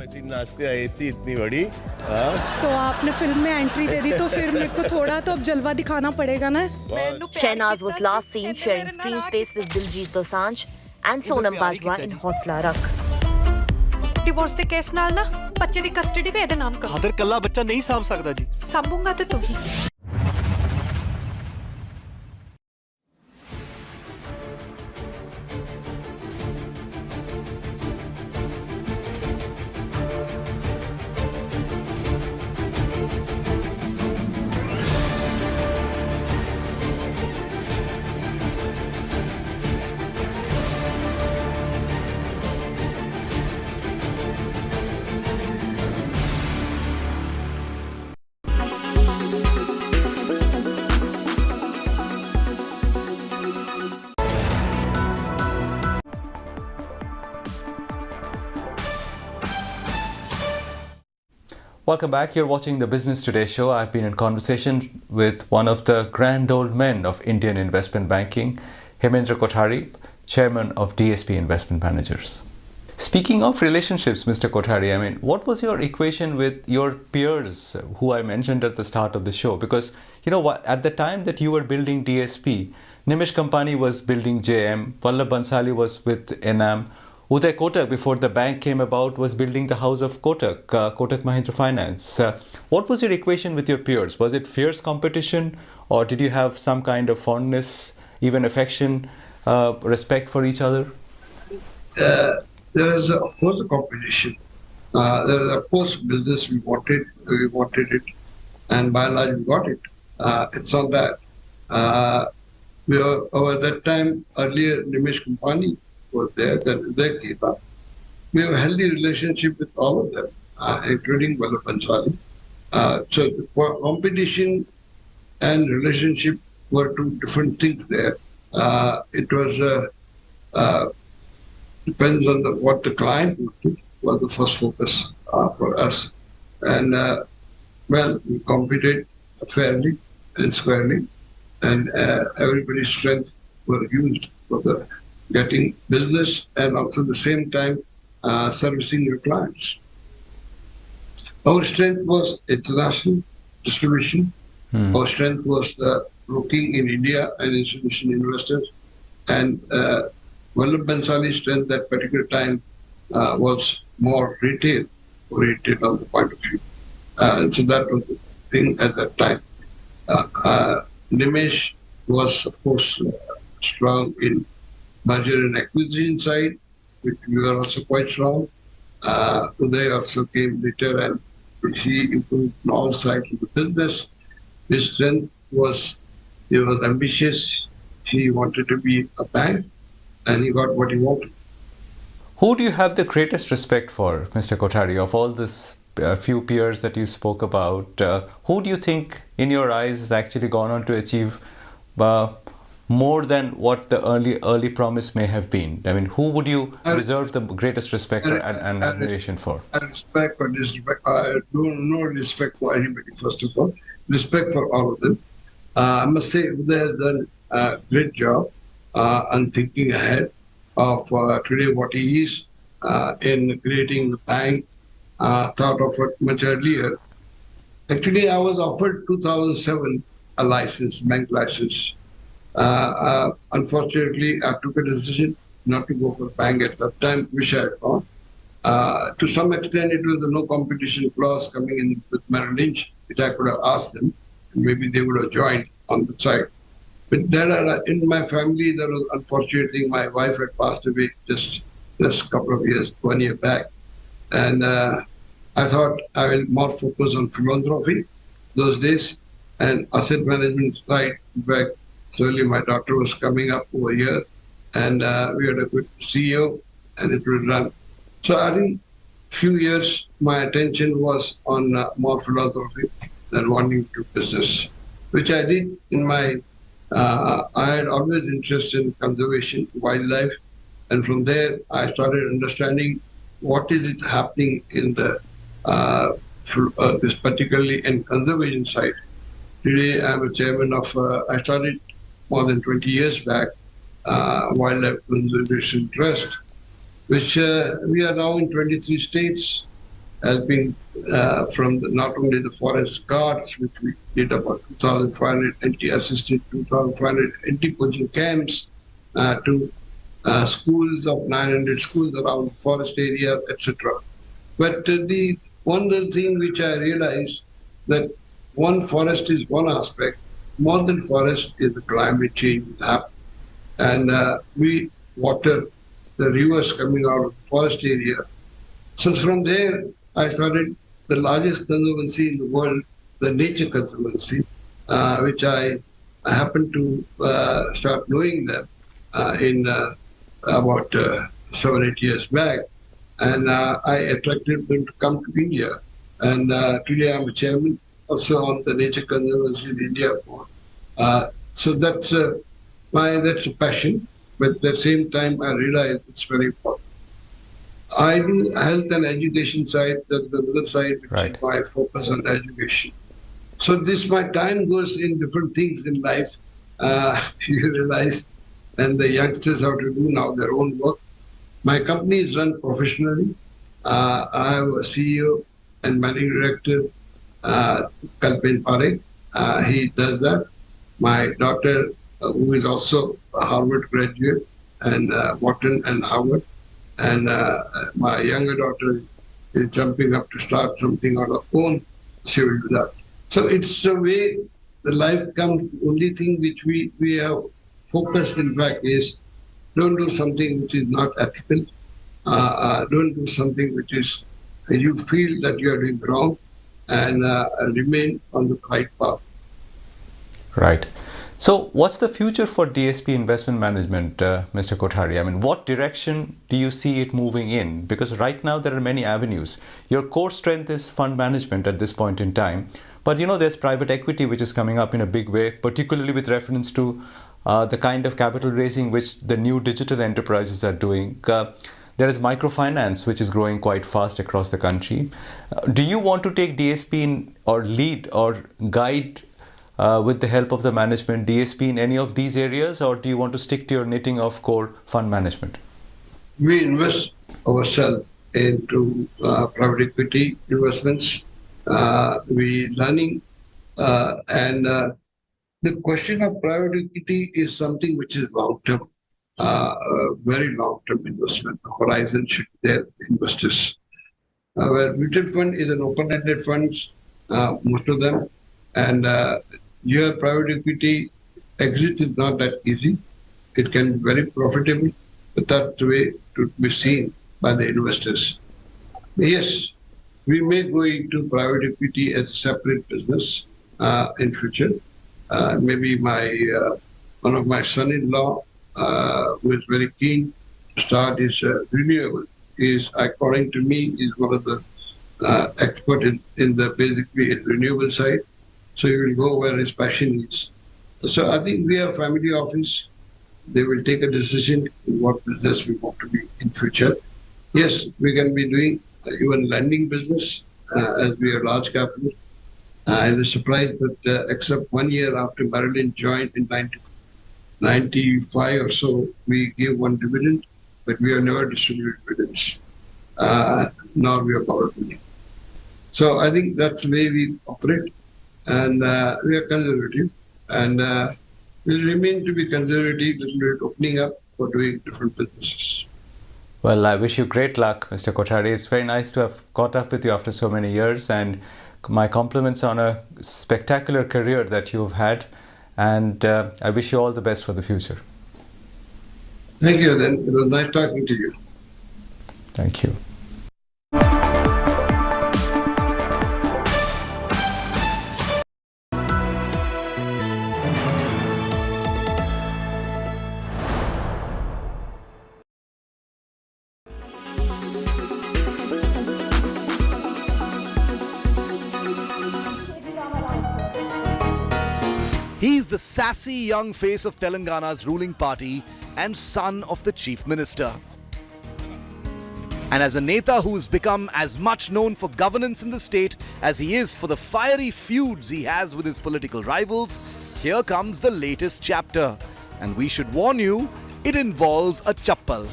तो आपने film में entry दे दी तो फिर मेरे को थोड़ा तो अब जलवा दिखाना पड़ेगा ना. Shehnaz was last seen sharing screen space with Diljit Dosanjh and Sonam Bajwa in Hausla Rakh. Divorce ਦੇ ਕੇਸ ਨਾਲ ਨਾ ਬੱਚੇ ਦੀ ਕਸਟਡੀ ਵੀ ਇਹਦੇ ਨਾਮ ਕਰੋ. फादर कल्ला बच्चा नहीं साम सकता जी. ਸਾਂਭੂਗਾ ਤੇ ਤੂੰ ਹੀ. Welcome back. You're watching the Business Today show. I've been in conversation with one of the grand old men of Indian investment banking, Hemendra Kothari, chairman of DSP Investment Managers. Speaking of relationships, Mr. Kothari, I mean, what was your equation with your peers who I mentioned at the start of the show? Because, you know, at the time that you were building DSP, Nimish Kampani was building JM, Vallabh Bansali was with Enam, Uday Kotak, before the bank came about, was building the house of Kotak, Kotak Mahindra Finance. What was your equation with your peers? Was it fierce competition, or did you have some kind of fondness, even affection, respect for each other? There is, of course, a competition. There is, of course, business we wanted it, and by and large we got it. It's not that. We were at that time, earlier, Nimish Kampani was there, then they came up. We have a healthy relationship with all of them, including Vallabh Bansali. So competition and relationship were two different things there. It was depends on what the client wanted, was the first focus for us. And well, we competed fairly and squarely, and everybody's strength were used for the getting business and also at the same time servicing your clients. Our strength was international distribution. Our strength was broking in India and institutional investors. And Vallabh Bansali's strength that particular time was more retail oriented on the point of view. So that was the thing at that time. Nimesh was, of course, strong in merger and acquisition side, which we were also quite strong. Uday also came later and he improved on all sides of the business. His strength was, he was ambitious. He wanted to be a bank and he got what he wanted. Who do you have the greatest respect for, Mr. Kothari, of all this few peers that you spoke about? Who do you think, in your eyes, has actually gone on to achieve more than what the early promise may have been? I mean, who would you reserve the greatest respect and admiration for? I respect or disrespect. I do no respect for anybody, first of all. Respect for all of them. I must say they have done a great job on thinking ahead of today what he is in creating the bank. Thought of it much earlier. Actually, I was offered 2007 a license, bank license. Unfortunately, I took a decision not to go for bank at that time, which I had gone. To some extent, it was a no competition clause coming in with Merrill Lynch, which I could have asked them, and maybe they would have joined. on the side. But then in my family, there was unfortunate thing. My wife had passed away just a couple of years, 1 year back. And I thought I will more focus on philanthropy those days and asset management side. In fact, slowly my daughter was coming up over here and we had a good CEO and it will run. So I think few years my attention was on more philanthropy than wanting to do business, which I did in my, I had always interest in conservation, wildlife. And from there, I started understanding what is it happening in the this particularly in conservation side. Today, I'm a chairman of. I started more than 20 years back, Wildlife Conservation Trust, which we are now in 23 states, helping from not only the forest guards, which we did about 2,500 anti-assisted, 2,500 anti-poaching camps, to schools of 900 schools around the forest area, etc. But the one other thing which I realized that one forest is one aspect, more than forest is the climate change happening. And we water the rivers coming out of the forest area. So from there, I started the largest conservancy in the world, the Nature Conservancy, which I happened to start knowing them in about 7-8 years back. And I attracted them to come to India. And today I'm a chairman also on the Nature Conservancy in India board. So that's a passion, but at the same time I realize it's very important. I do health and education side, that's the other side, which is my focus on education. So my time goes in different things in life. You realize, and the youngsters have to do now their own work. My company is run professionally. I have a CEO and managing director, Kalpen Parekh. He does that. My daughter, who is also a Harvard graduate, and Wharton and Harvard. And my younger daughter is jumping up to start something on her own. She will do that. So it's a way the life comes. Only thing which we have focused, in fact, is don't do something which is not ethical. Don't do something which is you feel that you are doing wrong, and remain on the right path. Right. So what's the future for DSP Investment Management, Mr. Kothari? I mean, what direction do you see it moving in? Because right now there are many avenues. Your core strength is fund management at this point in time. But, there's private equity which is coming up in a big way, particularly with reference to the kind of capital raising which the new digital enterprises are doing. There is microfinance, which is growing quite fast across the country. Do you want to take DSP in or lead or guide with the help of the management, DSP in any of these areas, or do you want to stick to your knitting of core fund management? We invest ourselves into private equity investments. We learning and the question of private equity is something which is long-term, very long-term investment. Horizon should be there, investors. Where mutual fund is an open-ended funds, most of them, and your private equity exit is not that easy. It can be very profitable, but that's the way to be seen by the investors. Yes, we may go into private equity as a separate business in future. Maybe one of my son-in-law, who is very keen to start his renewable, is, according to me, is one of the expert in the basically renewable side. So he will go where his passion is. So I think we are a family office. They will take a decision in what business we want to be in future. Yes, we can be doing even lending business as we are large capital. I was surprised, but except 1 year after Marilyn joined in 95 or so, we gave one dividend, but we have never distributed dividends, nor we have borrowed money. So I think that's the way we operate. And we are conservative, and we'll remain to be conservative, little bit opening up for doing different businesses. Well, I wish you great luck, Mr. Kothari. It's very nice to have caught up with you after so many years, and my compliments on a spectacular career that you've had. and I wish you all the best for the future. Thank you. Then it was nice talking to you. Thank you. He's the sassy young face of Telangana's ruling party and son of the chief minister. And as a Neta who's become as much known for governance in the state as he is for the fiery feuds he has with his political rivals, here comes the latest chapter. And we should warn you, it involves a chappal.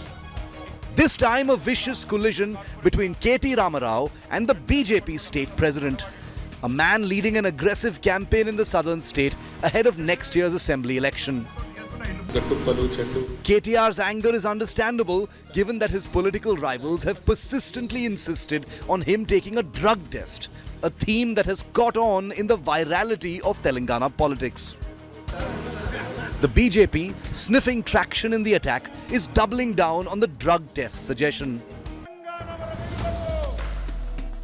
This time a vicious collision between K.T. Ramarao and the BJP state president. A man leading an aggressive campaign in the southern state ahead of next year's assembly election. KTR's anger is understandable given that his political rivals have persistently insisted on him taking a drug test, a theme that has caught on in the virality of Telangana politics. The BJP, sniffing traction in the attack, is doubling down on the drug test suggestion.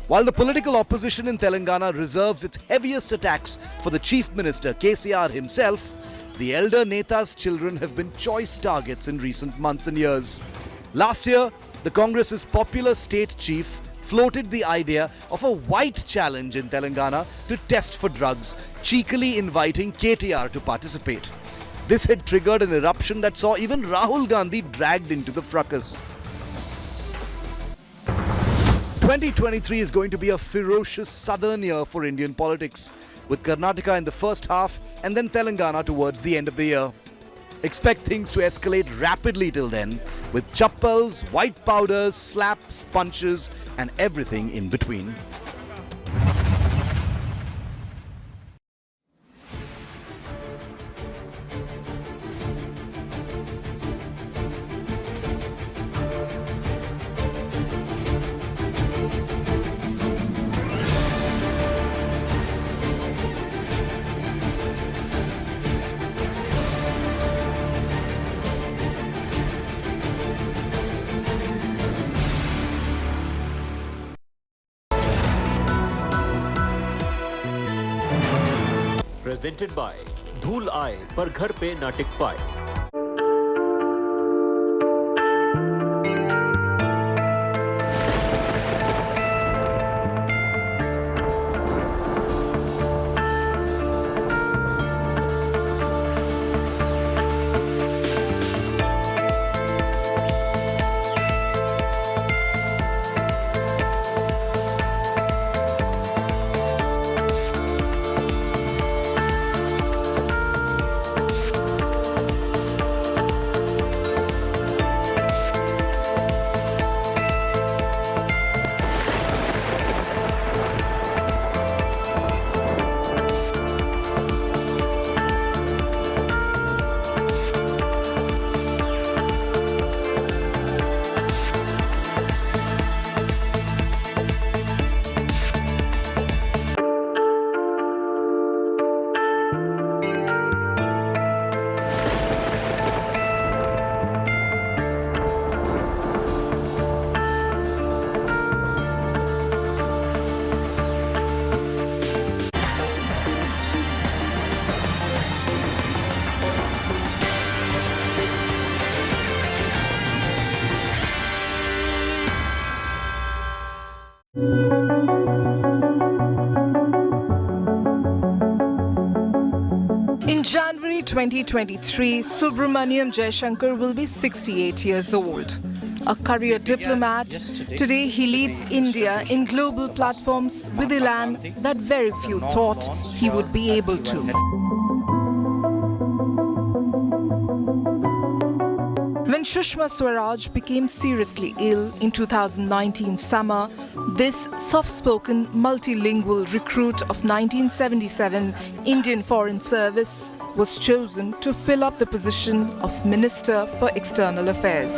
While the political opposition in Telangana reserves its heaviest attacks for the Chief Minister KCR himself, the elder Neta's children have been choice targets in recent months and years. Last year, the Congress's popular state chief floated the idea of a white challenge in Telangana to test for drugs, cheekily inviting KTR to participate. This had triggered an eruption that saw even Rahul Gandhi dragged into the fracas. 2023 is going to be a ferocious southern year for Indian politics, with Karnataka in the first half and then Telangana towards the end of the year. Expect things to escalate rapidly till then, with chappals, white powders, slaps, punches, and everything in between. Presented by धूल आए पर घर पे ना टिक पाए. In January 2023, Subramaniam Jaishankar will be 68 years old. A career diplomat, today he leads India in global platforms with elan that very few thought he would be able to. When Sushma Swaraj became seriously ill in 2019 summer, this soft-spoken, multilingual recruit of 1977 Indian Foreign Service was chosen to fill up the position of Minister for External Affairs.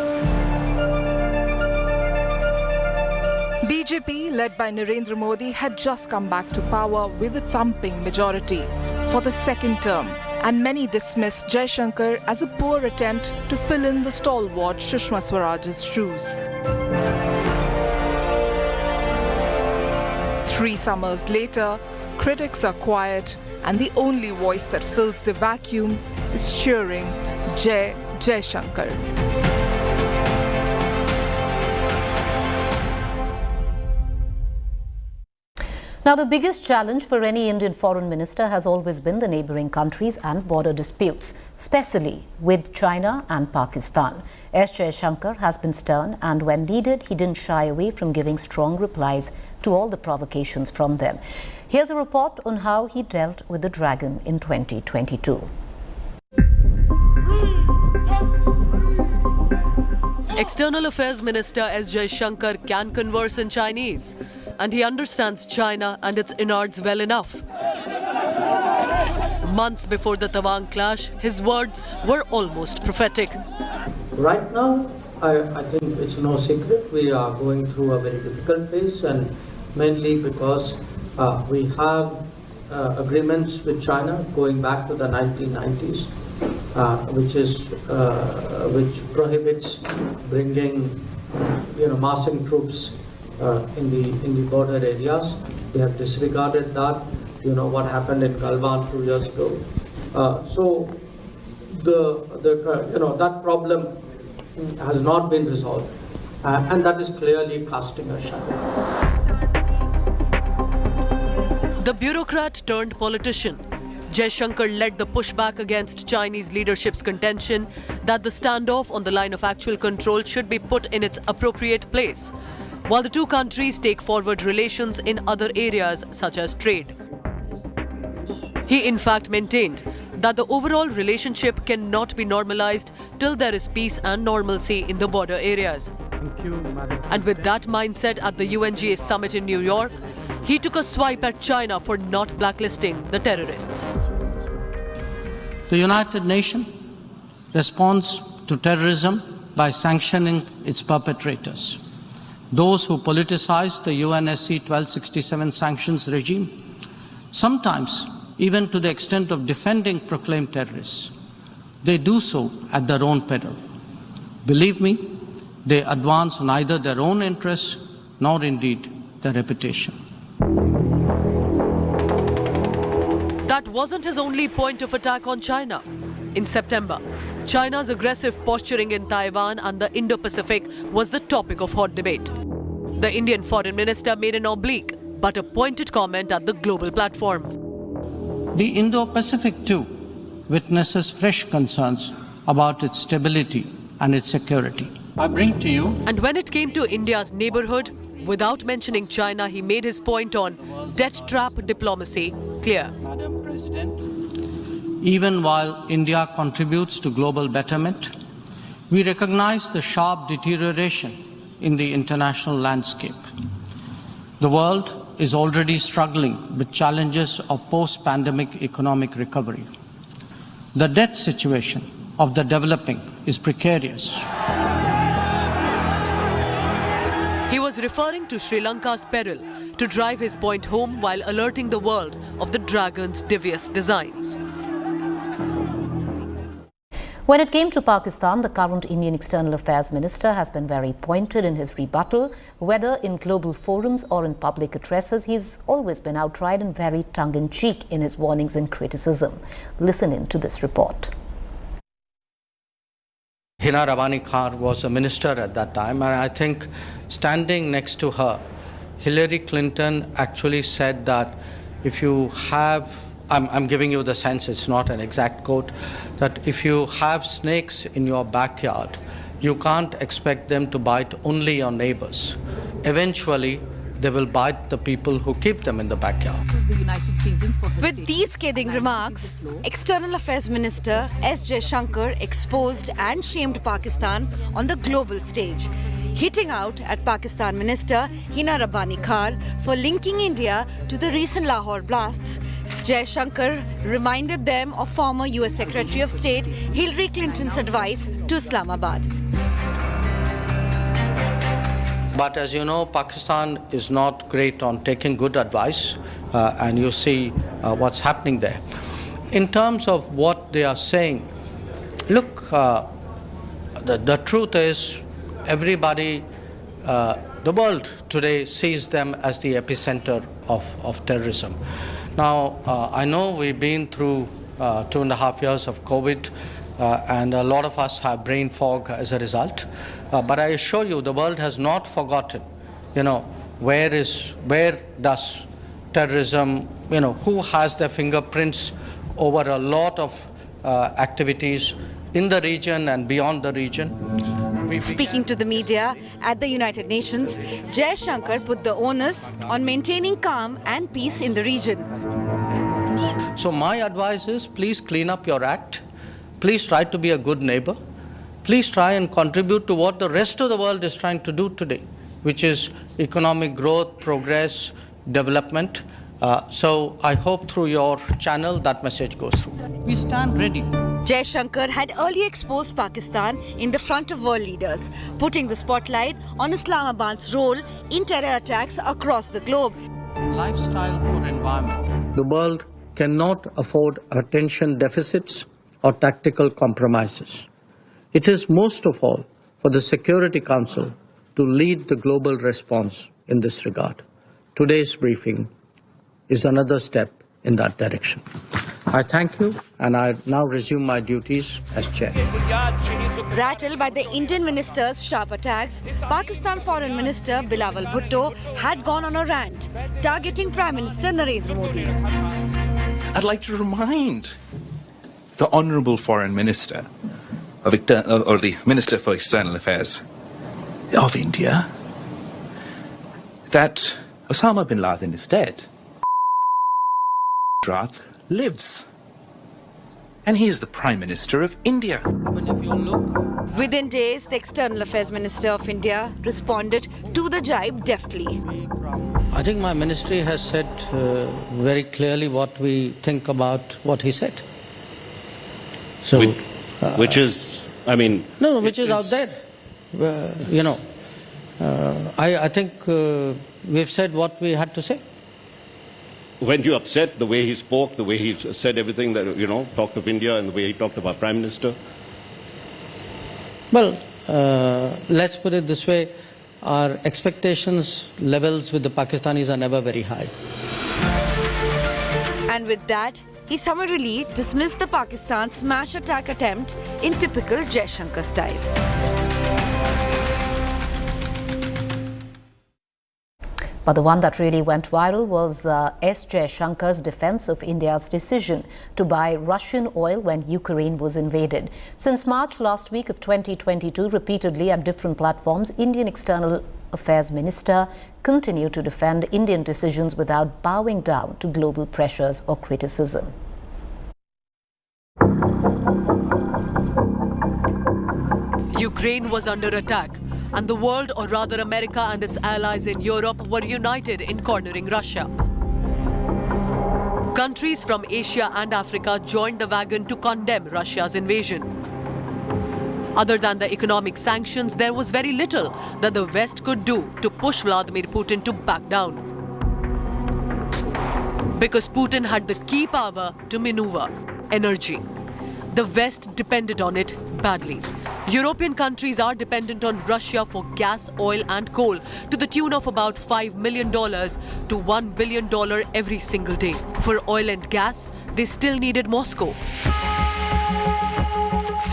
BJP, led by Narendra Modi, had just come back to power with a thumping majority for the second term, and many dismissed Jaishankar as a poor attempt to fill in the stalwart Sushma Swaraj's shoes. 3 summers later, critics are quiet, and the only voice that fills the vacuum is cheering Jai Jaishankar. Now, the biggest challenge for any Indian foreign minister has always been the neighbouring countries and border disputes, especially with China and Pakistan. S. Jaishankar has been stern, and when needed, he didn't shy away from giving strong replies to all the provocations from them. Here's a report on how he dealt with the dragon in 2022. External Affairs Minister S. Jaishankar can converse in Chinese, and he understands China and its innards well enough. Months before the Tawang clash, his words were almost prophetic. Right now, I think it's no secret we are going through a very difficult phase, and mainly because we have agreements with China going back to the 1990s, which prohibits bringing, massing troops in the border areas. They have disregarded that. What happened in Galwan 2 years ago. So that problem has not been resolved, and that is clearly casting a shadow. The bureaucrat turned politician, Jaishankar led the pushback against Chinese leadership's contention that the standoff on the line of actual control should be put in its appropriate place, while the two countries take forward relations in other areas such as trade. He in fact maintained that the overall relationship cannot be normalized till there is peace and normalcy in the border areas. Thank you, Madam. And with that mindset at the UNGA summit in New York, he took a swipe at China for not blacklisting the terrorists. The United Nations responds to terrorism by sanctioning its perpetrators. Those who politicize the UNSC 1267 sanctions regime, sometimes even to the extent of defending proclaimed terrorists, they do so at their own peril. Believe me, they advance neither their own interests nor indeed their reputation. That wasn't his only point of attack on China. In September, China's aggressive posturing in Taiwan and the Indo-Pacific was the topic of hot debate. The Indian foreign minister made an oblique but a pointed comment at the global platform. The Indo-Pacific too witnesses fresh concerns about its stability and its security. I bring to you. And when it came to India's neighborhood, without mentioning China, he made his point on debt trap diplomacy clear. Madam President, even while India contributes to global betterment, we recognize the sharp deterioration in the international landscape. The world is already struggling with challenges of post-pandemic economic recovery. The debt situation of the developing is precarious. He was referring to Sri Lanka's peril to drive his point home while alerting the world of the dragon's devious designs. When it came to Pakistan, the current Indian External Affairs Minister has been very pointed in his rebuttal. Whether in global forums or in public addresses, he's always been outright and very tongue-in-cheek in his warnings and criticism. Listen in to this report. Hina Rawani Khan was a minister at that time, and I think standing next to her, Hillary Clinton actually said that if you have, I'm giving you the sense, it's not an exact quote, that if you have snakes in your backyard, you can't expect them to bite only your neighbors. Eventually, they will bite the people who keep them in the backyard. With these scathing remarks, External Affairs Minister S. Jaishankar exposed and shamed Pakistan on the global stage, hitting out at Pakistan Minister Hina Rawani Khan for linking India to the recent Lahore blasts. Jaishankar reminded them of former US Secretary of State Hillary Clinton's advice to Islamabad. But as you know, Pakistan is not great on taking good advice, and you see what's happening there. in terms of what they are saying, look, the truth is everybody, the world today sees them as the epicenter of terrorism. Now, I know we've been through 2.5 years of COVID, and a lot of us have brain fog as a result. But I assure you, the world has not forgotten, where does terrorism, who has their fingerprints over a lot of activities in the region and beyond the region. Speaking to the media at the United Nations, Jaishankar put the onus on maintaining calm and peace in the region. So my advice is, please clean up your act. Please try to be a good neighbor. Please try and contribute to what the rest of the world is trying to do today, which is economic growth, progress, development. So I hope through your channel that message goes through. We stand ready. Jaishankar had earlier exposed Pakistan in the front of world leaders, putting the spotlight on Islamabad's role in terror attacks across the globe. Lifestyle for environment. The world cannot afford attention deficits or tactical compromises. It is most of all for the Security Council to lead the global response in this regard. Today's briefing is another step in that direction. I thank you, and I now resume my duties as chair. Rattled by the Indian minister's sharp attacks, Pakistan Foreign Minister Bilawal Bhutto had gone on a rant, targeting Prime Minister Narendra Modi. I'd like to remind the Honourable Foreign Minister or the Minister for External Affairs of India that Osama bin Laden is dead. Gujarat lives. And he is the Prime Minister of India. Within days, the External Affairs Minister of India responded to the jibe deftly. I think my ministry has said very clearly what we think about what he said. So, which is, I mean... No, which is out there. I think we've said what we had to say. When you upset the way he spoke, the way he said everything that, talked of India and the way he talked about Prime Minister? Well, let's put it this way. Our expectations levels with the Pakistanis are never very high. And with that, he summarily dismissed the Pakistan smash attack attempt in typical Jaishankar style. But the one that really went viral was S. Jaishankar's defense of India's decision to buy Russian oil when Ukraine was invaded. Since March last week of 2022, repeatedly at different platforms, Indian External Affairs Minister continued to defend Indian decisions without bowing down to global pressures or criticism. Ukraine was under attack, and the world, or rather America and its allies in Europe, were united in cornering Russia. Countries from Asia and Africa joined the wagon to condemn Russia's invasion. Other than the economic sanctions, there was very little that the West could do to push Vladimir Putin to back down. Because Putin had the key power to maneuver: energy. The West depended on it badly. European countries are dependent on Russia for gas, oil and coal to the tune of about $5 million to $1 billion every single day. For oil and gas, they still needed Moscow.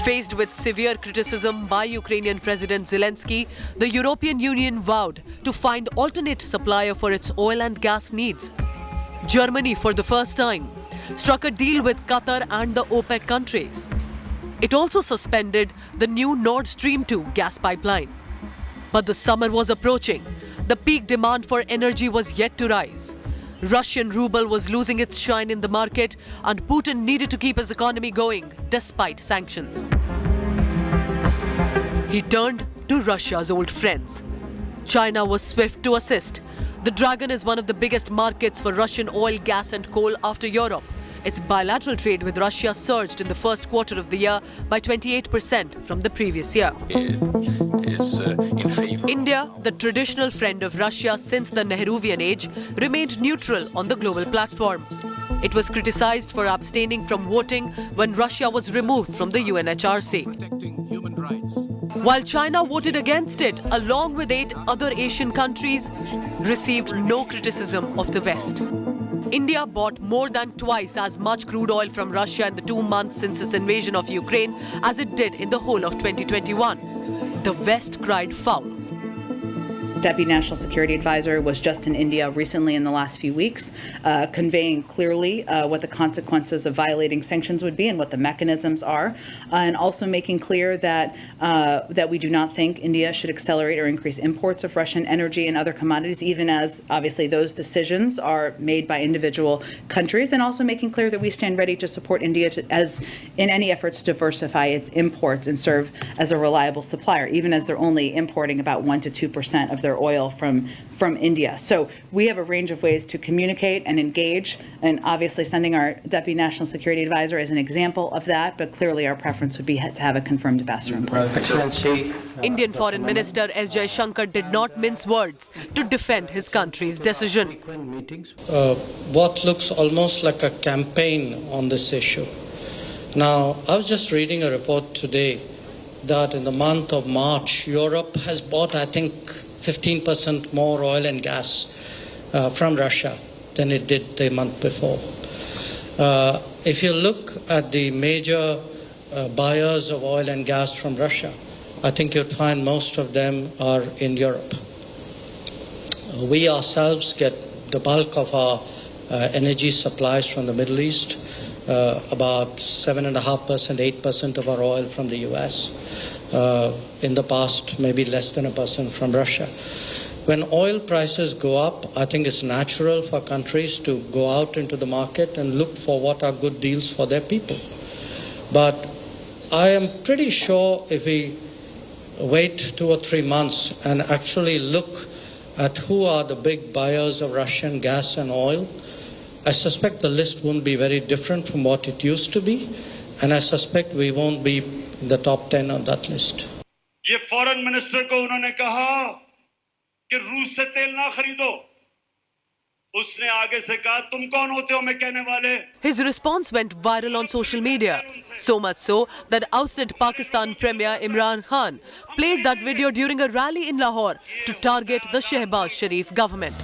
Faced with severe criticism by Ukrainian President Zelensky, the European Union vowed to find alternate supplier for its oil and gas needs. Germany, for the first time, struck a deal with Qatar and the OPEC countries. It also suspended the new Nord Stream 2 gas pipeline. But the summer was approaching. The peak demand for energy was yet to rise. Russian ruble was losing its shine in the market, and Putin needed to keep his economy going despite sanctions. He turned to Russia's old friends. China was swift to assist. The Dragon is one of the biggest markets for Russian oil, gas and coal after Europe. Its bilateral trade with Russia surged in the first quarter of the year by 28% from the previous year. India, the traditional friend of Russia since the Nehruvian age, remained neutral on the global platform. It was criticized for abstaining from voting when Russia was removed from the UNHRC. While China voted against it, along with 8 other Asian countries, received no criticism of the West. India bought more than twice as much crude oil from Russia in the 2 months since its invasion of Ukraine as it did in the whole of 2021. The West cried foul. Deputy National Security Advisor was just in India recently in the last few weeks, conveying clearly what the consequences of violating sanctions would be and what the mechanisms are, and also making clear that that we do not think India should accelerate or increase imports of Russian energy and other commodities, even as obviously those decisions are made by individual countries, and also making clear that we stand ready to support India as in any efforts to diversify its imports and serve as a reliable supplier, even as they're only importing about 1 to 2% of their oil from India. So we have a range of ways to communicate and engage, and obviously sending our Deputy National Security Advisor is an example of that, but clearly our preference would be to have a confirmed ambassador in place. Indian Foreign Minister S. Jaishankar did not mince words to defend his country's decision. What looks almost like a campaign on this issue. Now, I was just reading a report today that in the month of March, Europe has bought, I think, 15% more oil and gas from Russia than it did the month before. If you look at the major buyers of oil and gas from Russia, I think you'd find most of them are in Europe. We ourselves get the bulk of our energy supplies from the Middle East, about 7.5%, 8% of our oil from the US. In the past, maybe less than 1% from Russia. When oil prices go up, I think it's natural for countries to go out into the market and look for what are good deals for their people. But I am pretty sure if we wait 2 or 3 months and actually look at who are the big buyers of Russian gas and oil, I suspect the list won't be very different from what it used to be, and I suspect we won't be in the top 10 on that list. ये foreign minister को उन्होंने कहा कि रूस से तेल ना खरीदो. उसने आगे से कहा तुम कौन होते हो मैं कहने वाले. His response went viral on social media, so much so that ousted Pakistan Premier Imran Khan played that video during a rally in Lahore to target the Shehbaz Sharif government.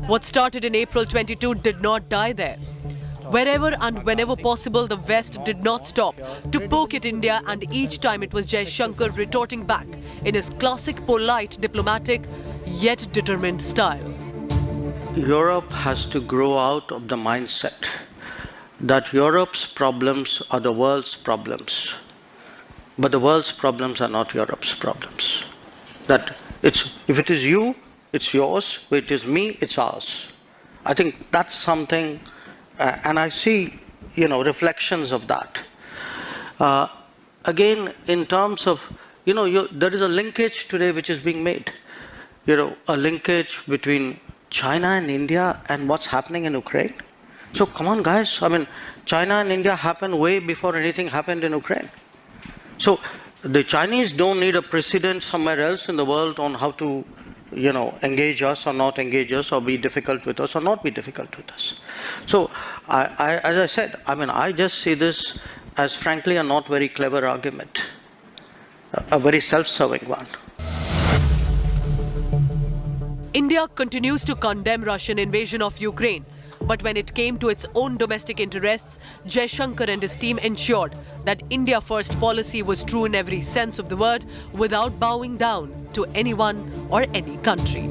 What started in April 22 did not die there. Wherever and whenever possible, the West did not stop to poke at India, and each time it was Jaishankar retorting back in his classic polite, diplomatic, yet determined style. Europe has to grow out of the mindset that Europe's problems are the world's problems, but the world's problems are not Europe's problems. That if it is you, it's yours, if it is me, it's ours. I think that's something, and I see, reflections of that. Again, in terms of, there is a linkage today which is being made. A linkage between China and India and what's happening in Ukraine. So come on, guys. I mean, China and India happened way before anything happened in Ukraine. So the Chinese don't need a precedent somewhere else in the world on how to, engage us or not engage us, or be difficult with us or not be difficult with us. So, as I said, I just see this as frankly a not very clever argument, a very self-serving one. India continues to condemn Russian invasion of Ukraine, but when it came to its own domestic interests, Jaishankar and his team ensured that India First policy was true in every sense of the word, without bowing down to anyone or any country.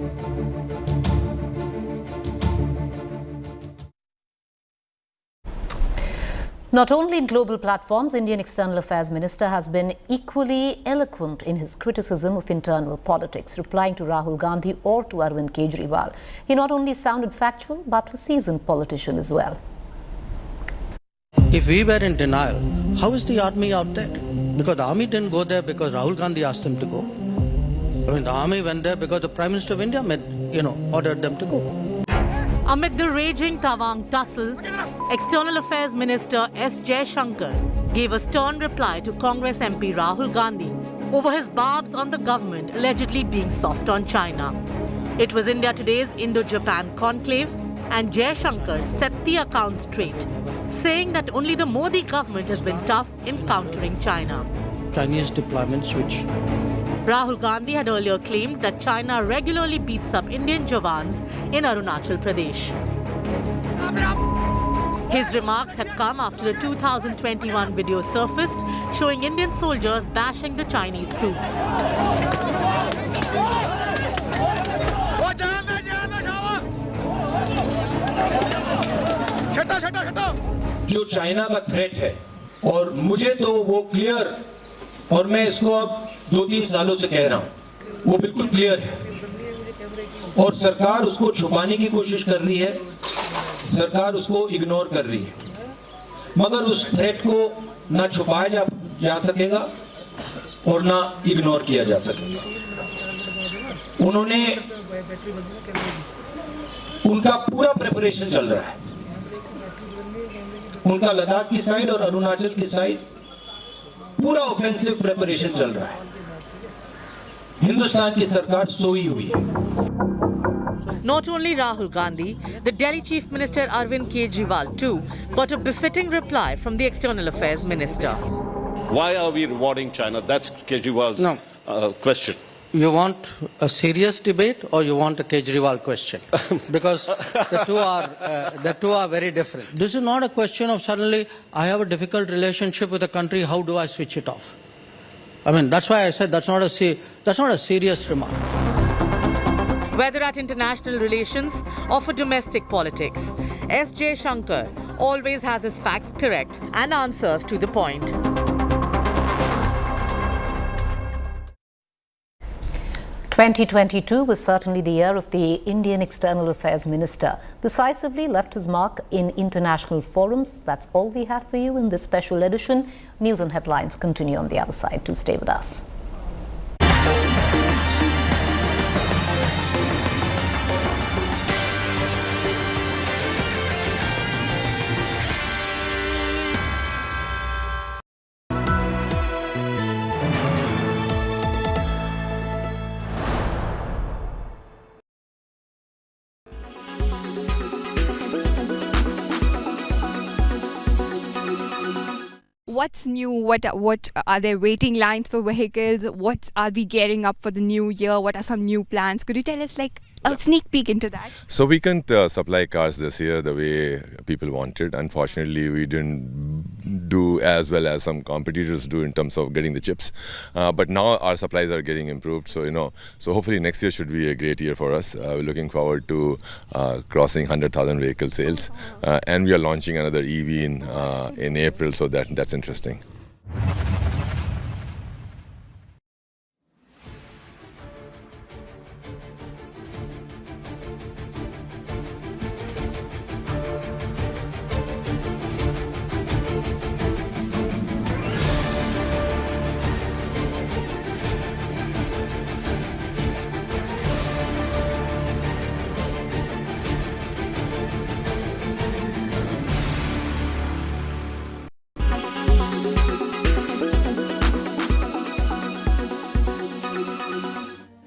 Not only in global platforms, Indian External Affairs Minister has been equally eloquent in his criticism of internal politics, replying to Rahul Gandhi or to Arvind Kejriwal. He not only sounded factual, but a seasoned politician as well. If we were in denial, how is the army out there? Because the army didn't go there because Rahul Gandhi asked them to go. The army went there because the Prime Minister of India ordered them to go. Amid the raging Tawang tussle, External Affairs Minister S. Jaishankar gave a stern reply to Congress MP Rahul Gandhi over his barbs on the government allegedly being soft on China. It was India Today's Indo-Japan conclave and Jaishankar set the account straight, saying that only the Modi government has been tough in countering China. Chinese deployments which Rahul Gandhi had earlier claimed that China regularly beats up Indian Jawans in Arunachal Pradesh. His remarks have come after the 2021 video surfaced showing Indian soldiers bashing the Chinese troops. जो China का threat है और मुझे तो वो clear और मैं इसको अब 2-3 सालों से कह रहा हूं वो बिल्कुल क्लियर है और सरकार उसको छुपाने की कोशिश कर रही है सरकार उसको इग्नोर कर रही है मगर उस थ्रेट को ना छुपाया जा सकेगा और ना इग्नोर किया जा सकेगा उन्होंने उनका पूरा प्रिपरेशन चल रहा है उनका लद्दाख की साइड और अरुणाचल की साइड पूरा ऑफेंसिव प्रिपरेशन चल रहा है हिंदुस्तान की सरकार सोई हुई है Not only Rahul Gandhi, the Delhi Chief Minister Arvind Kejriwal too got a befitting reply from the External Affairs Minister. Why are we rewarding China? That's Kejriwal's question. you want a serious debate or you want a Kejriwal question? Because the two are very different. This is not a question of suddenly I have a difficult relationship with a country, how do I switch it off? I mean, that's why I said that's not a serious remark. Whether at international relations or for domestic politics, S. Jaishankar always has his facts correct and answers to the point. "2022 was certainly the year of the Indian External Affairs Minister. Decisively left his mark in international forums. That's all we have for you in this special edition. News and headlines continue on the other side. Do stay with us. What's new? What are there waiting lines for vehicles? What are we gearing up for the new year? What are some new plans? Could you tell us like a sneak peek into that? So we couldn't supply cars this year the way people wanted. Unfortunately, we didn't do as well as some competitors do in terms of getting the chips. But now our supplies are getting improved. So, so hopefully next year should be a great year for us. We're looking forward to crossing 100,000 vehicle sales. And we are launching another EV in April. So that's interesting.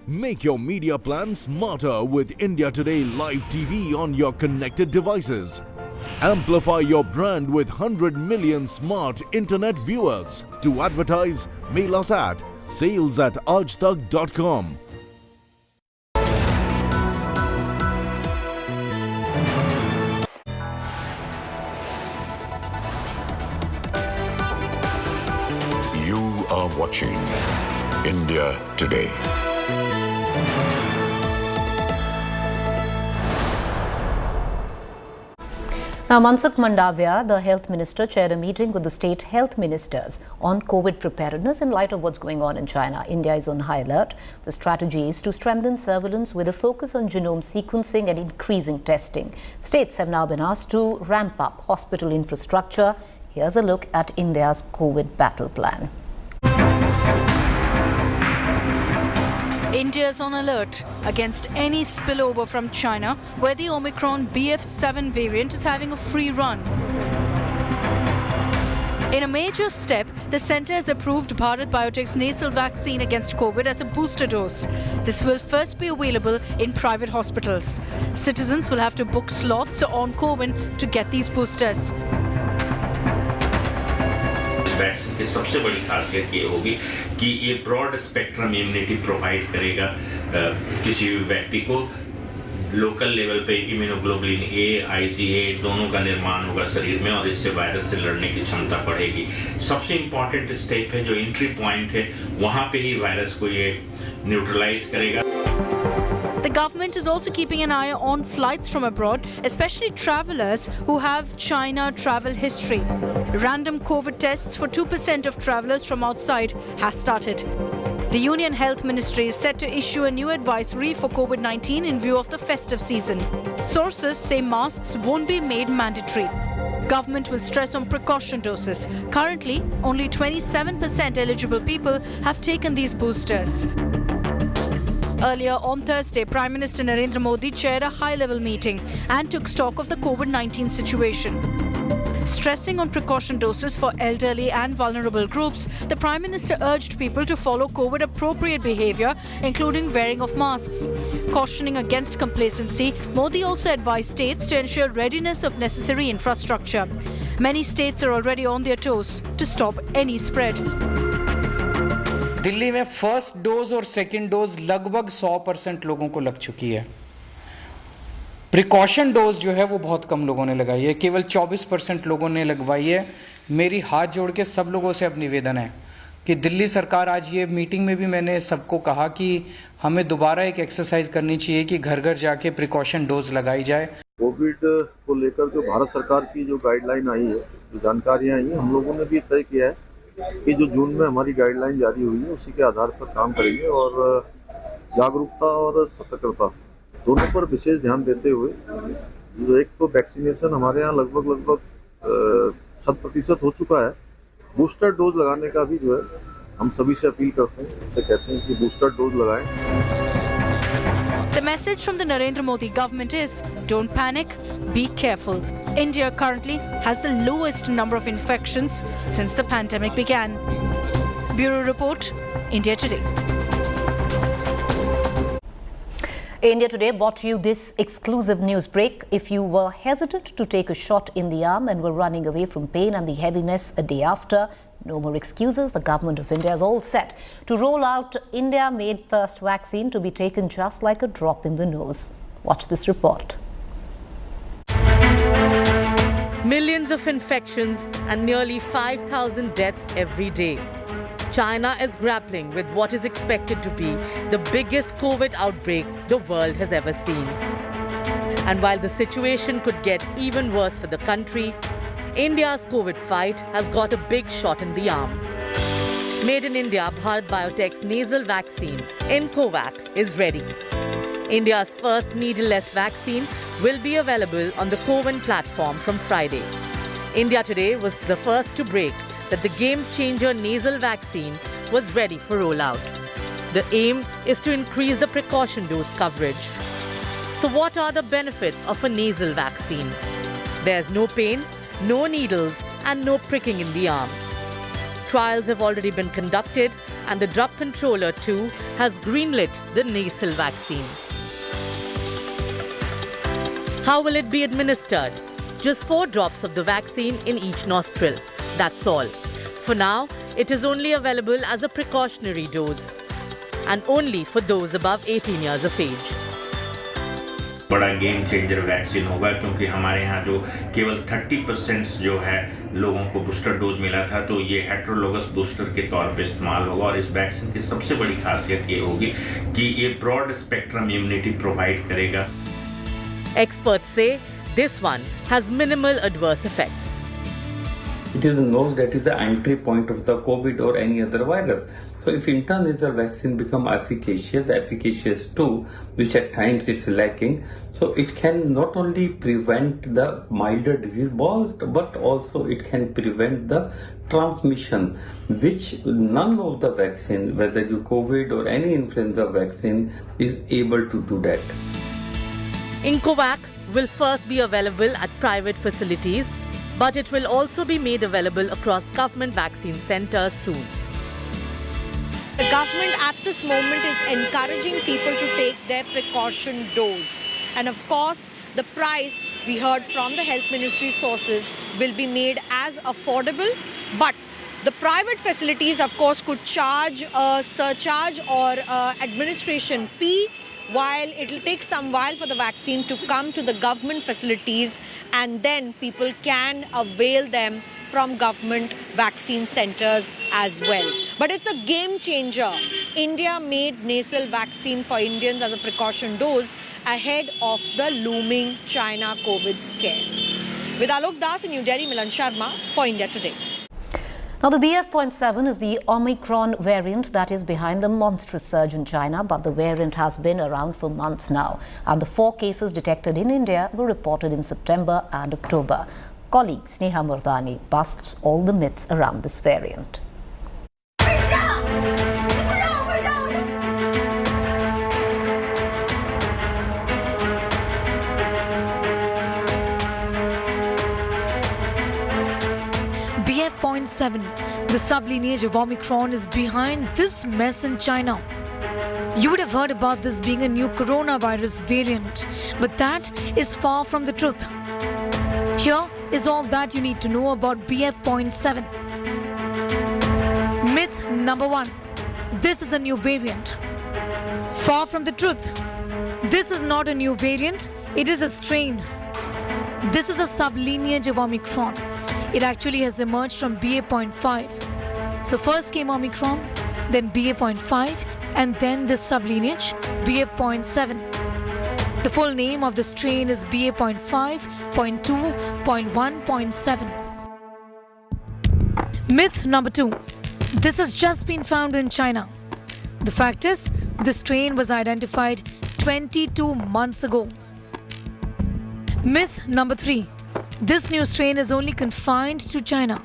Make your media plan smarter with India Today Live TV on your connected devices. Amplify your brand with 100 million smart internet viewers. To advertise, mail us at sales@aajtak.com. You are watching India Today. Now, Mansukh Mandavia, the health minister, chaired a meeting with the state health ministers on COVID preparedness in light of what's going on in China. India is on high alert. The strategy is to strengthen surveillance with a focus on genome sequencing and increasing testing. States have now been asked to ramp up hospital infrastructure. Here's a look at India's COVID battle plan. India is on alert against any spillover from China, where the Omicron BF7 variant is having a free run. In a major step, the centre has approved Bharat Biotech's nasal vaccine against COVID as a booster dose. This will first be available in private hospitals. Citizens will have to book slots on CoWIN to get these boosters. Vaccine की सबसे बड़ी खासियत ये होगी कि ये broad spectrum immunity provide करेगा किसी भी व्यक्ति को लोकल लेवल पे इम्यूनोग्लोबुलिन ए, IgA दोनों का निर्माण होगा शरीर में और इससे वायरस से लड़ने की क्षमता बढ़ेगी। सबसे इम्पोर्टेंट स्टेप है जो एंट्री पॉइंट है वहाँ पे ही वायरस को ये न्यूट्रलाइज करेगा। The government is also keeping an eye on flights from abroad, especially travellers who have China travel history. Random COVID tests for 2% of travellers from outside has started. The Union Health Ministry is set to issue a new advisory for COVID-19 in view of the festive season. Sources say masks won't be made mandatory. Government will stress on precaution doses. Currently, only 27% eligible people have taken these boosters. Earlier on Thursday, Prime Minister Narendra Modi chaired a high-level meeting and took stock of the COVID-19 situation. Stressing on precaution doses for elderly and vulnerable groups, the Prime Minister urged people to follow COVID-appropriate behaviour, including wearing of masks. Cautioning against complacency, Modi also advised states to ensure readiness of necessary infrastructure. Many states are already on their toes to stop any spread. Delhi में first dose और second dose लगभग 100% लोगों को लग चुकी है। Precaution dose जो है वो बहुत कम लोगों ने लगाई है, केवल 24% लोगों ने लगवाई है। मेरी हाथ जोड़ के सब लोगों से अब निवेदन है कि दिल्ली सरकार, आज ये मीटिंग में भी मैंने सबको कहा कि हमें दोबारा एक एक्सरसाइज करनी चाहिए कि घर घर जाके प्रिकॉशन डोज लगाई जाए। कोविड को लेकर जो भारत सरकार की जो गाइडलाइन आई है, जो जानकारियाँ आई हैं, हम लोगों ने भी तय किया है कि जो जून में हमारी गाइडलाइन जारी हुई है उसी के आधार पर काम करेंगे और जागरूकता और सतर्कता दोनों पर विशेष ध्यान देते हुए, जो एक तो वैक्सीनेशन हमारे यहाँ लगभग 100% हो चुका है, बूस्टर डोज लगाने का भी जो है हम सभी से अपील करते हैं, सबसे कहते हैं कि बूस्टर डोज लगाएं। The message from the Narendra Modi government is, don't panic, be careful. India currently has the lowest number of infections since the pandemic began. Bureau Report, India Today. India Today brought you this exclusive news break. If you were hesitant to take a shot in the arm and were running away from pain and the heaviness a day after, no more excuses. The government of India is all set to roll out India-made first vaccine to be taken just like a drop in the nose. Watch this report. Millions of infections and nearly 5,000 deaths every day. China is grappling with what is expected to be the biggest COVID outbreak the world has ever seen. And while the situation could get even worse for the country, India's COVID fight has got a big shot in the arm. Made in India, Bharat Biotech's nasal vaccine, Enroute, is ready. India's first needle-less vaccine will be available on the CoWIN platform from Friday. India Today was the first to break that the game-changer nasal vaccine was ready for rollout. The aim is to increase the precaution dose coverage. So what are the benefits of a nasal vaccine? There's no pain, no needles and no pricking in the arm. Trials have already been conducted and the drug controller too has greenlit the nasal vaccine. How will it be administered? Just 4 drops of the vaccine in each nostril. That's all. For now, it is only available as a precautionary dose and only for those above 18 years of age. बड़ा game changer vaccine होगा क्योंकि हमारे यहाँ जो केवल 30% जो है लोगों को बूस्टर डोज मिला था, तो ये हेट्रोलोगस बूस्टर के तौर पे इस्तेमाल होगा और इस वैक्सीन की सबसे बड़ी खासियत ये होगी कि ये ब्रॉड स्पेक्ट्रम इम्यूनिटी प्रोवाइड करेगा। Experts say this one has minimal adverse effects. It is the nose that is the entry point of the COVID or any other virus. So if intranasal vaccine become efficacious, the efficacious too, which at times it's lacking, so it can not only prevent the milder disease but also it can prevent the transmission, which none of the vaccine, whether you COVID or any influenza vaccine, is able to do that. Enroute will first be available at private facilities but it will also be made available across government vaccine centres soon. The government at this moment is encouraging people to take their precaution dose. And of course, the price, we heard from the Health Ministry sources, will be made as affordable. But the private facilities, of course, could charge a surcharge or administration fee, while it will take some while for the vaccine to come to the government facilities, and then people can avail them from government vaccine centers as well. But it's a game changer. India made nasal vaccine for Indians as a precaution dose ahead of the looming China COVID scare. With Alok Das in New Delhi, Milan Sharma for India Today. Now, the BF.7 is the Omicron variant that is behind the monstrous surge in China, but the variant has been around for months now. And the 4 cases detected in India were reported in September and October. Colleague Sneha Murdani busts all the myths around this variant. BF.7, the sublineage of Omicron, is behind this mess in China. You would have heard about this being a new coronavirus variant, but that is far from the truth. Here is all that you need to know about BF.7. Myth number 1. This is a new variant. Far from the truth. This is not a new variant, it is a strain. This is a sublineage of Omicron. It actually has emerged from BA.5. So first came Omicron, then BA.5, and then this sublineage, BA.7. The full name of the strain is BA.5, .2, .1, .7. Myth number 2. This has just been found in China. The fact is, this strain was identified 22 months ago. Myth number 3. This new strain is only confined to China.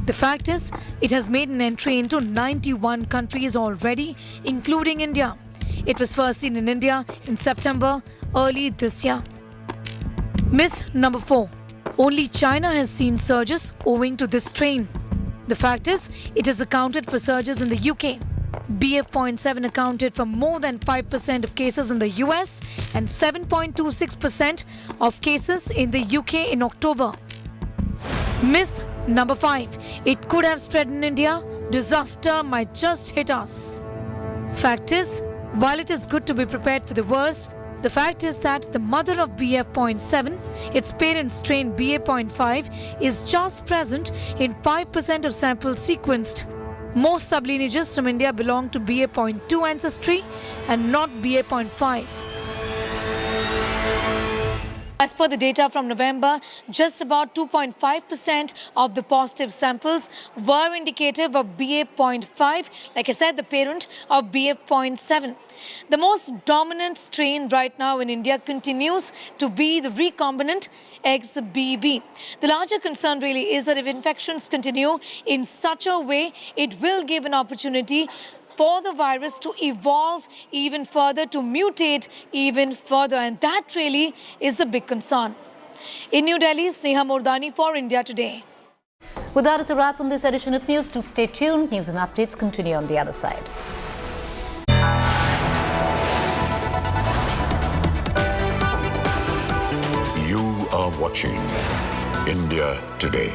The fact is, it has made an entry into 91 countries already, including India. It was first seen in India in September early this year. Myth number 4. Only China has seen surges owing to this strain. The fact is, it has accounted for surges in the UK. BF.7 accounted for more than 5% of cases in the US and 7.26% of cases in the UK in October. Myth number 5. It could have spread in India. Disaster might just hit us. Fact is, while it is good to be prepared for the worst, the fact is that the mother of BF.7, its parent strain BA.5, is just present in 5% of samples sequenced. Most sublineages from India belong to BA.2 ancestry and not BA.5. As per the data from November, just about 2.5% of the positive samples were indicative of BA.5, like I said, the parent of BF.7. The most dominant strain right now in India continues to be the recombinant XBB. The larger concern really is that if infections continue in such a way, it will give an opportunity for the virus to evolve even further, to mutate even further. And that really is the big concern. In New Delhi, Sneha Murdani for India Today. With that, it's a wrap on this edition of News. Do stay tuned. News and updates continue on the other side. You are watching India Today.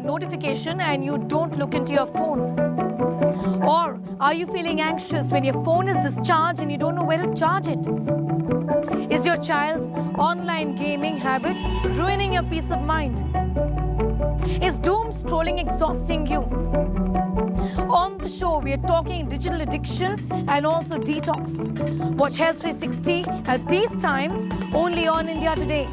notification and you don't look into your phone? Or are you feeling anxious when your phone is discharged and you don't know where to charge it? Is your child's online gaming habit ruining your peace of mind? Is doom scrolling exhausting you? On the show, we are talking digital addiction and also detox. Watch Health 360 at these times only on India Today.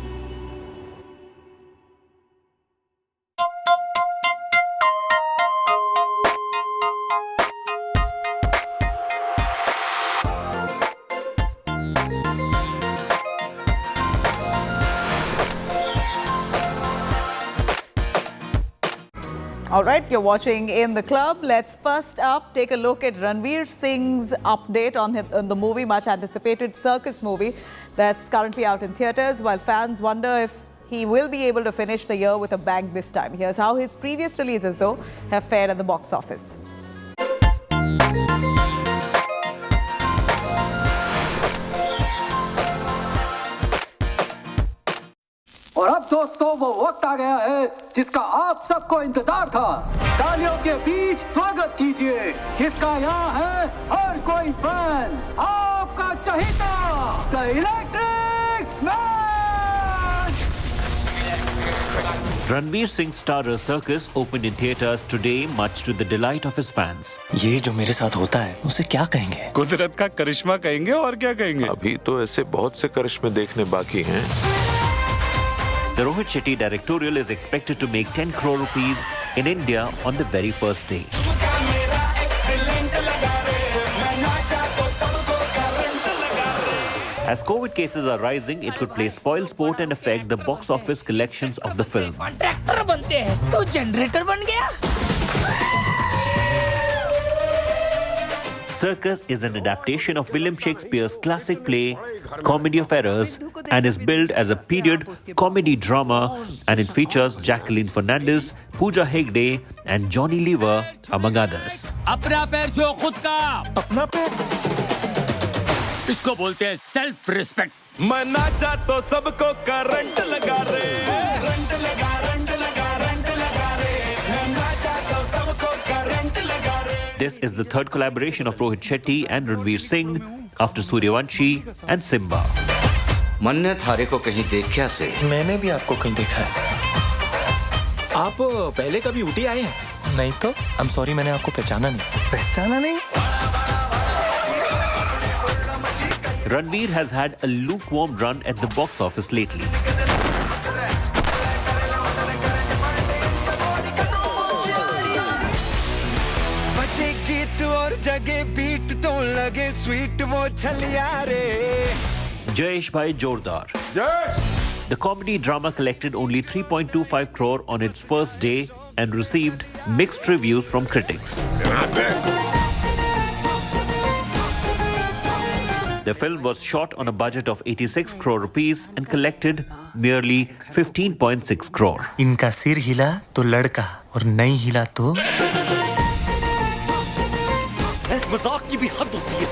All right, you're watching In the Club. Let's first up take a look at Ranveer Singh's update on the movie, much anticipated circus movie that's currently out in theatres, while fans wonder if he will be able to finish the year with a bang this time. Here's how his previous releases, though, have fared at the box office. और अब दोस्तों वो वक्त आ गया है जिसका आप सबको इंतजार था। तालियों के बीच स्वागत कीजिए जिसका यहाँ है हर कोई फैन, आपका चहेता, the electric man. Ranveer Singh's starrer Circus opened in theatres today, much to the delight of his fans. ये जो मेरे साथ होता है उसे क्या कहेंगे? कुदरत का करिश्मा कहेंगे और क्या कहेंगे? अभी तो ऐसे बहुत से करिश्मे देखने बाकी हैं। The Rohit Shetty directorial is expected to make 10 crore rupees in India on the very first day. As COVID cases are rising, it could play spoil sport and affect the box office collections of the film. Contractor बनते हैं तो generator बन गया। Circus is an adaptation of William Shakespeare's classic play, Comedy of Errors, and is billed as a period comedy drama, and it features Jacqueline Fernandez, Pooja Hegde, and Johnny Lever, among others. अपना पैर जो खुद का, अपना पैर, इसको बोलते हैं सेल्फ रिस्पेक्ट। मैं नाचा तो सबको करंट लगा रे, करंट लगा, करंट लगा, करंट लगा रे, मैं नाचा तो सबको करंट लगा रे। This is the third collaboration of Rohit Shetty and Ranveer Singh after Suryavanshi and Simba. मन्ने थारे को कहीं देखा से? मैंने भी आपको कहीं देखा है। आप पहले कभी ऊटी आए हैं? नहीं तो, I'm sorry मैंने आपको पहचाना नहीं। पहचाना नहीं? Ranveer has had a lukewarm run at the box office lately. Jayesh Bhai Jordar. Yes! The comedy drama collected only 3.25 crore on its first day and received mixed reviews from critics. The film was shot on a budget of 86 crore rupees and collected merely 15.6 crore. इनका सिर हिला तो लड़का और नहीं हिला तो मजाक की भी हद होती है।